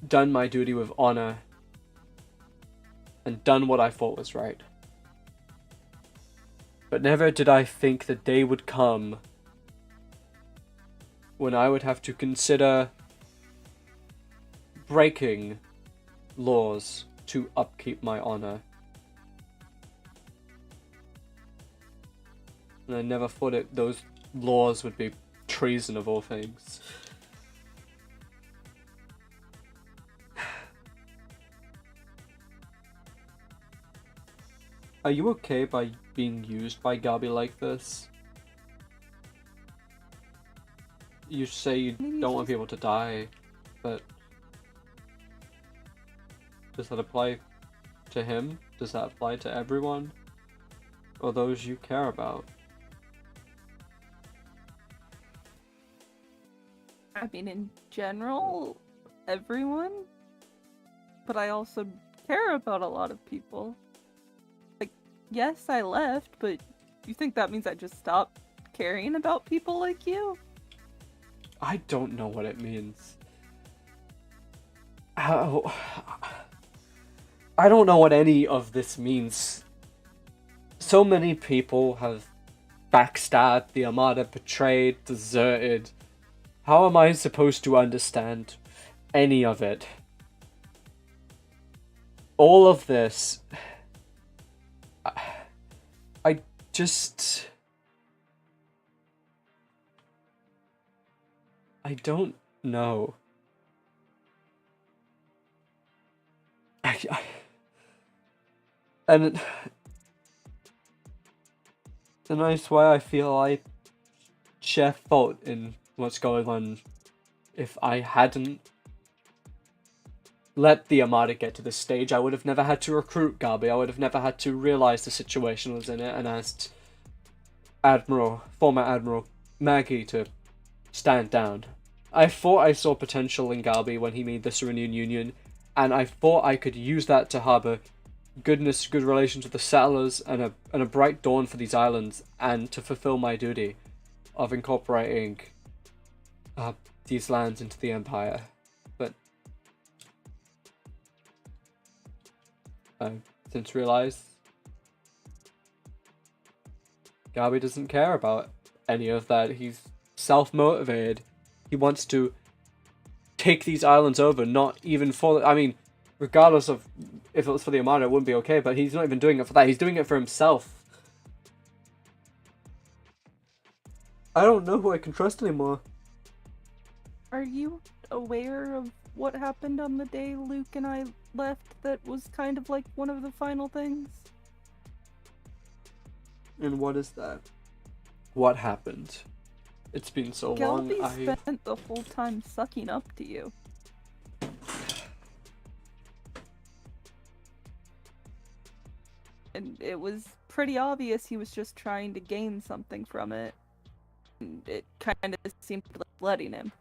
done my duty with honor and done what I thought was right. But never did I think the day would come when I would have to consider breaking laws to upkeep my honor. And I never thought those laws would be treason of all things. Are you okay by being used by Galbi like this? You say you don't want people to die, but does that apply to him? Does that apply to everyone? Or those you care about? I mean, in general, everyone. But I also care about a lot of people. Yes, I left, but you think that means I just stopped caring about people like you? I don't know what it means. I don't know what any of this means. So many people have backstabbed the Armada, betrayed, deserted. How am I supposed to understand any of it? All of this... I don't know. And that's why I feel I share fault in what's going on. If I hadn't let the Armada get to this stage, I would have never had to recruit Galbi. I would have never had to realize the situation was in it and asked former Admiral Maggie to stand down. I thought I saw potential in Galbi when he made the Serene Union, and I thought I could use that to harbour good relations with the settlers and a bright dawn for these islands, and to fulfill my duty of incorporating these lands into the Empire. But I've since realised Galbi doesn't care about any of that. He's self-motivated. He wants to take these islands over, not even for... I mean, regardless of if it was for the Armada, it wouldn't be okay, but he's not even doing it for that. He's doing it for himself. I don't know who I can trust anymore. Are you aware of what happened on the day Luke and I left that was kind of like one of the final things? And what is that? What happened? It's been so long. Galby spent the whole time sucking up to you. And it was pretty obvious he was just trying to gain something from it. And it kind of seemed like letting him.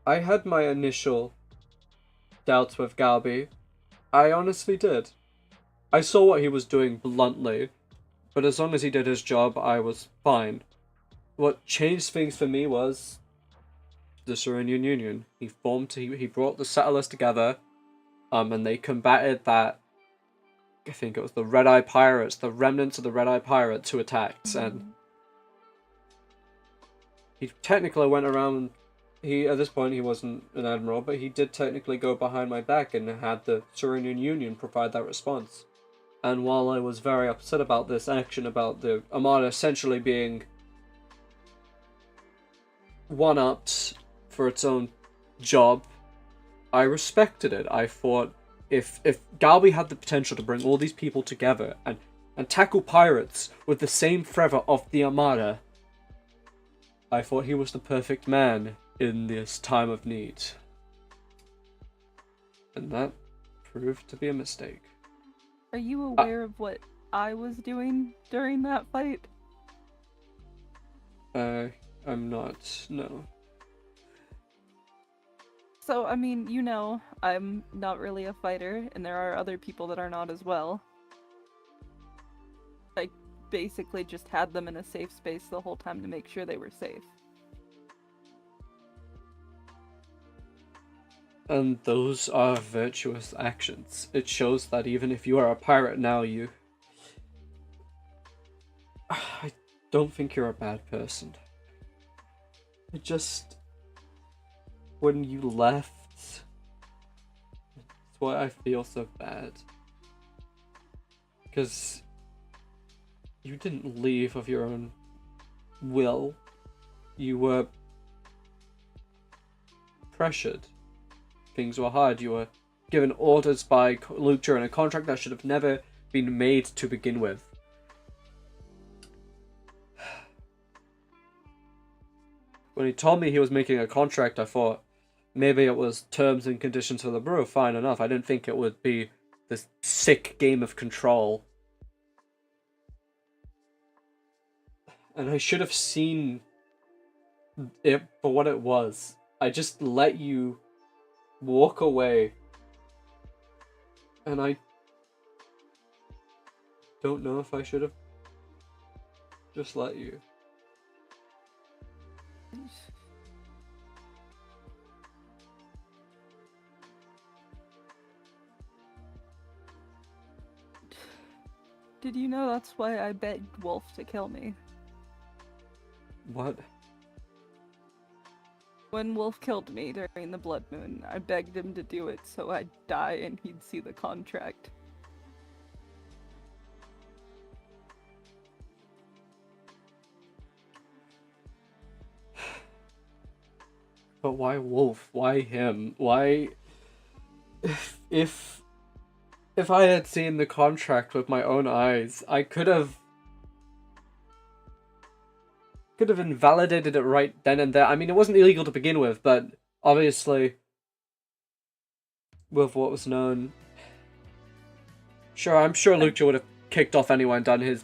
I had my initial doubts with Galby. I honestly did. I saw what he was doing bluntly, but as long as he did his job, I was fine. What changed things for me was the Serene Union. He brought the settlers together, and they combated that. I think it was the Red Eye Pirates, the remnants of the Red Eye Pirates who attacked, and he technically went around. At this point, he wasn't an admiral, but he did technically go behind my back and had the Serene Union provide that response. And while I was very upset about this action, about the Armada essentially being one-upped for its own job, I respected it. I thought if Galby had the potential to bring all these people together and tackle pirates with the same fervor of the Armada, I thought he was the perfect man in this time of need. And that proved to be a mistake. Are you aware of what I was doing during that fight? I'm not, no. So, I mean, you know, I'm not really a fighter, and there are other people that are not as well. I basically just had them in a safe space the whole time to make sure they were safe. And those are virtuous actions. It shows that even if you are a pirate now, I don't think you're a bad person. It just... when you left... that's why I feel so bad. Because... you didn't leave of your own will. You were... pressured. Things were hard. You were given orders by Luke during a contract that should have never been made to begin with. When he told me he was making a contract, I thought maybe it was terms and conditions for the brew. Fine enough. I didn't think it would be this sick game of control. And I should have seen it for what it was. I just let you walk away, and I don't know if I should have just let you. Did you know that's why I begged Wolf to kill me? What? When Wolf killed me during the Blood Moon, I begged him to do it so I'd die and he'd see the contract. But why Wolf? Why him? Why... If I had seen the contract with my own eyes, I could have invalidated it right then and there. I mean, it wasn't illegal to begin with, but obviously, with what was known, sure, I'm sure Luke would have kicked off anyway and done his...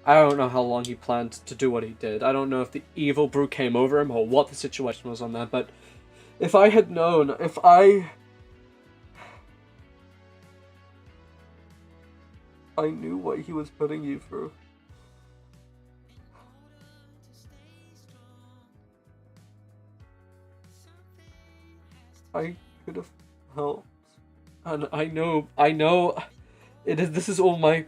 I don't know how long he planned to do what he did. I don't know if the evil brew came over him or what the situation was on that, but if I had known, I knew what he was putting you through. I could have helped. And I know this is all my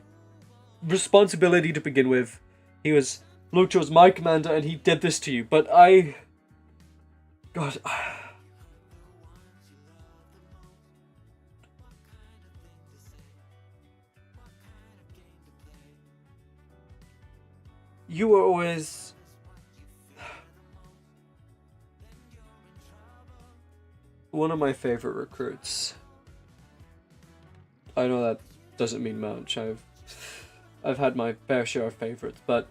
responsibility to begin with. Luke was my commander and he did this to you, but God. You were always one of my favorite recruits. I know that doesn't mean much. I've had my fair share of favorites, but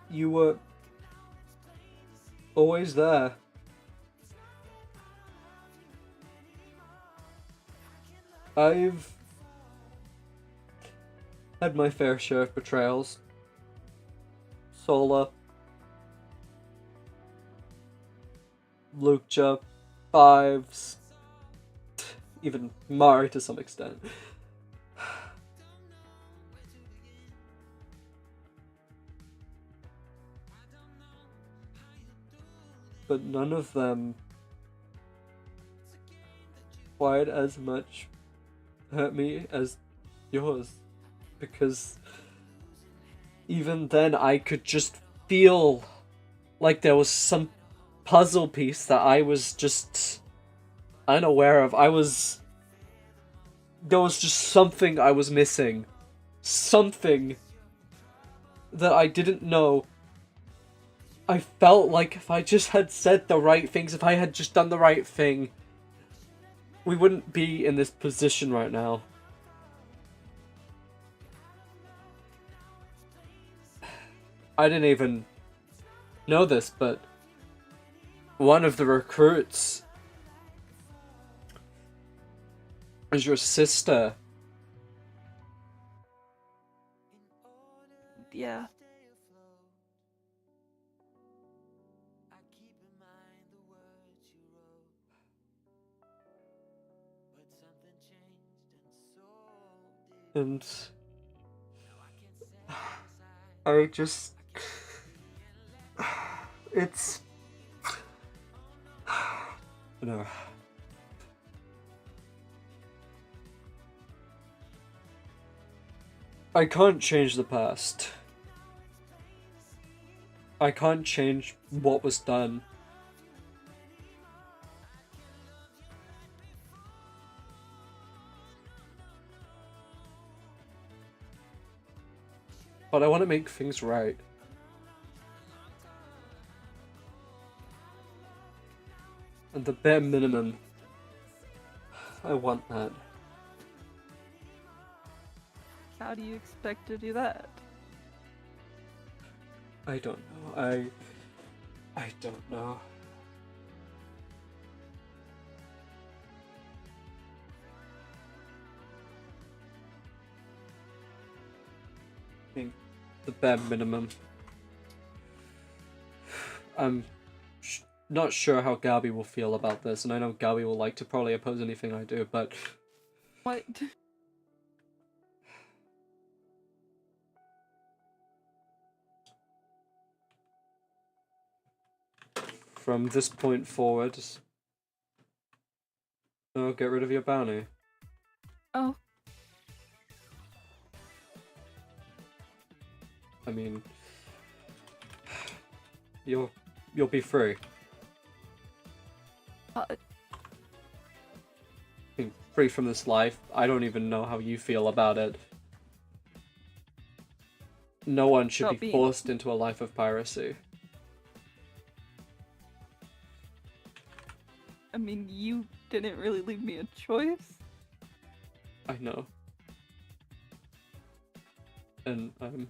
you were always there. I've had my fair share of betrayals. Sola, Lucha, Fives, even Mari to some extent. But none of them quite as much hurt me as yours, because even then I could just feel like there was some puzzle piece that I was just unaware of. There was just something I was missing. Something that I didn't know. I felt like if I just had said the right things, if I had just done the right thing, we wouldn't be in this position right now. I didn't even know this, but one of the recruits is your sister. Yeah. And I just... It's... No. I can't change the past. I can't change what was done. But I want to make things right. And the bare minimum, I want that. How do you expect to do that? I don't know. I don't know. I think the bare minimum. I'm not sure how Gabby will feel about this, and I know Gabby will like to probably oppose anything I do, but... What? From this point forward... Oh, get rid of your bounty. Oh. I mean... You'll be free. I mean, free from this life. I don't even know how you feel about it. No one should be forced into a life of piracy. I mean, you didn't really leave me a choice. I know. And I'm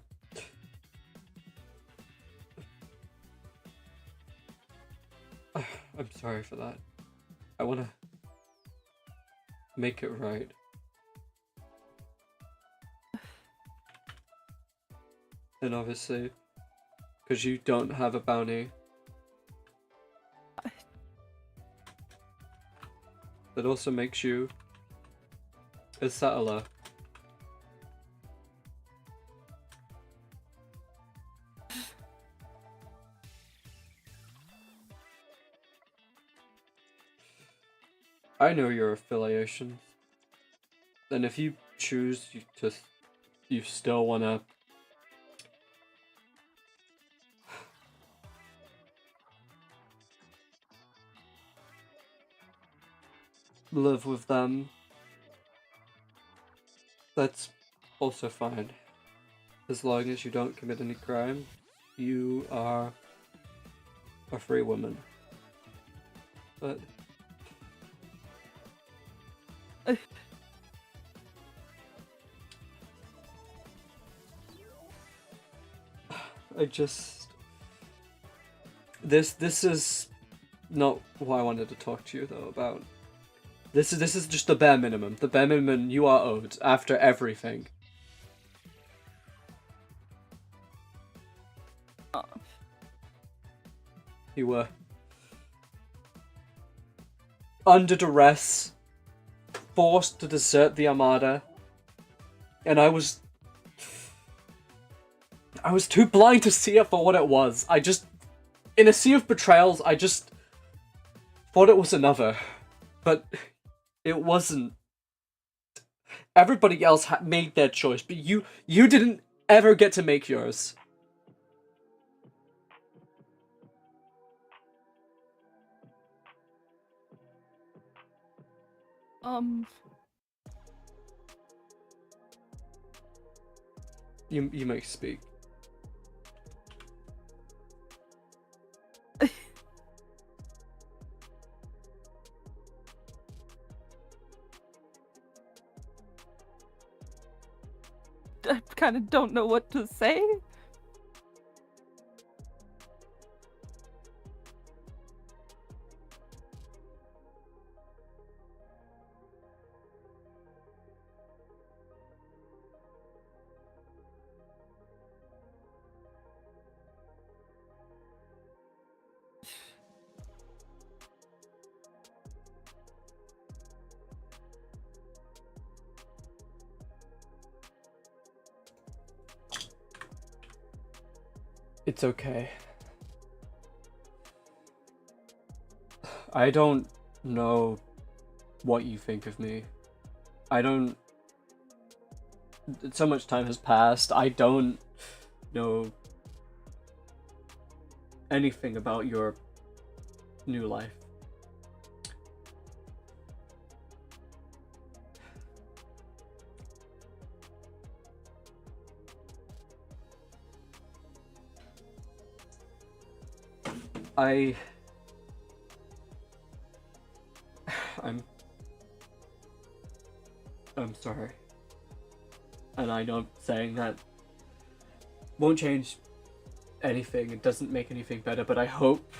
sorry for that. I want to make it right. And obviously, because you don't have a bounty, that also makes you a settler. I know your affiliations, and if you choose you still wanna live with them, that's also fine, as long as you don't commit any crime. you are a free woman. But I just this is not what I wanted to talk to you though about. This is just the bare minimum. The bare minimum you are owed after everything. You were under duress, forced to desert the Armada, and I was too blind to see it for what it was. In a sea of betrayals, I just thought it was another, but it wasn't. Everybody else made their choice, but you didn't ever get to make yours. You may speak. I kind of don't know what to say. It's okay. I don't know what you think of me. So much time has passed. I don't know anything about your new life. I'm sorry. And I know saying that won't change anything, it doesn't make anything better, but I hope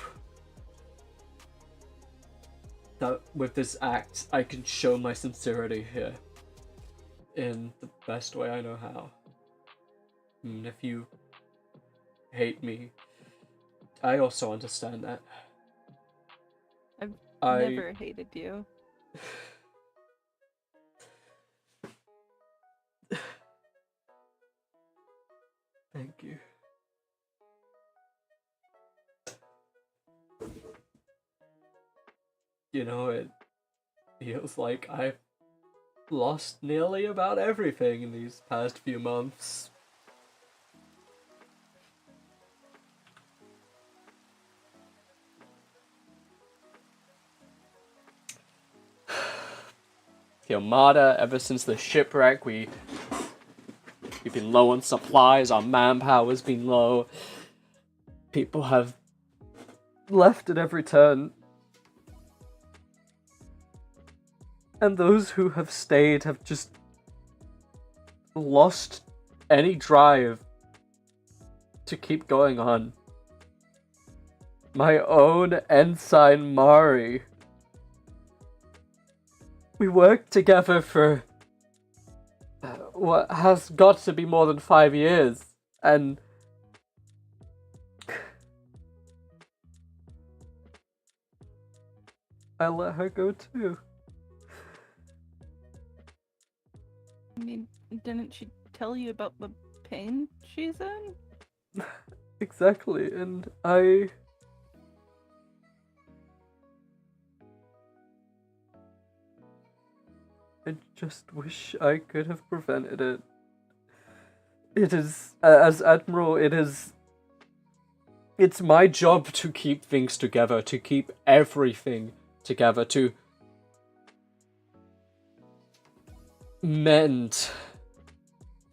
that with this act I can show my sincerity here in the best way I know how. And if you hate me, I also understand that. I've never hated you. Thank you. You know, it feels like I've lost nearly about everything in these past few months. The Armada, ever since the shipwreck, we've been low on supplies, our manpower's been low. People have left at every turn. And those who have stayed have just lost any drive to keep going on. My own ensign Mari. We worked together for what has got to be more than 5 years, and I let her go too. I mean, didn't she tell you about the pain she's in? Exactly, and I just wish I could have prevented it. It is, as Admiral, it's my job to keep things together, to keep everything together, to mend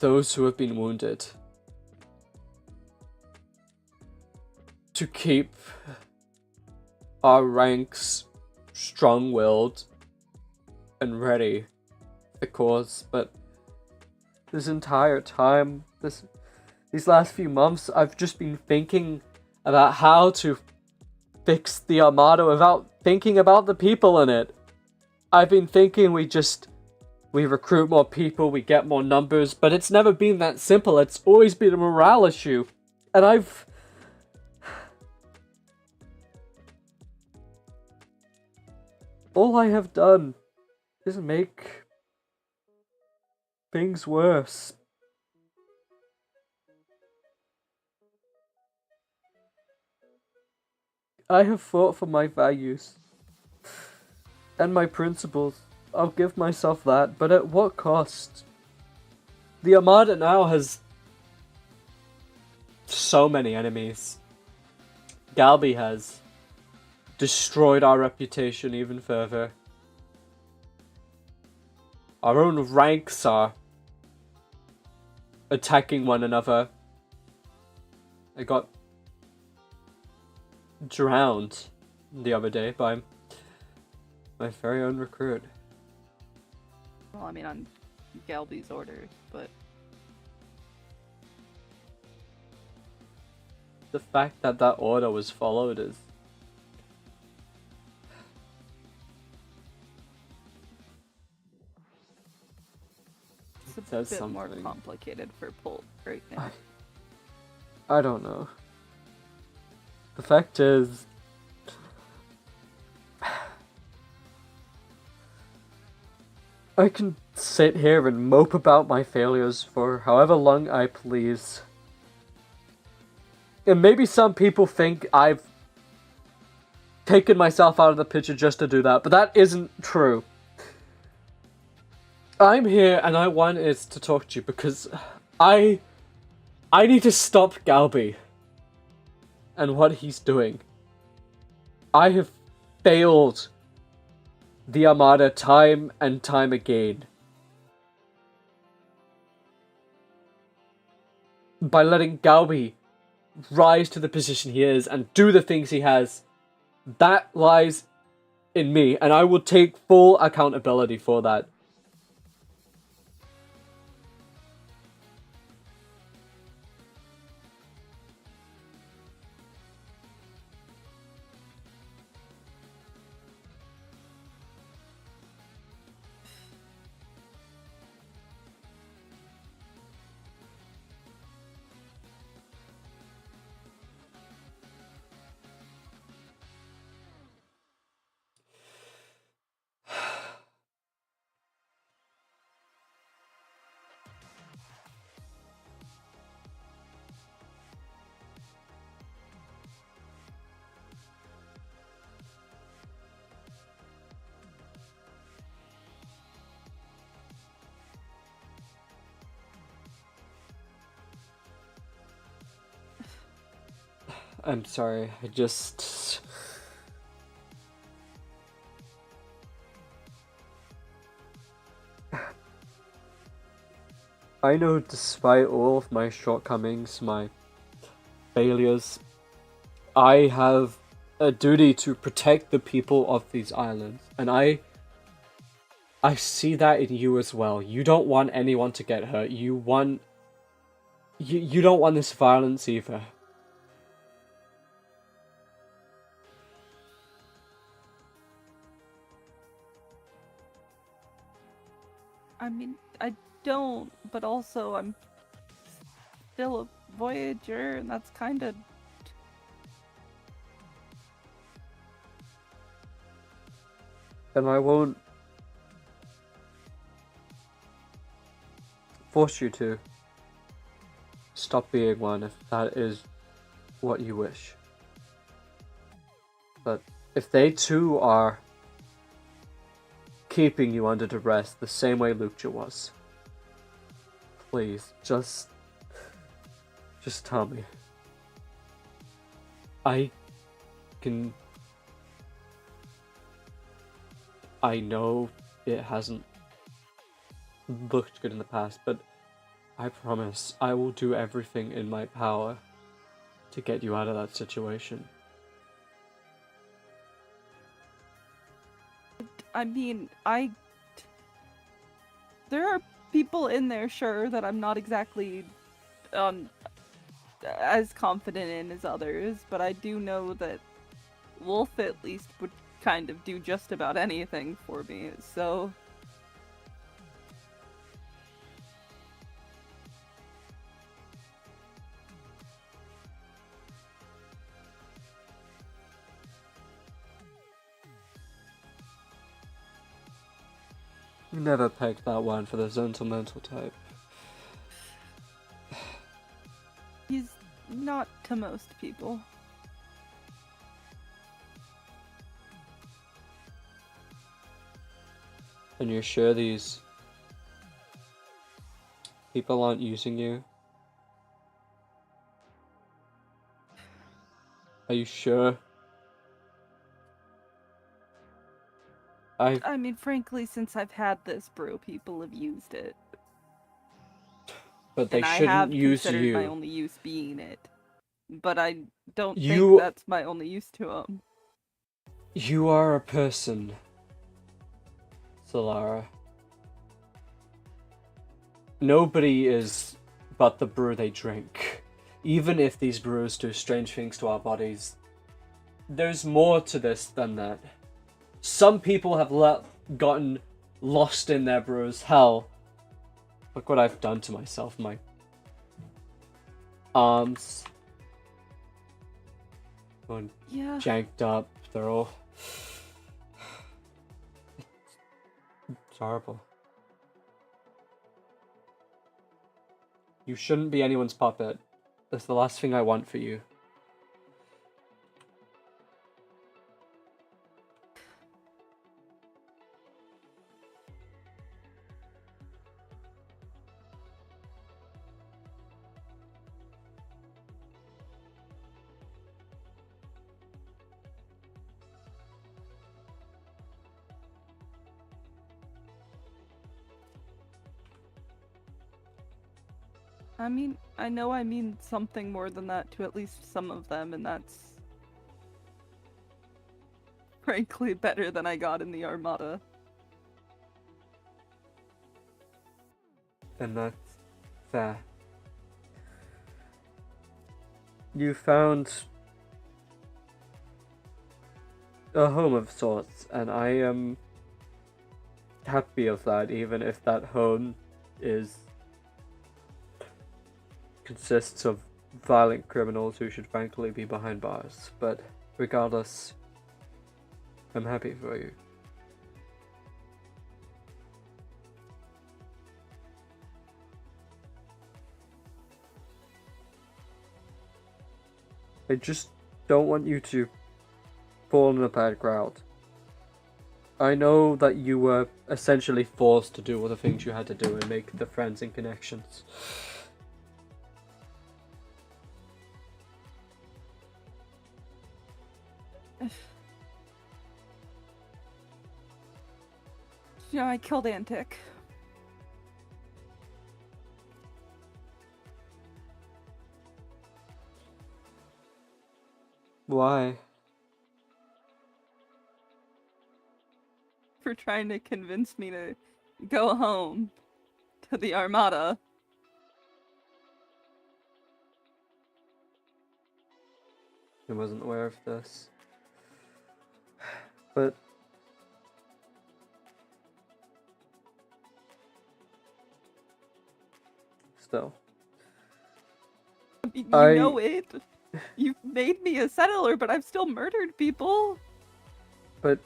those who have been wounded. to keep our ranks strong-willed and ready for the cause, but this entire time, these last few months, I've just been thinking about how to fix the Armada without thinking about the people in it. I've been thinking we recruit more people, we get more numbers, but it's never been that simple. It's always been a morale issue. And all I have done is make things worse. I have fought for my values and my principles. I'll give myself that, but at what cost? The Armada now has so many enemies. Galby has destroyed our reputation even further. Our own ranks are attacking one another. I got drowned the other day by my very own recruit. Well, I mean, on Galby's orders, but The fact that that order was followed is... it's a says bit more something. complicated for Pult right now. I don't know. The fact is... I can sit here and mope about my failures for however long I please. And maybe some people think I've taken myself out of the picture just to do that, but that isn't true. I'm here and I wanted to talk to you because I need to stop Galby and what he's doing. I have failed the Armada time and time again by letting Galby rise to the position he is and do the things he has. That lies in me, and I will take full accountability for that. I'm sorry, I just... I know despite all of my shortcomings, my failures, I have a duty to protect the people of these islands. And I see that in you as well. You don't want anyone to get hurt. You don't want this violence either. I mean, I don't, but also I'm still a Voyager, and that's kind of... And I won't force you to stop being one if that is what you wish. But if they too are keeping you under duress the same way Lucha was, please, just tell me. I know it hasn't looked good in the past, but I promise I will do everything in my power to get you out of that situation. I mean, there are people in there, sure, that I'm not exactly as confident in as others, but I do know that Wolf at least would kind of do just about anything for me, so... You never pegged that one for the sentimental type. He's not to most people. And you're sure these people aren't using you? Are you sure? I mean, frankly, since I've had this brew, people have used it. But they and shouldn't I have use considered you. my only use being it. But I don't You- think that's my only use to them. You are a person, Solara. Nobody is but the brew they drink. Even if these brews do strange things to our bodies, there's more to this than that. Some people have gotten lost in their brews. Hell, look what I've done to myself. My arms going Yeah. janked up. They're all... It's horrible. You shouldn't be anyone's puppet. That's the last thing I want for you. I mean, I know I mean something more than that to at least some of them, and that's frankly better than I got in the Armada. And that's fair. You found a home of sorts, and I am happy of that, even if that home consists of violent criminals who should frankly be behind bars. But regardless, I'm happy for you. I just don't want you to fall in a bad crowd. I know that you were essentially forced to do all the things you had to do and make the friends and connections. You know, I killed Antic. Why? For trying to convince me to go home to the Armada. I wasn't aware of this. But still. You know it. You've made me a settler, but I've still murdered people. But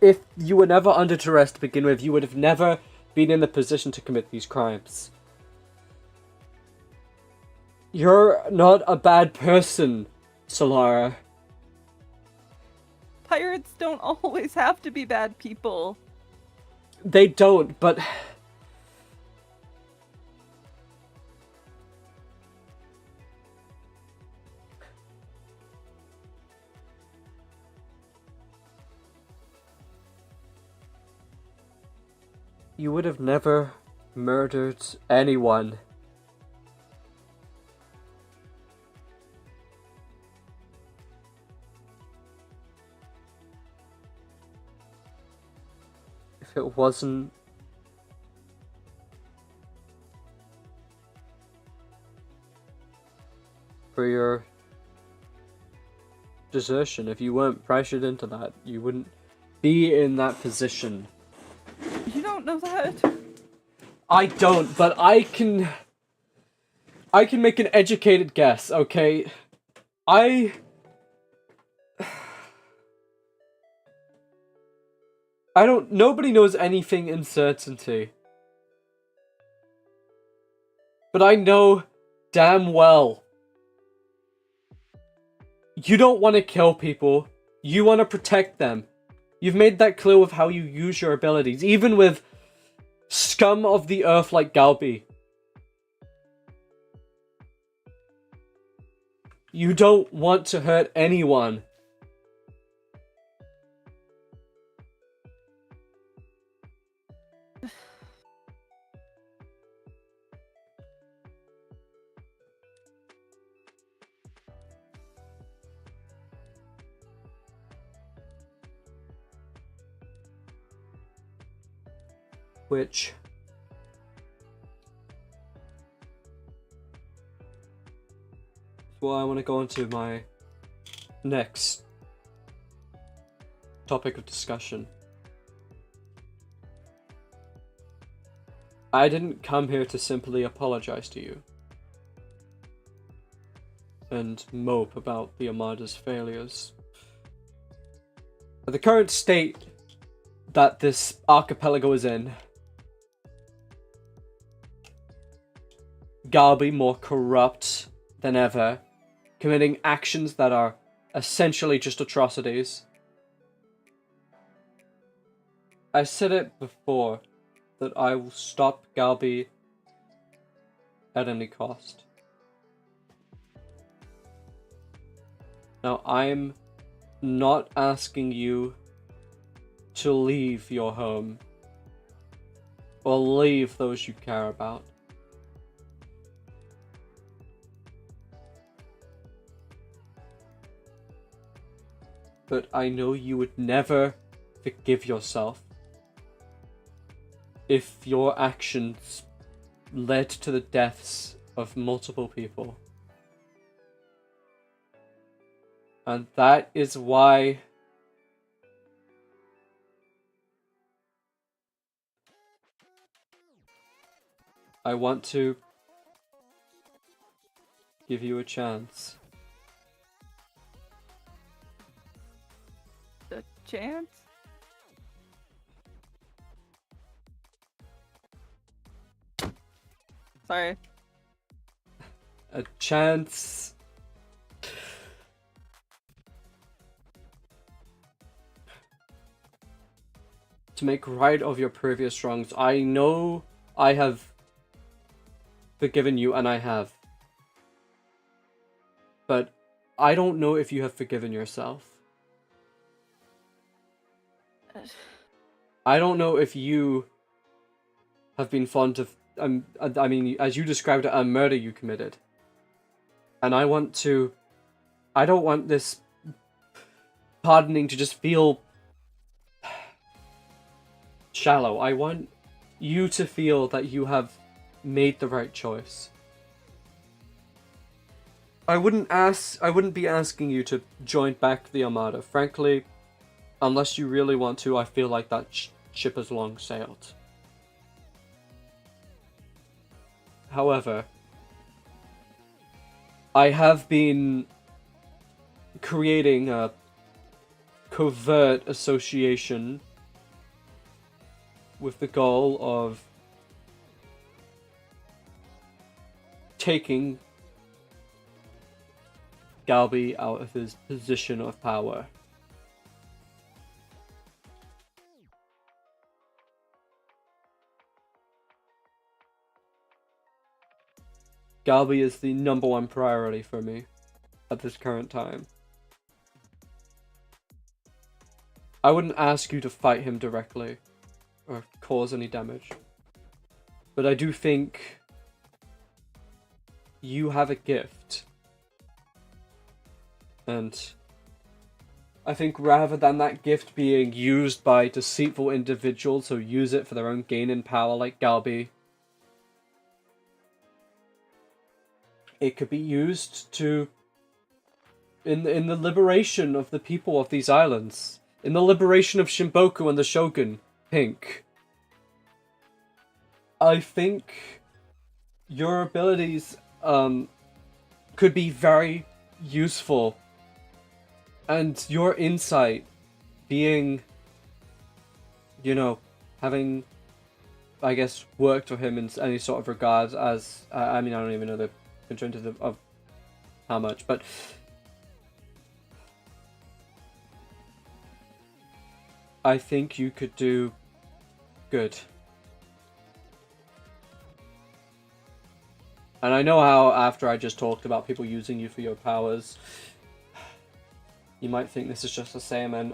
if you were never under duress to begin with, you would have never been in the position to commit these crimes. You're not a bad person, Solara. Pirates don't always have to be bad people. They don't, but... You would have never murdered anyone. if it wasn't for your desertion, if you weren't pressured into that, you wouldn't be in that position. You don't know that. I don't, but I can make an educated guess, okay? Nobody knows anything in certainty. But I know damn well you don't want to kill people. You want to protect them. You've made that clear with how you use your abilities, even with scum of the earth like Galbi. You don't want to hurt anyone. Which is why I want to go on to my next topic of discussion. I didn't come here to simply apologize to you and mope about the Armada's failures. At the current state that this archipelago is in, Galbi more corrupt than ever, committing actions that are essentially just atrocities. I said it before, that I will stop Galbi at any cost. Now, I'm not asking you to leave your home or leave those you care about. But I know you would never forgive yourself if your actions led to the deaths of multiple people. And that is why I want to give you a chance. A chance? Sorry. A chance to make right of your previous wrongs. I know I have forgiven you, and I have. But I don't know if you have forgiven yourself. I don't know if you have been fond of, I mean, as you described it, a murder you committed. And I don't want this pardoning to just feel shallow. I want you to feel that you have made the right choice. I wouldn't be asking you to join back the Armada. Frankly, unless you really want to, I feel like that ship has long sailed. However, I have been creating a covert association with the goal of taking Galbi out of his position of power. Galbi is the #1 priority for me at this current time. I wouldn't ask you to fight him directly or cause any damage, but I do think you have a gift, and I think rather than that gift being used by deceitful individuals who use it for their own gain in power, like Galbi, it could be used to in the liberation of the people of these islands, in the liberation of Shimboku and the Shogun, Pink. I think your abilities could be very useful, and your insight being, you know, having, I guess, worked for him in any sort of regard as, I mean, I don't even know the constraints of how much, but I think you could do good. And I know how, after I just talked about people using you for your powers, you might think this is just the same, and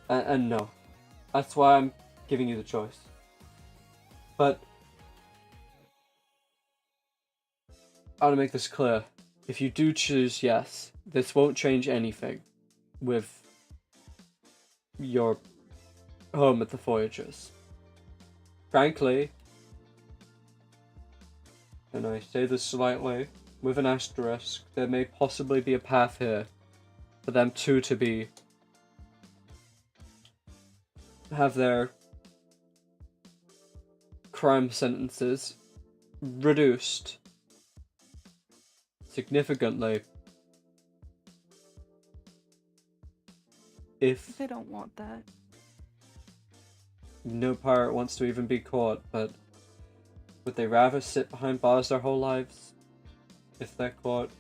and no. That's why I'm giving you the choice. But I want to make this clear. If you do choose yes, this won't change anything with your home at the Voyagers. Frankly, and I say this slightly with an asterisk, there may possibly be a path here for them two to have their crime sentences reduced significantly if They don't want that. no pirate wants to even be caught, but would they rather sit behind bars their whole lives if they're caught?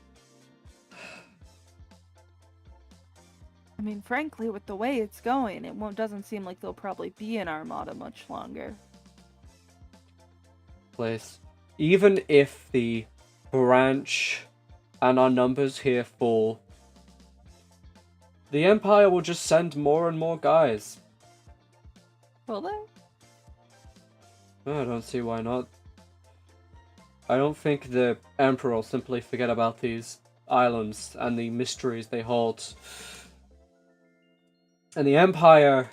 I mean, frankly, with the way it's going, it doesn't seem like they'll probably be in Armada much longer. Place. Even if the branch and our numbers here fall, the Empire will just send more and more guys. Will they? I don't see why not. I don't think the Emperor will simply forget about these islands and the mysteries they hold. And the Empire...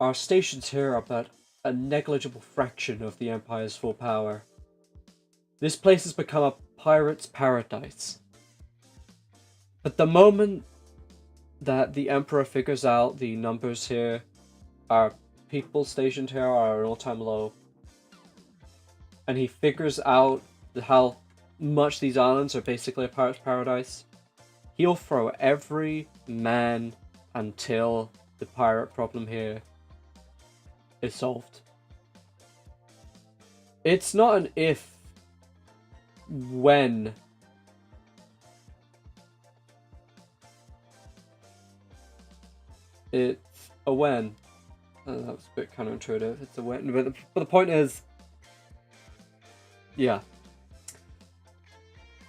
Our stations here are but a negligible fraction of the Empire's full power. This place has become a pirate's paradise. But the moment that the Emperor figures out the numbers here, our people stationed here are at an all-time low, and he figures out how much these islands are basically a pirate's paradise, he'll throw every man until the pirate problem here is solved. It's not an if, when. It's a when. That's a bit counterintuitive. It's a when, but the point is, yeah.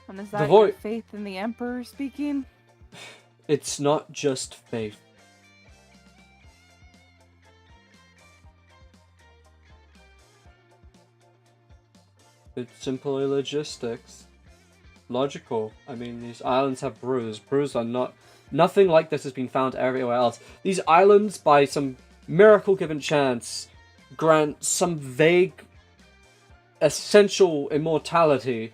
And is that your faith in the Emperor speaking? It's not just faith. It's simply logistics. Logical. I mean, these islands have brews. Brews are not... Nothing like this has been found everywhere else. These islands, by some miracle given chance, grant some vague, essential immortality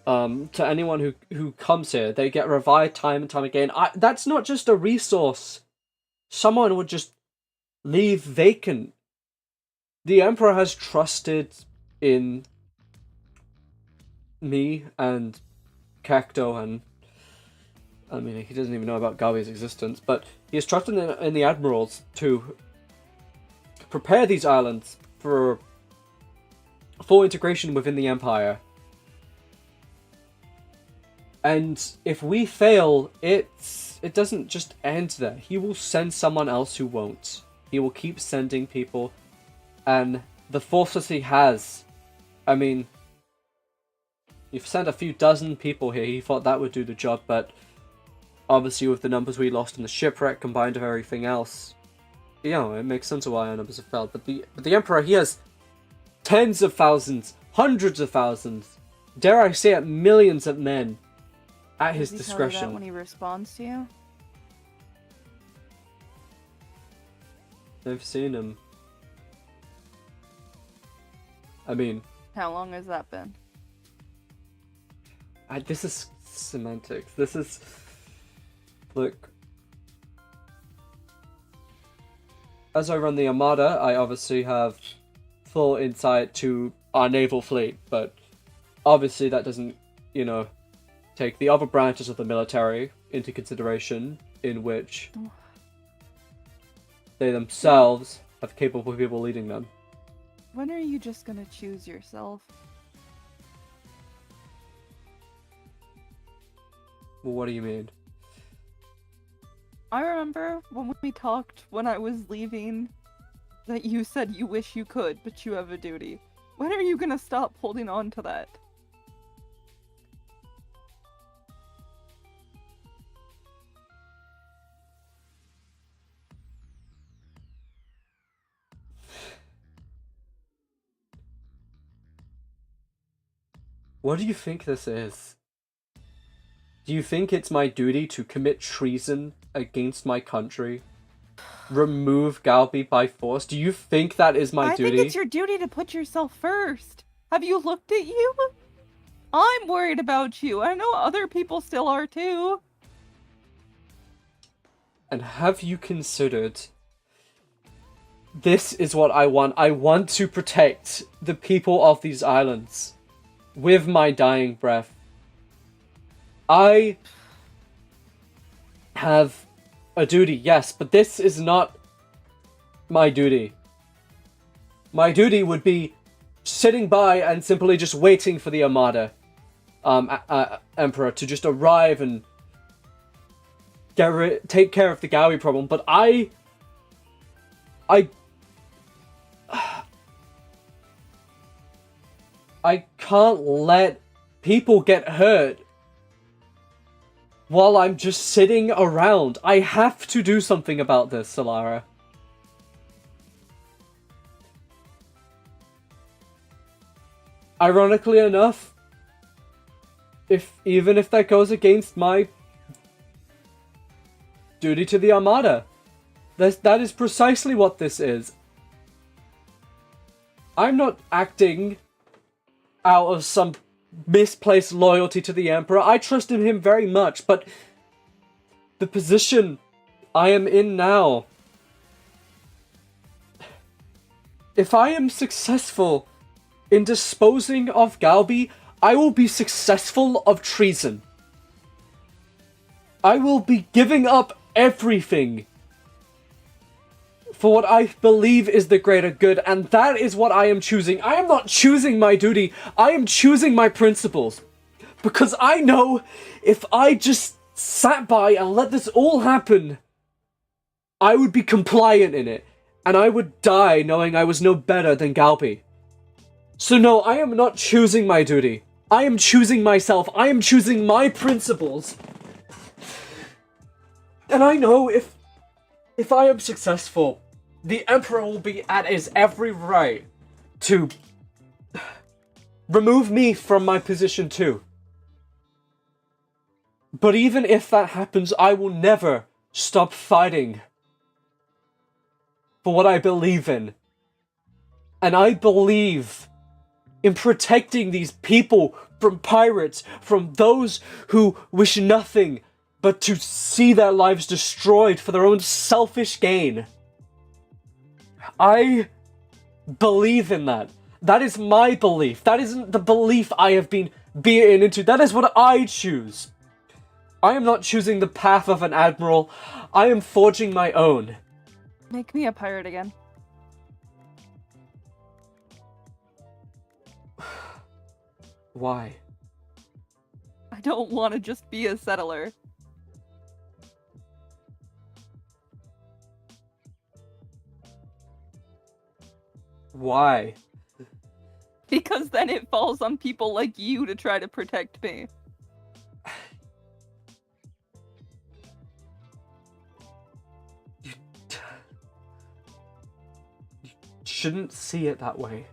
to anyone who comes here. They get revived time and time again. That's not just a resource someone would just leave vacant. The Emperor has trusted in me and Cacto, and I mean, he doesn't even know about Gabi's existence, but he has trusted in the admirals to prepare these islands for full integration within the Empire. And if we fail, it doesn't just end there. He will send someone else who won't. He will keep sending people, and the forces he has, I mean, you've sent a few dozen people here. He thought that would do the job, but obviously with the numbers we lost in the shipwreck combined with everything else, you know, it makes sense of why our numbers have failed. But the Emperor, he has tens of thousands, hundreds of thousands, dare I say it, millions of men at his Does he tell you that discretion. when he responds to you? I've seen him. I mean, How long has that been? this is semantics. This is... Look. As I run the Armada, I obviously have full insight to our naval fleet, but obviously that doesn't, you know, take the other branches of the military into consideration, in which they themselves have capable people leading them. When are you just gonna choose yourself? Well, what do you mean? I remember when we talked when I was leaving that you said you wish you could, but you have a duty. When are you gonna stop holding on to that? What do you think this is? Do you think it's my duty to commit treason against my country? Remove Galby by force? Do you think that is my duty? I think it's your duty to put yourself first. Have you looked at you? I'm worried about you. I know other people still are too. And have you considered... This is what I want. I want to protect the people of these islands with my dying breath. I have a duty, yes, but this is not my duty. My duty would be sitting by and simply just waiting for the Armada Emperor to just arrive and take care of the Gaui problem, but I can't let people get hurt while I'm just sitting around. I have to do something about this, Solara. Ironically enough, even if that goes against my duty to the Armada, that is precisely what this is. I'm not acting out of some misplaced loyalty to the Emperor. I trust in him very much, but the position I am in now... If I am successful in disposing of Galby, I will be successful of treason. I will be giving up everything for what I believe is the greater good, and that is what I am choosing. I am not choosing my duty, I am choosing my principles. Because I know if I just sat by and let this all happen, I would be compliant in it, and I would die knowing I was no better than Galby. So no, I am not choosing my duty. I am choosing myself. I am choosing my principles. And I know if I am successful, the Emperor will be at his every right to remove me from my position too. But even if that happens, I will never stop fighting for what I believe in. And I believe in protecting these people from pirates, from those who wish nothing but to see their lives destroyed for their own selfish gain. I believe in that. That is my belief. That isn't the belief I have been beaten into. That is what I choose. I am not choosing the path of an admiral. I am forging my own. Make me a pirate again. Why? I don't want to just be a settler. Why? Because then it falls on people like you to try to protect me. You shouldn't see it that way.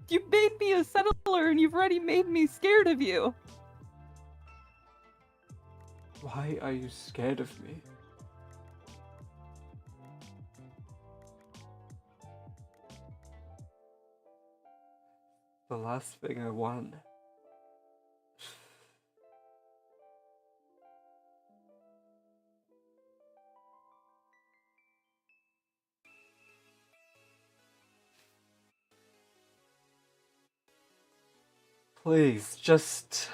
You made me a settler and you've already made me scared of you. Why are you scared of me? The last thing I want. Please, just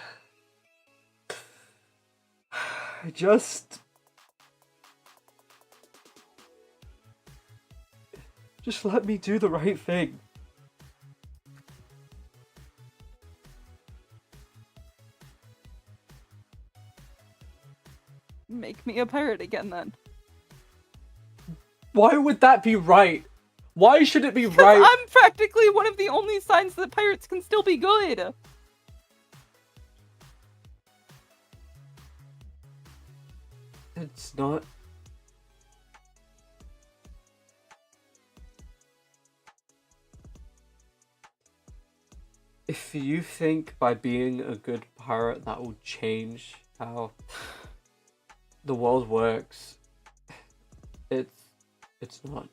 let me do the right thing. Make me a pirate again then. Why would that be right? Why should it be 'Cause right? I'm practically one of the only signs that pirates can still be good. It's not. If you think by being a good pirate that will change how the world works, it's not.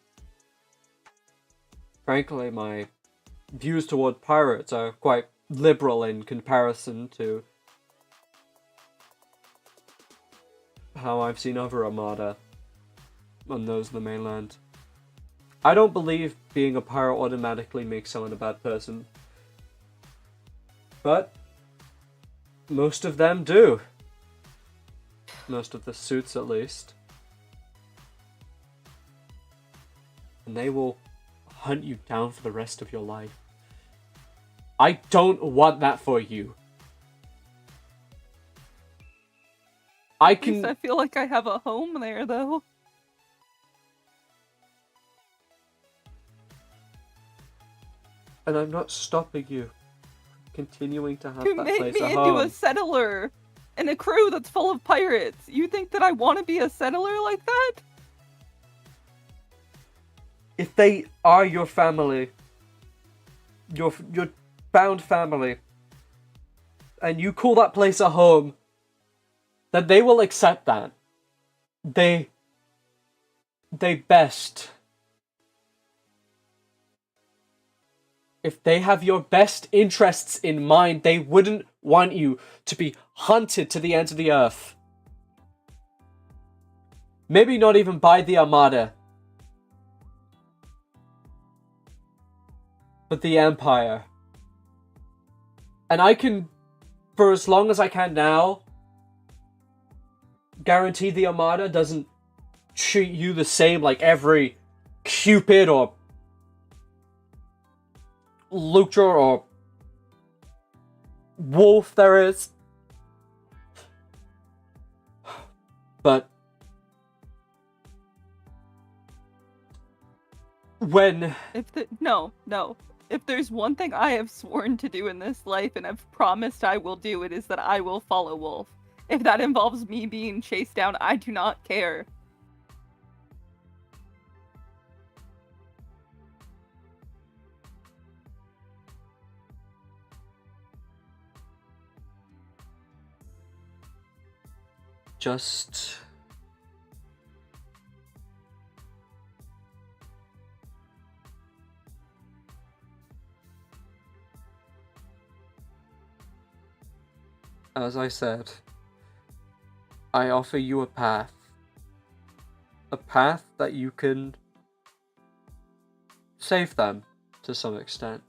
Frankly, my views toward pirates are quite liberal in comparison to how I've seen other armada on those of the mainland. I don't believe being a pirate automatically makes someone a bad person. But most of them do. Most of the suits, at least. And they will hunt you down for the rest of your life. I don't want that for you. At least I feel like I have a home there, though. And I'm not stopping you from continuing to have You that made place me a into home. a settler in a crew that's full of pirates. You think that I want to be a settler like that? If they are your family, your found family, and you call that place a home, then they will accept that. They best. If they have your best interests in mind, they wouldn't want you to be hunted to the ends of the earth. Maybe not even by the Armada, but the Empire. And I can, for as long as I can now, guarantee the Armada doesn't treat you the same like every Cupid or Lucha or Wolf there is. But when... No. If there's one thing I have sworn to do in this life and have promised I will do, it is that I will follow Wolf. If that involves me being chased down, I do not care. Just... As I said, I offer you a path. A path that you can save them to some extent.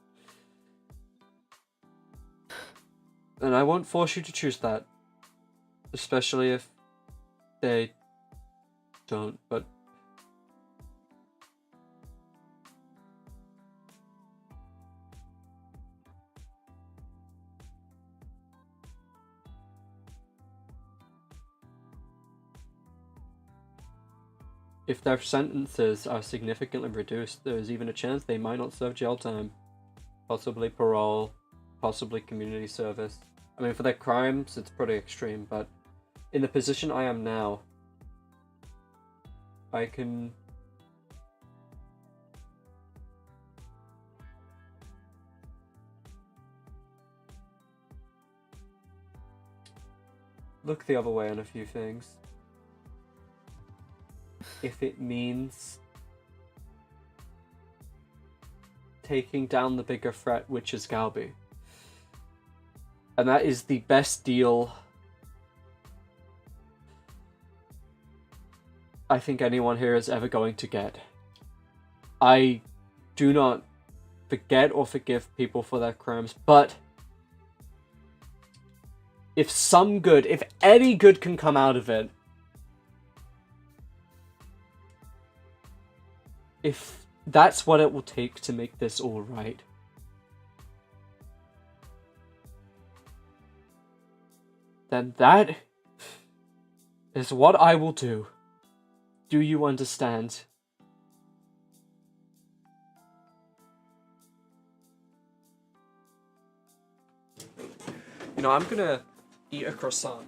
And I won't force you to choose that. Especially if they don't, but... If their sentences are significantly reduced, there is even a chance they might not serve jail time. Possibly parole, possibly community service. I mean, for their crimes, it's pretty extreme, but in the position I am now, I can... look the other way on a few things. If it means taking down the bigger threat, which is Galbi. And that is the best deal I think anyone here is ever going to get. I do not forget or forgive people for their crimes, but if any good can come out of it, if that's what it will take to make this all right, then that is what I will do. Do you understand? You know, I'm gonna eat a croissant.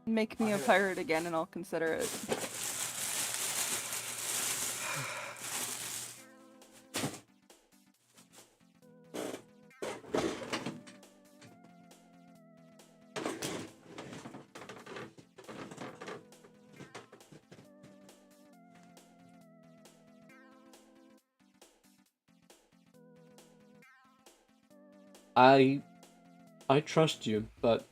Make me a pirate again and I'll consider it. I trust you, but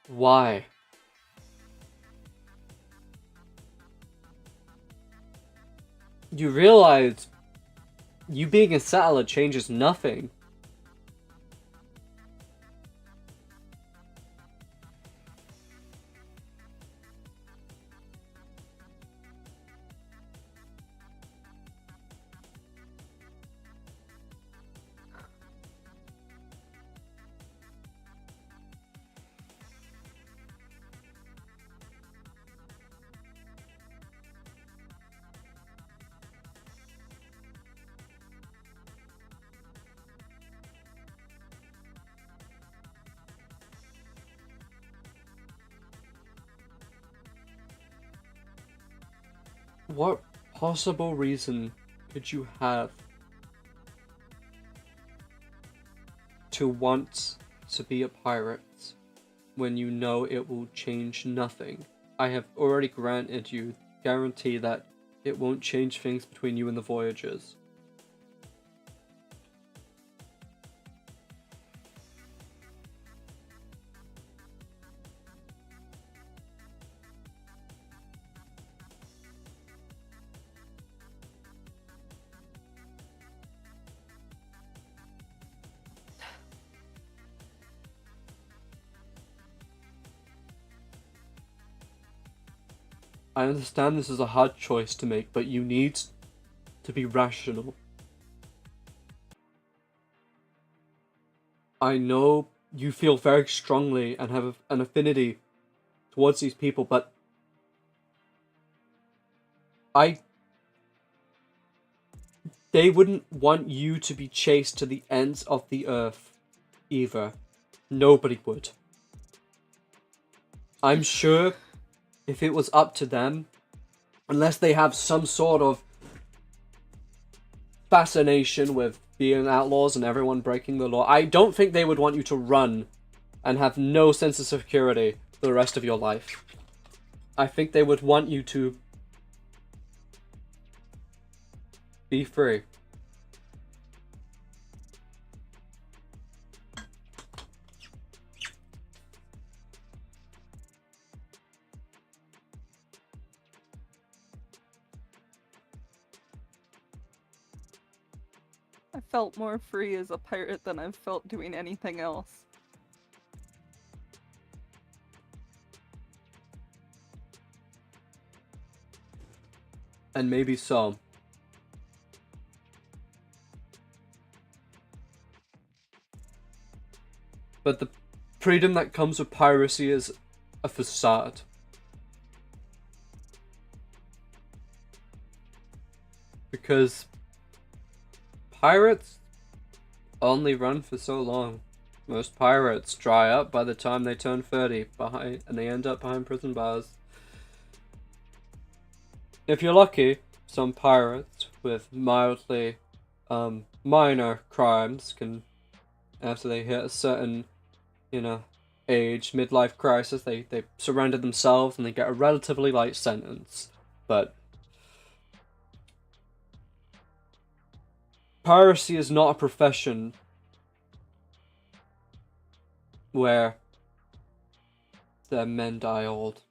why? You realize you being a settler changes nothing. What possible reason could you have to want to be a pirate when you know it will change nothing? I have already granted you guarantee that it won't change things between you and the Voyagers. I understand this is a hard choice to make, but you need to be rational. I know you feel very strongly and have an affinity towards these people, but they wouldn't want you to be chased to the ends of the earth either. Nobody would. I'm sure if it was up to them, unless they have some sort of fascination with being outlaws and everyone breaking the law, I don't think they would want you to run and have no sense of security for the rest of your life. I think they would want you to be free. I felt more free as a pirate than I've felt doing anything else. And maybe so. But the freedom that comes with piracy is a facade. Because pirates only run for so long. Most pirates dry up by the time they turn 30 and they end up behind prison bars. If you're lucky, some pirates with mildly minor crimes can after they hit a certain, you know, age, midlife crisis, they surrender themselves and they get a relatively light sentence. But piracy is not a profession where the men die old.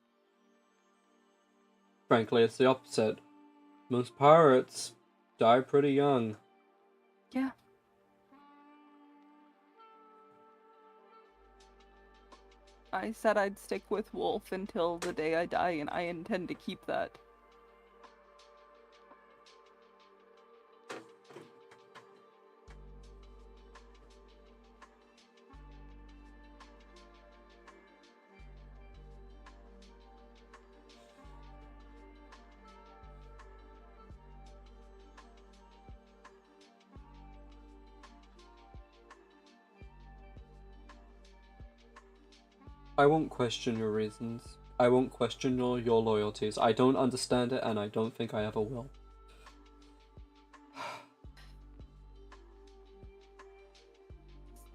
Frankly, it's the opposite. Most pirates die pretty young. Yeah. I said I'd stick with Wolf until the day I die, and I intend to keep that. I won't question your reasons. I won't question your loyalties. I don't understand it, and I don't think I ever will.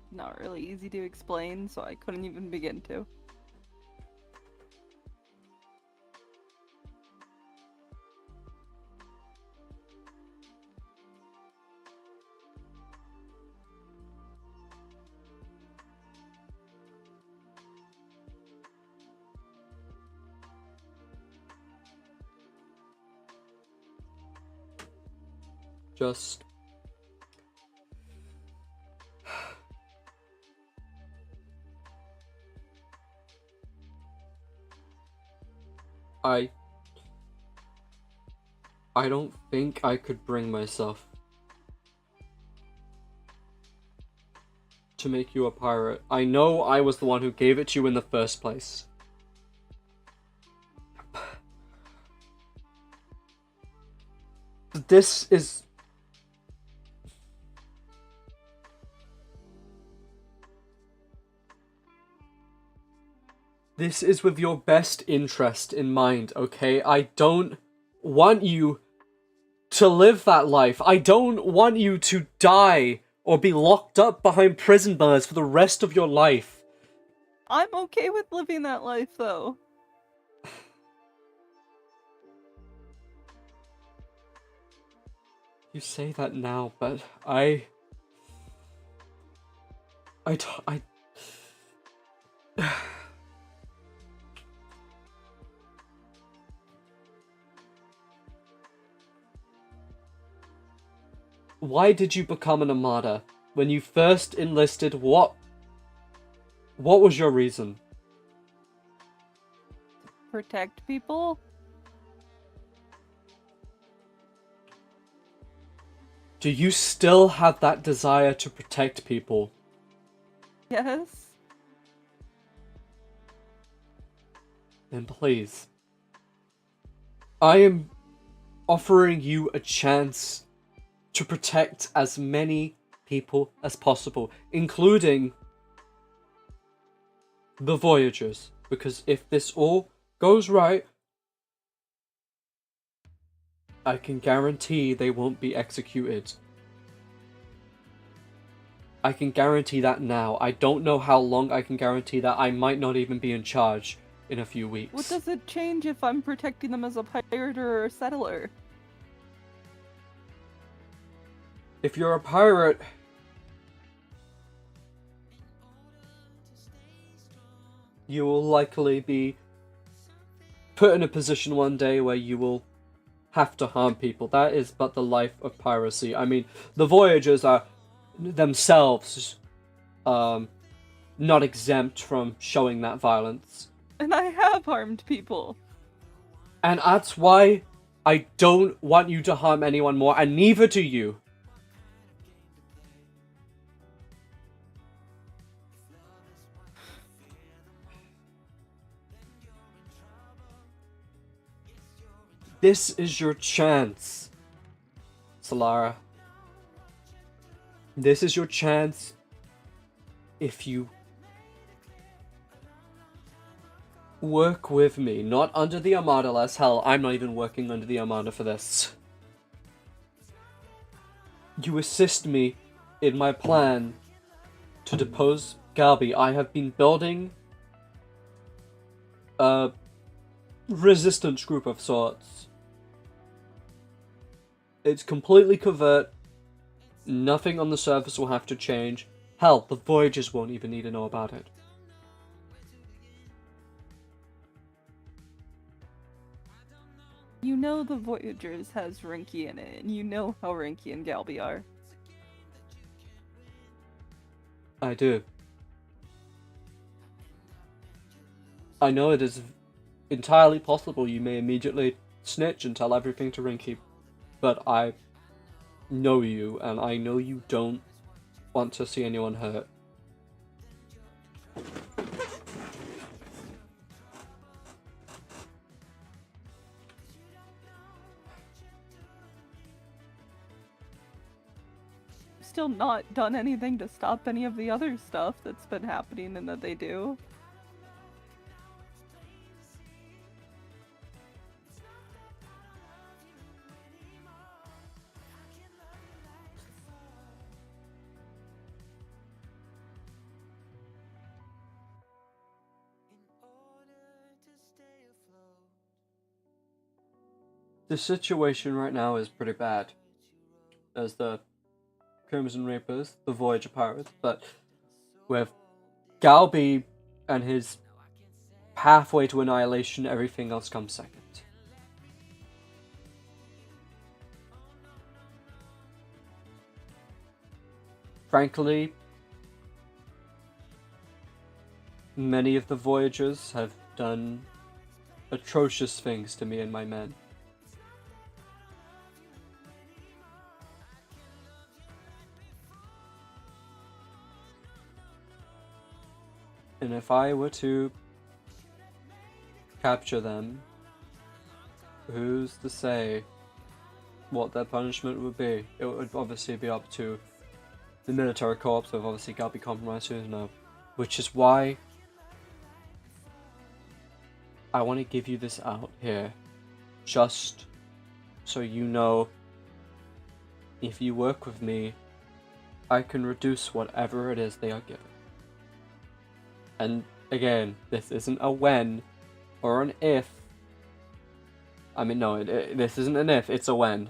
Not really easy to explain, so I couldn't even begin to. Just I don't think I could bring myself to make you a pirate. I know I was the one who gave it to you in the first place. This is... This is with your best interest in mind, okay? I don't want you to live that life. I don't want you to die or be locked up behind prison bars for the rest of your life. I'm okay with living that life, though. You say that now, but Why did you become an Armada? When you first enlisted, what was your reason? Protect people? Do you still have that desire to protect people? Yes. Then please. I am offering you a chance to protect as many people as possible, including the Voyagers, because if this all goes right, I can guarantee they won't be executed. I can guarantee that now. I don't know how long I can guarantee that. I might not even be in charge in a few weeks. What does it change if I'm protecting them as a pirate or a settler? If you're a pirate, you will likely be put in a position one day where you will have to harm people. That is but the life of piracy. I mean, the Voyagers are themselves not exempt from showing that violence. And I have harmed people. And that's why I don't want you to harm anyone more, and neither do you. This is your chance, Solara. This is your chance if you work with me, not under the Armada, less hell, I'm not even working under the Armada for this. You assist me in my plan to depose Galbi, I have been building a resistance group of sorts. It's completely covert. Nothing on the surface will have to change. Hell, the Voyagers won't even need to know about it. You know the Voyagers has Rinkky in it, and you know how Rinkky and Galbi are. I do. I know it is entirely possible you may immediately snitch and tell everything to Rinkky, but I know you, and I know you don't want to see anyone hurt. Still not done anything to stop any of the other stuff that's been happening and that they do. The situation right now is pretty bad. There's the Crimson Reapers, the Voyager Pirates, but with Galbi and his pathway to annihilation, everything else comes second. Frankly, many of the Voyagers have done atrocious things to me and my men. And if I were to capture them, who's to say what their punishment would be? It would obviously be up to the military corps, with obviously Galbi compromised, who knows. Which is why I want to give you this out here, just so you know, if you work with me, I can reduce whatever it is they are given. And again, this isn't a when or an if. I mean, no, this isn't an if, it's a when.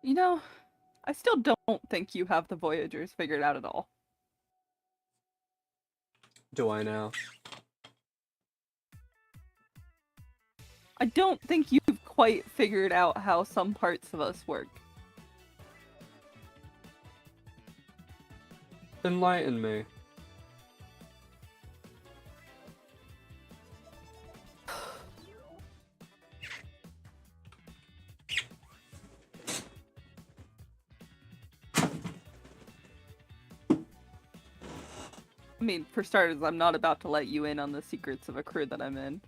You know, I still don't think you have the Voyagers figured out at all. Do I now? I don't think you've quite figured out how some parts of us work. Enlighten me. I mean, for starters, I'm not about to let you in on the secrets of a crew that I'm in.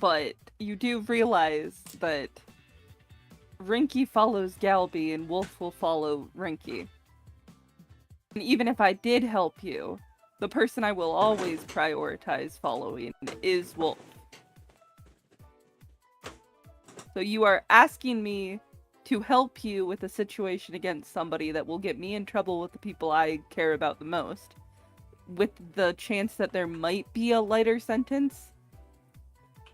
But you do realize that Rinkky follows Galbi and Wolf will follow Rinkky. And even if I did help you, the person I will always prioritize following is Wolf. So you are asking me to help you with a situation against somebody that will get me in trouble with the people I care about the most, with the chance that there might be a lighter sentence.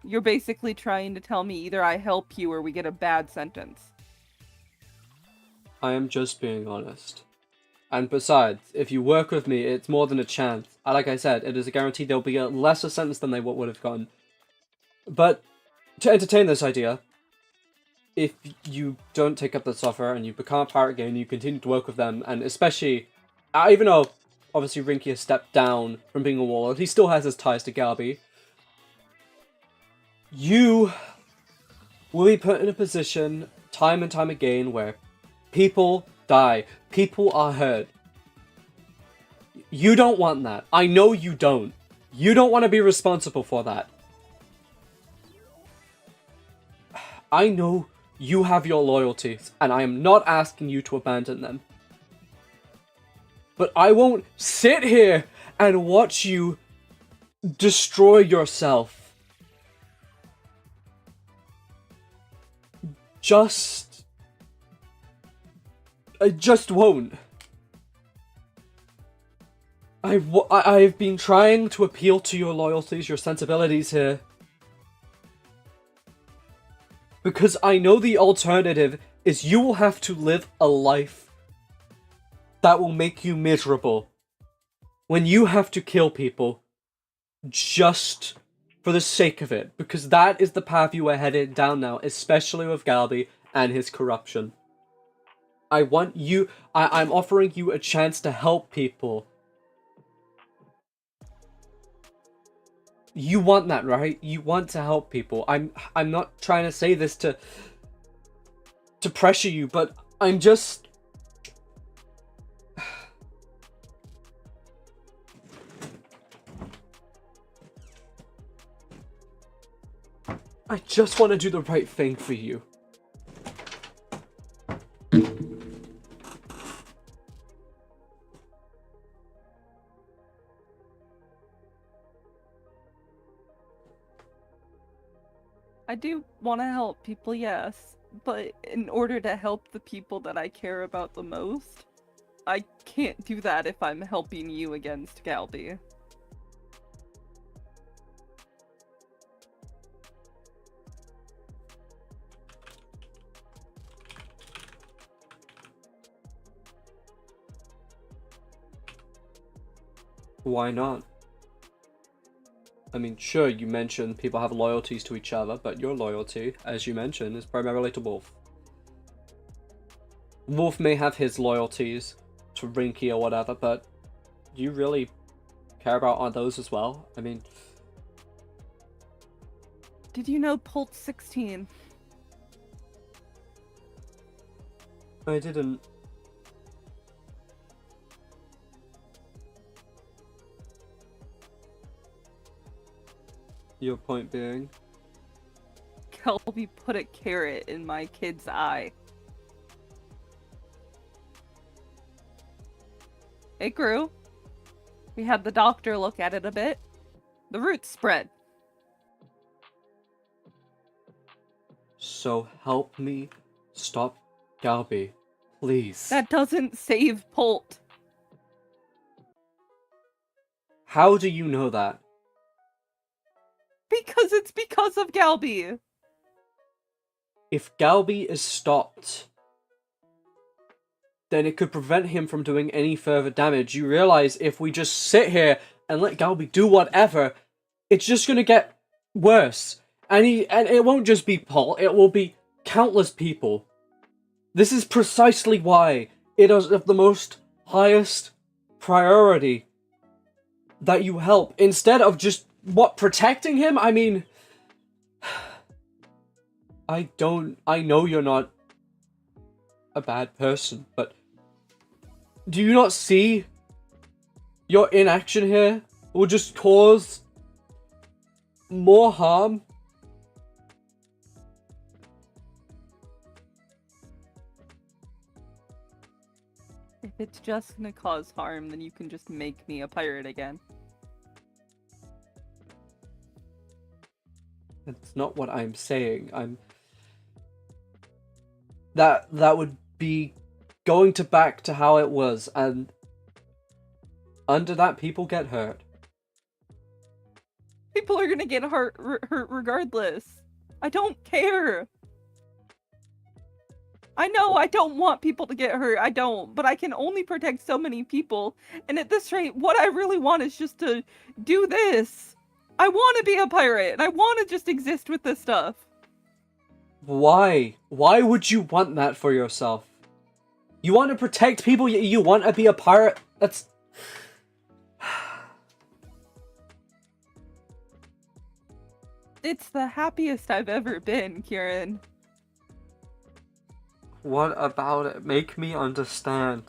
You're basically trying to tell me either I help you or we get a bad sentence. I am just being honest. And besides, if you work with me, it's more than a chance. Like I said, it is a guarantee there'll be a lesser sentence than they would have gotten. But to entertain this idea, if you don't take up this offer and you become a pirate again, you continue to work with them, and especially, even though obviously Rinkky has stepped down from being a warlord, he still has his ties to Galbi. You will be put in a position time and time again where people die, people are hurt. You don't want that. I know you don't. You don't want to be responsible for that. I know you have your loyalties, and I am not asking you to abandon them. But I won't sit here and watch you destroy yourself. I just won't. I've been trying to appeal to your loyalties, your sensibilities here. Because I know the alternative is you will have to live a life that will make you miserable. When you have to kill people just for the sake of it. Because that is the path you are headed down now, especially with Galby and his corruption. I'm offering you a chance to help people. You want that, right? You want to help people. I'm not trying to say this to pressure you, but I'm just... I just want to do the right thing for you. I do want to help people, yes, but in order to help the people that I care about the most, I can't do that if I'm helping you against Galby. Why not? I mean, sure, you mentioned people have loyalties to each other, but your loyalty, as you mentioned, is primarily to Wolf. Wolf may have his loyalties to Rinkky or whatever, but do you really care about those as well? I mean... Did you know Pult's 16? I didn't. Your point being? Galby put a carrot in my kid's eye. It grew. We had the doctor look at it a bit. The roots spread. So help me stop Galby, please. That doesn't save Pult. How do you know that? Because it's because of Galby. If Galby is stopped, then it could prevent him from doing any further damage. You realize if we just sit here and let Galby do whatever, it's just gonna get worse. And it won't just be Paul, it will be countless people. This is precisely why it is of the most highest priority that you help, instead of just, protecting him? I mean... I know you're not a bad person, but do you not see your inaction here will just cause more harm? If it's just gonna cause harm, then you can just make me a pirate again. That's not what I'm saying. That would be going back to how it was, and under that, people get hurt. People are gonna get hurt regardless. I don't care. I know I don't want people to get hurt. I don't, but I can only protect so many people. And at this rate, what I really want is just to do this. I want to be a pirate, and I want to just exist with this stuff. Why? Why would you want that for yourself? You want to protect people, you want to be a pirate? That's... It's the happiest I've ever been, Ciarán. What about it? Make me understand.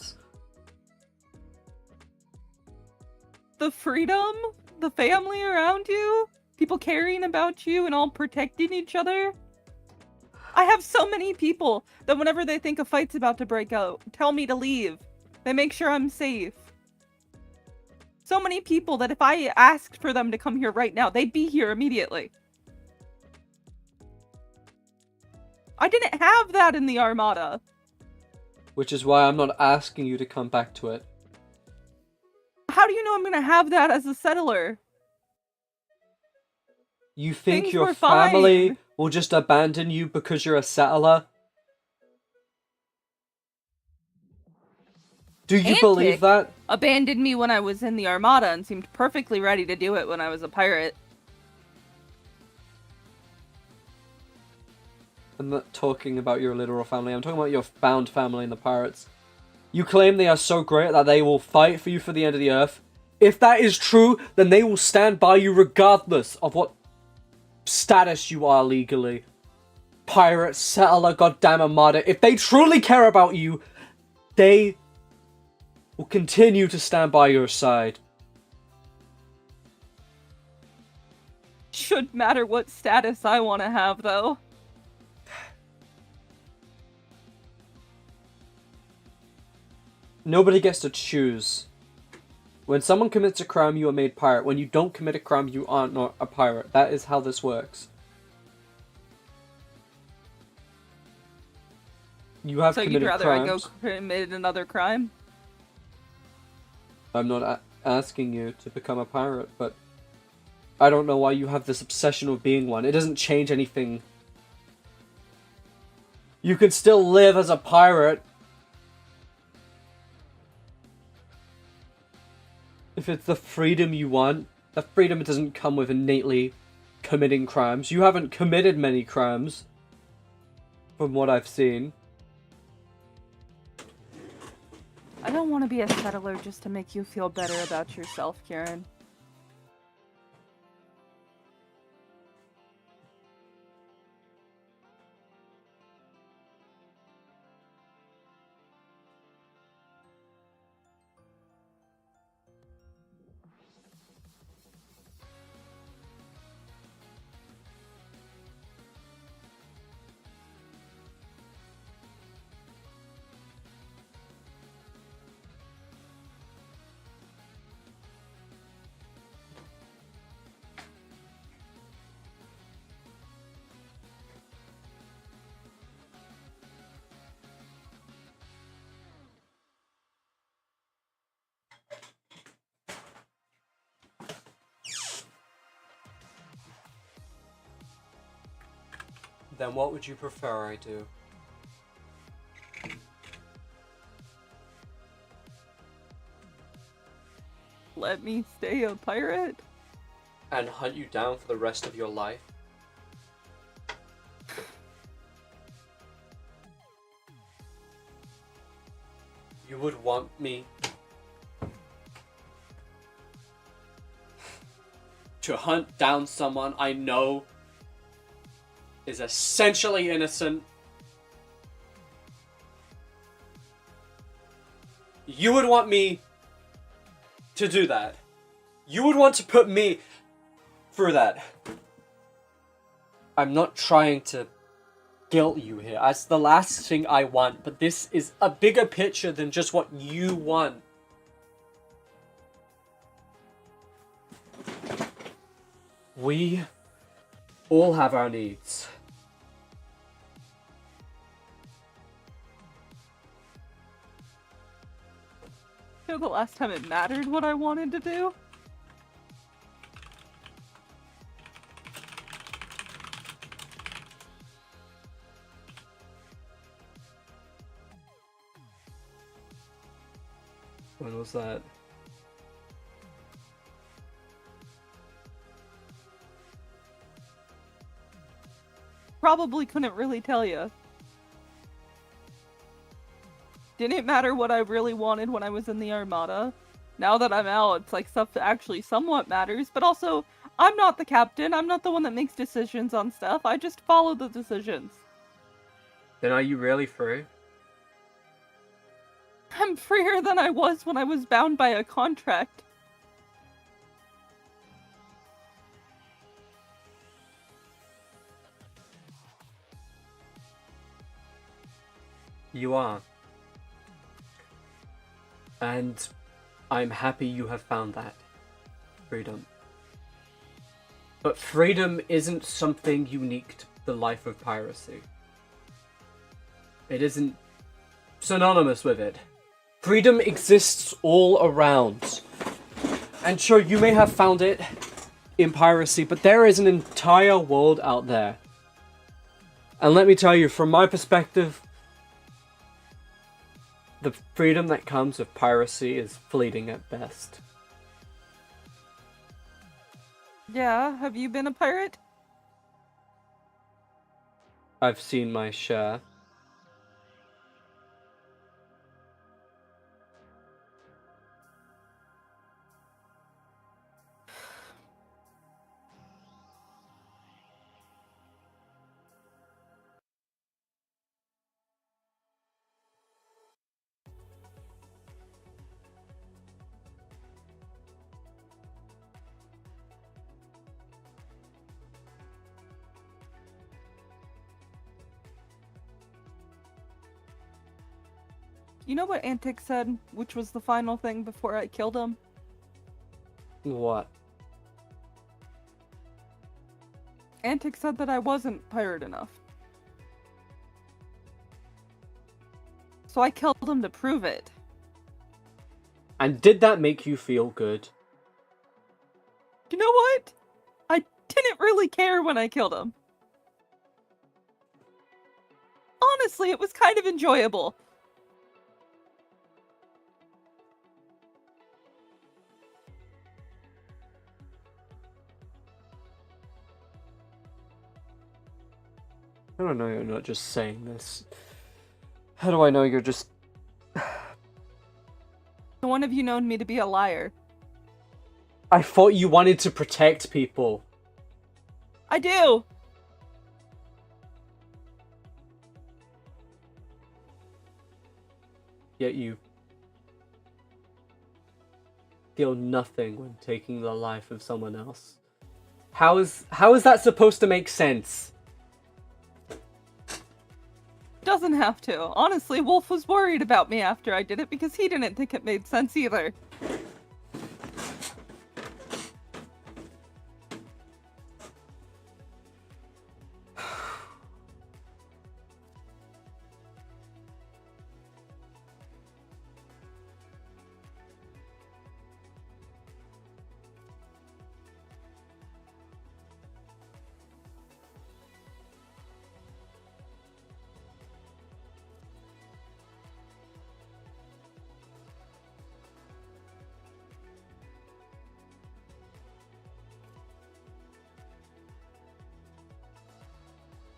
The freedom? The family around you? People caring about you and all protecting each other? I have so many people that whenever they think a fight's about to break out, tell me to leave. They make sure I'm safe. so many people that if I asked for them to come here right now, they'd be here immediately. I didn't have that in the Armada. Which is why I'm not asking you to come back to it. How do you know I'm gonna have that as a settler? You think Things your were family fine. will just abandon you because you're a settler? Do you believe that? Abandoned me when I was in the Armada and seemed perfectly ready to do it when I was a pirate. I'm not talking about your literal family, I'm talking about your found family in the pirates. You claim they are so great that they will fight for you for the end of the earth. If that is true, then they will stand by you regardless of what status you are legally. Pirate, settler, goddamn Armada. If they truly care about you, they will continue to stand by your side. Shouldn't matter what status I want to have, though. Nobody gets to choose. When someone commits a crime, you are made pirate. When you don't commit a crime, you aren't not a pirate. That is how this works. You have So committed you'd rather crimes. I go commit another crime? I'm not asking you to become a pirate, but I don't know why you have this obsession with being one. It doesn't change anything. You can still live as a pirate. If it's the freedom you want, the freedom doesn't come with innately committing crimes. You haven't committed many crimes, from what I've seen. I don't want to be a settler just to make you feel better about yourself, Kieran. Then what would you prefer I do? Let me stay a pirate? And hunt you down for the rest of your life? You would want me to hunt down someone I know is essentially innocent? You would want me to do that? You would want to put me through that? I'm not trying to guilt you here. That's the last thing I want, but this is a bigger picture than just what you want. We all have our needs. You know the last time it mattered what I wanted to do? When was that? Probably couldn't really tell you. Didn't matter what I really wanted when I was in the Armada. Now that I'm out, it's like stuff that actually somewhat matters, but also, I'm not the captain, I'm not the one that makes decisions on stuff, I just follow the decisions. Then are you really free? I'm freer than I was when I was bound by a contract. You are. And I'm happy you have found that. Freedom. But freedom isn't something unique to the life of piracy. It isn't synonymous with it. Freedom exists all around. And sure, you may have found it in piracy, but there is an entire world out there. And let me tell you, from my perspective, the freedom that comes with piracy is fleeting at best. Yeah, have you been a pirate? I've seen my share. You know what Antic said, which was the final thing before I killed him? What? Antic said that I wasn't pirate enough. So I killed him to prove it. And did that make you feel good? You know what? I didn't really care when I killed him. Honestly, it was kind of enjoyable. How do I know you're not just saying this? How do I know you're just... One of you known me to be a liar. I thought you wanted to protect people. I do! Yet you feel nothing when taking the life of someone else. How is that supposed to make sense? Doesn't have to. Honestly, Wolf was worried about me after I did it because he didn't think it made sense either.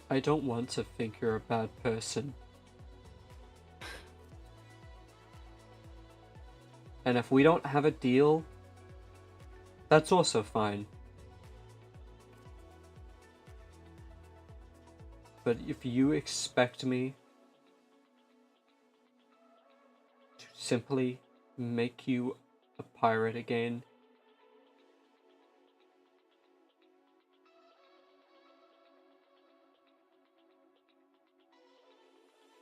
I don't want to think you're a bad person. And if we don't have a deal, that's also fine. But if you expect me to simply make you a pirate again,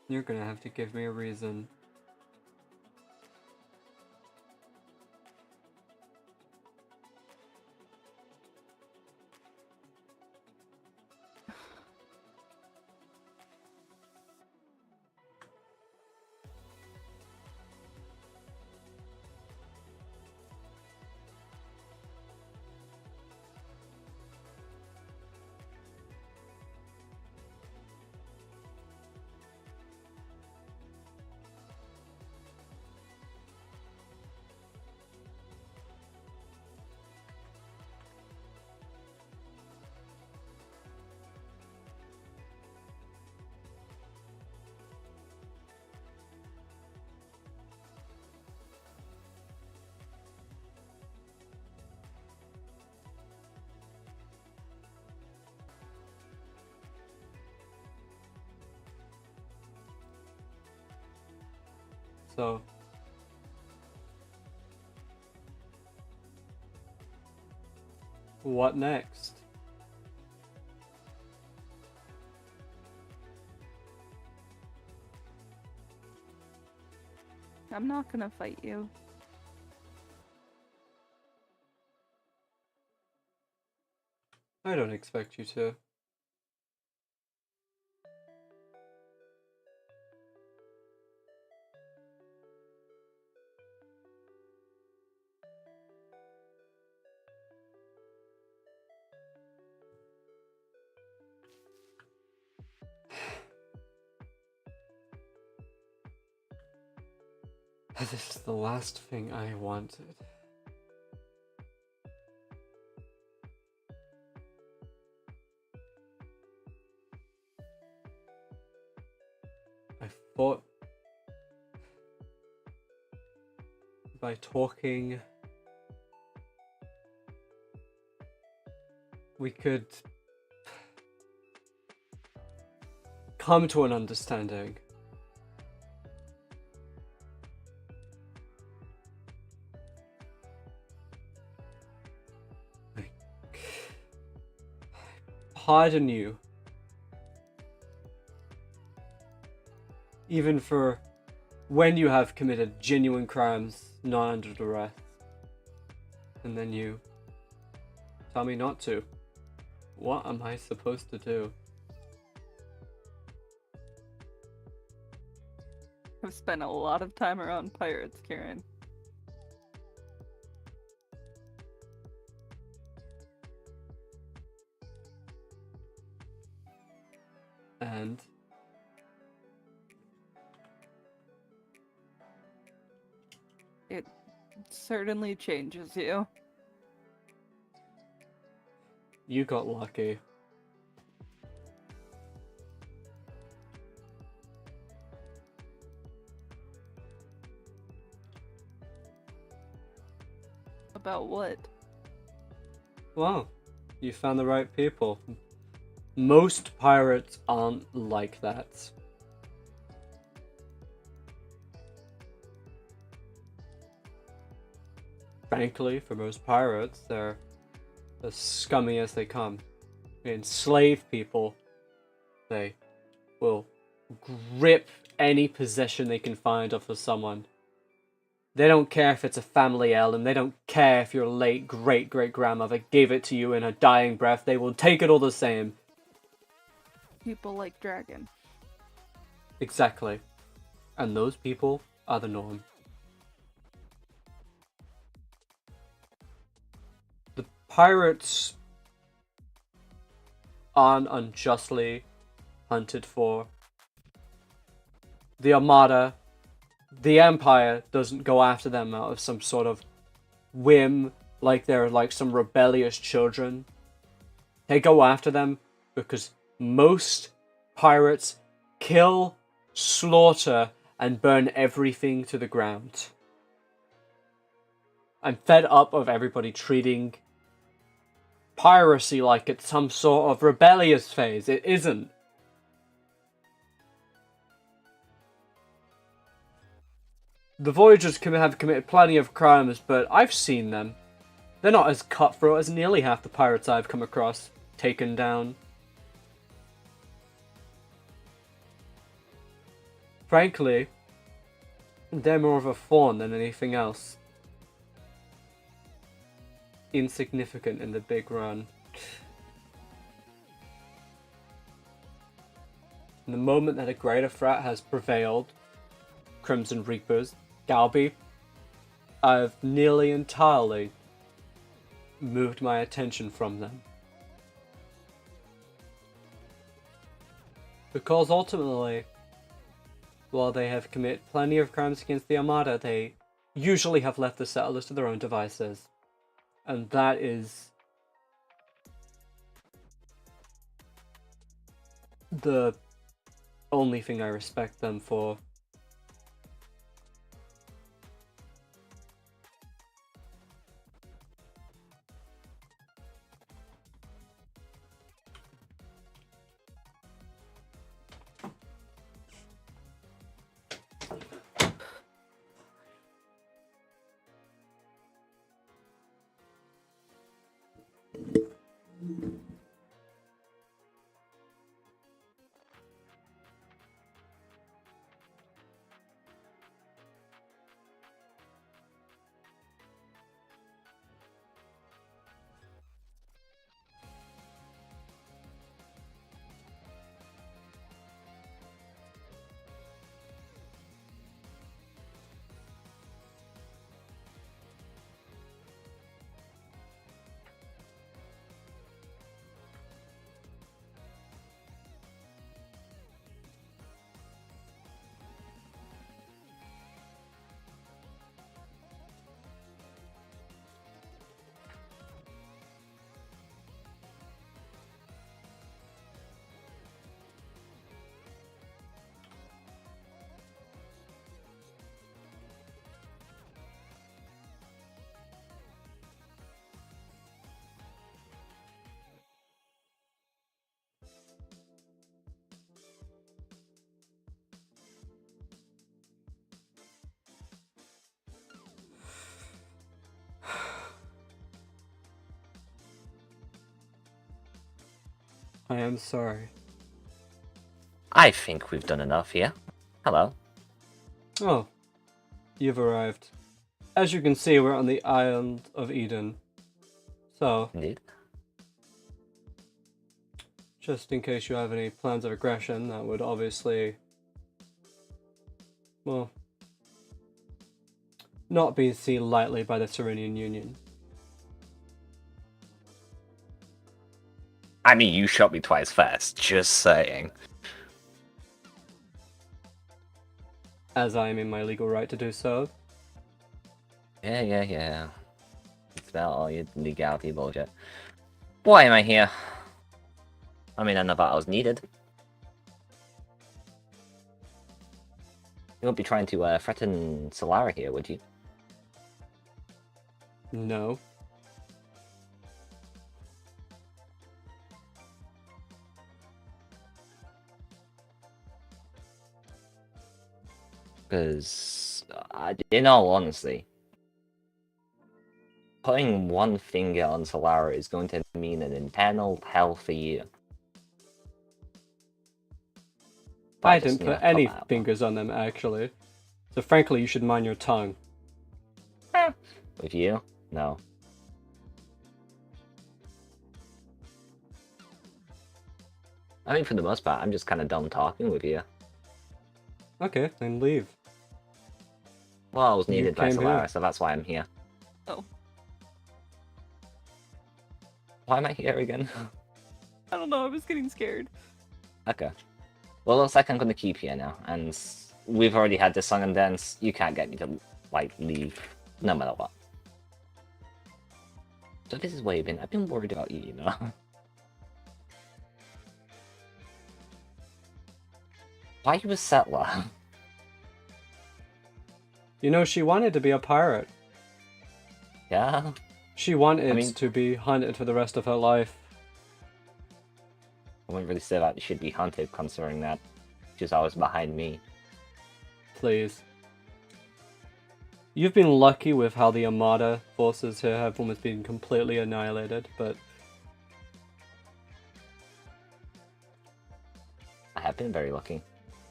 you're gonna have to give me a reason. So, what next? I'm not gonna fight you. I don't expect you to. This is the last thing I wanted. I thought by talking we could come to an understanding. Pardon you. Even for when you have committed genuine crimes not under duress. And then you tell me not to. What am I supposed to do? I've spent a lot of time around pirates, Karen. And it certainly changes you. You got lucky. About what? Well, you found the right people. Most pirates aren't like that. Frankly, for most pirates, they're as scummy as they come. They enslave people. They will grip any possession they can find off of someone. They don't care if it's a family heirloom. They don't care if your late great-great-grandmother gave it to you in her dying breath. They will take it all the same. People like Dragon. Exactly. And those people are the norm. The pirates aren't unjustly hunted for. The Armada, the Empire, doesn't go after them out of some sort of whim, like they're like some rebellious children. They go after them because most pirates kill, slaughter, and burn everything to the ground. I'm fed up of everybody treating piracy like it's some sort of rebellious phase. It isn't. The Voyagers have committed plenty of crimes, but I've seen them. They're not as cutthroat as nearly half the pirates I've come across, taken down. Frankly, they're more of a fawn than anything else. Insignificant in the big run. In the moment that a greater threat has prevailed, Crimson Reapers, Galby, I've nearly entirely moved my attention from them. Because ultimately, while they have committed plenty of crimes against the Armada, they usually have left the settlers to their own devices. And that is the only thing I respect them for. I am sorry. I think we've done enough here. Hello. Oh, you've arrived. As you can see, we're on the island of Eden. So, indeed. Just in case you have any plans of aggression, that would obviously, well, not be seen lightly by the Serenian Union. I mean, you shot me twice first, just saying. As I am in my legal right to do so. Yeah. It's about all your legality bullshit. Why am I here? I mean, I never thought I was needed. You won't be trying to threaten Solara here, would you? No. Because, in all honesty, putting one finger on Solara is going to mean an internal hell for you. I didn't put any fingers on them, actually. So frankly, you should mind your tongue. With you? No. I mean, for the most part, I'm just kind of done talking with you. Okay, then leave. Well, I was needed by came Solara, here. so that's why I'm here. Oh. Why am I here again? I don't know, I was getting scared. Okay. Well, looks like I'm gonna keep here now, and we've already had this song and dance. You can't get me to, like, leave, no matter what. So this is where you've been. I've been worried about you, you know? Why are you a settler? You know, she wanted to be a pirate. Yeah? She wanted to be hunted for the rest of her life. I wouldn't really say that you should be hunted, considering that she's always behind me. Please. You've been lucky with how the Armada forces here have almost been completely annihilated, but I have been very lucky,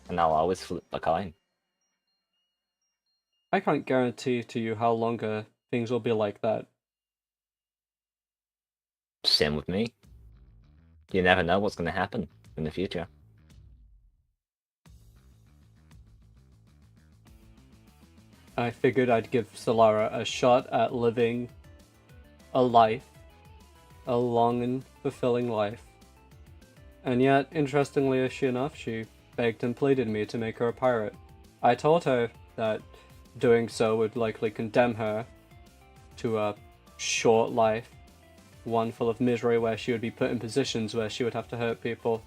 and I'll always flip the coin. I can't guarantee to you how longer things will be like that. Same with me. You never know what's going to happen in the future. I figured I'd give Solara a shot at living a life, a long and fulfilling life. And yet, interestingly enough, she begged and pleaded me to make her a pirate. I told her that doing so would likely condemn her to a short life, one full of misery where she would be put in positions where she would have to hurt people.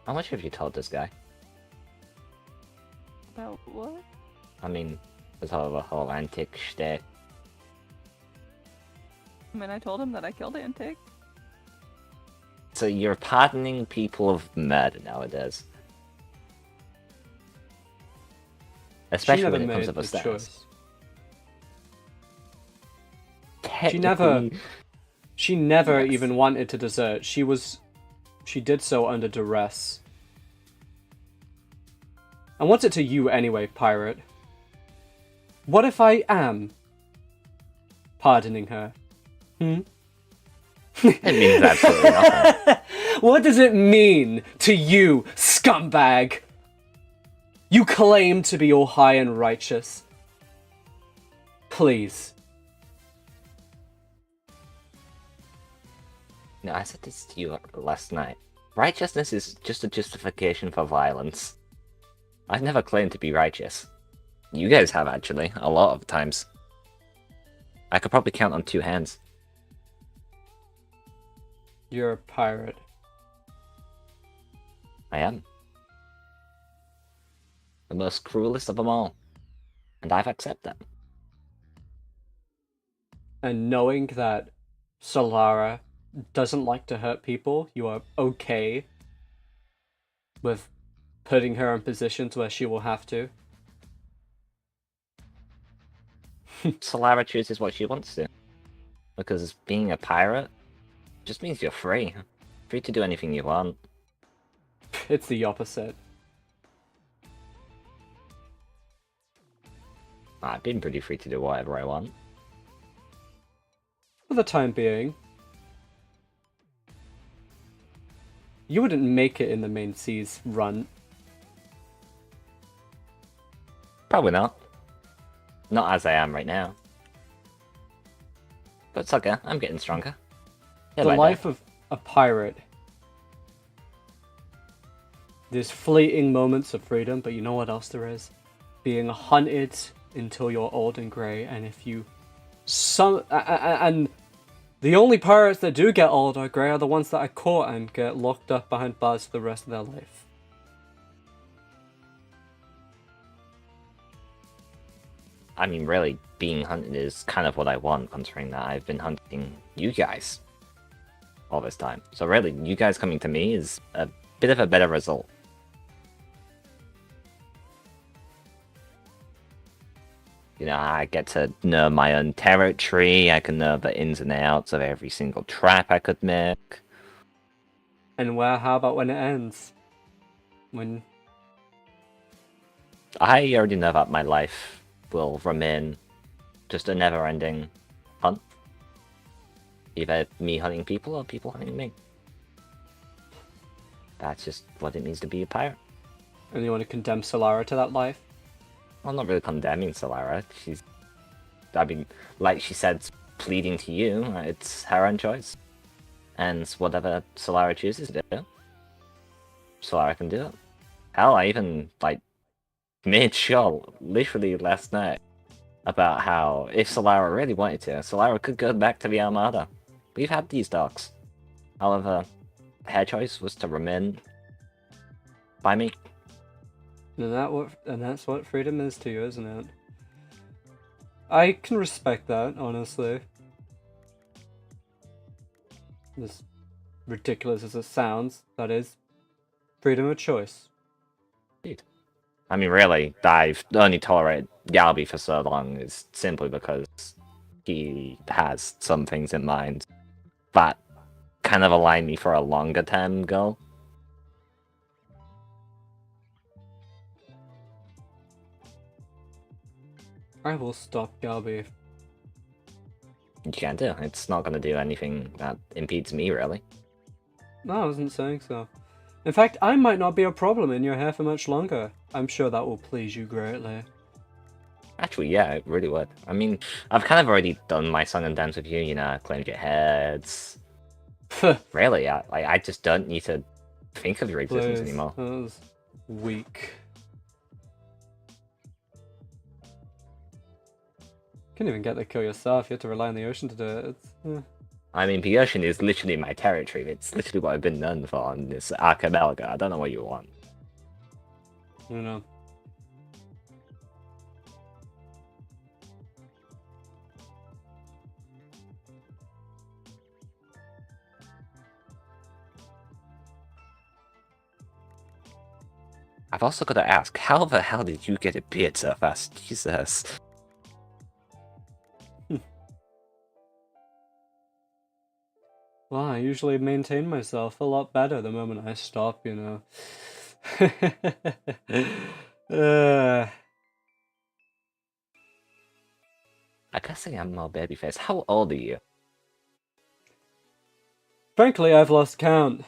How much have you told this guy? About what? I mean, this whole antic shtick. I mean, I told him that I killed Antic. So you're pardoning people of murder nowadays. Especially when it comes up a status. She never even wanted to desert. She did so under duress. And what's it to you anyway, pirate? What if I am pardoning her? It means absolutely nothing. What does it mean to you, scumbag? You claim to be all high and righteous. Please. No, I said this to you last night. Righteousness is just a justification for violence. I've never claimed to be righteous. You guys have, actually, a lot of times. I could probably count on 2 hands. You're a pirate. I am. The most cruelest of them all. And I've accepted that. And knowing that Solara doesn't like to hurt people, you are okay with putting her in positions where she will have to. Solara chooses what she wants to. Because being a pirate just means you're free. Free to do anything you want. It's the opposite. I've been pretty free to do whatever I want. For the time being. You wouldn't make it in the main seas run. Probably not. Not as I am right now. But it's okay, I'm getting stronger. The life of a pirate. There's fleeting moments of freedom, but you know what else there is? Being hunted until you're old and grey, and if you... and the only pirates that do get old or grey are the ones that are caught and get locked up behind bars for the rest of their life. I mean, really, being hunted is kind of what I want, considering that I've been hunting you guys all this time. So really, you guys coming to me is a bit of a better result. You know, I get to know my own territory, I can know the ins and outs of every single trap I could make. And how about when it ends? When... I already know that my life will remain just a never-ending hunt. Either me hunting people or people hunting me. That's just what it means to be a pirate. And you want to condemn Solara to that life? I'm not really condemning Solara. I mean, like she said, pleading to you, it's her own choice. And whatever Solara chooses to do, Solara can do it. Hell, I even, like, made sure, literally last night, about how if Solara really wanted to, Solara could go back to the Armada. We've had these talks. However, her choice was to remain by me. And that's what freedom is to you, isn't it? I can respect that, honestly. As ridiculous as it sounds, that is freedom of choice. Indeed. I mean, really, I've only tolerated Galby for so long is simply because he has some things in mind that kind of align me for a longer term goal. I will stop Galby. You can't do. It's not going to do anything that impedes me, really. No, I wasn't saying so. In fact, I might not be a problem in your hair for much longer. I'm sure that will please you greatly. Actually, yeah, it really would. I mean, I've kind of already done my song and dance with you, you know, claimed your heads. Really, I just don't need to think of your existence anymore. That was weak. You couldn't even get the kill yourself, you had to rely on the ocean to do it. I mean, the ocean is literally my territory. It's literally what I've been known for on this archipelago. I don't know what you want. I don't know. I've also got to ask, how the hell did you get a beard so fast? Jesus. Well, I usually maintain myself a lot better the moment I stop, you know. I guess I am more babyface. How old are you? Frankly, I've lost count.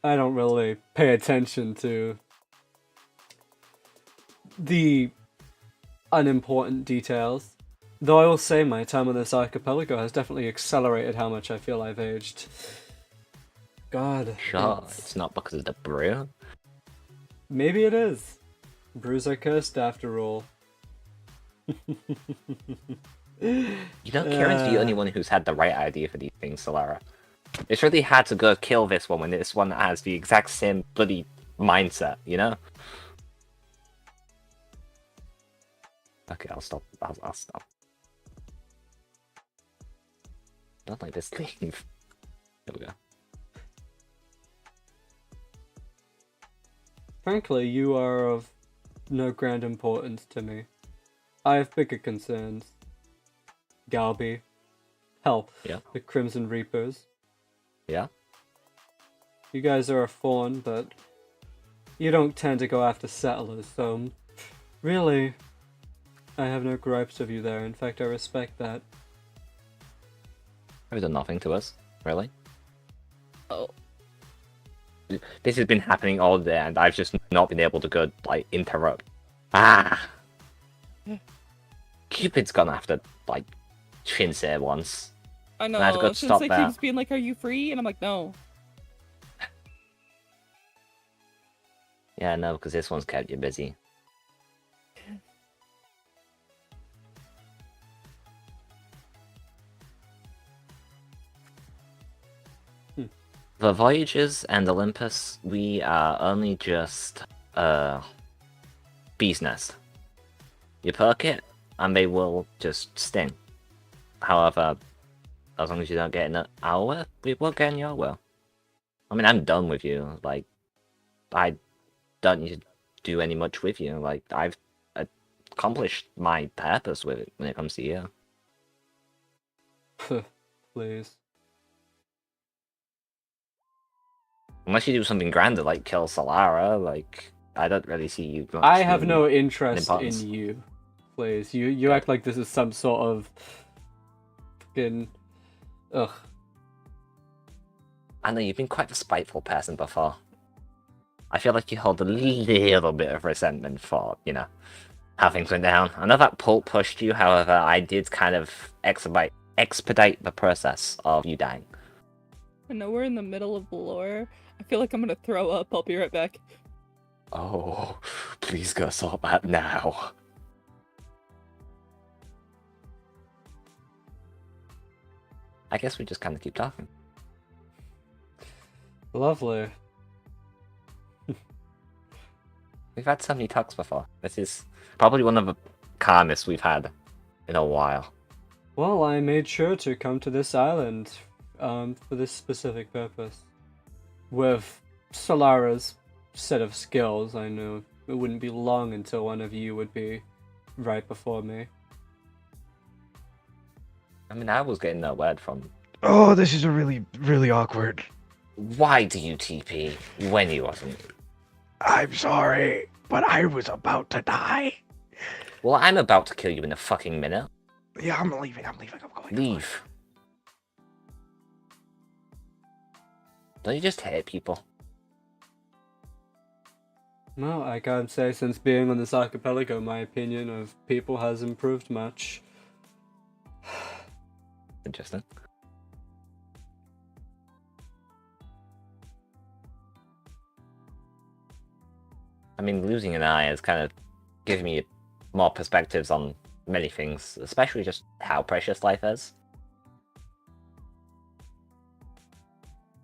I don't really pay attention to the unimportant details. Though I will say my time on this archipelago has definitely accelerated how much I feel I've aged. God. Sure, it's not because of the brew. Maybe it is. Brews are cursed after all. You know, Kieran's the only one who's had the right idea for these things, Solara. It's really hard to go kill this one when this one has the exact same bloody mindset, you know? Okay, I'll stop. I'll stop. Don't like this leave. There we go. Frankly, you are of no grand importance to me. I have bigger concerns. Galby, Hell, Yeah. the Crimson Reapers. Yeah. You guys are a fawn, but you don't tend to go after settlers, so really, I have no gripes of you there. In fact, I respect that. Have done nothing to us, really. Oh. This has been happening all day, and I've just not been able to go, like, interrupt. Ah! Cupid's gone after, like, Shinsei once. I know. And I had to go Since stop they that. keeps being like, "Are you free?" and I'm like, "No." Yeah, no, because this one's kept you busy. The Voyages and Olympus, we are only just, bee's nest. You perk it, and they will just sting. However, as long as you don't get in our way, we won't get in your way. I mean, I'm done with you. Like, I don't need to do any much with you. Like, I've accomplished my purpose with it when it comes to you. Please. Unless you do something grander, like kill Solara, like, I don't really see you much I have in no interest importance. in you. Please. You act like this is some sort of fucking... Ugh. I know, you've been quite a spiteful person before. I feel like you hold a little bit of resentment for, you know, how things went down. I know that Pulp pushed you, however, I did kind of expedite the process of you dying. I know we're in the middle of the lore. I feel like I'm gonna throw up. I'll be right back. Oh, please go sort that now. I guess we just kind of keep talking. Lovely. We've had so many talks before. This is probably one of the calmest we've had in a while. Well, I made sure to come to this island for this specific purpose. With Solara's set of skills, I knew it wouldn't be long until one of you would be right before me. I mean, I was getting that word from... Oh, this is a really awkward. Why do you TP when you wasn't? I'm sorry, but I was about to die. Well, I'm about to kill you in a fucking minute. Yeah, I'm leaving, I'm going. Leave. Don't you just hate people? No, I can't say since being on this archipelago, my opinion of people has improved much. Interesting. I mean, losing an eye has kind of given me more perspectives on many things, especially just how precious life is.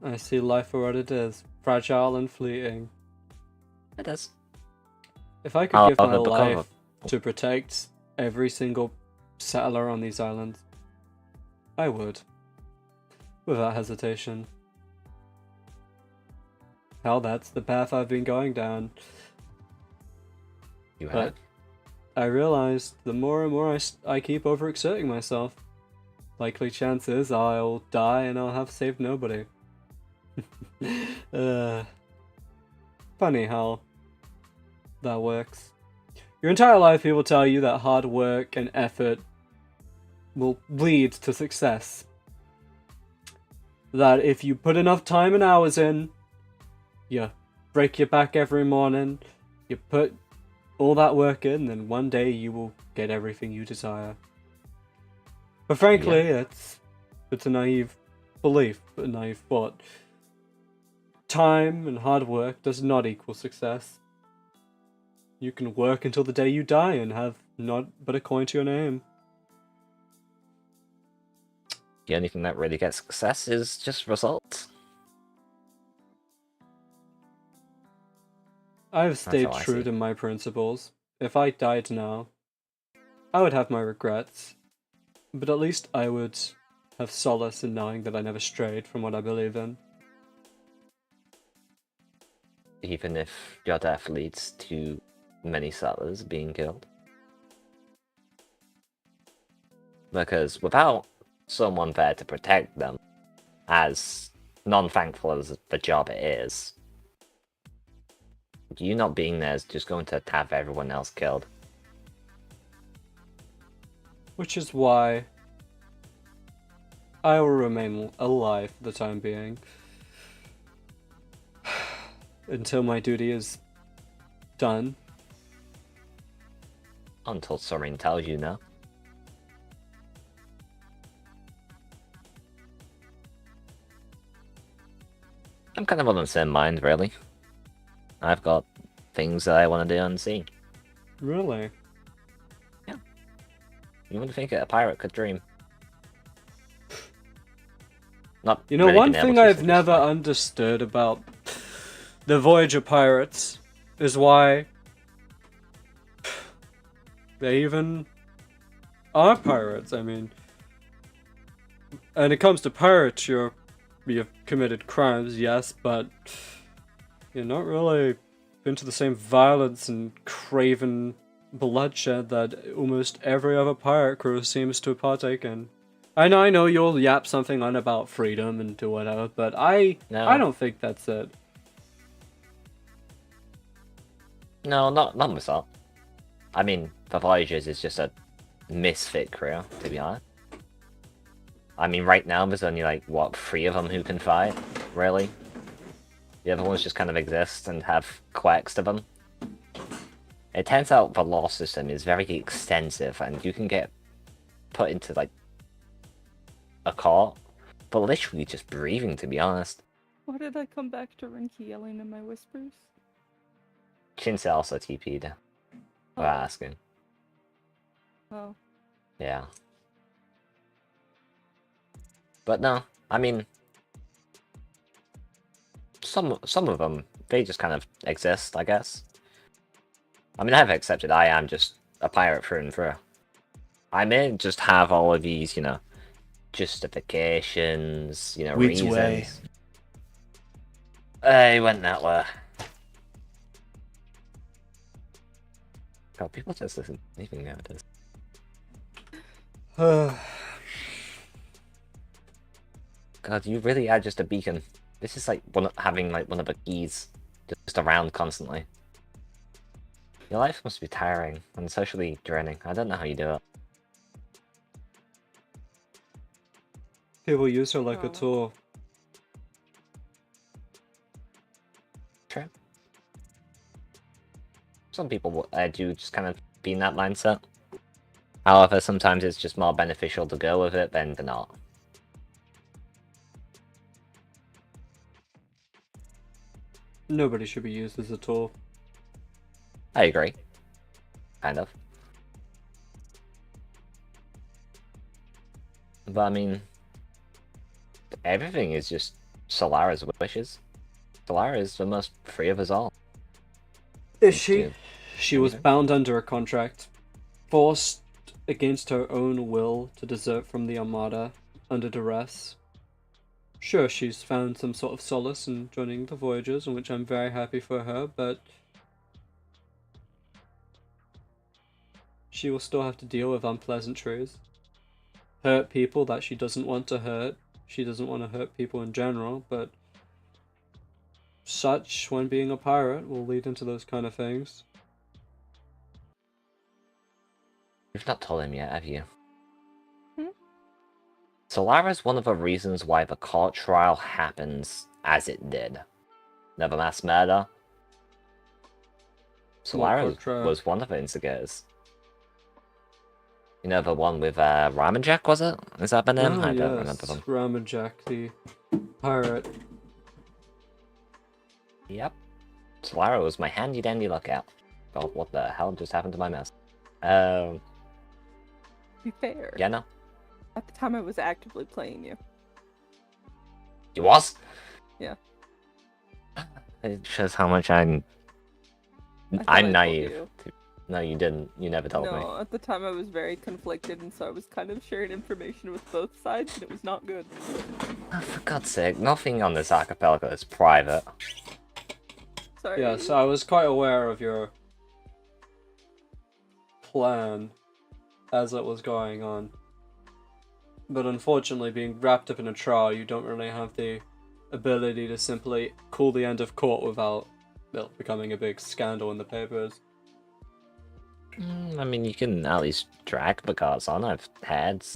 I see life for what it is, fragile and fleeting. It is. If I could give my life to protect every single settler on these islands, I would. Without hesitation. Hell, that's the path I've been going down. You have? But I realized the more and more I keep overexerting myself, likely chances I'll die and I'll have saved nobody. Funny how that works. Your entire life people tell you that hard work and effort will lead to success. That if you put enough time and hours in, you break your back every morning, you put all that work in, then one day you will get everything you desire. But frankly, it's a naive belief, a naive thought. Time and hard work does not equal success. You can work until the day you die and have not but a coin to your name. The only thing that really gets success is just results. I've stayed how I true see to my principles. If I died now, I would have my regrets, but at least I would have solace in knowing that I never strayed from what I believe in. Even if your death leads to many settlers being killed. Because without someone there to protect them, as non-thankful as the job it is. You not being there is just going to have everyone else killed. Which is why I will remain alive for the time being. Until my duty is done. Until Serene tells you no. I'm kind of on the same mind, really. I've got things that I want to do and see. Really? Yeah. You wouldn't think a pirate could dream. Not You know, really one being able thing to I've see. never understood about the Voyager pirates is why they even are pirates. I mean, when it comes to pirates, you've committed crimes, yes, but you're not really into the same violence and craven bloodshed that almost every other pirate crew seems to partake in. I know you'll yap something on about freedom and do whatever, but I don't think that's it. No, not myself. I mean, the Voyagers is just a misfit crew, to be honest. I mean, right now there's only like, what, 3 of them who can fight, really? The other ones just kind of exist and have quirks to them. It turns out the law system is very extensive and you can get put into, like, a court for literally just breathing, to be honest. Why did I come back to Rinkky yelling in my whispers? Shinsei also TP'd. Without asking. Oh. Yeah. But no, I mean, some of them, they just kind of exist, I guess. I mean, I've accepted I am just a pirate through and through. I may just have all of these, you know, justifications, you know, Which reasons. way? I went that way. God, people just listen to anything nowadays. God, you really are just a beacon. This is like having like one of the keys just around constantly. Your life must be tiring and socially draining. I don't know how you do it. People use her like a tool. True. Some people do just kind of be in that mindset. However, sometimes it's just more beneficial to go with it than to not. Nobody should be used as a tool. I agree. Kind of. But I mean, everything is just Solara's wishes. Solara is the most free of us all. Is she? She was bound under a contract, forced against her own will to desert from the Armada under duress. Sure, she's found some sort of solace in joining the Voyagers, in which I'm very happy for her, but she will still have to deal with unpleasantries. Hurt people that she doesn't want to hurt. She doesn't want to hurt people in general, but such, when being a pirate, will lead into those kind of things. You've not told him yet, have you? Solara is one of the reasons why the court trial happens as it did. Now, the mass murder. Solara was one of the instigators. You know, the one with Ramen Jack, was it? Is that the name? I don't remember them. Ramen Jack, the pirate. Yep. Solara was my handy dandy lookout. God, what the hell just happened to my mess? To be fair. Yeah, no. At the time I was actively playing you. You was? Yeah. It shows how much I'm naive. No, you didn't. You never told me. No, at the time I was very conflicted, and so I was kind of sharing information with both sides, and it was not good. Oh, for God's sake, nothing on this archipelago is private. Sorry. Yes, I was quite aware of your plan as it was going on. But unfortunately, being wrapped up in a trial, you don't really have the ability to simply call the end of court without, well, becoming a big scandal in the papers. I mean, you can at least drag the cards on. I've had,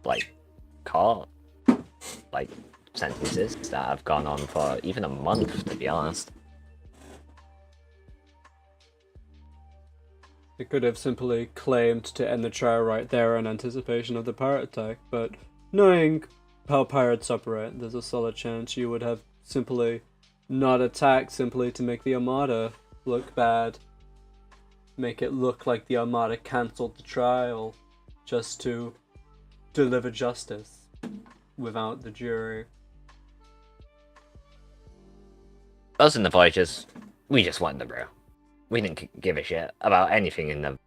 like, court, like, sentences that have gone on for even a month, to be honest. They could have simply claimed to end the trial right there in anticipation of the pirate attack, but knowing how pirates operate, there's a solid chance you would have simply not attacked simply to make the Armada look bad. Make it look like the Armada cancelled the trial just to deliver justice without the jury. Us in the Voyagers, we just won the brew. We didn't give a shit about anything in the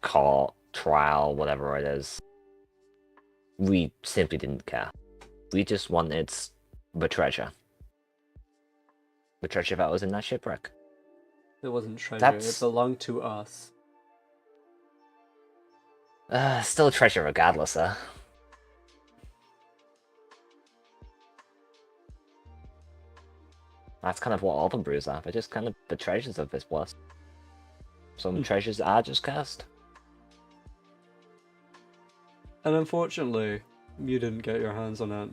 court, trial, whatever it is. We simply didn't care. We just wanted the treasure. The treasure that was in that shipwreck. It wasn't treasure, it belonged to us. Still treasure regardless, though. That's kind of what all the brews are. They're just kind of the treasures of this place. Some treasures are just cursed. And unfortunately, you didn't get your hands on it.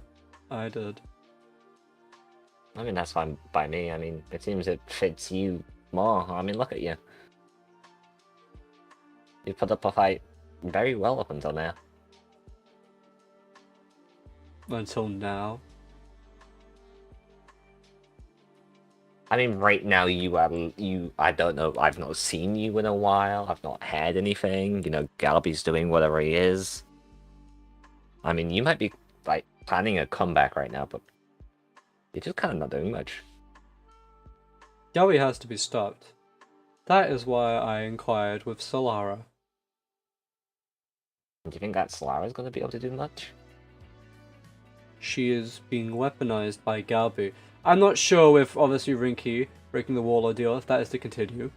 I did. I mean, that's fine by me. I mean, it seems it fits you more. I mean, look at you. You put up a fight very well up until now. Until now? I mean, right now I don't know, I've not seen you in a while, I've not heard anything, you know, Galby's doing whatever he is. I mean, you might be, like, planning a comeback right now, but you're just kind of not doing much. Galby has to be stopped. That is why I inquired with Solara. Do you think that Solara's going to be able to do much? She is being weaponized by Galby. I'm not sure if, obviously, Rinkky breaking the Warlord deal, if that is to continue.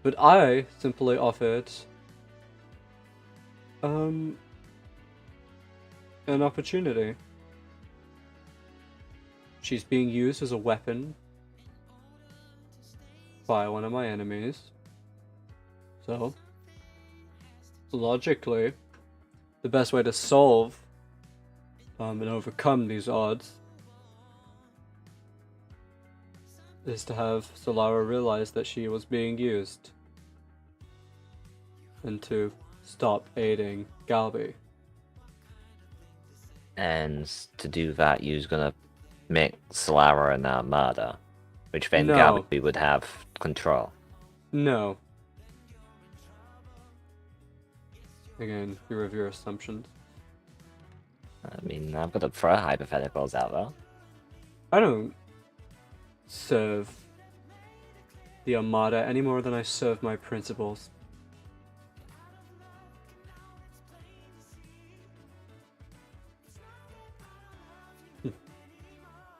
But I simply offered an opportunity. She's being used as a weapon by one of my enemies. So, logically, the best way to solve and overcome these odds is to have Solara realize that she was being used and to stop aiding Galby. And to do that, you're gonna make Solara an Armada, which then No. Galby would have control. No. Again, fear of your assumptions. I mean, I'm gonna throw hypotheticals out there. I don't serve the Armada any more than I serve my principles.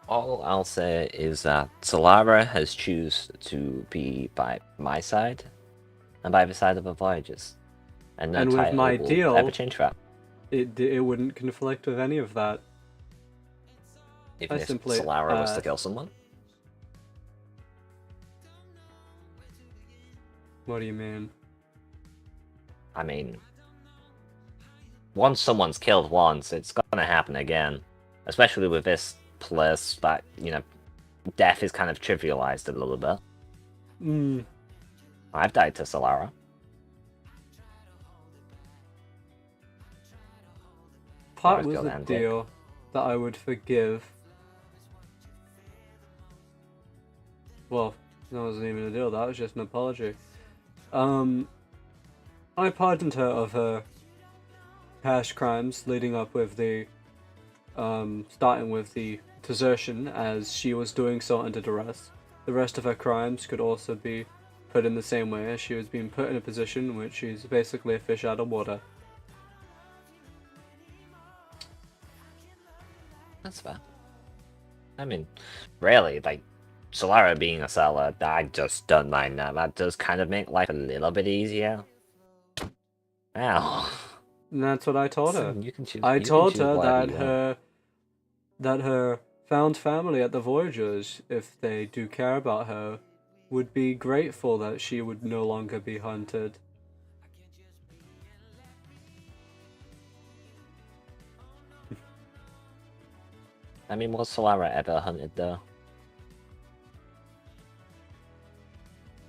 All I'll say is that Solara has chosen to be by my side and by the side of the Voyagers. And no And with title my will deal, ever change that. it wouldn't conflict with any of that. Even I if simply Solara was to asked. kill someone. What do you mean? I mean, once someone's killed once, it's gonna happen again. Especially with this place that, you know, death is kind of trivialized a little bit. I've died to Solara. Part Always was go a Antic. deal that I would forgive. Well, that wasn't even a deal, that was just an apology. I pardoned her of her past crimes leading up with the, starting with the desertion, as she was doing so under duress. The rest of her crimes could also be put in the same way, as she was being put in a position in which she's basically a fish out of water. That's fair. I mean, really, like, Solara being a seller, I just don't mind that. That does kind of make life a little bit easier. Ow. And that's what I told her. You can choose. I you can told choose her whatever that you want. her found family at the Voyagers, if they do care about her, would be grateful that she would no longer be hunted. I mean, was Solara ever hunted though?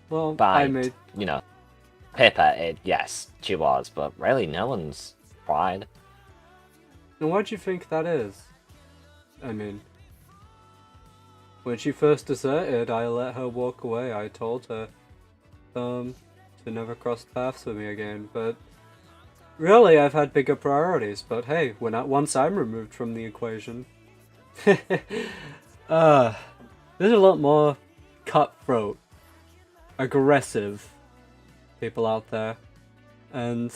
Well, By, I made... you know, Pippa, yes, she was, but really no one's tried. And why do you think that is? I mean, when she first deserted, I let her walk away. I told her, to never cross paths with me again, but really, I've had bigger priorities, but hey, once I'm removed from the equation. There's a lot more cutthroat, aggressive people out there, and,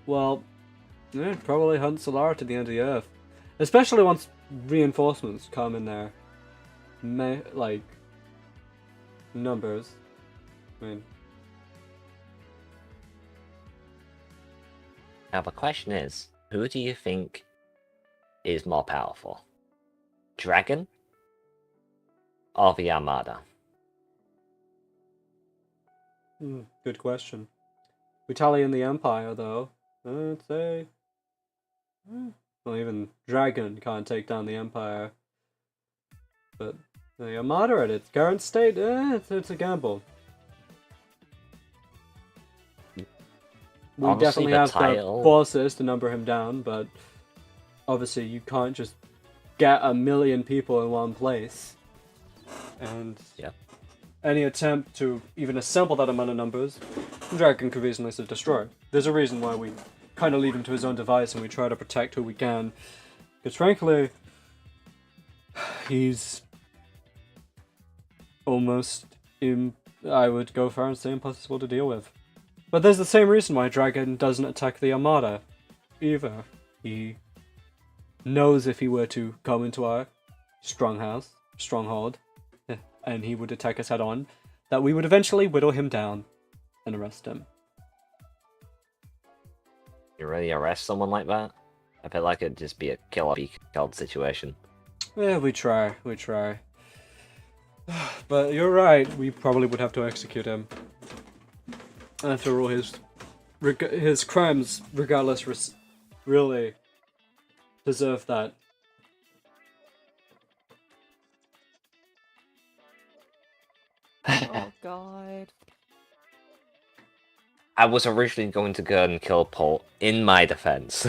well, yeah, probably hunt Solara to the end of the earth. Especially once reinforcements come in there. Like, numbers. I mean... Now the question is, who do you think is more powerful? Dragon or the Armada? Good question. We tally in the Empire, though. I'd say... Well, even Dragon can't take down the Empire. But the Armada at its current state, it's a gamble. We Honestly, definitely the have title- the forces to number him down, but obviously you can't just get 1 million people in one place. And any attempt to even assemble that amount of numbers, Dragon could reasonably destroy. There's a reason why we kind of leave him to his own device and we try to protect who we can. Because frankly, he's almost, I would go far and say, impossible to deal with. But there's the same reason why Dragon doesn't attack the Armada either. He knows if he were to come into our stronghold, and he would attack us head on, that we would eventually whittle him down and arrest him. You really arrest someone like that? I feel like it'd just be a kill or be killed situation. Yeah, we try. But you're right, we probably would have to execute him. After all, his crimes, regardless, really deserve that. Oh god. I was originally going to go and kill Paul in my defense.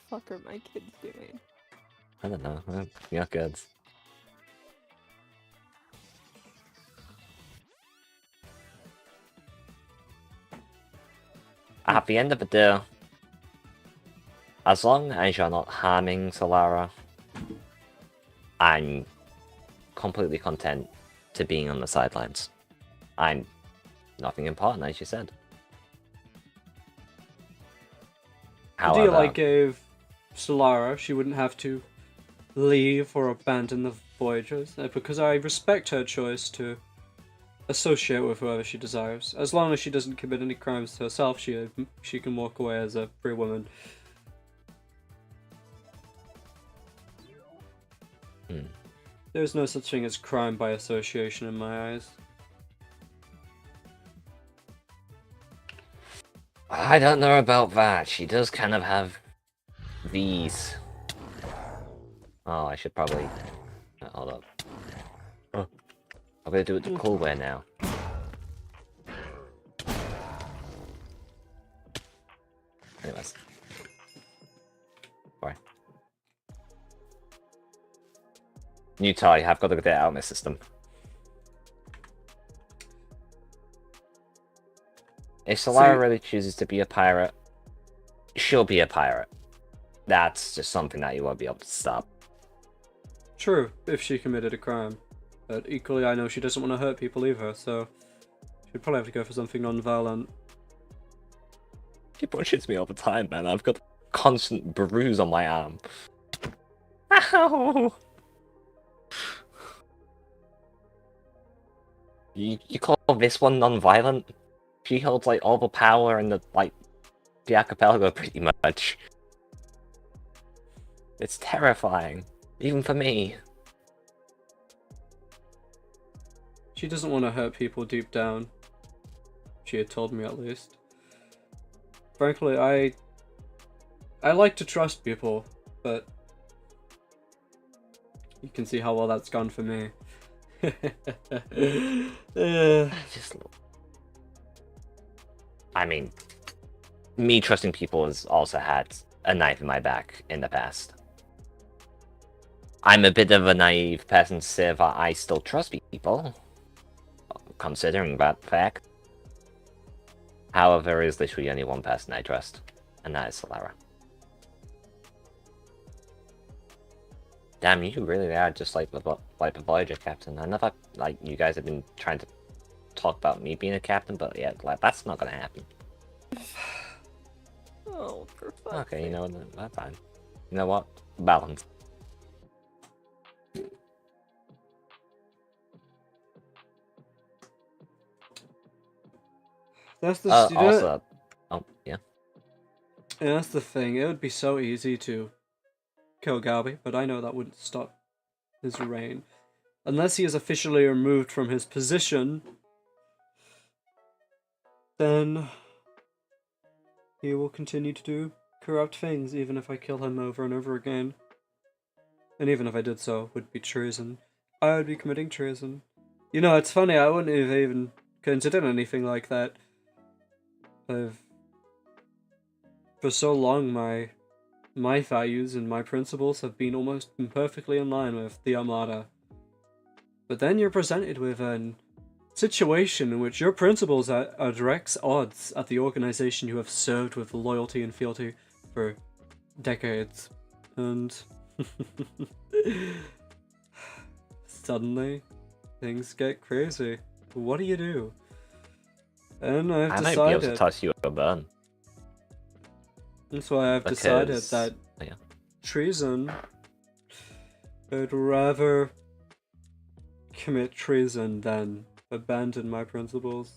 Fuck are my kids doing? I don't know. You're good. At the end of the day, as long as you're not harming Solara, I'm completely content to being on the sidelines. I'm nothing important, as you said. I do like if Solara, she wouldn't have to leave or abandon the Voyagers, because I respect her choice to associate with whoever she desires. As long as she doesn't commit any crimes to herself, she can walk away as a free woman. There's no such thing as crime by association in my eyes. I don't know about that. She does kind of have these. Oh, I should probably... Hold up. Oh. I'm gonna do it the cool way now. Anyways. Sorry. New tie, I've got to get it out of my system. If Solara really chooses to be a pirate, she'll be a pirate. That's just something that you won't be able to stop. True, if she committed a crime. But equally, I know she doesn't want to hurt people either, so she'd probably have to go for something non-violent. She punches me all the time, man. I've got a constant bruise on my arm. Ow! You call this one non-violent? She holds like all the power in the archipelago pretty much. It's terrifying, even for me. She doesn't want to hurt people deep down. She had told me, at least. Frankly, I like to trust people, but you can see how well that's gone for me. I mean, me trusting people has also had a knife in my back in the past. I'm a bit of a naive person to say that I still trust people, considering that fact. However, there is literally only one person I trust, and that is Solara. Damn, you really are just like the Voyager captain. I know that you guys have been trying to talk about me being a captain, but yeah, that's not gonna happen. Oh, for fuck's Okay, you know what? That's fine. You know what? Balance. That's the also, oh yeah. Yeah, that's the thing. It would be so easy to kill Galbi, but I know that wouldn't stop his reign. Unless he is officially removed from his position, then he will continue to do corrupt things, even if I kill him over and over again. And even if I did so, it would be treason. I would be committing treason. You know, it's funny, I wouldn't have even considered anything like that. For so long, my values and my principles have been almost perfectly in line with the Armada. But then you're presented with a situation in which your principles are direct odds at the organization you have served with loyalty and fealty for decades. And suddenly, things get crazy. What do you do? And I've decided... I might be able to toss you a bun. That's why I've decided that treason, I'd rather commit treason than abandon my principles.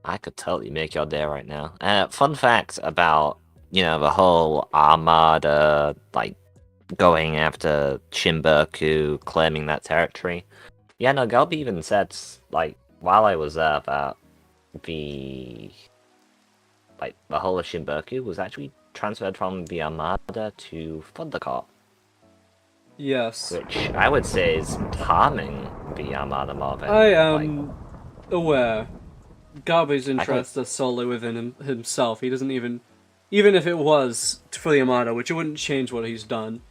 I could totally make your day right now. Fun fact about, the whole Armada, going after Chimburku, claiming that territory. Yeah, no, Galbi even said, while I was there, that the whole of Chimburku was actually transferred from the Armada to Thundercorp. Yes. Which I would say is harming the Armada more than... I am aware. Galbi's interests are solely within himself. He doesn't even if it was for the Armada, which it wouldn't change what he's done,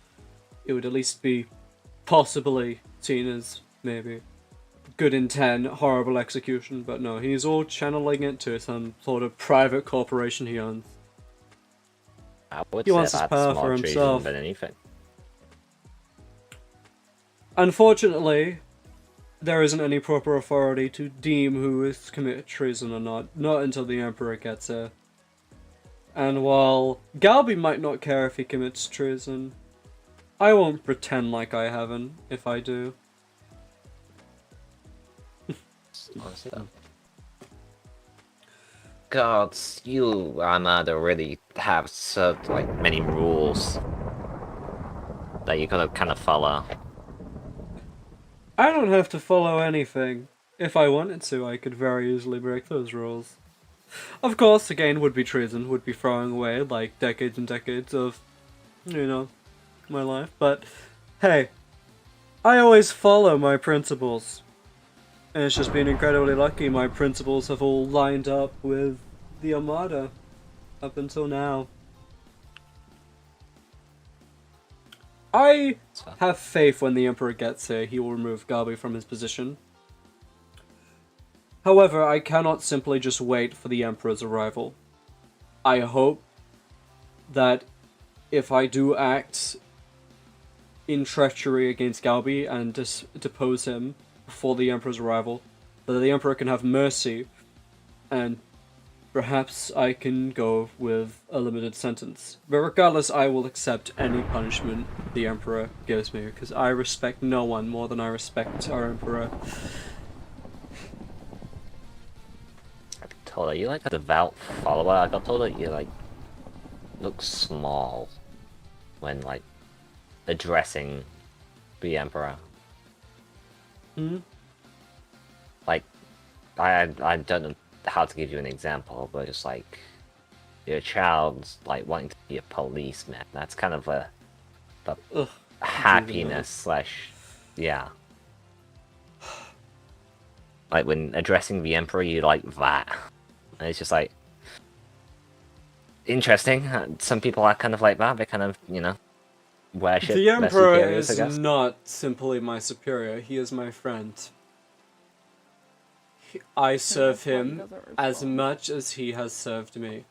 it would at least be possibly seen as maybe good intent, horrible execution, but no, he's all channeling it to some sort of private corporation he owns. I would he say wants his that's power more for treason himself. than anything. Unfortunately, there isn't any proper authority to deem who has committed treason or not until the Emperor gets here. And while Galbi might not care if he commits treason, I won't pretend like I haven't, if I do. Honestly, though. Gods, you Armada really have so many rules that you gotta kind of follow. I don't have to follow anything. If I wanted to, I could very easily break those rules. Of course, again, would be treason, would be throwing away decades and decades of, my life. But hey, I always follow my principles. And it's just been incredibly lucky my principles have all lined up with the Armada up until now. I have faith when the Emperor gets here, he will remove Galbi from his position. However, I cannot simply just wait for the Emperor's arrival. I hope that if I do act in treachery against Galbi and depose him before the Emperor's arrival, that the Emperor can have mercy, and perhaps I can go with a limited sentence. But regardless, I will accept any punishment the Emperor gives me, because I respect no one more than I respect our Emperor. told? Are you like a devout follower? I got told that you like look small when like addressing the Emperor. Hmm? Like, I don't know how to give you an example, but just like your child's like wanting to be a policeman. That's kind of a happiness slash, yeah. Like when addressing the Emperor, you like that. And it's just like interesting. Some people are kind of like that. They kind of, you know, worship The their Emperor superiors, I is guess. not simply my superior, he is my friend. I serve him as much as he has served me.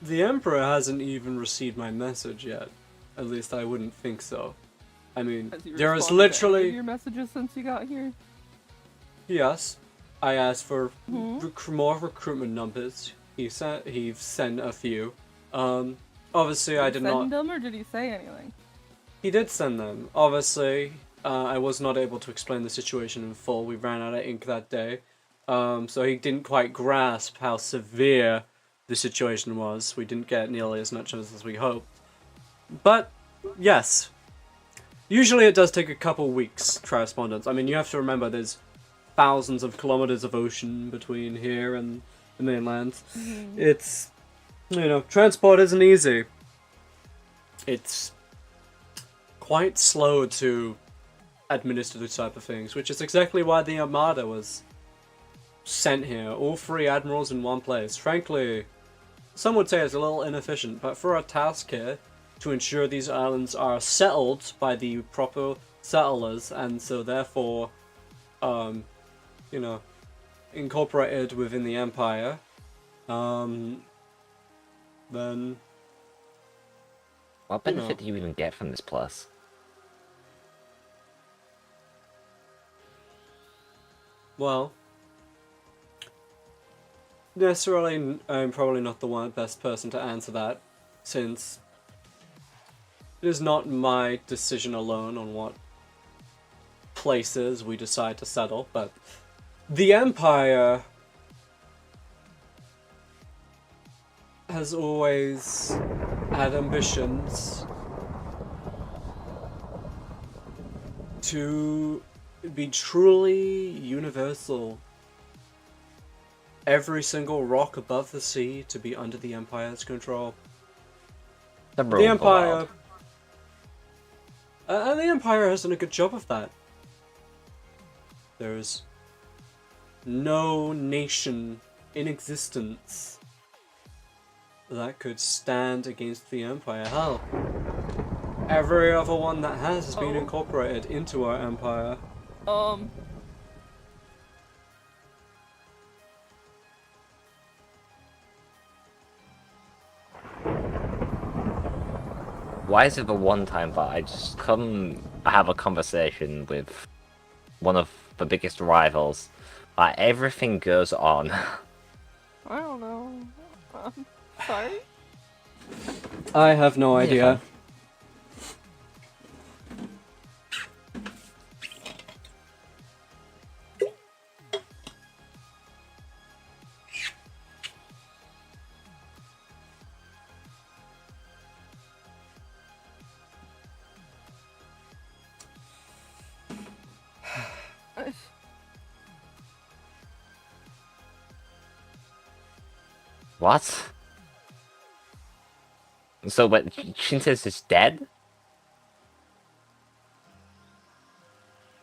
The Emperor hasn't even received my message yet. At least I wouldn't think so. I mean, Has he there is responded to any literally... of your messages since you got here? Yes. I asked for Mhm. more recruitment numbers. He sent a few. Obviously I did not... Send them, or did he say anything? He did send them. Obviously, I was not able to explain the situation in full. We ran out of ink that day. So he didn't quite grasp how severe the situation was. We didn't get nearly as much as we hoped. But, yes. Usually it does take a couple weeks, correspondence. I mean, you have to remember there's thousands of kilometers of ocean between here and the mainland. Mhm. It's, you know, transport isn't easy. It's quite slow to administer these type of things, which is exactly why the Armada was sent here. All 3 admirals in one place. Frankly, some would say it's a little inefficient, but for a task here, to ensure these islands are settled by the proper settlers, and so therefore, you know, incorporated within the Empire, then... What benefit do you even get from this plus? Well, necessarily, I'm probably not the best person to answer that, since it is not my decision alone on what places we decide to settle, but the Empire has always had ambitions to be truly universal. Every single rock above the sea to be under the Empire's control. The Empire... and the Empire has done a good job of that. There's no nation in existence that could stand against the Empire. Hell, every other one that has been incorporated into our Empire. Why is it the one time that I just come have a conversation with one of the biggest rivals, everything goes on? I don't know. Sorry? I have no idea. What? So, but Shinse's is dead?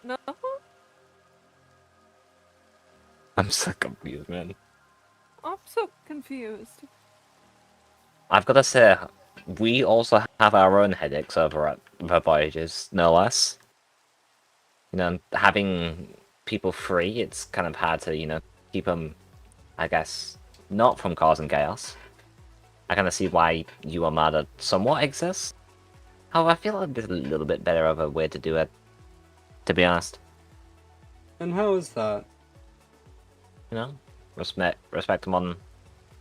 No? I'm so confused, man. I'm so confused. I've got to say, we also have our own headaches over at the Voyages, no less. You know, having people free, it's kind of hard to, you know, keep them, I guess, not from causing chaos. I kind of see why you Armada somewhat exists. However, I feel like there's a little bit better of a way to do it, to be honest. And how is that? You know, respect among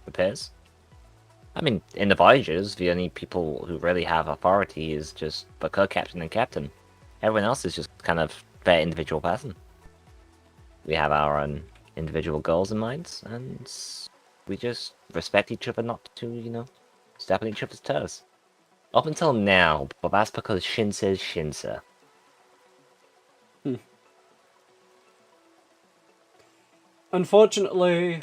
the peers. I mean, in the Voyages, the only people who really have authority is just the co-captain and captain. Everyone else is just kind of their individual person. we have our own individual goals in mind, and we just respect each other not to, you know, step on each other's toes. Up until now, but that's because Shinsa's Shinsa. Unfortunately,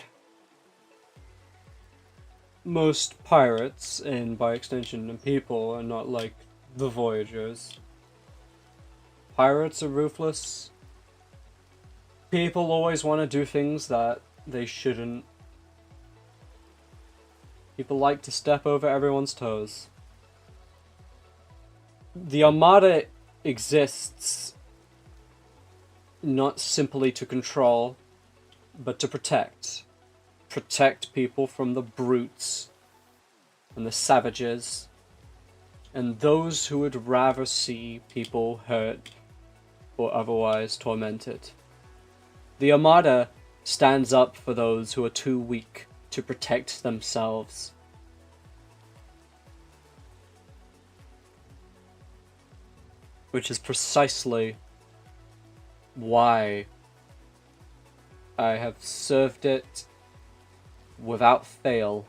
most pirates, and by extension people, are not like the Voyagers. Pirates are ruthless. People always want to do things that they shouldn't. People like to step over everyone's toes. The Armada exists not simply to control, but to protect. Protect people from the brutes and the savages and those who would rather see people hurt or otherwise tormented. The Armada stands up for those who are too weak to protect themselves. Which is precisely why I have served it without fail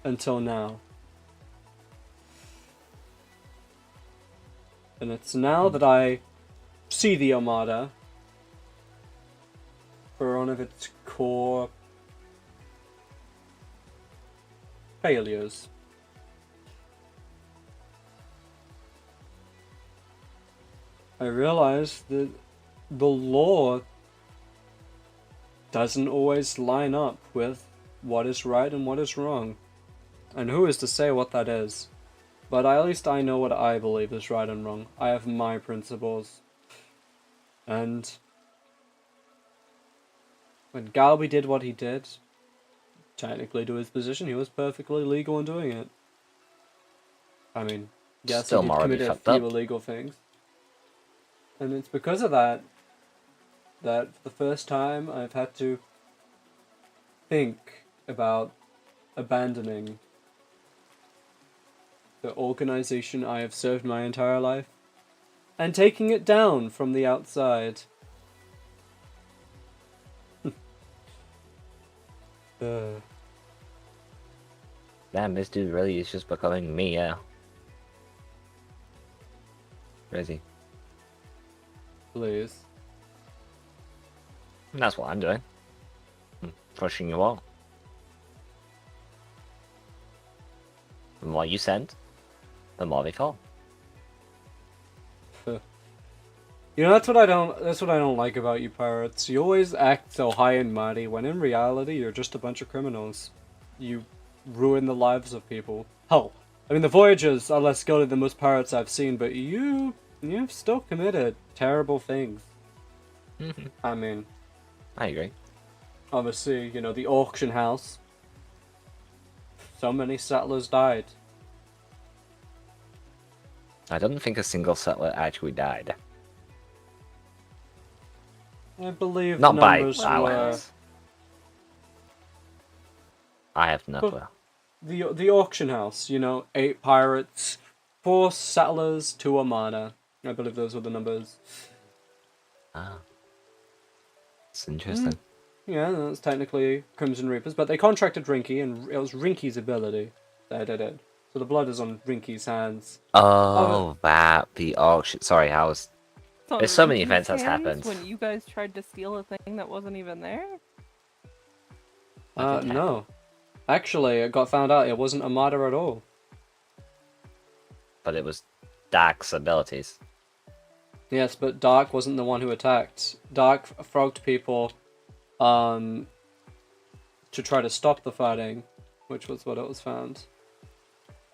until now. And it's now that I see the Armada for one of its core failures. I realize that the law doesn't always line up with what is right and what is wrong. And who is to say what that is? But at least I know what I believe is right and wrong. I have my principles. And when Galby did what he did, technically to his position, he was perfectly legal in doing it. I mean, yes, Still he did morally commit a fucked few up. illegal things. And it's because of that for the first time I've had to think about abandoning the organization I have served my entire life and taking it down from the outside. Damn, this dude really is just becoming me, yeah. Crazy. Please. And that's what I'm doing. I'm pushing you all. The more you send, the more they fall. You know, that's what I don't like about you pirates. You always act so high and mighty when in reality you're just a bunch of criminals. You ruin the lives of people. Hell, I mean the Voyagers are less skilled than most pirates I've seen, but you've still committed terrible things. I mean, I agree. Obviously, you know, the auction house. So many settlers died. I don't think a single settler actually died. I believe Not the by numbers violence. I have no clue. The auction house, you know, 8 pirates, 4 settlers, 2 Armada. I believe those were the numbers. Ah. It's interesting. Yeah, that's technically Crimson Reapers, but they contracted Rinkky, and it was Rinkky's ability that did it. So the blood is on Rinkky's hands. Oh, the auction. Sorry, I was... So There's so many Rinky's events that's hands happened. When you guys tried to steal a thing that wasn't even there? No. Actually, it got found out it wasn't Armada at all. But it was Dark's abilities. Yes, but Dark wasn't the one who attacked. Dark frogged people to try to stop the fighting, which was what it was found.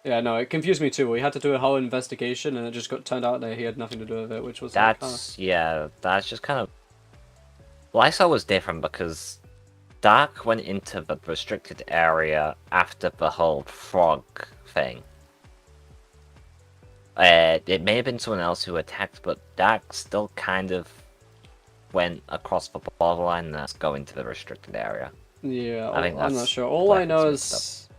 Yeah, no, it confused me too. We had to do a whole investigation, and it just got turned out that he had nothing to do with it, which was Yeah, that's just kind of... Lysol was different because Dark went into the restricted area after the whole frog thing. It may have been someone else who attacked, but Dark still kind of went across the borderline and that's going to the restricted area. Yeah, I think I'm not that's sure. All where I know it's mixed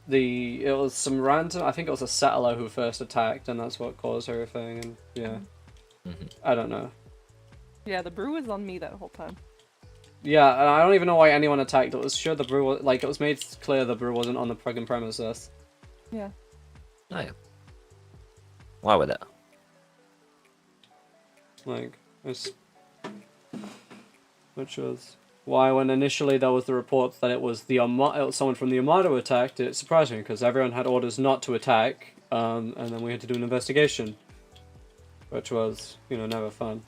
is it was some random. I think it was a settler who first attacked, and that's what caused everything. And yeah, I don't know. Yeah, the brew was on me that whole time. Yeah, and I don't even know why anyone attacked. It was sure the brew, like, it was made clear the brew wasn't on the friggin' premises. Yeah. Oh yeah. Why would it? Like, which was why when initially there was the report that it was the someone from the Armada who attacked, it surprised me because everyone had orders not to attack, and then we had to do an investigation, which was, you know, never fun.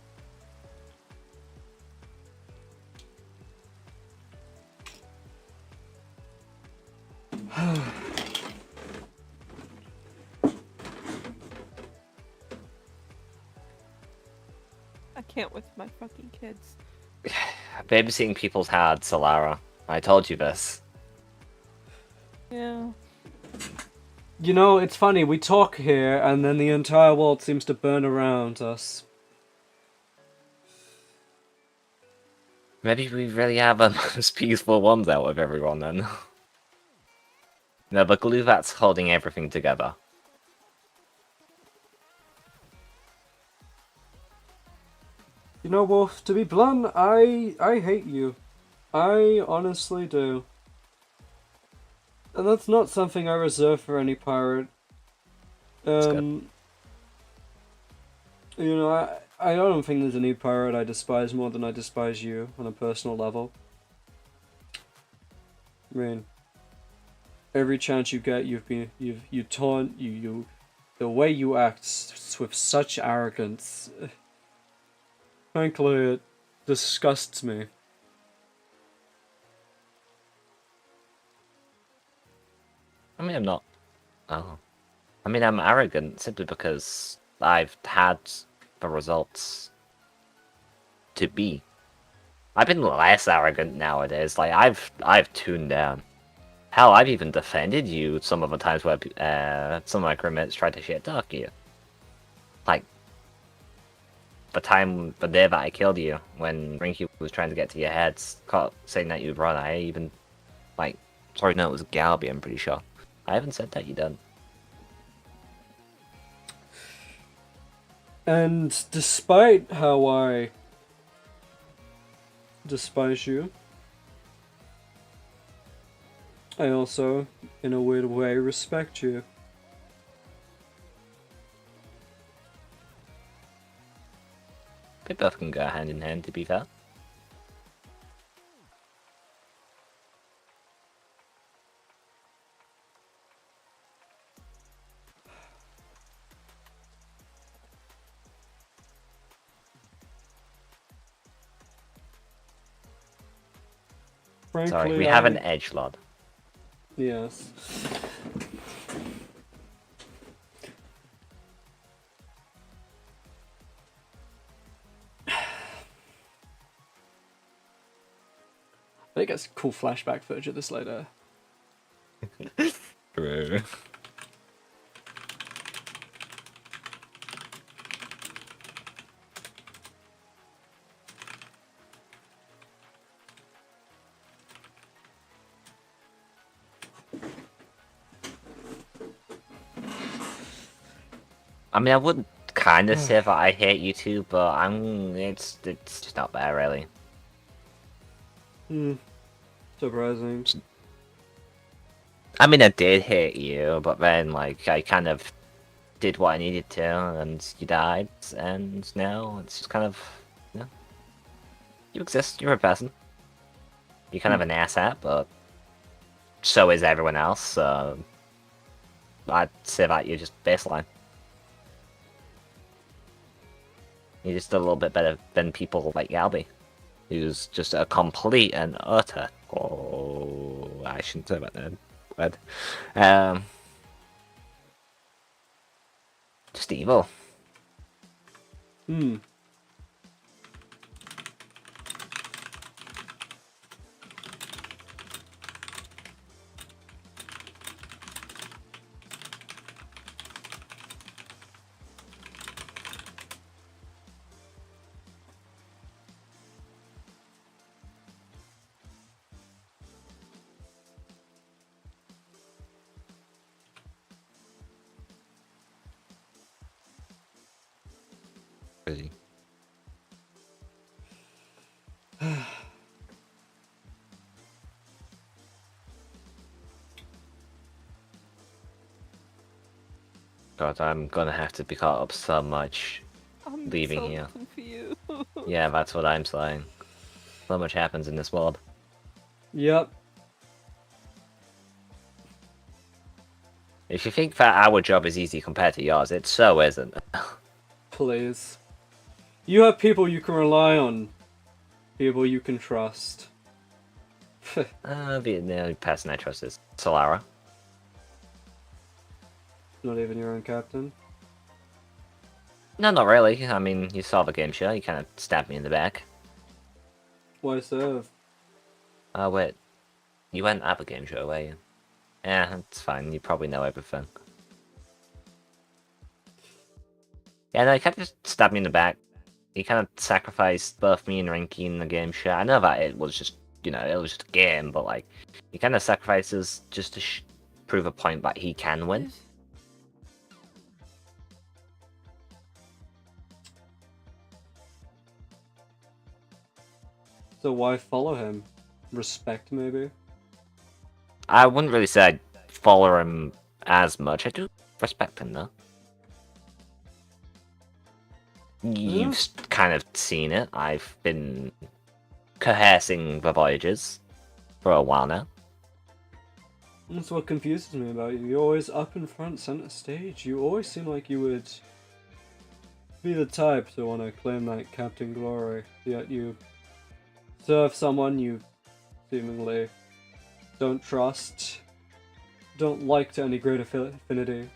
I can't with my fucking kids. Babysitting people's hard, Solara. I told you this. Yeah. You know, it's funny, we talk here, and then the entire world seems to burn around us. Maybe we really have a most peaceful ones out of everyone then. No, the glue that's holding everything together. You know, Wolf, to be blunt, I hate you. I honestly do. And that's not something I reserve for any pirate. You know, I don't think there's any pirate I despise more than I despise you on a personal level. I mean, every chance you get, you taunt, the way you act with such arrogance. Frankly, it disgusts me. I mean, I'm not. Oh. I mean, I'm arrogant simply because I've had the results to be. I've been less arrogant nowadays. Like, I've tuned down. Hell, I've even defended you some of the times where some of my crewmates tried to shit talk you. Like, the day that I killed you, when Rinkky was trying to get to your head, saying that you'd run, I even, like, sorry, no, it was Galby, I'm pretty sure. I haven't said that you done. And despite how I despise you, I also, in a weird way, respect you. They both can go hand in hand, to be fair. Frankly, sorry, we have an edgelord. Yes. I think it's cool flashback footage of this later. True. I mean, I would kind of say that I hate you too, but it's just not there, really. Surprising. I mean, I did hate you, but then, like, I kind of did what I needed to, and you died, and now it's just kind of, you know, you exist, you're a person. You're kind of an asshat, but so is everyone else, so I'd say that you're just baseline. You're just a little bit better than people like Galby, who's just a complete and utter. Oh, I shouldn't say that then. But, just evil. Crazy. God, I'm gonna have to be caught up so much I'm leaving so here. confused. Yeah, that's what I'm saying. So much happens in this world. Yep. If you think that our job is easy compared to yours, it so isn't. Please. You have people you can rely on. People you can trust. The only person I trust is Solara. Not even your own captain. No, not really. I mean, you saw the game show. You kind of stabbed me in the back. Why serve? Oh, wait. You went at the game show, were you? Yeah, it's fine. You probably know everything. Yeah, no, you kind of just stabbed me in the back. You kind of sacrificed both me and Rinkky in the game show. I know that it was just, you know, it was just a game, but, like, he kind of sacrifices just to prove a point that he can win. So why follow him? Respect, maybe? I wouldn't really say I follow him as much. I do respect him, though. You've kind of seen it. I've been coercing the Voyagers for a while now. That's what confuses me about you. You're always up in front, center stage. You always seem like you would be the type to want to claim that captain glory, yet you serve someone you seemingly don't trust, don't like to any great affinity.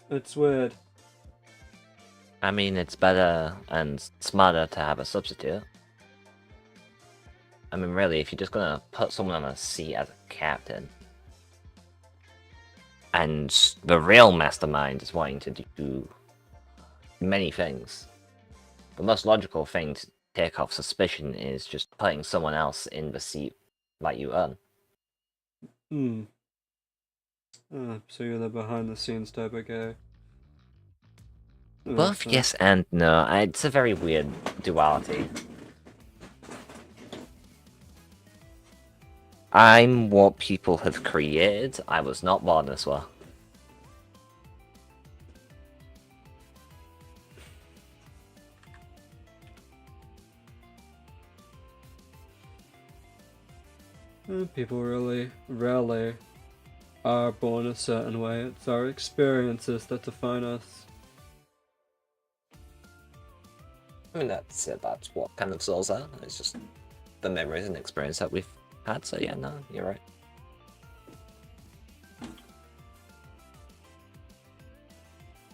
It's weird. I mean, it's better and smarter to have a substitute. I mean, really, if you're just gonna put someone on a seat as a captain, and the real mastermind is wanting to do many things, the most logical thing to take off suspicion is just putting someone else in the seat like you earn. So you're the behind-the-scenes type of guy. Both yes and no. It's a very weird duality. I'm what people have created. I was not born this way. People really rarely are born a certain way. It's our experiences that define us. I mean, that's what kind of souls are. It's just the memories and experience that we've had. So yeah, no, you're right.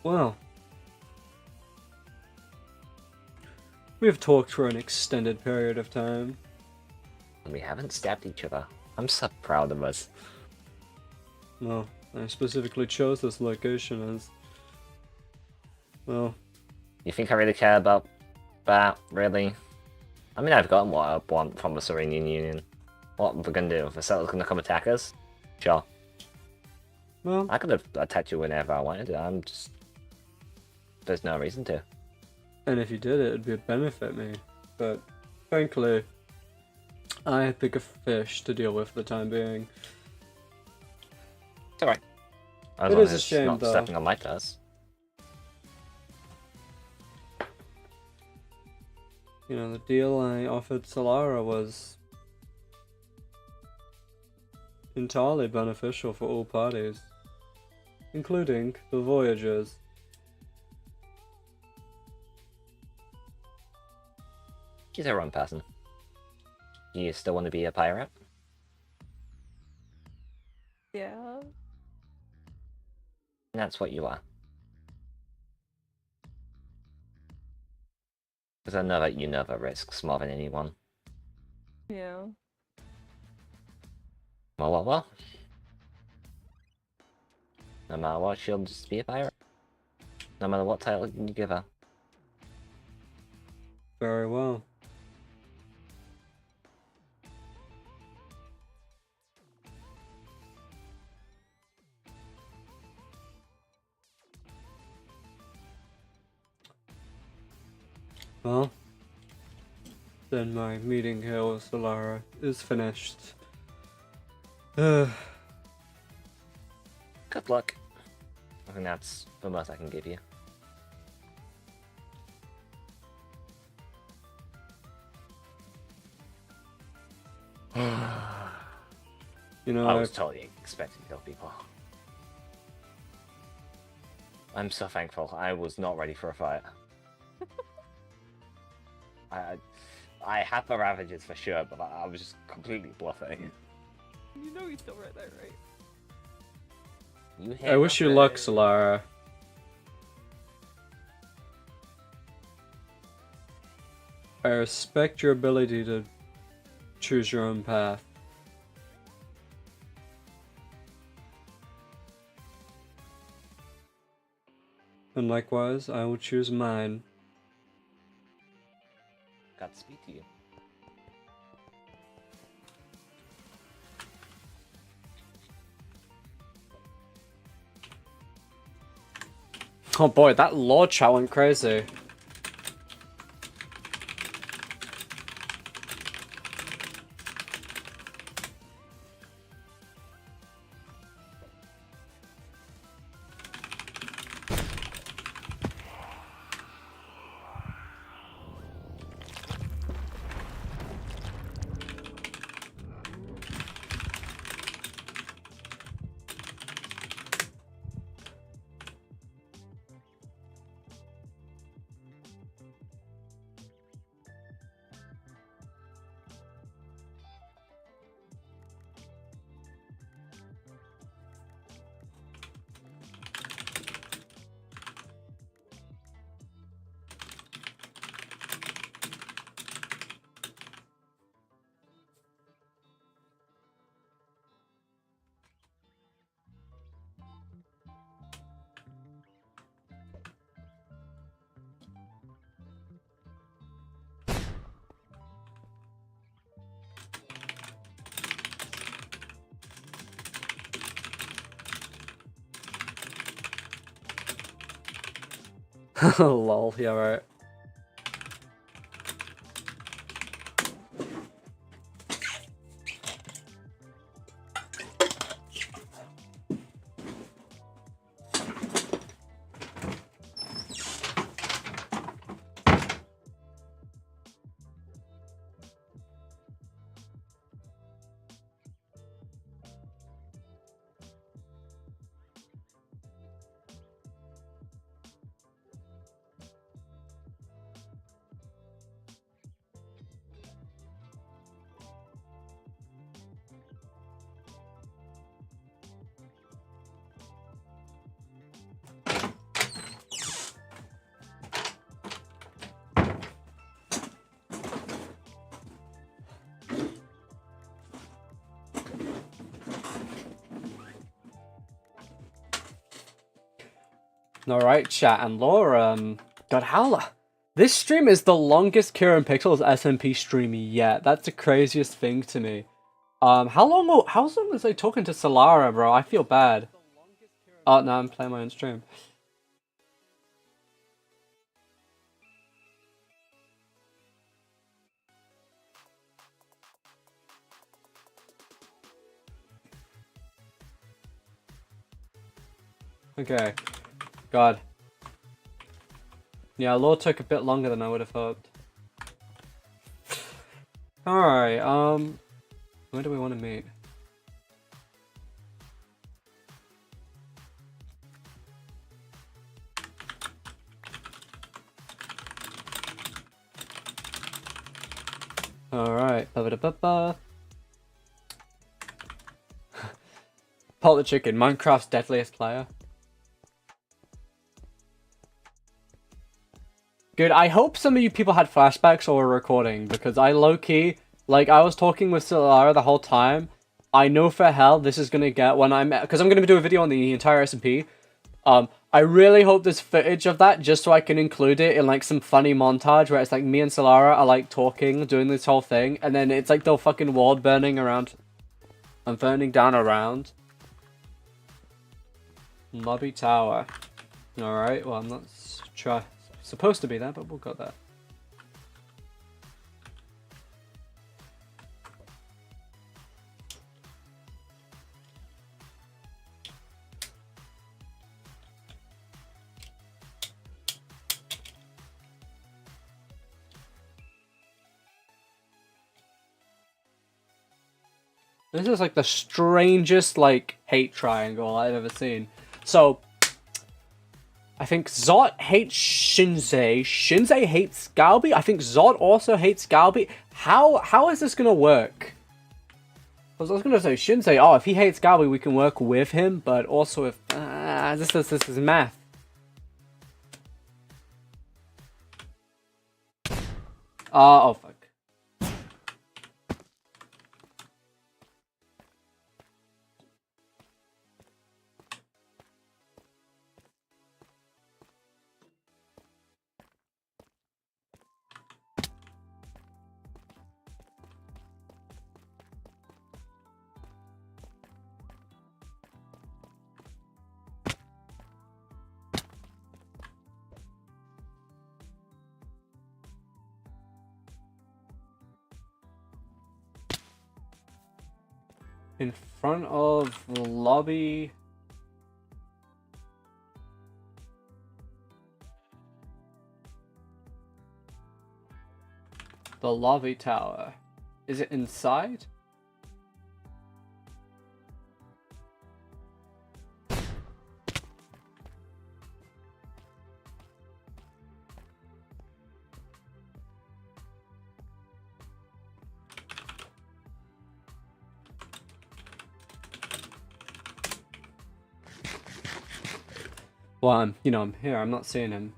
Well, we have talked for an extended period of time. We haven't stabbed each other. I'm so proud of us. Well, I specifically chose this location as... Well... You think I really care about that, really? I mean, I've gotten what I want from the Serene Union. What are we gonna do? If the settlers gonna come attack us? Sure. Well... I could have attacked you whenever I wanted to. I'm just... There's no reason to. And if you did it, it'd benefit me. But, frankly... I had bigger fish to deal with for the time being. It's alright. It is a shame, not though. stepping on my toes. You know, the deal I offered Solara was entirely beneficial for all parties, including the Voyagers. She's a wrong person. You still want to be a pirate? Yeah. That's what you are. Because I know that you know the risks more than anyone. Yeah. Well. No matter what, she'll just be a pirate. No matter what title you give her. Very well. Well, then my meeting here with Solara is finished. Good luck. I think that's the most I can give you. You know, I was totally expecting to kill people. I'm so thankful. I was not ready for a fight. I had the Ravages for sure, but I was just completely bluffing. You know he's still right there, right? You I wish you luck, Solara. I respect your ability to choose your own path. And likewise, I will choose mine. Godspeed to you. Oh boy, that Lord chat went crazy. Lol, yeah, right. Alright, chat, and Laura, God, this stream is the longest CiaránPixelz SMP stream yet. That's the craziest thing to me. How long was I talking to Solara, bro? I feel bad. Oh, no, I'm playing my own stream. Okay. God. Yeah, law took a bit longer than I would have hoped. Alright, where do we want to meet? Alright, ba-ba-da-ba-ba. Paul the Chicken, Minecraft's deadliest player. Good, I hope some of you people had flashbacks or were recording, because I low-key, like, I was talking with Solara the whole time. I know for hell this is gonna get when because I'm gonna do a video on the entire SMP. I really hope there's footage of that, just so I can include it in, like, some funny montage where it's, like, me and Solara are, like, talking, doing this whole thing, and then it's, like, the fucking world burning around. I'm burning down around. Lobby tower. Alright, well, I'm not supposed to be there, but we'll got that. This is like the strangest like hate triangle I've ever seen. So I think Zot hates Shinzei. Shinzei hates Galbi. I think Zot also hates Galbi. How is this gonna work? I was gonna say Shinzei. Oh, if he hates Galbi, we can work with him. But also, if this is math. Oh fuck. In front of the lobby. The lobby tower. Is it inside? Well, I'm here. I'm not seeing him.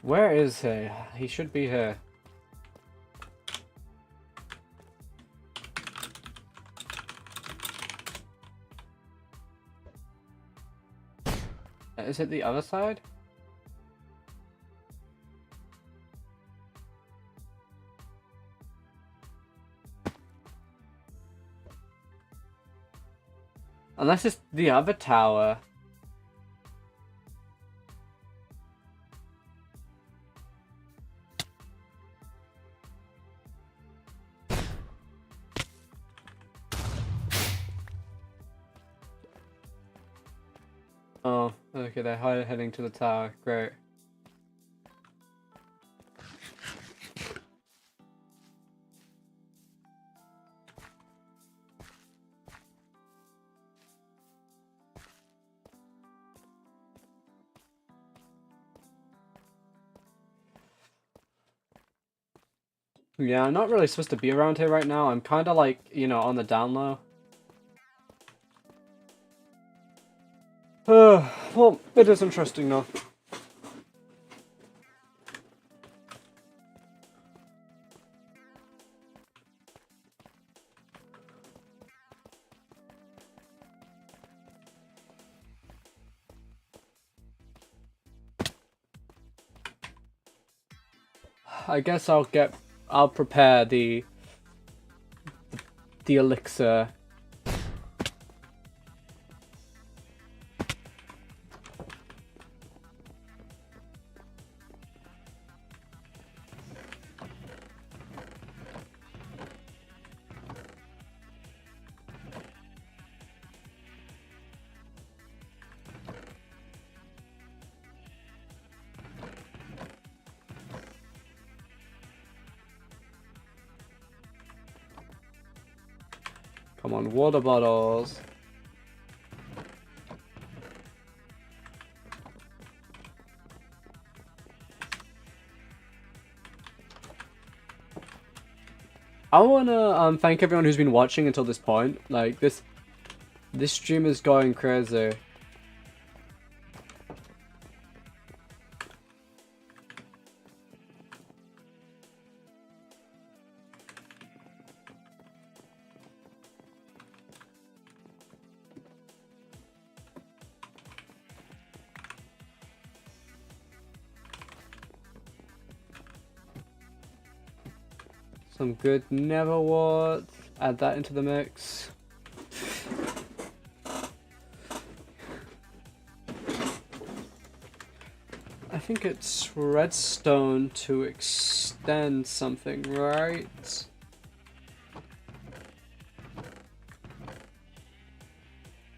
Where is he? He should be here. Is it the other side? Unless it's the other tower. Oh, okay, they're heading to the tower. Great. Yeah, I'm not really supposed to be around here right now. I'm kind of like, on the down low. Well, it is interesting though. I guess I'll prepare the elixir. Come on, water bottles. I wanna thank everyone who's been watching until this point. Like this stream is going crazy. Some good Neverwort. Add that into the mix. I think it's redstone to extend something, right?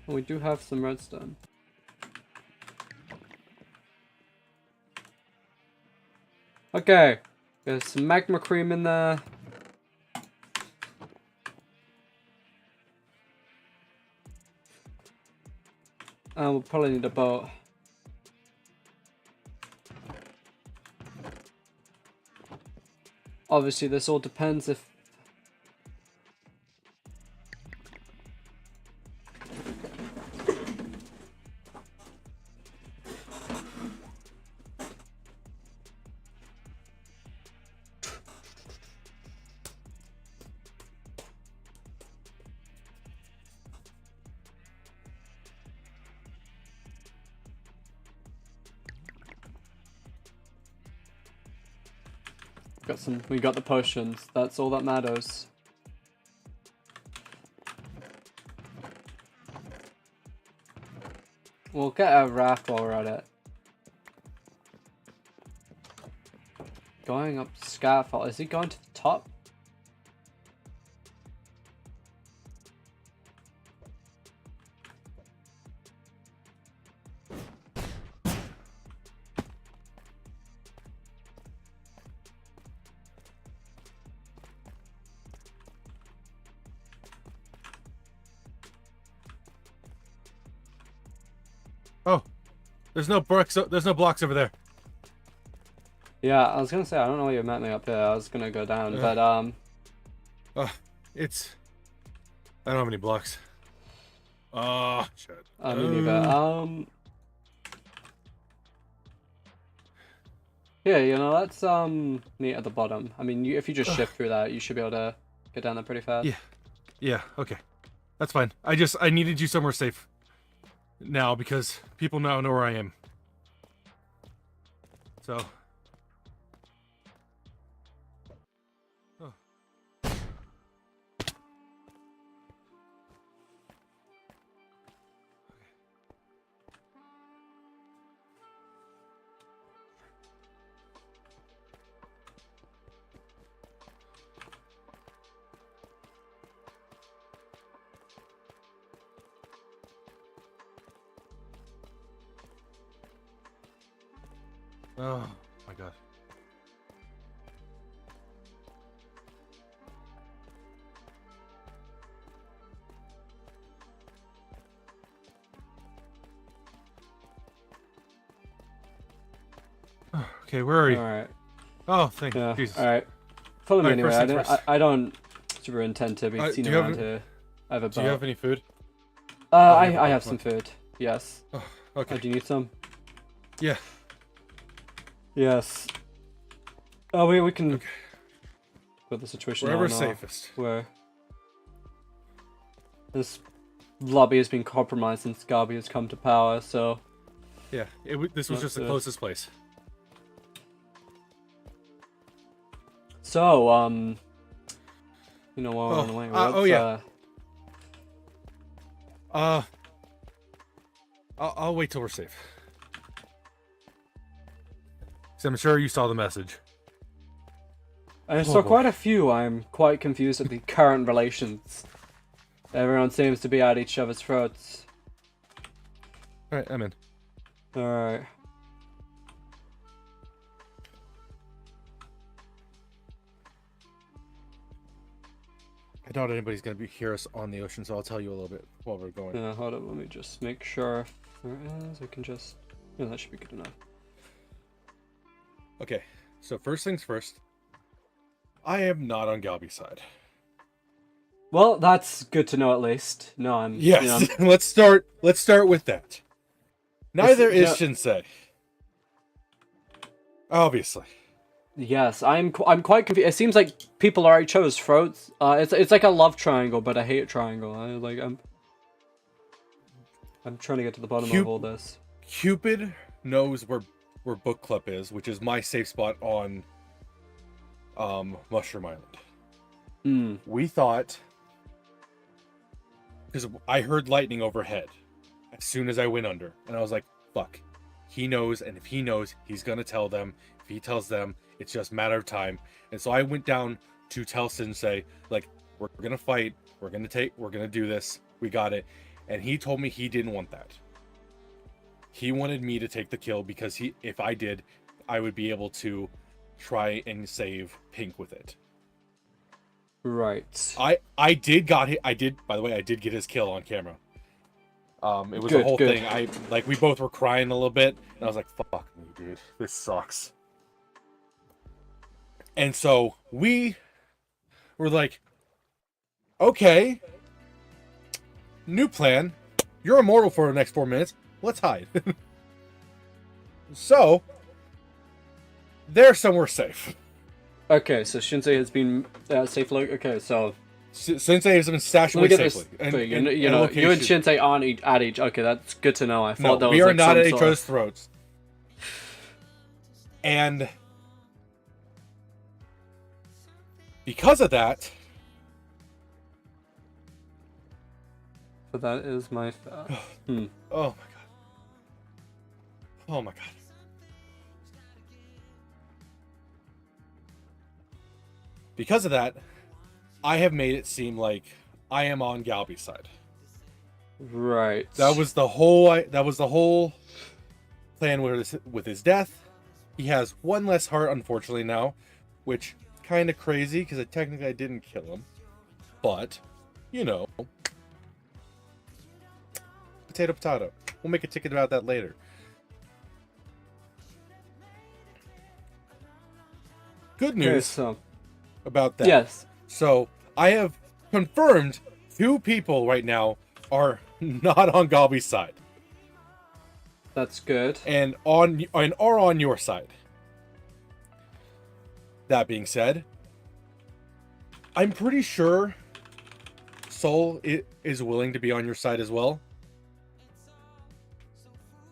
We do have some redstone. Okay, there's some magma cream in there. We'll probably need a boat. Obviously, this all depends if... We got the potions. That's all that matters. We'll get a raft while we're at it. Going up scaffold. Is he going to the top? Oh, there's no bricks. There's no blocks over there. Yeah, I was gonna say I don't know why you met me up here. I was gonna go down, but it's. I don't have any blocks. Oh shit. Me neither. Yeah, you know let's meet at the bottom. I mean, if you just shift through that, you should be able to get down there pretty fast. Yeah. Okay, that's fine. I needed you somewhere safe. Now because people now know where I am. So. Oh. Oh my god. Okay, where are you? Alright. Oh, thank you. Jesus. Alright. Follow me Alright, anyway. first I don't super intend to be seen around here. I have a boat. Do you have any food? I have some food. Yes. Oh, okay. Do you need some? Yeah. Yes. Oh, we can put the situation wherever on safest. Where this lobby has been compromised since Garby has come to power, so yeah, this was just the closest place. So, you know, while we're on the way, I'll wait till we're safe. So I'm sure you saw the message. I saw quite a few. I'm quite confused at the current relations. Everyone seems to be at each other's throats. Alright, I'm in. Alright. I doubt anybody's gonna hear us on the ocean, so I'll tell you a little bit while we're going. Yeah, hold on, let me just make sure if there is. I can just. Yeah, that should be good enough. Okay, so first things first. I am not on Galby's side. Well, that's good to know at least. No, I'm. Yes, You know, let's start with that. Neither is yeah. Shinsei. Obviously. Yes, I'm quite confused. It seems like people are at each other's throats. It's like a love triangle, but a hate triangle. I'm trying to get to the bottom of all this. Cupid knows where Book Club is, which is my safe spot on Mushroom Island. We thought, because I heard lightning overhead as soon as I went under, and I was like, fuck, he knows, and if he knows, he's gonna tell them. If he tells them, it's just a matter of time. And so I went down to tell Sensei, like, we're gonna fight, we're gonna do this, we got it. And he told me he didn't want that. He wanted me to take the kill because if I did, I would be able to try and save Pink with it. Right. I did by the way, I did get his kill on camera. It was a whole thing. We both were crying a little bit, and I was like, fuck me, dude. This sucks. And so we were like, okay, new plan. You're immortal for the next 4 minutes. Let's hide. So, they're somewhere safe. Okay, so Shinsei has been safe. Okay, so Sensei has been stashed away safely. You and Shinsei aren't at each. Okay, that's good to know. I thought that was we are like not some at each sort other's throats. And because of that, But that is my. Oh my god. Oh my god. Because of that, I have made it seem like I am on Galby's side. Right. That was the whole plan with his death. He has one less heart, unfortunately, now, which kind of crazy because technically I didn't kill him. But, you know, potato potato. We'll make a ticket about that later. Good news about that. Yes. So I have confirmed 2 people right now are not on Galby's side. That's good. And are on your side. That being said, I'm pretty sure Soul is willing to be on your side as well.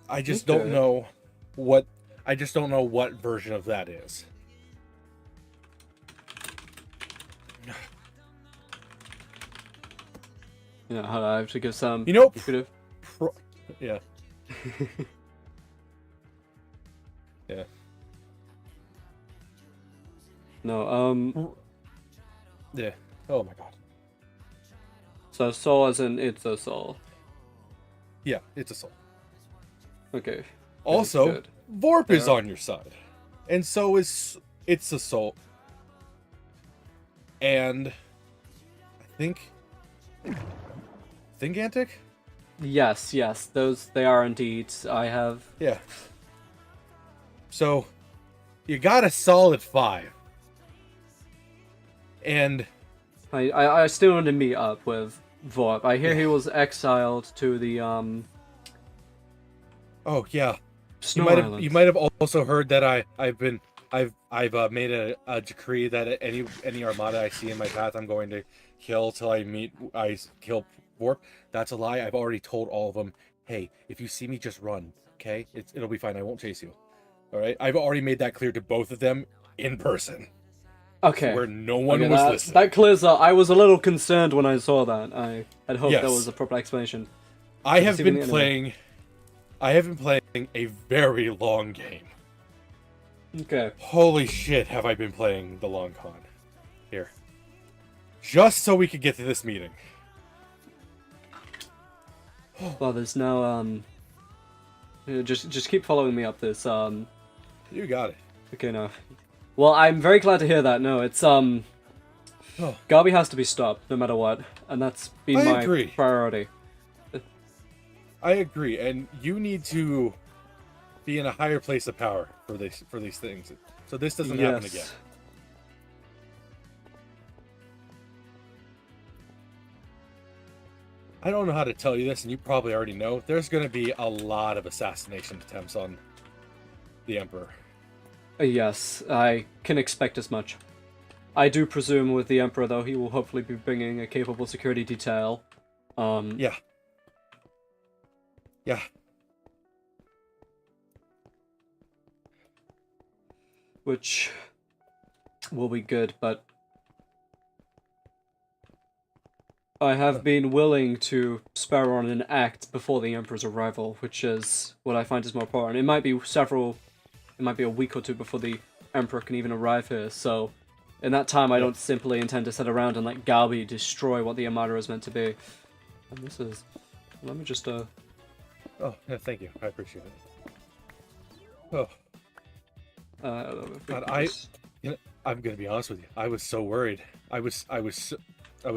I just don't know what version of that is. Yeah, I have to give some. You know, yeah. Yeah. No, Yeah. Oh my god. So soul as in it's a soul. Yeah, it's a soul. Okay. Also, good. Vorp is on your side. And so is it's a soul. And I think Thingantic? Yes, they are indeed. I have. Yeah. So, you got a solid 5. And I still want to meet up with Vorp. I hear he was exiled to the Oh yeah. Snow Island. You might have also heard that I've made a decree that any armada I see in my path I'm going to kill till I kill Vorp. That's a lie. I've already told all of them, hey, if you see me, just run. Okay, it'll be fine. I won't chase you. All right. I've already made that clear to both of them in person. Okay. Where no one was listening. That clears up. I was a little concerned when I saw that. I had hoped that was a proper explanation. I have been playing a very long game. Okay. Holy shit, have I been playing the long con. Here. Just so we could get to this meeting. Well, there's no just keep following me up this You got it. Okay, no. Well, I'm very glad to hear that. No, it's Oh. Garby has to be stopped, no matter what, and that's been I my agree. priority. I agree, and you need to be in a higher place of power for these things, so this doesn't happen again. I don't know how to tell you this, and you probably already know. There's going to be a lot of assassination attempts on the Emperor. Yes, I can expect as much. I do presume with the Emperor, though, he will hopefully be bringing a capable security detail. Yeah. Yeah. Which will be good, but I have been willing to spare on an act before the Emperor's arrival, which is what I find is more important. It might be a week or two before the Emperor can even arrive here, so in that time I don't simply intend to sit around and let Galbi destroy what the Armada is meant to be. And this is... let me just, Oh, yeah, thank you. I appreciate it. Oh. But I'm gonna be honest with you. I was so worried. I was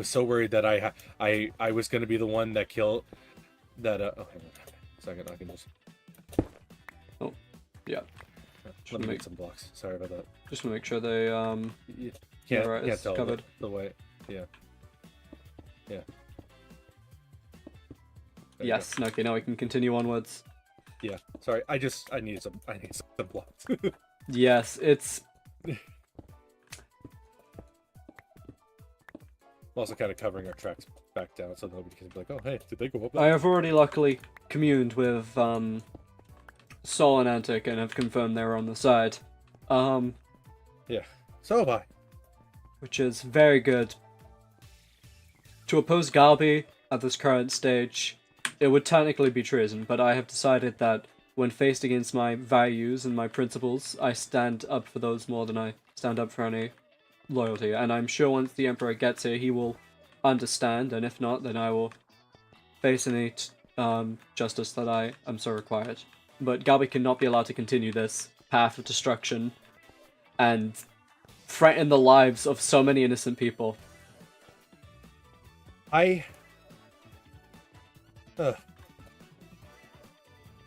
so worried that I was gonna be the one that killed that. Oh, hang on a second. I can just. Oh, yeah. Let me make some blocks. Sorry about that. Just want to make sure they can't tell covered. the way. Yeah. Yeah. There Yes. Okay. Now we can continue onwards. Yeah. Sorry. I need some blocks. Yes, it's... I'm also kind of covering our tracks back down so nobody can be like, oh, hey, did they go up there? I have already luckily communed with Sol and Antic and have confirmed they're on the side. Yeah, so have I. Which is very good. To oppose Galbi at this current stage, it would technically be treason, but I have decided that when faced against my values and my principles, I stand up for those more than I stand up for any loyalty. And I'm sure once the Emperor gets here, he will understand, and if not, then I will face any justice that I am so required. But Galbi cannot be allowed to continue this path of destruction and threaten the lives of so many innocent people.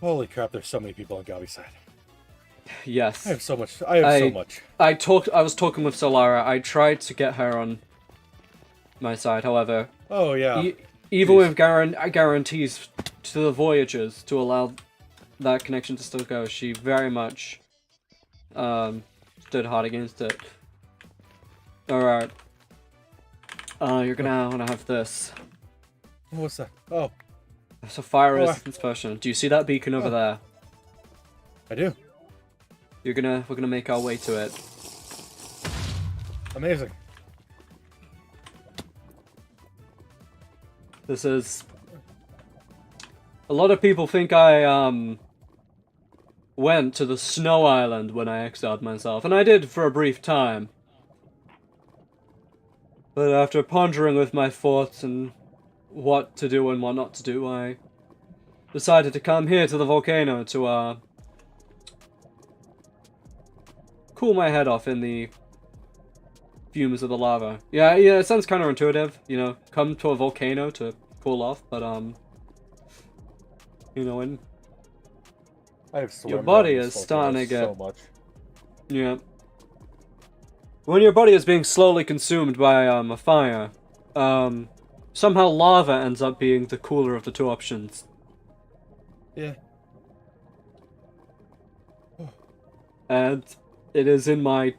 Holy crap, there's so many people on Gabi's side. Yes. I have so much. I have so much. I was talking with Solara. I tried to get her on my side, however. Oh, yeah. Even with guarantees to the Voyagers to allow that connection to still go, she very much stood hard against it. Alright. You're gonna want to have this. What's that? Oh. It's a fire resistance potion. Do you see that beacon over there? I do. We're gonna make our way to it. Amazing. This is... A lot of people think I went to the Snow Island when I exiled myself, and I did for a brief time. But after pondering with my thoughts and what to do and what not to do, I decided to come here to the volcano to cool my head off in the fumes of the lava. Yeah, it sounds counterintuitive, you know, come to a volcano to cool off, but you know, when your body is starting to get so much. Yeah. When your body is being slowly consumed by a fire, somehow lava ends up being the cooler of the two options. Yeah. And it is in my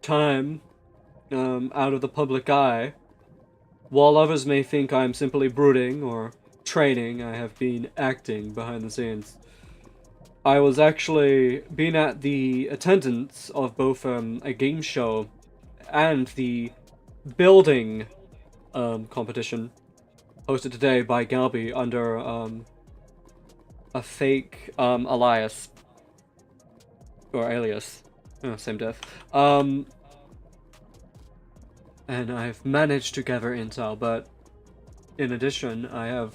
time out of the public eye. While others may think I'm simply brooding or training, I have been acting behind the scenes. I was actually been at the attendance of both a game show and the building competition hosted today by Galbi under a fake alias or alias, same diff. And I've managed to gather intel, but in addition, I have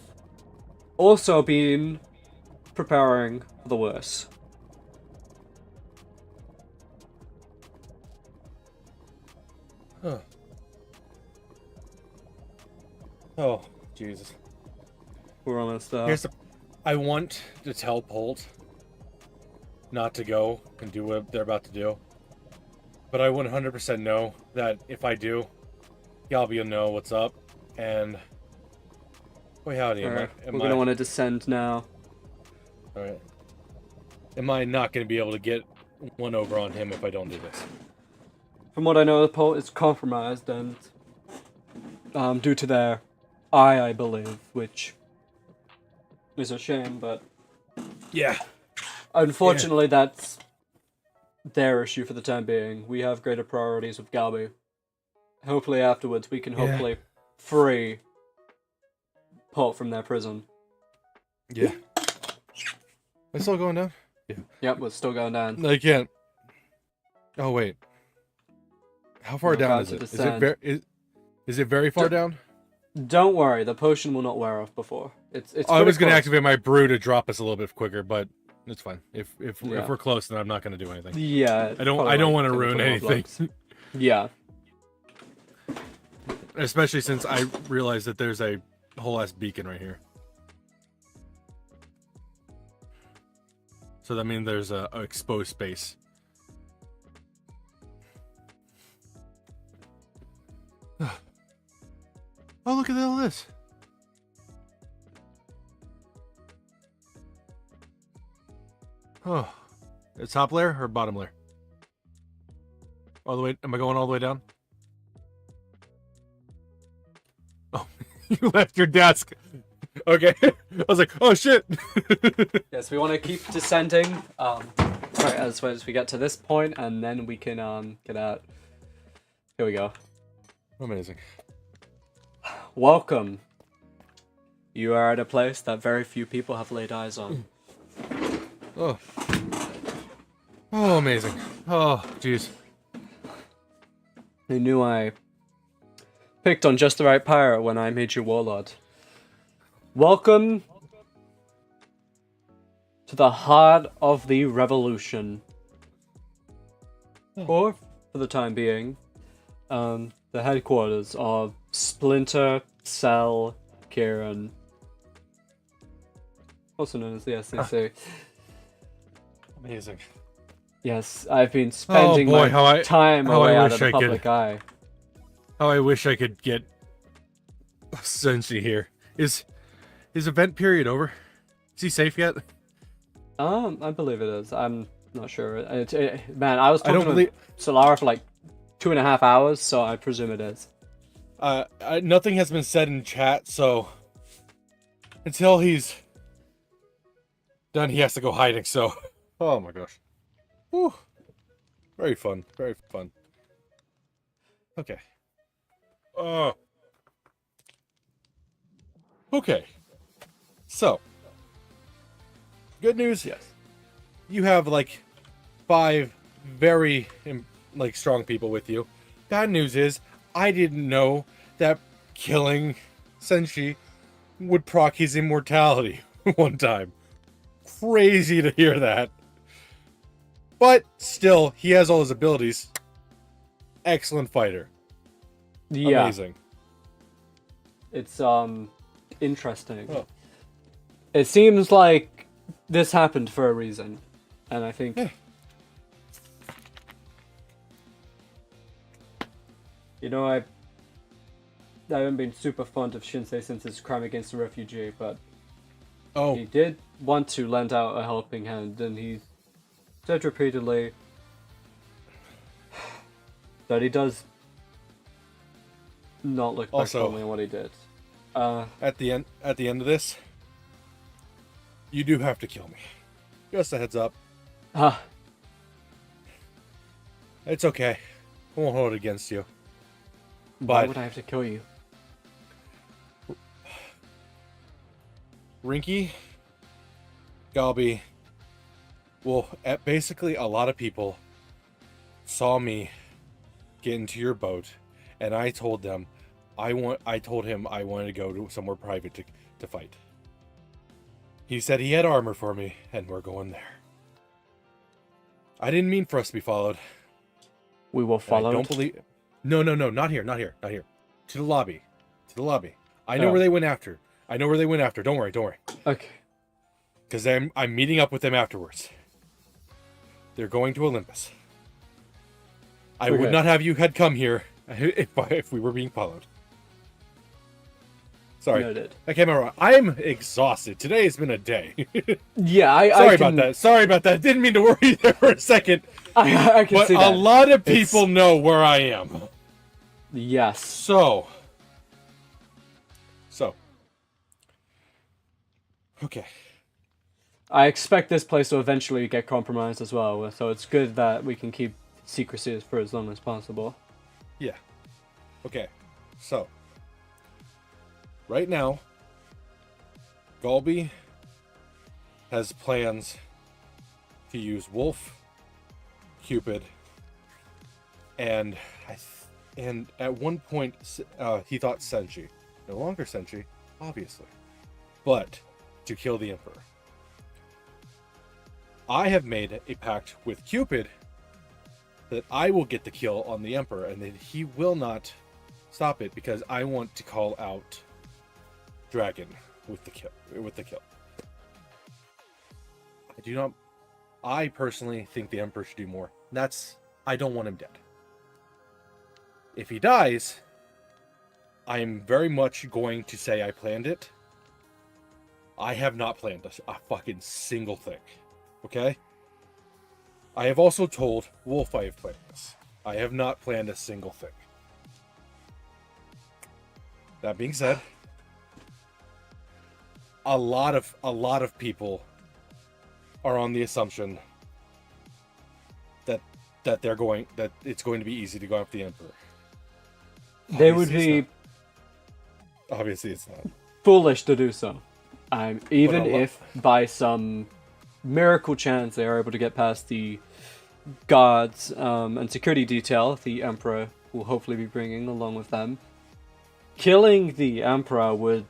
also been preparing for the worst. Huh. Oh, Jesus. We're almost there. Here's the... I want to tell Polt not to go and do what they're about to do. But I 100% know that if I do, Galby will know what's up. And... Boy, howdy. We're going to want to descend now. Alright. Am I not going to be able to get one over on him if I don't do this? From what I know, the Polt is compromised and due to their eye, I believe, which is a shame, but yeah, unfortunately, that's their issue for the time being. We have greater priorities with Galby. Hopefully, afterwards, we can hopefully free Polt from their prison. Yeah. It's still going down? Yeah. Yep, we're still going down. I can't. Oh, wait. How far down is it? Is it very far down? Don't worry, the potion will not wear off before. It's I was going to close. activate my brew to drop us a little bit quicker, but it's fine. If Yeah. we're close, then I'm not going to do anything. Yeah. I don't want to ruin anything. Yeah. Especially since I realized that there's a whole ass beacon right here. So that means there's a exposed space. Oh, look at all this. Oh, the top layer or bottom layer? All the way? Am I going all the way down? Oh, you left your desk. Okay, I was like, oh shit. Yes, we want to keep descending. Right, as we get to this point, and then we can get out. Here we go. Amazing. Welcome. You are at a place that very few people have laid eyes on. Oh. Oh, amazing. Oh, jeez. I knew I picked on just the right pirate when I made you Warlord. Welcome to the heart of the revolution. Or, for the time being, the headquarters of Splinter Cell Ciarán, also known as the SCC. Amazing. Yes, I've been spending my time away out of the public eye. How I wish I could get Senshi here. Is his event period over? Is he safe yet? I believe it is. I'm not sure. Man, I was talking to Solara for like 2.5 hours, so I presume it is. Nothing has been said in chat, so until he's done, he has to go hiding. So, oh my gosh, whew. Very fun, very fun. Okay. Okay. So, good news. Yes. You have like 5 very strong people with you. Bad news is I didn't know that killing Senshi would proc his immortality one time. Crazy to hear that. But still, he has all his abilities. Excellent fighter. Yeah. Amazing. It's interesting. Oh. It seems like this happened for a reason, and I think you know, I haven't been super fond of Shinsei since his crime against the refugee, but he did want to lend out a helping hand, and he said repeatedly that he does not look back only on what he did. At the end of this, you do have to kill me. Just a heads up. It's okay. I won't hold it against you. Why would I have to kill you? Rinkky, Galby, well, basically a lot of people saw me get into your boat, and I told them I told him I wanted to go to somewhere private to fight. He said he had armor for me, and we're going there. I didn't mean for us to be followed. We were followed? I don't believe... No, not here. To the lobby. I know where they went after. I know where they went after. Don't worry. Don't worry. Okay. Because I'm meeting up with them afterwards. They're going to Olympus. I would not have you had come here if we were being followed. Sorry. Noted. I came around. I'm exhausted. Today has been a day. Yeah, Sorry about that. Sorry about that. Didn't mean to worry you there for a second. I can but see that. a lot of people know where I am. Yes. So. Okay. I expect this place to eventually get compromised as well, so it's good that we can keep secrecy for as long as possible. Yeah. Okay. So. Right now, Galby has plans to use Wolf, Cupid, and at one point he thought Senshi. No longer Senshi, obviously, but to kill the Emperor. I have made a pact with Cupid that I will get the kill on the Emperor and that he will not stop it because I want to call out Dragon with the kill. I personally think the Emperor should do more. I don't want him dead. If he dies, I am very much going to say I planned it. I have not planned a fucking single thing. Okay? I have also told Wolf I have planned this. I have not planned a single thing. That being said, a lot of people are on the assumption that it's going to be easy to go after the Emperor. They would be obviously it's not foolish to do so. Even if by some miracle chance they are able to get past the guards and security detail the Emperor will hopefully be bringing along with them. Killing the Emperor would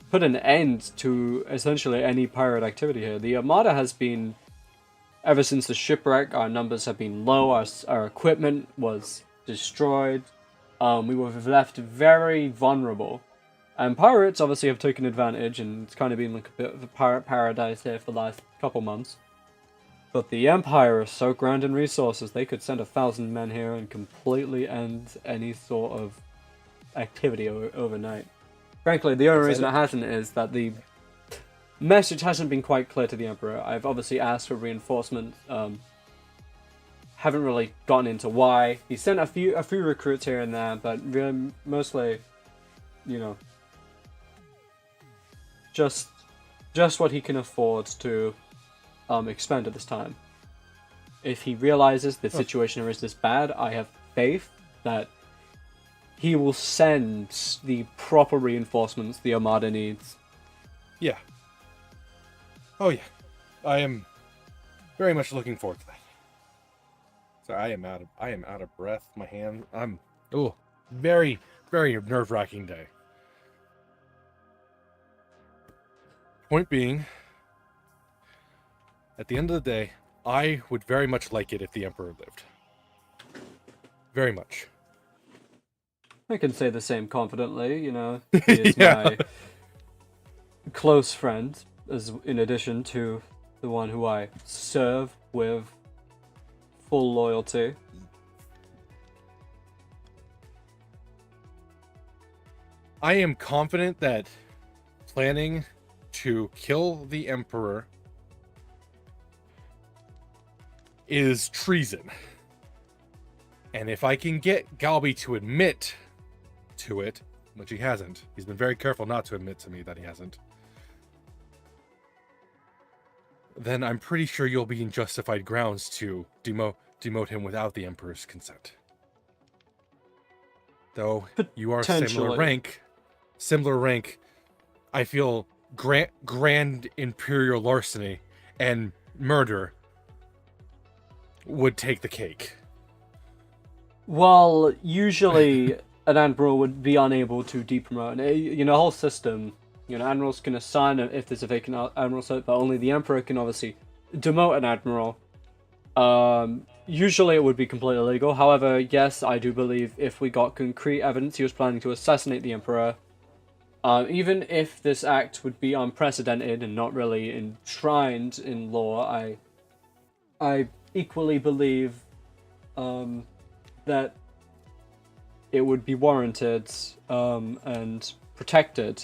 put an end to essentially any pirate activity here. The Armada has been, ever since the shipwreck, our numbers have been low, our equipment was destroyed, we were left very vulnerable. And pirates obviously have taken advantage, and it's kind of been like a bit of a pirate paradise here for the last couple months. But the Empire is so grand in resources, they could send 1,000 men here and completely end any sort of activity overnight. Frankly, the only reason it hasn't is that the message hasn't been quite clear to the Emperor. I've obviously asked for reinforcements. Haven't really gotten into why. He sent a few recruits here and there, but really mostly, you know, just what he can afford to expend at this time. If he realizes the situation is this bad, I have faith that he will send the proper reinforcements the Armada needs. Yeah. Oh yeah. I am very much looking forward to that. So I am out of breath. My hand. Very, very nerve-wracking day. Point being, at the end of the day, I would very much like it if the Emperor lived. Very much. I can say the same confidently, you know. He is my close friend, in addition to the one who I serve with full loyalty. I am confident that planning to kill the Emperor is treason. And if I can get Galby to admit to it, which he hasn't, he's been very careful not to admit to me that he hasn't, then I'm pretty sure you'll be in justified grounds to demote him without the Emperor's consent. Though you are similar rank, I feel grand imperial larceny and murder would take the cake. Well, usually an admiral would be unable to depromote. You know, the whole system, you know, admirals can assign if there's a vacant admiral seat, but only the Emperor can obviously demote an admiral. Usually it would be completely illegal. However, yes, I do believe if we got concrete evidence he was planning to assassinate the Emperor, Even if this act would be unprecedented and not really enshrined in law, I equally believe that it would be warranted and protected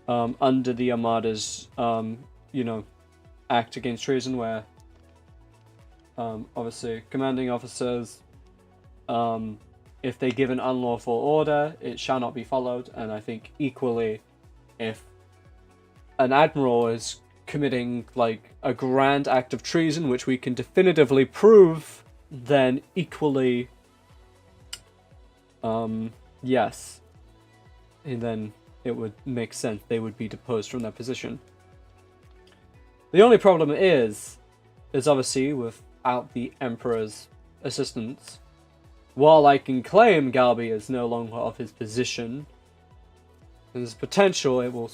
under the Armada's, act against treason, where obviously commanding officers, if they give an unlawful order, it shall not be followed. And I think equally, if an admiral is committing like a grand act of treason, which we can definitively prove, then equally, yes, and then it would make sense they would be deposed from their position. The only problem is obviously without the Emperor's assistance, while I can claim Galby is no longer of his position, there's potential it will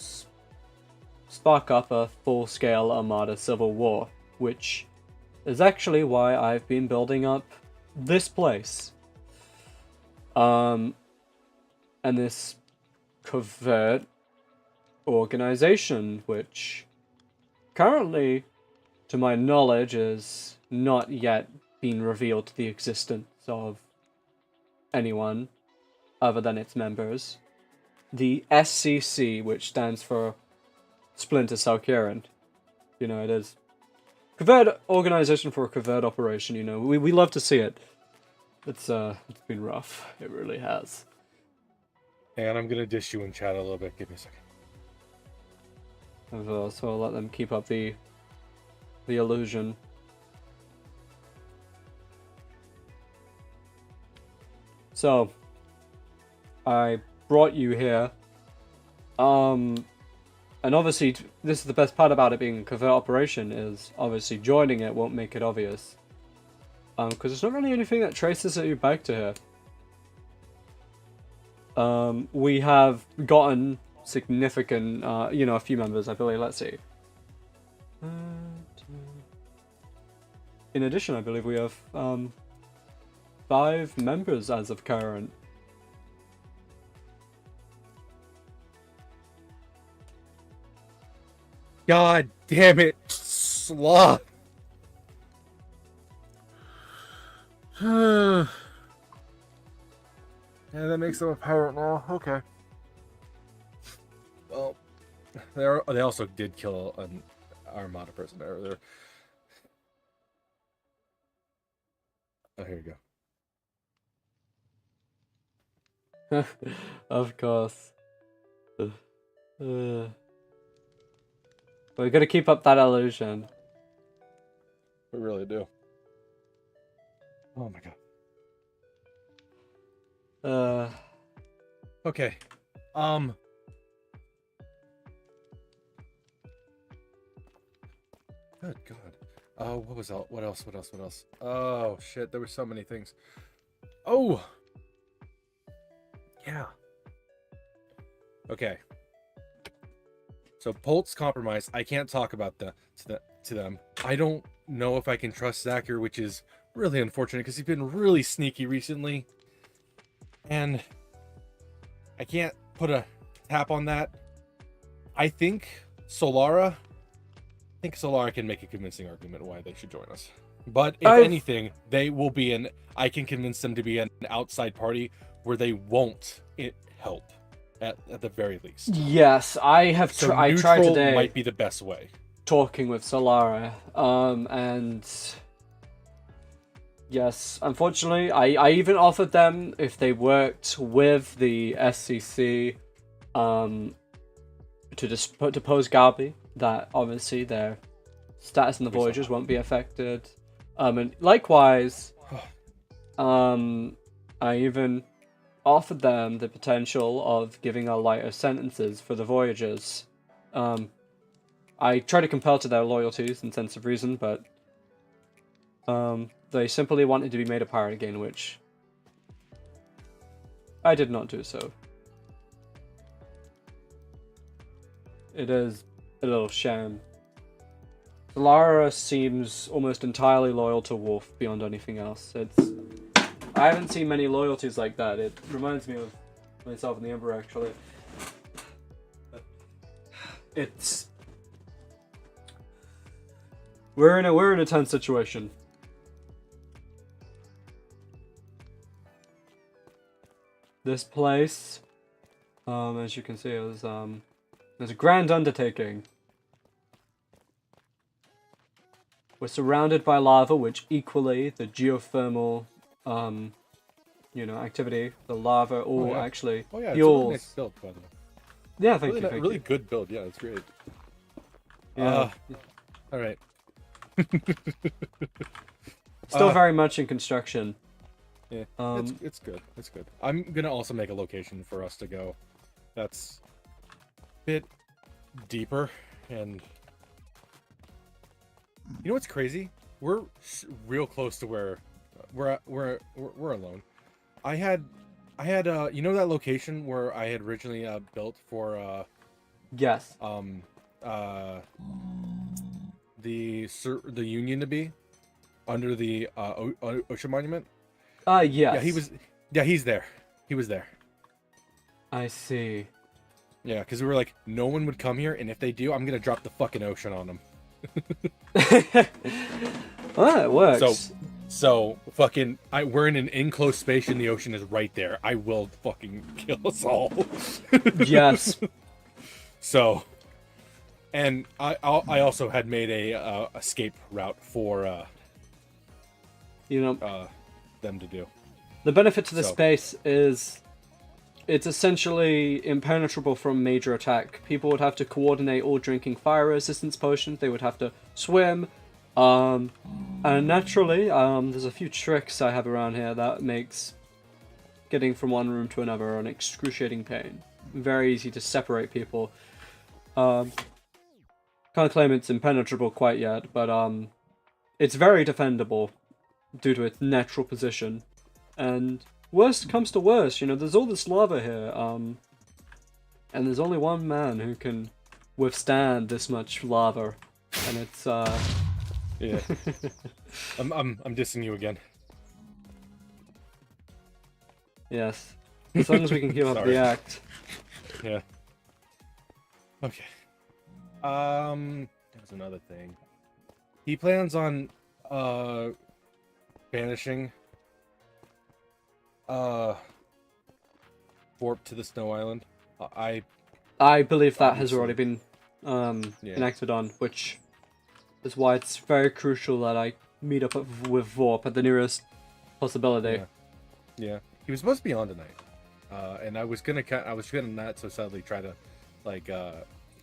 spark up a full-scale Armada civil war, which is actually why I've been building up this place. And this covert organization, which currently, to my knowledge, is not yet been revealed to the existence of anyone other than its members. The SCC, which stands for Splinter Cell Ciarán. You know, it is covert organization for a covert operation, you know. We love to see it. It's been rough. It really has. And I'm gonna dish you in chat a little bit. Give me a second. So I'll let them keep up the illusion. So, I brought you here. And obviously, this is the best part about it being a covert operation, is obviously joining it won't make it obvious. Because there's not really anything that traces you back to here. We have gotten significant, a few members, I believe. Let's see. In addition, I believe we have 5 members as of current. God damn it, sloth. Yeah, that makes them a pirate now. Okay. Well, they also did kill an Armada person earlier. Oh, here you go. Of course. We're gonna keep up that illusion. We really do. Oh my god. Okay. Good god. Oh, what was that? What else? Oh shit, there were so many things. Oh. Yeah. Okay. So Polt's compromise. I can't talk about to them. I don't know if I can trust Zachary, which is really unfortunate because he's been really sneaky recently, and I can't put a tap on that. I think Solara can make a convincing argument why they should join us. But if anything, they will be I can convince them to be an outside party where they won't help at the very least. Yes, I have. I tried today. Might be the best way. Talking with Solara, and yes, unfortunately, I even offered them if they worked with the SCC, to depose Galby, that obviously their status in the Voyagers won't be affected. And likewise, I even offered them the potential of giving a lighter sentences for the Voyagers. I tried to compel to their loyalties and sense of reason, but they simply wanted to be made a pirate again, which I did not do so. It is a little shame. Lara seems almost entirely loyal to Wolf beyond anything else. I haven't seen many loyalties like that. It reminds me of myself and the Emperor, actually. it's we're in a tense situation. This place, as you can see, is there's a grand undertaking. We're surrounded by lava, which equally the geothermal, activity, the lava, or actually Oh yeah, it's a fuels. really nice build, by the way. Yeah, thank you. Really good build. Yeah, it's great. Yeah. All right. Still very much in construction. Yeah, it's good. It's good. I'm gonna also make a location for us to go. That's a bit deeper, and you know what's crazy? We're real close to where we're alone. I had you know that location where I had originally built for yes the Union to be under the ocean monument. Yes. Yeah, he's there. He was there. I see. Yeah, because we were like, no one would come here, and if they do, I'm gonna drop the fucking ocean on them. Well, that works. So fucking, we're in an enclosed space, and the ocean is right there. I will fucking kill us all. Yes. So, and I also had made a escape route for them to do. The benefit to this space is it's essentially impenetrable from major attack. People would have to coordinate all drinking fire resistance potions. They would have to swim. And naturally, there's a few tricks I have around here that makes getting from one room to another an excruciating pain. Very easy to separate people. Can't claim it's impenetrable quite yet, but it's very defendable due to its natural position. And worst comes to worst, there's all this lava here, and there's only one man who can withstand this much lava, and it's yeah. I'm dissing you again. Yes. As long as we can keep up the act. Yeah. Okay. There's another thing. He plans on banishing Warp to the Snow Island. I believe that has already been enacted on, which is why it's very crucial that I meet up with Vorp at the nearest possibility. Yeah. He was supposed to be on tonight, and I was gonna not so sadly try to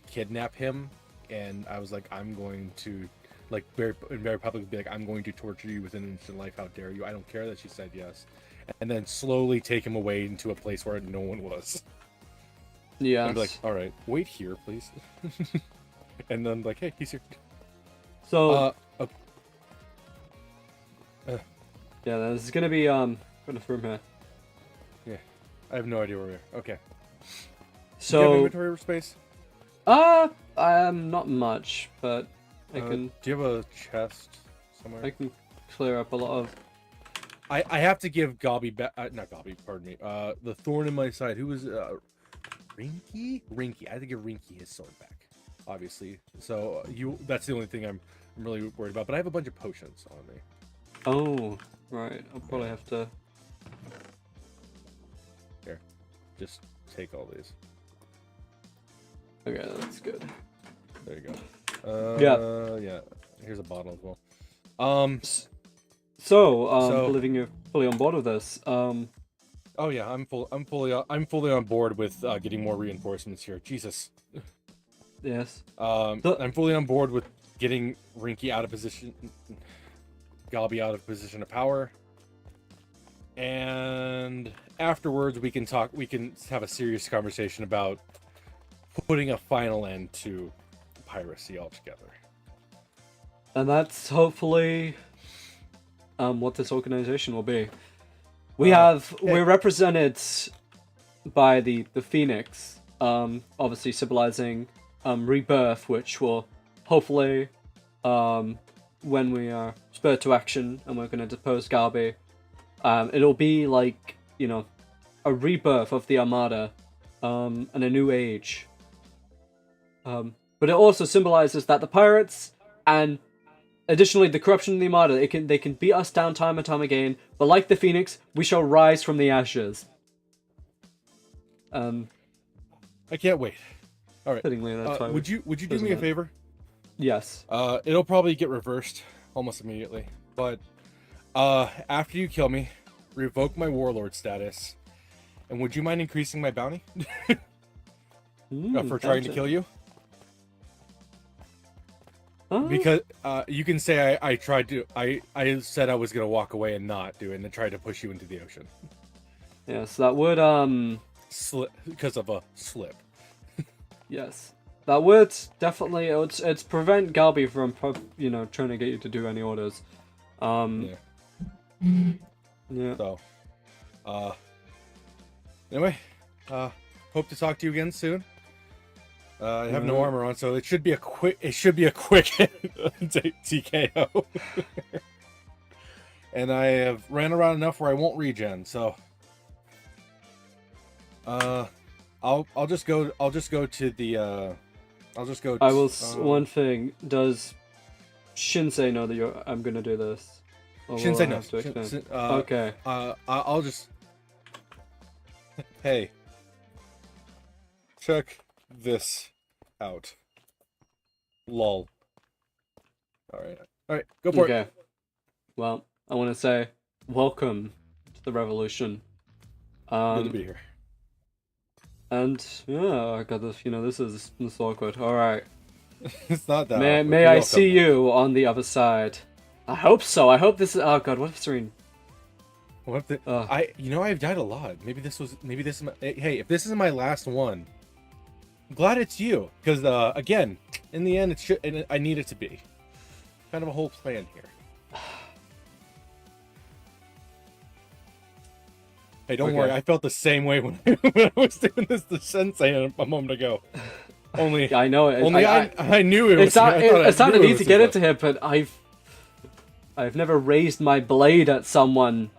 kidnap him, and I was like, I'm going to very publicly be like, I'm going to torture you within an instant life. How dare you? I don't care that she said yes, and then slowly take him away into a place where no one was. Yeah. And be like, all right, wait here, please. And then like, hey, he's here. So. Yeah, there's gonna be in the room here. Yeah, I have no idea where we are. Okay. So. Do you have inventory space? Not much, but I can. Do you have a chest somewhere? I can clear up a lot of. I have to give Gobby back. Not Gobby, pardon me. The thorn in my side. Who was Rinkky? Rinkky. I have to give Rinkky his sword back, obviously. So that's the only thing I'm really worried about. But I have a bunch of potions on me. Oh, right. I'll probably have to. Here, just take all these. Okay, that's good. There you go. Yeah. Here's a bottle as well. Believing you're fully on board with this. Oh yeah, I'm fully on board with getting more reinforcements here. Jesus. Yes. I'm fully on board with getting Rinkky out of position, Gobby out of position of power, and afterwards we can have a serious conversation about putting a final end to piracy altogether. And that's hopefully what this organization will be. We're represented by the Phoenix, obviously symbolizing rebirth, which will hopefully, when we are spurred to action and we're going to depose Galbi, it'll be like, a rebirth of the Armada, and a new age. But it also symbolizes that the pirates and additionally the corruption in the Armada, they can beat us down time and time again, but like the Phoenix, we shall rise from the ashes. I can't wait. All right. Fittingly, that's why would you do me a favor? Yes. It'll probably get reversed almost immediately, but after you kill me, revoke my warlord status, and would you mind increasing my bounty for trying to kill you? Because you can say I tried to I said I was gonna walk away and not do it, and then tried to push you into the ocean. Yes, that would slip because of a slip. Yes, that would definitely it's prevent Galby from trying to get you to do any orders. Yeah. So, anyway, hope to talk to you again soon. I have no armor on, so it should be a quick TKO. And I have ran around enough where I won't regen, so I'll just go to the I will one thing, does Shinsei know that I'm gonna do this? Shinsei knows. Okay. I'll just hey, check this out. Lol. Alright, go for it. Well, I want to say welcome to the revolution. Good to be here. And yeah, I got this. This is awkward. All right. It's not that. May I see you on the other side? I hope so. I hope this is. Oh god, what if Serene? What if I've died a lot. Maybe this is my, hey, if this is my last one, I'm glad it's you, because again, in the end, I need it to be. Kind of a whole plan here. Hey, don't worry. I felt the same way when I was doing this to Sensei a moment ago. Only I know it. I knew it was. It sounded easy to get into him, but I've never raised my blade at someone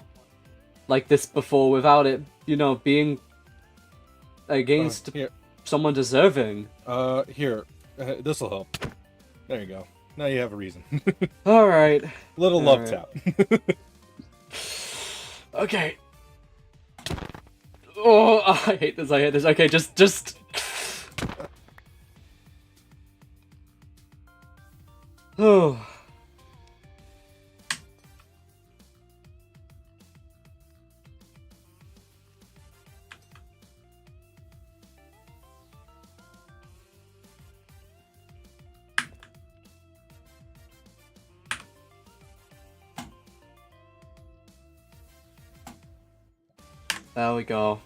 like this before without it, being against someone deserving. Here, this will help. There you go. Now you have a reason. All right. Little love tap. Okay. Oh, I hate this. Okay, just. Oh. There we go.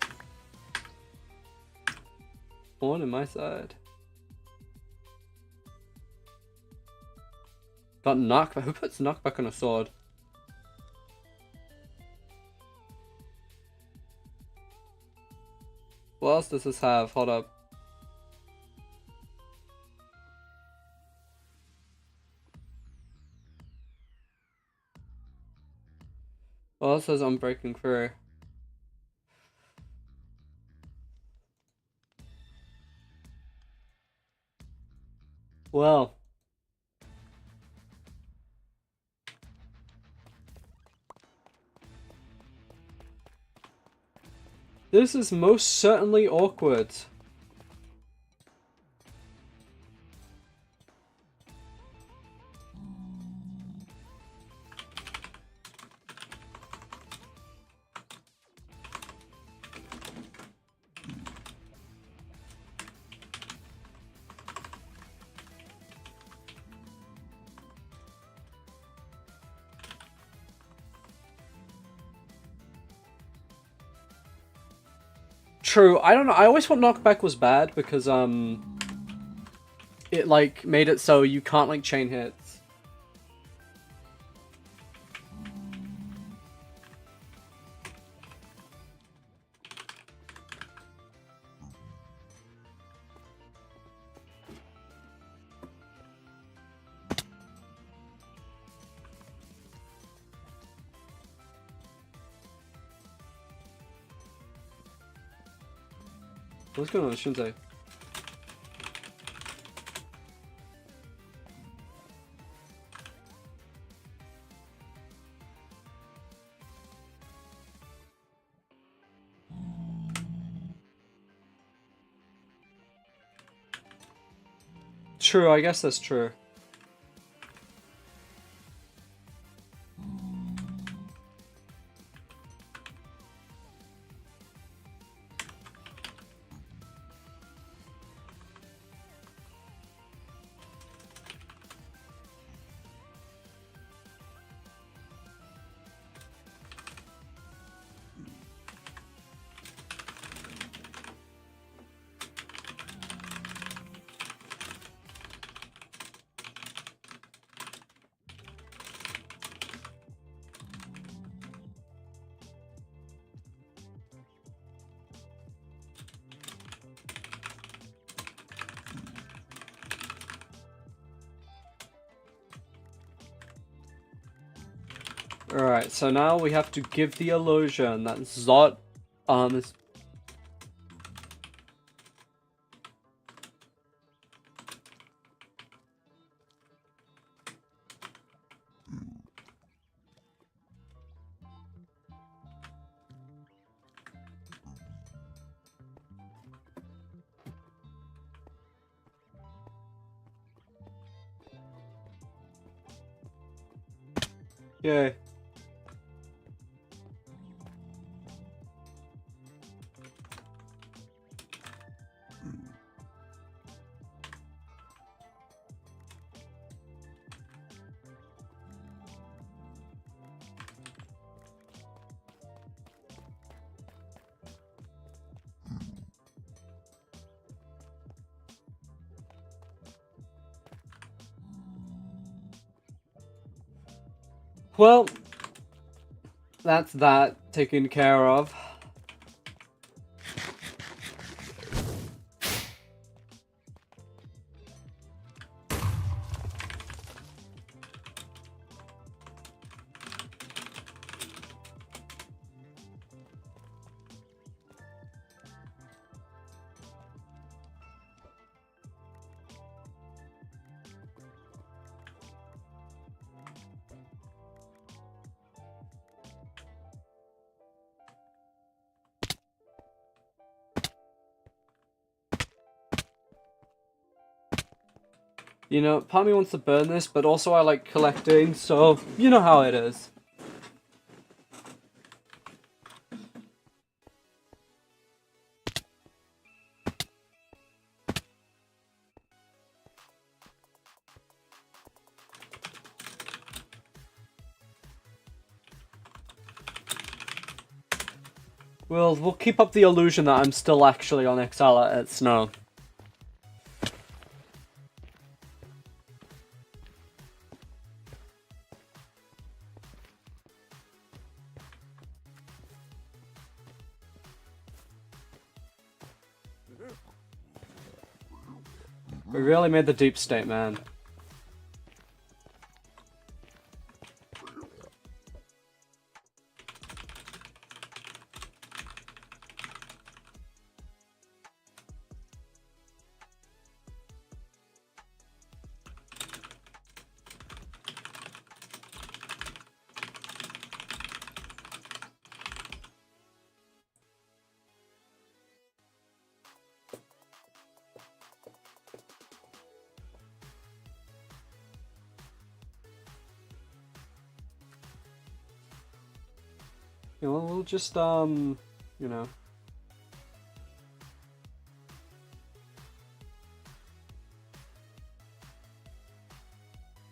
One on my side. Got knockback. Who puts knockback on a sword? What else does this have? Hold up. What else says I'm breaking through? Well, this is most certainly awkward. True, I don't know, I always thought knockback was bad because, it, like, made it so you can't, like, chain hits. What's going on with Shinsei? true. I guess that's true. Alright, so now we have to give the illusion that Zot is... Yay. Well, that's that taken care of. You know, part of me wants to burn this, but also I like collecting, so you know how it is. We'll keep up the illusion that I'm still actually on XL at Snow. We really made the deep state, man. You know, we'll just, you know.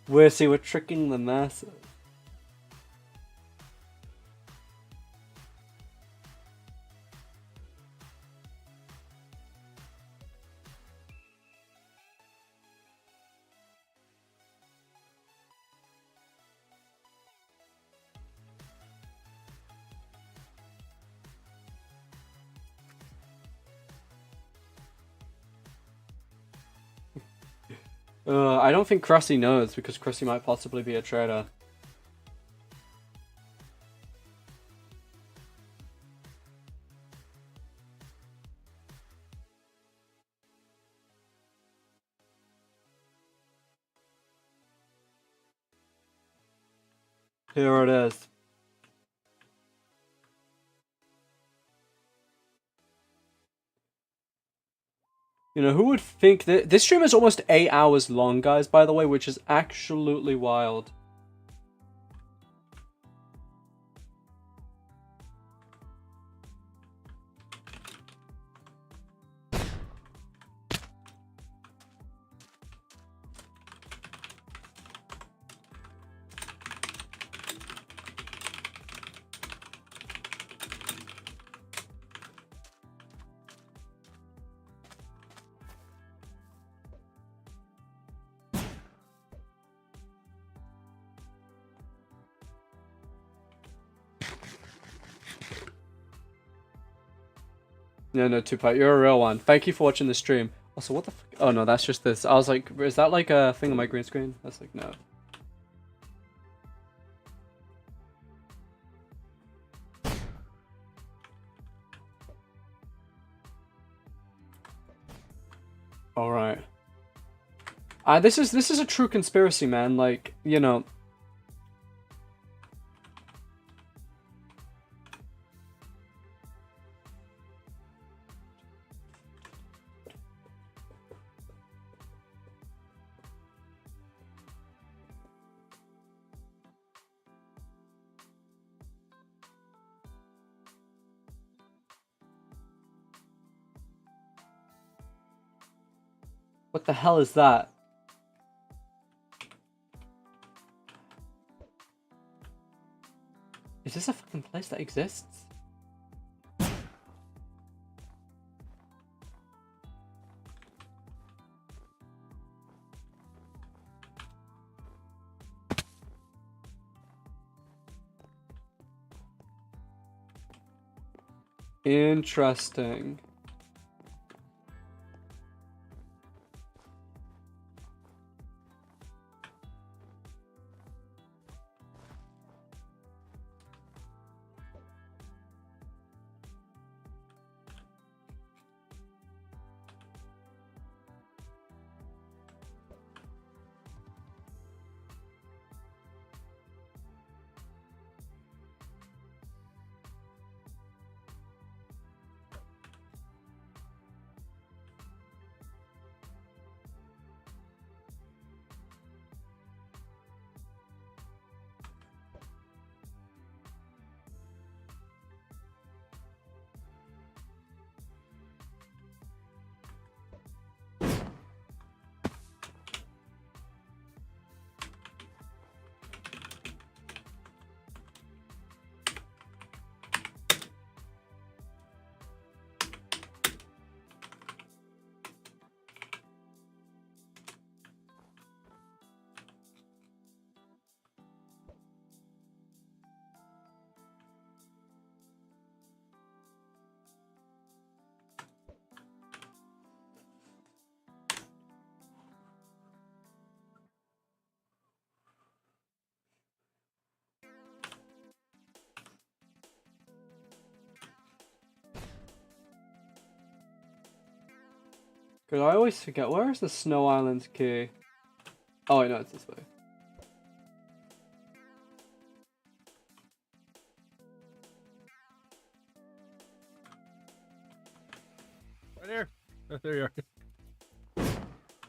We're tricking the masses. I don't think Krusty knows, because Krusty might possibly be a traitor. Here it is. You know, who would think that this stream is almost 8 hours long, guys, by the way, which is absolutely wild. No, Tupac, you're a real one. Thank you for watching the stream. Also, what the fuck? Oh, no, that's just this. I was like, is that like a thing on my green screen? That's like, no. Alright. This is a true conspiracy, man. Like, you know... What the hell is that? Is this a fucking place that exists? Interesting. Good, I always forget. Where is the Snow Island key? Oh, wait, no, it's this way. Right here. Oh, there you are.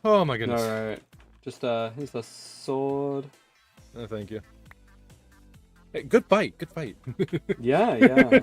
Oh my goodness. Alright. Just, here's the sword. Oh, thank you. Hey, good fight. Good fight. Yeah, yeah.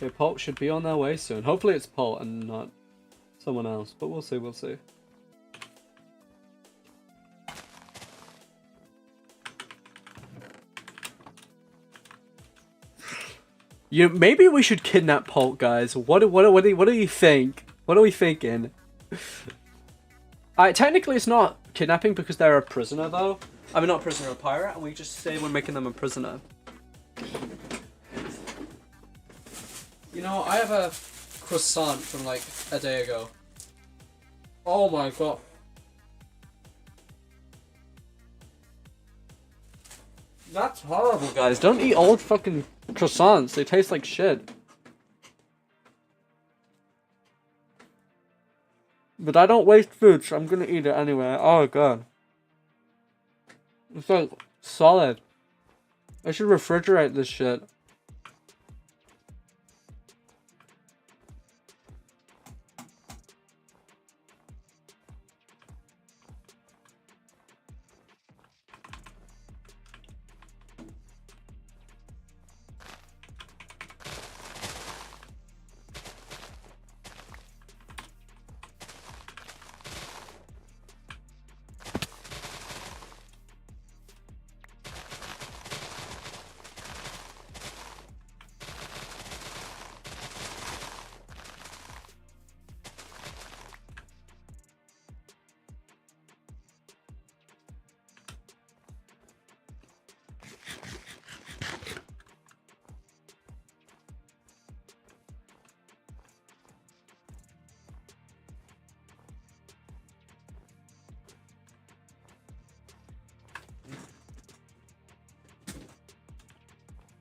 Okay, Pult should be on their way soon. Hopefully it's Pult and not someone else, but we'll see, we'll see. Maybe we should kidnap Polk, guys. What do you think? What are we thinking? Technically it's not kidnapping because they're a prisoner though. I mean not a prisoner, a pirate, and we just say we're making them a prisoner. You know, I have a croissant from like a day ago. Oh my god. That's horrible, guys. Don't eat old fucking croissants. They taste like shit. But I don't waste food, so I'm gonna eat it anyway. Oh god. It's like solid. I should refrigerate this shit.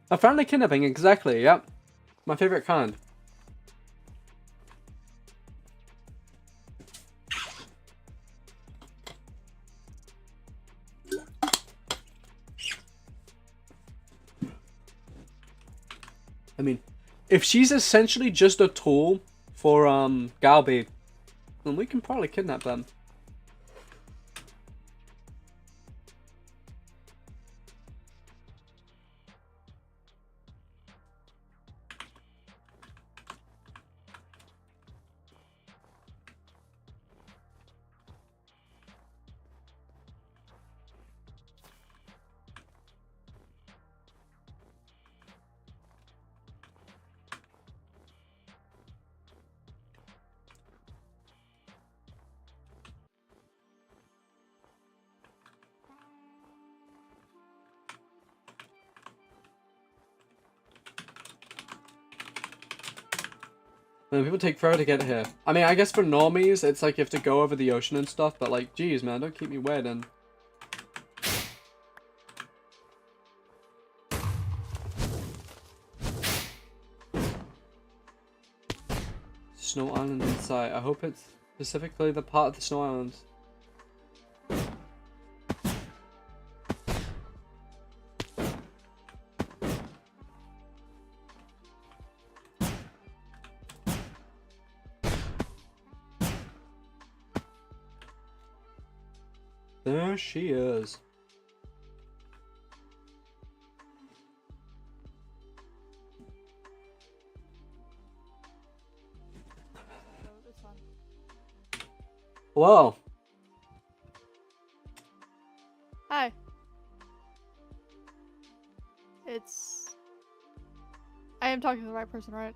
A family kidnapping, exactly, yep. My favorite kind. I mean, if she's essentially just a tool for Galby, then we can probably kidnap them. Man, people take forever to get here. I mean, I guess for normies, it's like you have to go over the ocean and stuff, but like, geez, man, don't keep me waiting. Snow Island in sight. I hope it's specifically the part of the Snow Islands. There she is. Whoa. Hi. I am talking to the right person, right?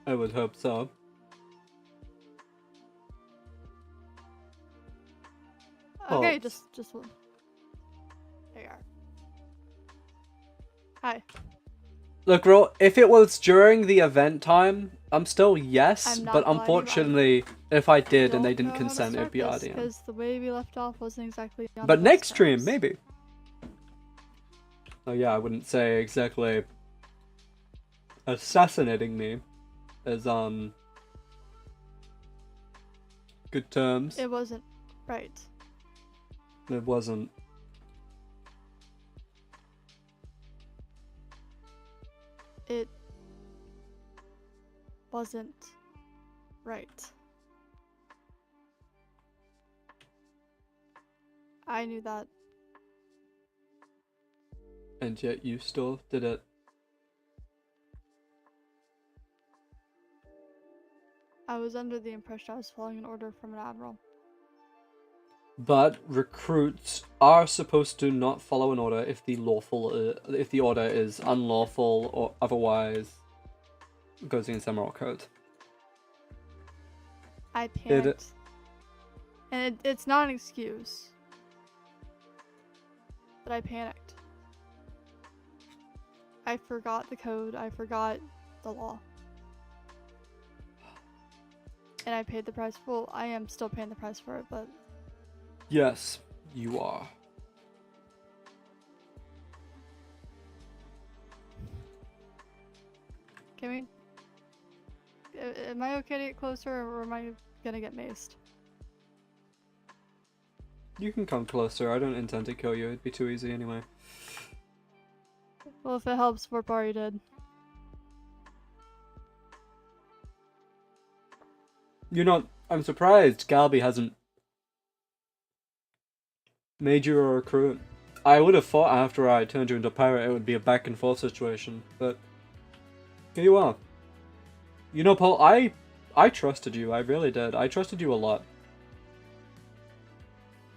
I would hope so. Okay, Oh. just one. There you are. Hi. Look, bro, if it was during the event time, I'm still yes, I'm not but lying, unfortunately, if I did and they didn't consent, it'd be RDM. Because the way we left off wasn't exactly on But the next best stream, terms. maybe. Oh yeah, I wouldn't say exactly assassinating me as good terms. It wasn't right. It wasn't. It wasn't right. I knew that. And yet you still did it. I was under the impression I was following an order from an admiral. But recruits are supposed to not follow an order if the order is unlawful or otherwise goes against Emerald Code. I panicked. And it's not an excuse. But I panicked. I forgot the code. I forgot the law. And I paid the price. Well, I am still paying the price for it, but... Yes, you are. Can we... Am I okay to get closer, or am I gonna get maced? You can come closer. I don't intend to kill you. It'd be too easy anyway. Well, if it helps, we're already dead. You're not... I'm surprised Galby hasn't made you a recruit. I would have thought after I turned you into a pirate it would be a back and forth situation, but here you are. You know, Paul, I trusted you. I really did. I trusted you a lot.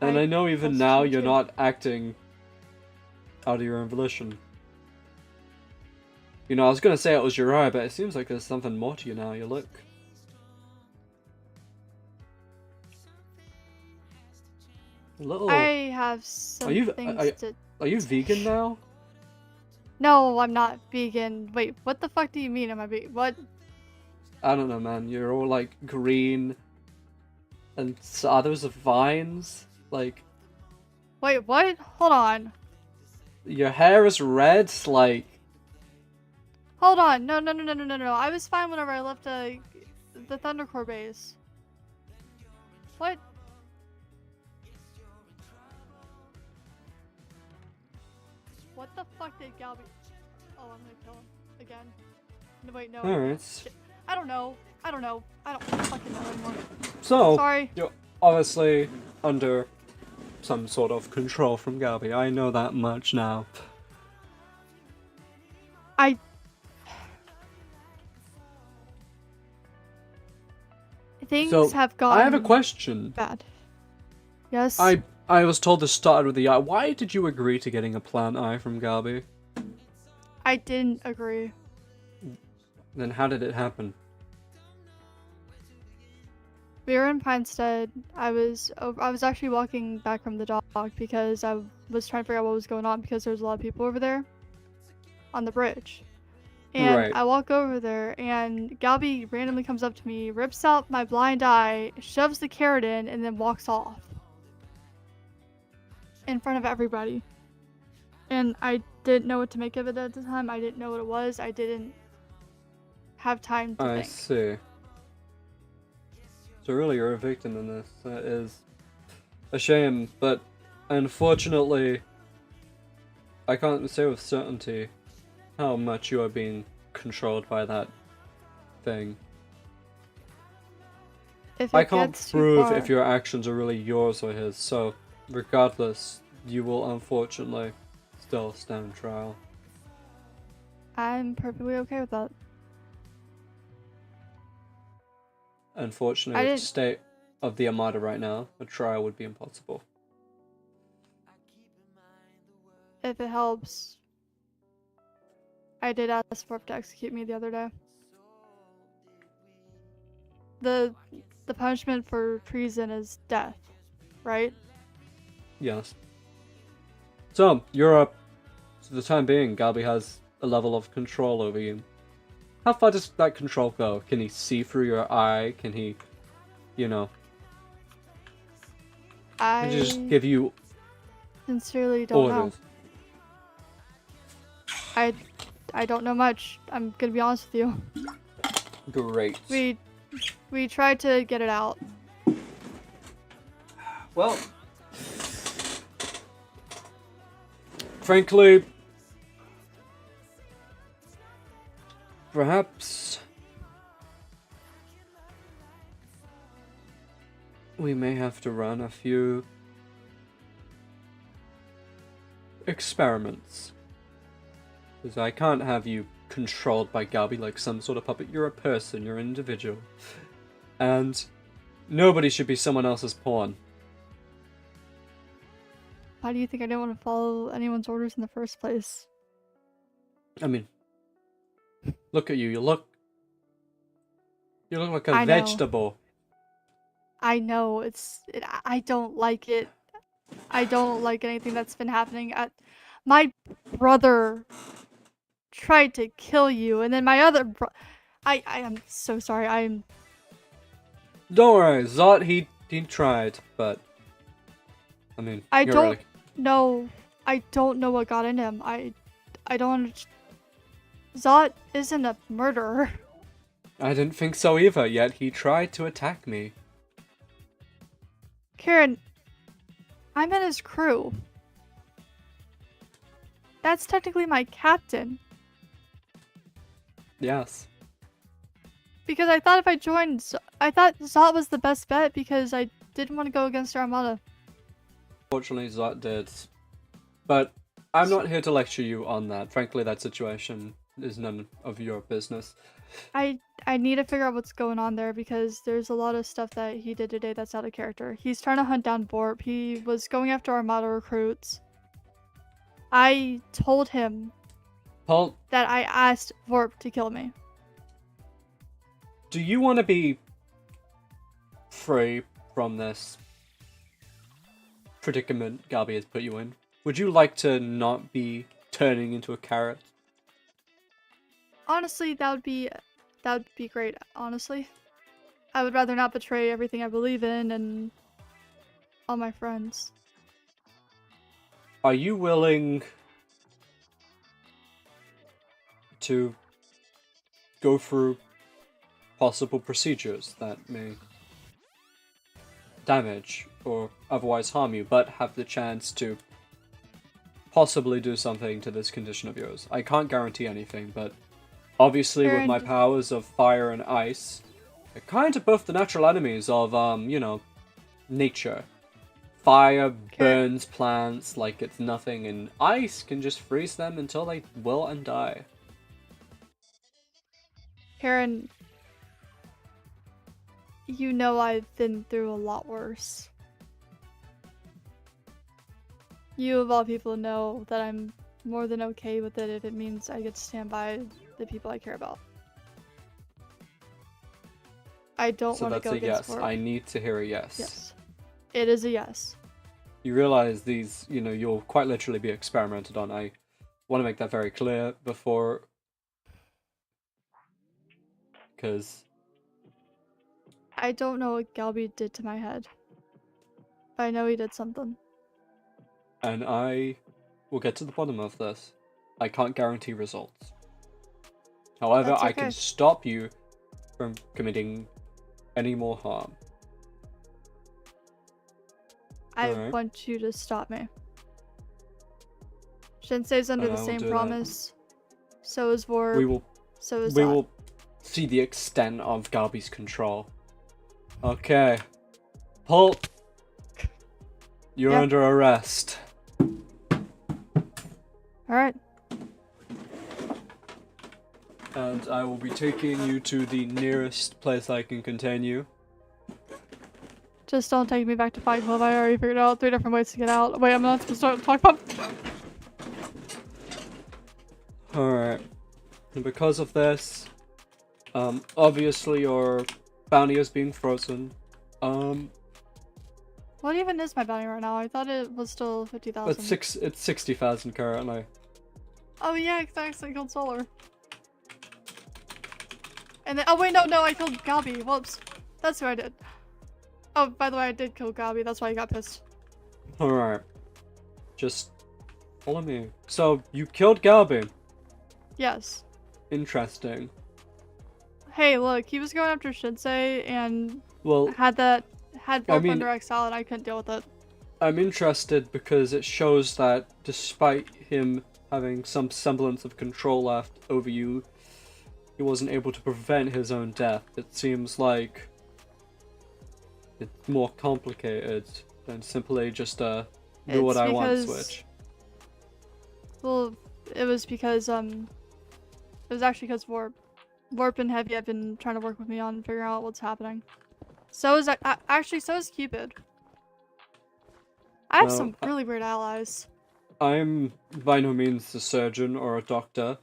And I know even now you're not acting out of your own volition. You know, I was gonna say it was your eye, but it seems like there's something more to you now. You look... a little... I have some things to... Are you vegan now? No, I'm not vegan. Wait, what the fuck do you mean? Am I vegan? What? I don't know, man. You're all like green, and others are vines. Like, wait, what? Hold on. your hair is red. Like, Hold on. No. I was fine whenever I left the Thundercore base. What? What the fuck did Galby... Oh, I'm gonna kill him. Again. No, wait, no. Alright. Shit. I don't know. I don't fucking know anymore. So, Sorry. you're obviously under some sort of control from Galby. I know that much now. Things have gone... I have a question. Bad. Yes? I was told this started with the eye. Why did you agree to getting a plant eye from Galby? I didn't agree. Then how did it happen? We were in Pinestead. I was actually walking back from the dock because I was trying to figure out what was going on because there was a lot of people over there on the bridge. And Right. I walk over there and Galby randomly comes up to me, rips out my blind eye, shoves the carrot in, and then walks off. In front of everybody. And I didn't know what to make of it at the time. I didn't know what it was. I didn't have time to I think. see. So really you're a victim in this. That is a shame, but unfortunately I can't say with certainty how much you are being controlled by that thing. If I it can't gets too prove far- if your actions are really yours or his, so regardless, you will unfortunately still stand trial. I'm perfectly okay with that. Unfortunately, I with didn't- the state of the Armada right now, a trial would be impossible. If it helps, I did ask for it to execute me the other day. The punishment for treason is death, right? Yes. So, you're up. For the time being, Galby has a level of control over you. How far does that control go? Can he see through your eye? Can he, you know... Can he just give you sincerely don't know. orders? I don't know much. I'm gonna be honest with you. Great. We tried to get it out. Well, frankly, perhaps we may have to run a few experiments. Because I can't have you controlled by Galby like some sort of puppet. You're a person, you're an individual. And nobody should be someone else's pawn. Why do you think I didn't want to follow anyone's orders in the first place? I mean, look at you. You look like a I know. vegetable. I know, I don't like it. I don't like anything that's been happening. My brother tried to kill you, and then my other I am so sorry. Don't worry, Zot, he tried, but I mean, I you're don't really... know. I don't know what got in him. I don't. Zot isn't a murderer. I didn't think so either, yet he tried to attack me. Karen, I'm in his crew. That's technically my captain. Yes. Because I thought if I joined, I thought Zot was the best bet because I didn't want to go against Armada. Fortunately, Zot did. But I'm not here to lecture you on that. Frankly, that situation is none of your business. I need to figure out what's going on there because there's a lot of stuff that he did today that's out of character. He's trying to hunt down Vorp. He was going after Armada recruits. I told him Paul, that I asked Vorp to kill me. do you want to be free from this predicament Galbi has put you in? Would you like to not be turning into a carrot? Honestly, that would be great, honestly. I would rather not betray everything I believe in and all my friends. Are you willing to go through possible procedures that may damage or otherwise harm you, but have the chance to possibly do something to this condition of yours? I can't guarantee anything, but obviously with my powers of fire and ice, they're kind of both the natural enemies of, you know, nature. Fire burns plants like it's nothing, and ice can just freeze them until they will and die. Karen, you know I've been through a lot worse. You of all people know that I'm more than okay with it if it means I get to stand by the people I care about. I don't So want to that's go a against yes. Vorp. I need to hear a yes. Yes. It is a yes. You realize these, you know, you'll quite literally be experimented on. I want to make that very clear before... because... I don't know what Galbi did to my head. But I know he did something. And I will get to the bottom of this. I can't guarantee results. However, That's I okay. can stop you from committing any more harm. I Alright. want you to stop me. Shinsei's under And the I will same do that. promise. So is Vorp. We will So is we Zot. will see the extent of Galbi's control. Okay. Paul, you're Yeah. under arrest. Alright. And I will be taking you to the nearest place I can contain you. Just don't take me back to Fight Club. I already figured out 3 different ways to get out. Wait, I'm not supposed to talk about. Alright. And because of this, obviously your bounty is being frozen. What even is my bounty right now? I thought it was still 50,000. It's 60,000 currently. Oh yeah, because I actually killed Solar. And then, oh wait, no, I killed Galbi. Whoops. That's who I did. Oh, by the way, I did kill Galbi. That's why he got pissed. Alright. Just follow me. So, you killed Galbi. Yes. Interesting. Hey, look, he was going after Shinsei and Well, had Vorp mean- under exile and I couldn't deal with it. I'm interested because it shows that despite him having some semblance of control left over you, he wasn't able to prevent his own death. It seems like it's more complicated than simply just do what It's I want because- switch. Well, it was because, it was actually because Vorp and Heavy have been trying to work with me on figuring out what's happening. So is, actually, so is Cupid. I have No, some really weird allies. I'm by no means a surgeon or a doctor.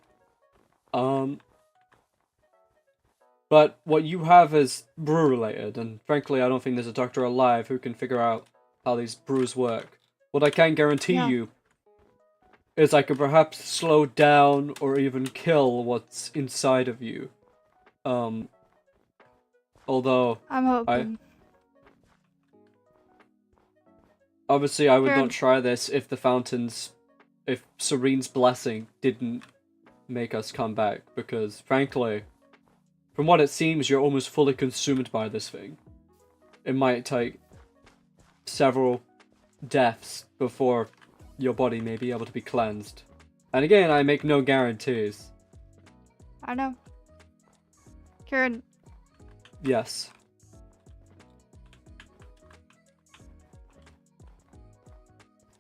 But what you have is brew related, and frankly I don't think there's a doctor alive who can figure out how these brews work. What I can guarantee you is I could perhaps slow down or even kill what's inside of you. Although I'm hoping. Obviously I would Karen. not try this if if Serene's blessing didn't make us come back, because frankly, from what it seems, you're almost fully consumed by this thing. It might take several deaths before your body may be able to be cleansed. And again, I make no guarantees. I know. Karen. Yes.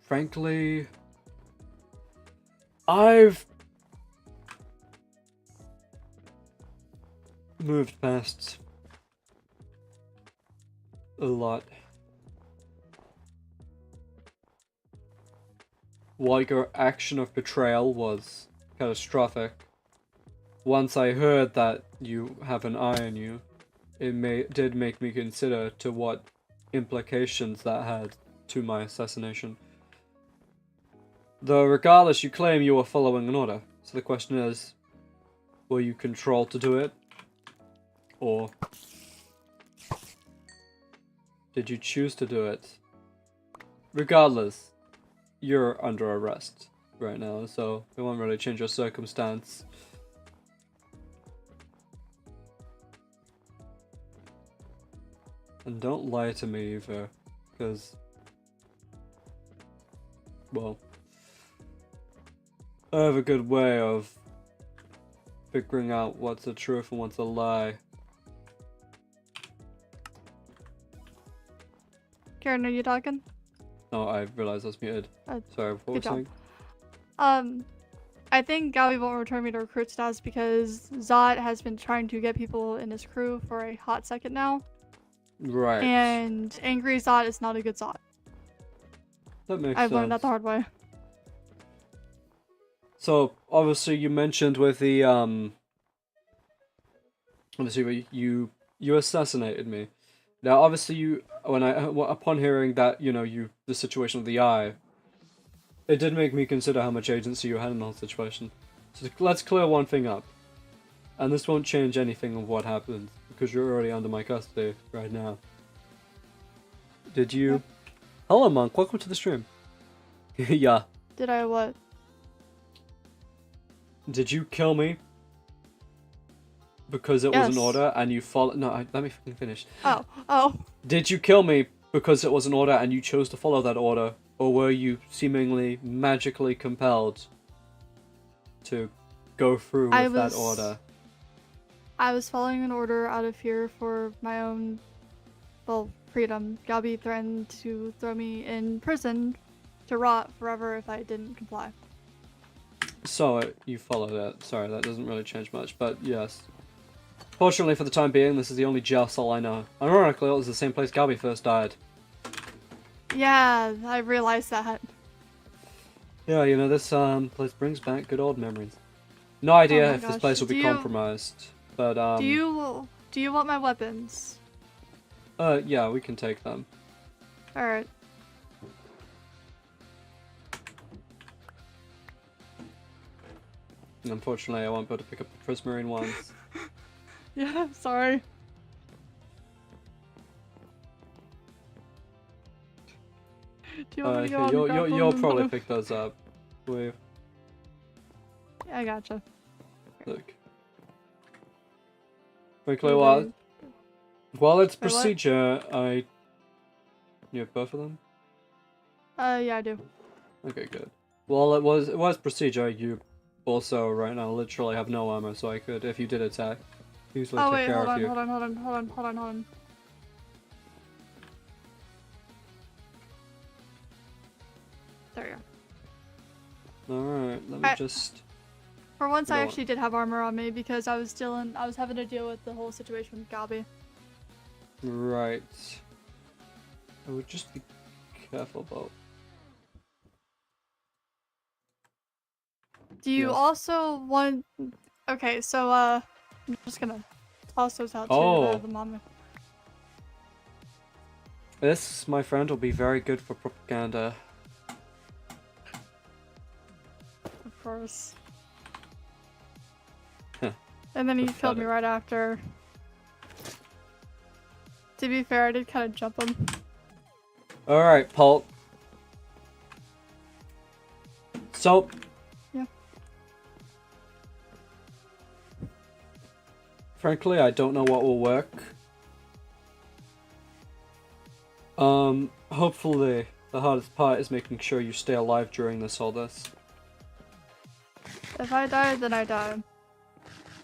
Frankly, I've moved past a lot. While your action of betrayal was catastrophic, once I heard that you have an eye on you, it did make me consider to what implications that had to my assassination. Though regardless, you claim you were following an order, so the question is, were you controlled to do it? Or did you choose to do it? Regardless, you're under arrest right now, so it won't really change your circumstance. And don't lie to me either, because, well, I have a good way of figuring out what's the truth and what's a lie. Karen, are you talking? Oh, I realized I was muted. Sorry, what were you saying? I think Gabi won't return me to recruit status because Zot has been trying to get people in his crew for a hot second now. Right. And angry Zot is not a good Zot. That makes sense. I've learned that the hard way. So, obviously you mentioned with the, obviously you assassinated me. Now, obviously upon hearing that, the situation with the eye, it did make me consider how much agency you had in the whole situation. So let's clear one thing up. And this won't change anything of what happened, because you're already under my custody right now. Did you... Yep. Hello, Monk. Welcome to the stream. Yeah. Did I what? Did you kill me because it was an order and you followed? No, let me fucking finish. Oh. Did you kill me because it was an order and you chose to follow that order, or were you seemingly magically compelled to go through with that order? I was following an order out of fear for my own, freedom. Gabi threatened to throw me in prison to rot forever if I didn't comply. So, you followed it. Sorry, that doesn't really change much, but yes. Fortunately, for the time being, this is the only jail cell I know. Ironically, it was the same place Gabi first died. Yeah, I realized that. Yeah, this place brings back good old memories. No idea if this place will be compromised, but Do you want my weapons? Yeah, we can take them. Alright. Unfortunately, I won't be able to pick up the Prismarine ones. Yeah, I'm sorry. Do you want me to go on the grapple you'll and probably move? pick those up. Yeah, I gotcha. Look. Frankly, while it's Wait, what? procedure, You have both of them? Yeah, I do. Okay, good. Well, it was procedure. You also right now literally have no armor, so I could, if you did attack, easily take care of you. Hold on. There you go. Alright, let me just... For once, I Go on. actually did have armor on me because I was having to deal with the whole situation with Gabi. Right. I would just be careful about Do you Yes. also want? Okay, so I'm just gonna toss those out too. Oh. The mama. This, my friend, will be very good for propaganda. Of course. Huh. And then he killed me right after. To be fair, I did kind of jump him. Alright, Paul. So. Yeah. Frankly, I don't know what will work. Hopefully, the hardest part is making sure you stay alive during all this. If I die, then I die.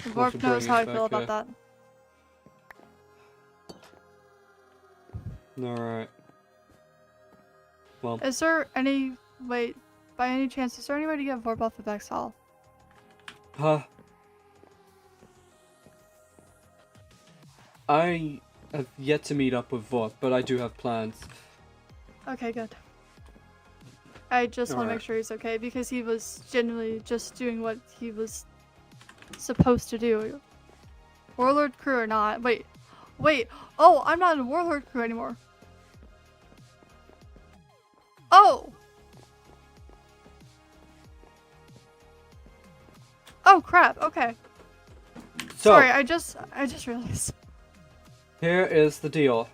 The Well, Vorp for knows bringing how I it feel back, about that. Alright. Well, Is there any... Wait, by any chance, is there any way to get Vorp off of Exile? I have yet to meet up with Vorp, but I do have plans. Okay, good. I just want to make Alright. sure he's okay, because he was genuinely just doing what he was supposed to do. Warlord crew or not. Wait. Oh, I'm not in Warlord crew anymore. Oh! Oh, crap. Okay. So, Sorry, I just realized. here is the deal.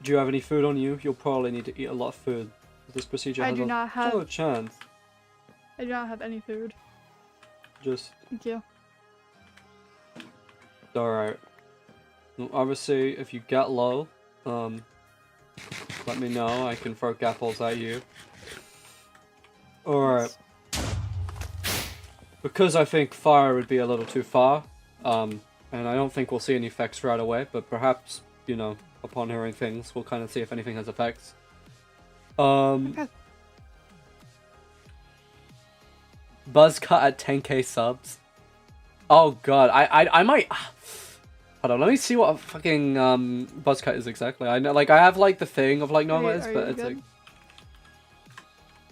Do you have any food on you? You'll probably need to eat a lot of food. This procedure I has do a not have- solid chance. I do not have any food. Just Thank you. alright. Well, obviously, if you get low, let me know. I can throw gapples at you. Alright. Because I think fire would be a little too far, and I don't think we'll see any effects right away, but perhaps, you know, upon hearing things, we'll kind of see if anything has effects. Okay. Buzz cut at 10k subs. Oh god, I might... Hold on, let me see what a fucking buzz cut is exactly. I know, like, I have like the thing of like normal is, Are but you it's good? like...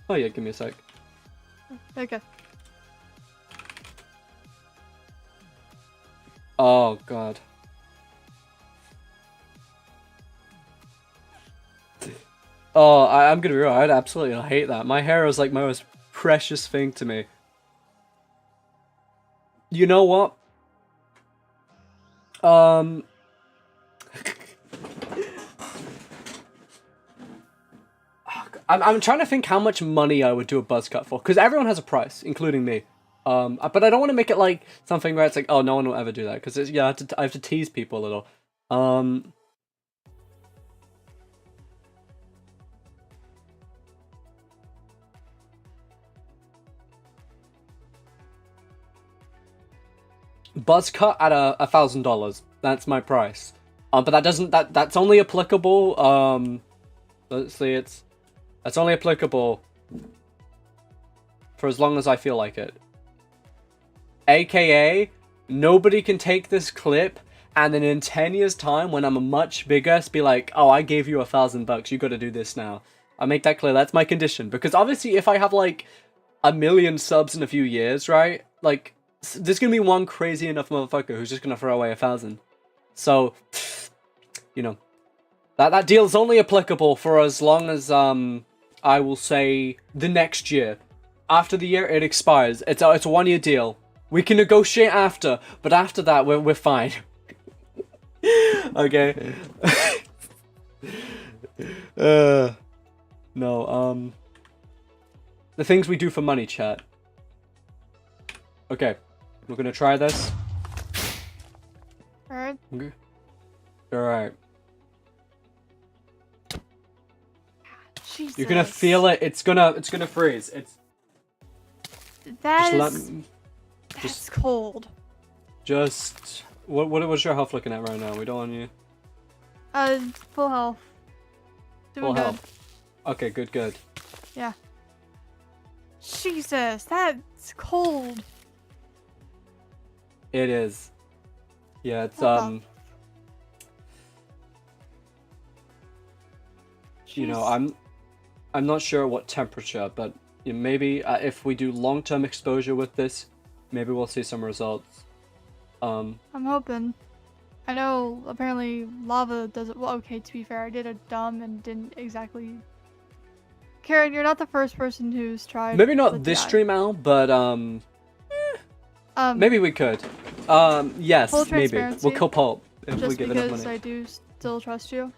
Oh yeah, give me a sec. Okay. Oh god. Oh, I'm gonna be real, I'd absolutely hate that. My hair is like my most precious thing to me. You know what? I'm trying to think how much money I would do a buzz cut for, because everyone has a price, including me. But I don't want to make it like something where it's like, oh, no one will ever do that, because yeah, I have to tease people a little. Buzz cut at $1,000. That's my price. But that's only applicable. Let's see, that's only applicable for as long as I feel like it. AKA, nobody can take this clip and then in 10 years time, when I'm a much bigger, be like, oh, I gave you $1,000, you gotta do this now. I make that clear, that's my condition. Because obviously if I have like 1 million subs in a few years, right? Like, there's gonna be one crazy enough motherfucker who's just gonna throw away 1,000. So, you know, that deal's only applicable for as long as, I will say, the next year. After the year, it expires. It's a 1-year deal. We can negotiate after, but after that, we're fine. Okay. No, the things we do for money, chat. Okay, we're gonna try this. Alright. Okay. Alright. Jesus. You're gonna feel it. It's gonna freeze. That's cold. Just what was your health looking at right now? We don't want you. Full health. Doing Full good. health. Okay, good. Yeah. Jesus, that's cold. It is. Yeah, it's you know, I'm not sure what temperature, but maybe if we do long-term exposure with this, maybe we'll see some results. I'm hoping. I know apparently lava does it. Well, okay, to be fair, I did a dumb and didn't exactly. Karen, you're not the first person who's tried. Maybe not with this the eye. stream, Al, but maybe we could. Yes, Full maybe. transparency, We'll kill Pulp if we just give enough because money. I do still trust you.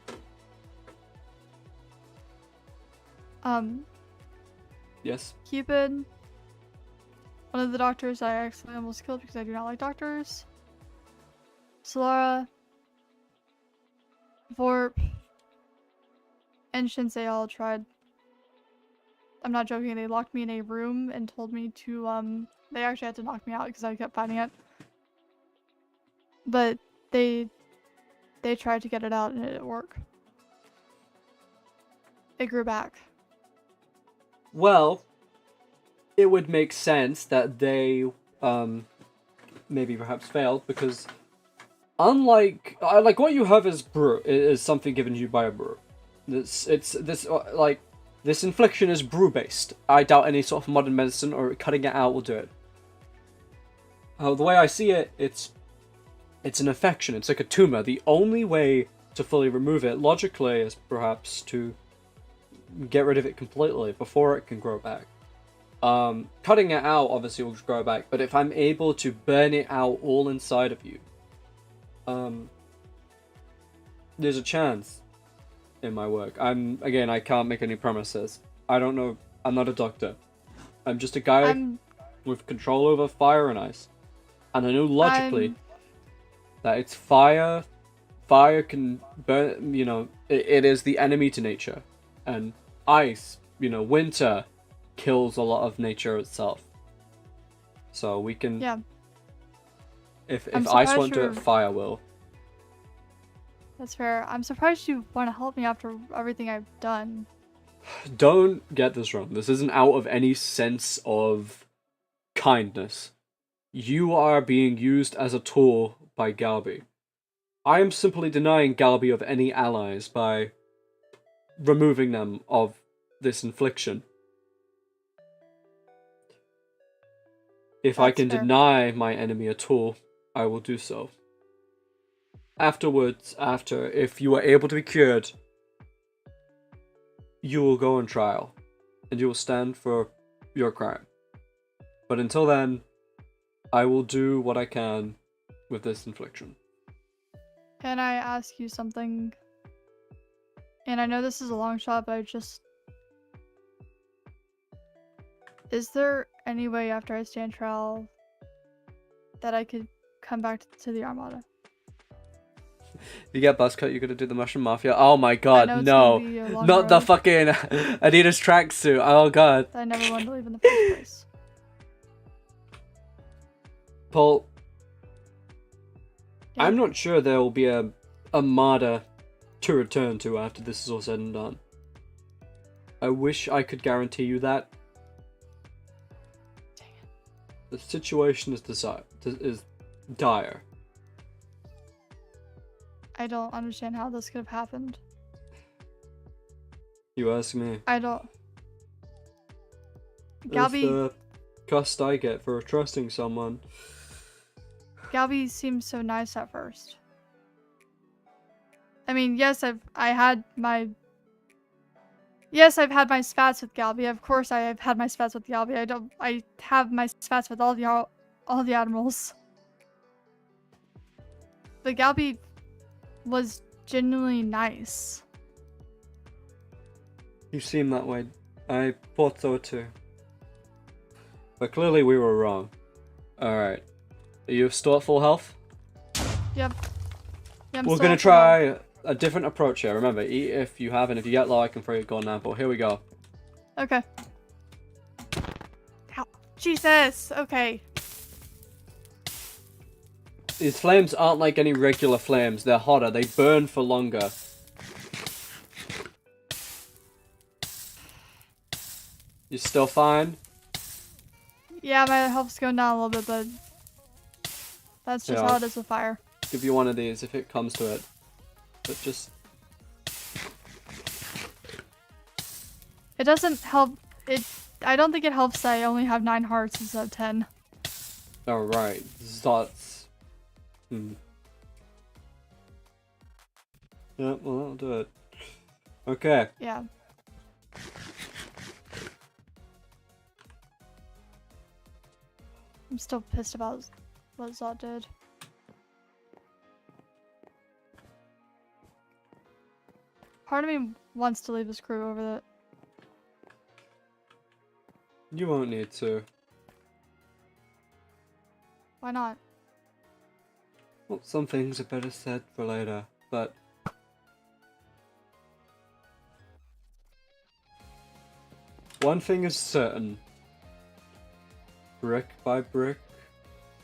Yes. Cupid, one of the doctors I accidentally almost killed because I do not like doctors. Solara, Vorp, and Shinsei all tried. I'm not joking, they locked me in a room and told me to, they actually had to knock me out because I kept fighting it. But they tried to get it out and it didn't work. It grew back. Well, it would make sense that they maybe perhaps failed because unlike like what you have is something given to you by a brew. This infliction is brew based. I doubt any sort of modern medicine or cutting it out will do it. The way I see it, it's an infection. It's like a tumor. The only way to fully remove it logically is perhaps to get rid of it completely before it can grow back. Cutting it out obviously will grow back, but if I'm able to burn it out all inside of you, there's a chance in my work. I can't make any promises. I don't know. I'm not a doctor. I'm just a guy with control over fire and ice. And I know logically that it's fire. Fire can burn, it is the enemy to nature. And ice, winter kills a lot of nature itself. So we can... Yeah. If ice won't do it, fire will. That's fair. I'm surprised you want to help me after everything I've done. Don't get this wrong. This isn't out of any sense of kindness. You are being used as a tool by Galbi. I am simply denying Galbi of any allies by removing them of this infliction. If I can deny my enemy a tool, I will do so. Afterwards, if you are able to be cured, you will go on trial, and you will stand for your crime. But until then, I will do what I can with this infliction. Can I ask you something? And I know this is a long shot, but is there any way after I stand trial that I could come back to the Armada? If you get buzz cut, you're gonna do the Mushroom Mafia. Oh my god, no. Not the fucking Adidas tracksuit. Oh god. I never wanted to leave in the first place. Paul, I'm not sure there will be a Armada to return to after this is all said and done. I wish I could guarantee you that. Dang it. The situation is dire. I don't understand how this could have happened. You ask me. I don't. That's the cost I get for trusting someone. Galbi seemed so nice at first. I mean, yes, I've had my spats with Galbi. Of course, I have had my spats with Galbi. I have my spats with all the admirals. But Galbi was genuinely nice. You seem that way. I thought so too. But clearly we were wrong. Alright. Are you still at full health? Yep. Yeah, we're gonna try a different approach here. Remember, eat if you have, and if you get low, I can throw you a golden apple. Here we go. Okay. Ow. Jesus! Okay. These flames aren't like any regular flames. They're hotter. They burn for longer. You still fine? Yeah, my health's going down a little bit, but that's just how it is with fire. Give you one of these if it comes to it. But just... It doesn't help. I don't think it helps that I only have 9 hearts instead of 10. Alright, Zots. Hmm. Yeah, well, that'll do it. Okay. Yeah. I'm still pissed about what Zot did. Part of me wants to leave his crew over that. You won't need to. Why not? Well, some things are better said for later, but... one thing is certain. Brick by brick,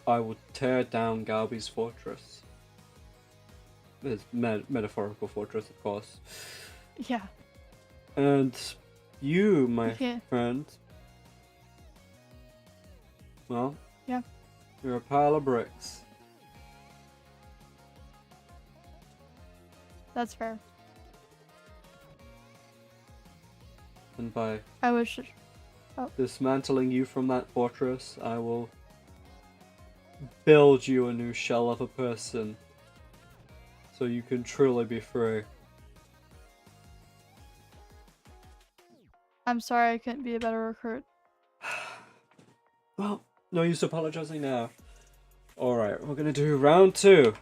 I will tear down Galby's fortress. It's metaphorical fortress, of course. Yeah. And you, my Yeah. friend... well... yeah. You're a pile of bricks. That's fair. And by I wish... oh. dismantling you from that fortress, I will build you a new shell of a person, so you can truly be free. I'm sorry I couldn't be a better recruit. Well, no use apologizing now. Alright, we're gonna do round 2.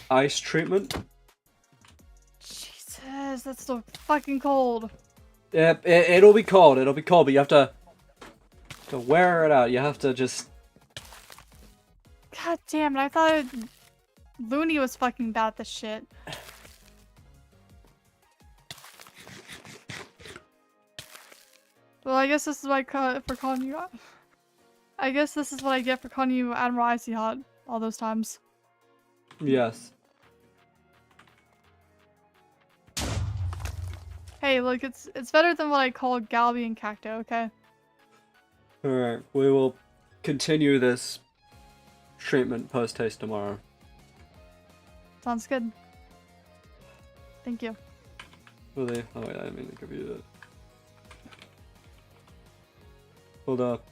Ice treatment. Jesus, that's so fucking cold. Yep, it'll be cold, but you have to wear it out. You have to just... God damn it, I thought Looney was fucking bad at this shit. Well, I guess this is what for calling you. I guess this is what I get for calling you Admiral Icy Hot all those times. Yes. Hey, look, it's better than what I called Galby and Cacto, okay? Alright, we will continue this treatment post-haste tomorrow. Sounds good. Thank you. Really? Oh wait, I didn't mean to give you that. Hold up.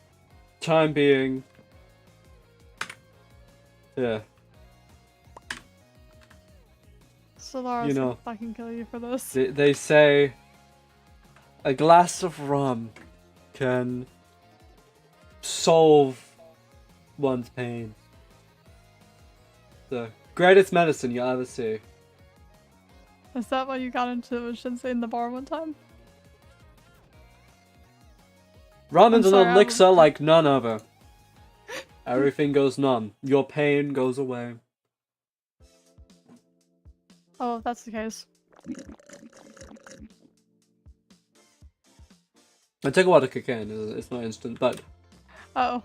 Time being... yeah. Solaris will fucking kill you for this. They say a glass of rum can solve one's pain. The greatest medicine you'll ever see. Is that why you got into Shinsei in the bar one time? Ramen's an sorry, elixir like none other. Everything goes numb. Your pain goes away. Oh, if that's the case. It took a while to kick in. It's not instant, but... oh.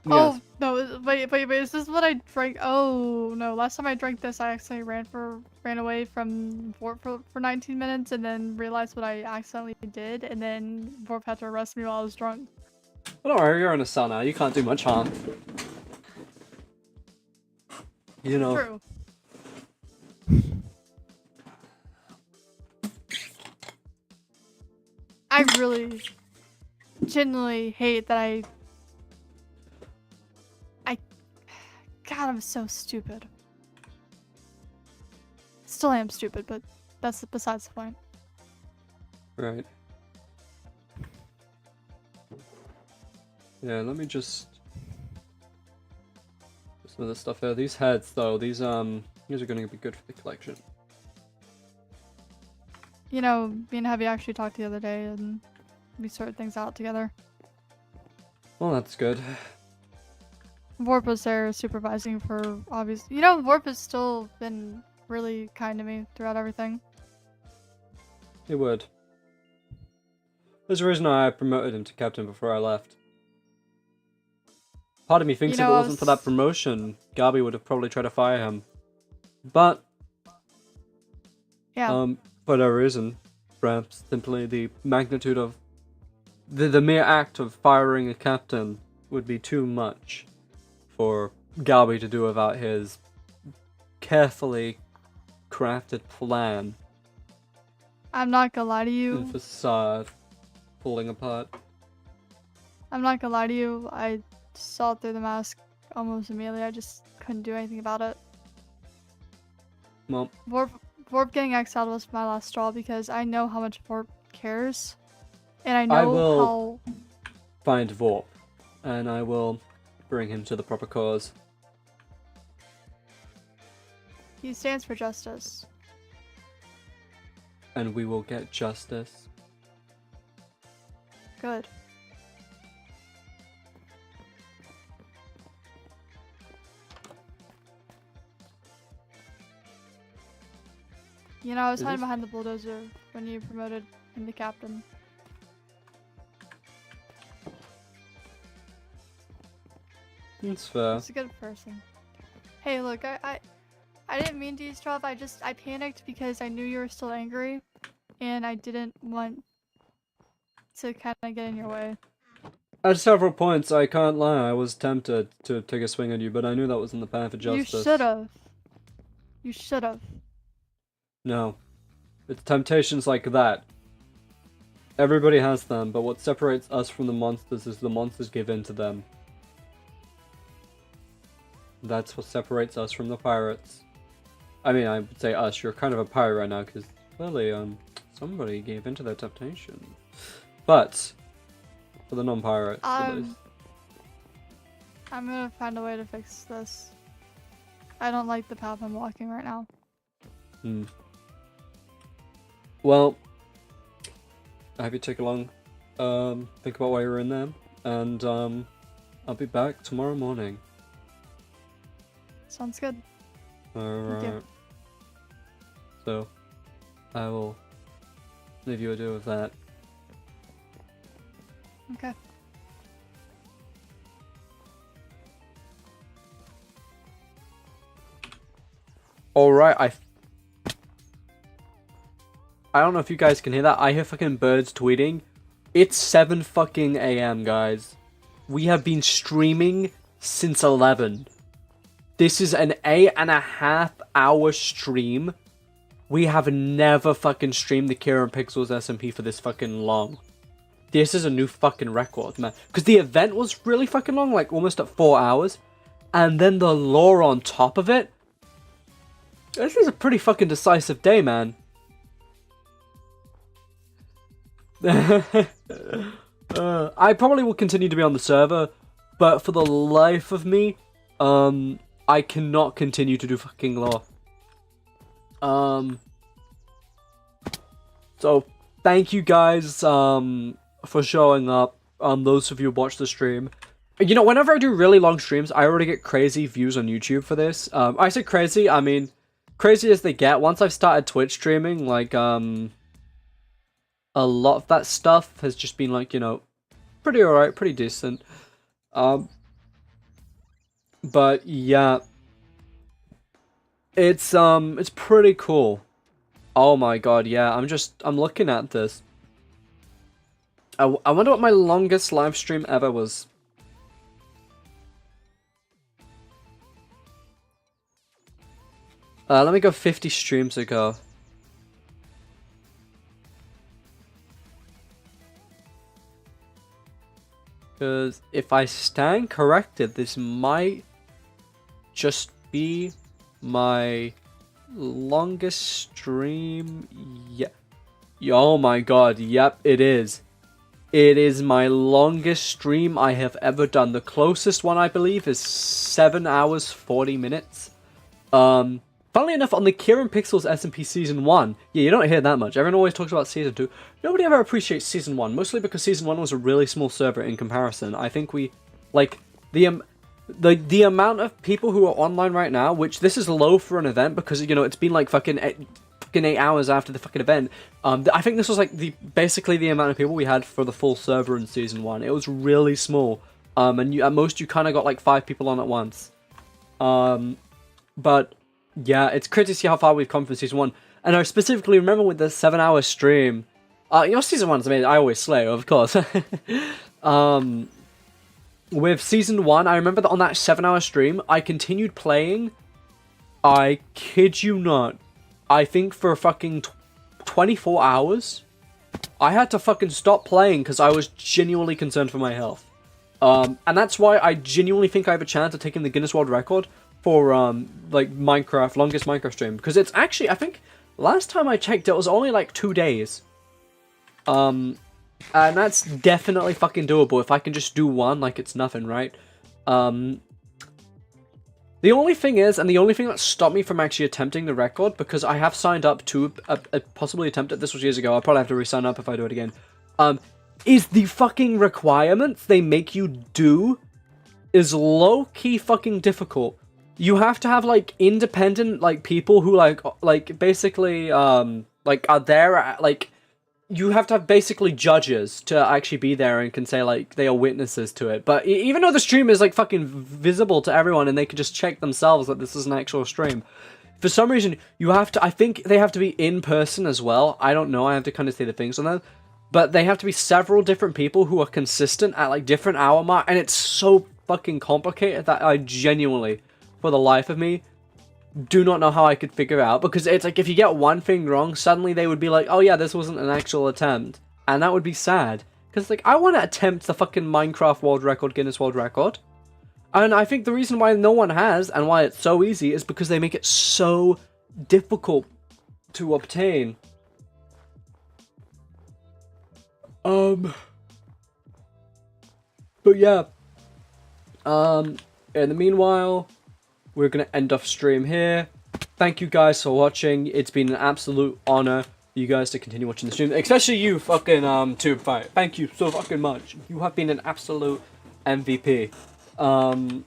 Yes. Oh, no, wait, is this what I drank? Oh, no, last time I drank this, I accidentally ran away from Vorp for 19 minutes and then realized what I accidentally did, and then Vorp had to arrest me while I was drunk. Well, don't worry, you're in a cell now. You can't do much harm. You know. True. I really genuinely hate that God, I'm so stupid. Still am stupid, but that's besides the point. Right. Yeah, let me just... some of this stuff here. These heads, though, these are going to be good for the collection. You know, me and Heavy actually talked the other day, and we sorted things out together. Well, that's good. Vorp was there supervising for obvious. You know, Vorp has still been really kind to me throughout everything. He would. There's a reason I promoted him to captain before I left. Part of me thinks if it wasn't for that promotion, Gabi would have probably tried to fire him. But... yeah. For whatever reason, perhaps simply the magnitude of... The mere act of firing a captain would be too much for Gabi to do without his carefully crafted plan. I'm not gonna lie to you. Facade falling apart. I'm not gonna lie to you. I saw through the mask almost immediately. I just couldn't do anything about it. Well, Vorp getting exiled was my last straw because I know how much Vorp cares. And I know I will how... find Vorp, and I will bring him to the proper cause. He stands for justice. And we will get justice. Good. You know, I was hiding behind the bulldozer when you promoted him to captain. That's fair. He's a good person. Hey, look, I didn't mean to use 12. I panicked because I knew you were still angry, and I didn't want to kind of get in your way. At several points, I can't lie, I was tempted to take a swing at you, but I knew that wasn't the path of justice. You should've. You should've. No. It's temptations like that. Everybody has them, but what separates us from the monsters is the monsters give in to them. That's what separates us from the pirates. I mean, I would say us, you're kind of a pirate right now, because clearly, somebody gave in to their temptation. But, for the non-pirates, at least. I'm gonna find a way to fix this. I don't like the path I'm walking right now. Well, I hope you take a long think about why you're in there, and I'll be back tomorrow morning. Sounds good. Alright. So, I will leave you a deal with that. Okay. Alright, I don't know if you guys can hear that. I hear fucking birds tweeting. It's 7 fucking AM, guys. We have been streaming since 11. This is an 8.5 hour stream. We have never fucking streamed the CiaránPixelz SMP for this fucking long. This is a new fucking record, man. Because the event was really fucking long, like almost at 4 hours. And then the lore on top of it. This is a pretty fucking decisive day, man. I probably will continue to be on the server, but for the life of me, I cannot continue to do fucking lore. So thank you guys, for showing up. Those of you who watch the stream. You know, whenever I do really long streams, I already get crazy views on YouTube for this. I say crazy, I mean, crazy as they get. Once I've started Twitch streaming, like, a lot of that stuff has just been like, you know, pretty alright, pretty decent. But yeah, it's pretty cool. Oh my god, yeah, I'm looking at this. I wonder what my longest live stream ever was. Let me go 50 streams ago. Because if I stand corrected, this might just be my longest stream. Yeah. Oh my god, yep, it is. It is my longest stream I have ever done. The closest one, I believe, is 7 hours, 40 minutes. Funnily enough, on the CiaránPixelz SMP Season 1, yeah, you don't hear that much. Everyone always talks about Season 2. Nobody ever appreciates Season 1, mostly because Season 1 was a really small server in comparison. I think we, like, the amount of people who are online right now, which this is low for an event because, you know, it's been like fucking 8 hours after the fucking event. I think this was like basically the amount of people we had for the full server in Season 1. It was really small. And at most you kind of got like 5 people on at once. But yeah, it's crazy to see how far we've come from Season 1. And I specifically remember with the 7-hour stream, you know, Season 1's amazing. I always slay, of course. With Season 1, I remember that on that 7-hour stream, I continued playing, I kid you not, I think for fucking 24 hours. I had to fucking stop playing because I was genuinely concerned for my health. And that's why I genuinely think I have a chance of taking the Guinness World Record for, like, Minecraft, longest Minecraft stream. Because it's actually, I think, last time I checked, it was only, like, 2 days. And that's definitely fucking doable if I can just do one, like it's nothing, right? The only thing is, and the only thing that stopped me from actually attempting the record, because I have signed up to possibly attempt it, this was years ago, I'll probably have to re-sign up if I do it again, is the fucking requirements they make you do is low-key fucking difficult. You have to have, like, independent, like, people who, like, basically, like, are there, like, you have to have basically judges to actually be there and can say, like, they are witnesses to it. But even though the stream is, like, fucking visible to everyone and they can just check themselves that this is an actual stream, for some reason, you have to, I think they have to be in person as well. I don't know, I have to kind of see the things on that. But they have to be several different people who are consistent at, like, different hour mark, and it's so fucking complicated that I genuinely, for the life of me, do not know how I could figure out, because it's like if you get one thing wrong, suddenly they would be like, oh yeah, this wasn't an actual attempt, and that would be sad, because like I want to attempt the fucking Minecraft World Record, Guinness World Record, and I think the reason why no one has, and why it's so easy, is because they make it so difficult to obtain. But yeah, in the meanwhile, we're going to end off stream here. Thank you guys for watching. It's been an absolute honor for you guys to continue watching the stream. Especially you, fucking, Tube Fight. Thank you so fucking much. You have been an absolute MVP. And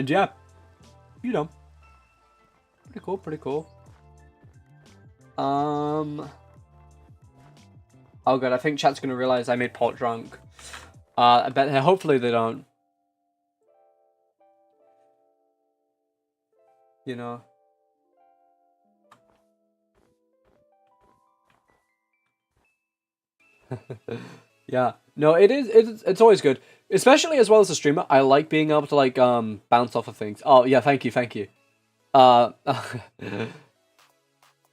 yeah, you know, pretty cool, pretty cool. Oh god, I think chat's going to realize I made Pot drunk. I bet hopefully they don't. You know. Yeah. No, it's always good. Especially as well as a streamer, I like being able to like bounce off of things. Oh yeah, thank you.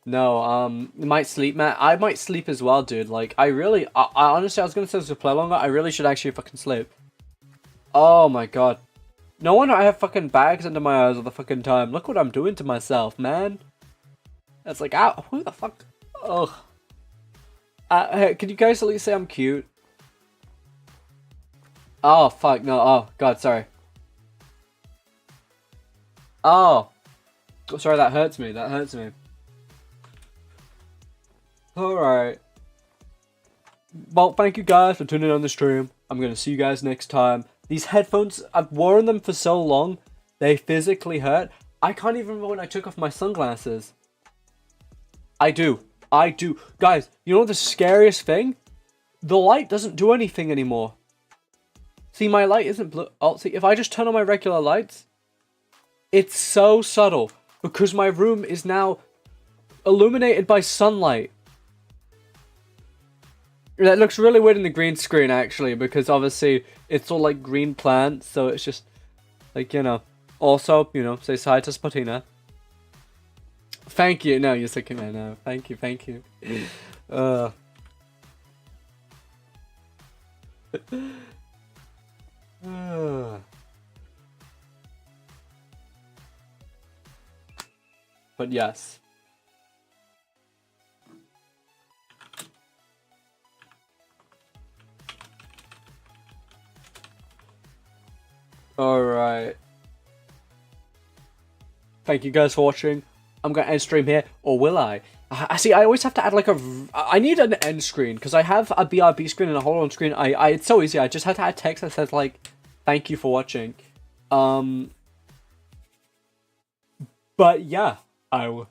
No, might sleep, Matt. I might sleep as well, dude. Like, I honestly, I was gonna say this to play longer. I really should actually fucking sleep. Oh my god. No wonder I have fucking bags under my eyes all the fucking time. Look what I'm doing to myself, man. It's like, ow, who the fuck? Ugh. Hey, can you guys at least say I'm cute? Oh, fuck, no. Oh, god, sorry. Oh. Sorry, that hurts me. That hurts me. Alright. Well, thank you guys for tuning in on the stream. I'm going to see you guys next time. These headphones, I've worn them for so long, they physically hurt. I can't even remember when I took off my sunglasses. I do. Guys, you know the scariest thing? The light doesn't do anything anymore. See, my light isn't blue. Oh, see, if I just turn on my regular lights, it's so subtle because my room is now illuminated by sunlight. That looks really weird in the green screen, actually, because obviously it's all like green plants, so it's just like, you know. Also, you know, say hi to Spotina. Thank you. No, you're sick, man. No, thank you. But yes. Alright. Thank you guys for watching. I'm going to end stream here, or will I? I see, I always have to add like I need an end screen, because I have a BRB screen and a hold on screen. It's so easy, I just had to add text that says like, thank you for watching. But yeah, I will.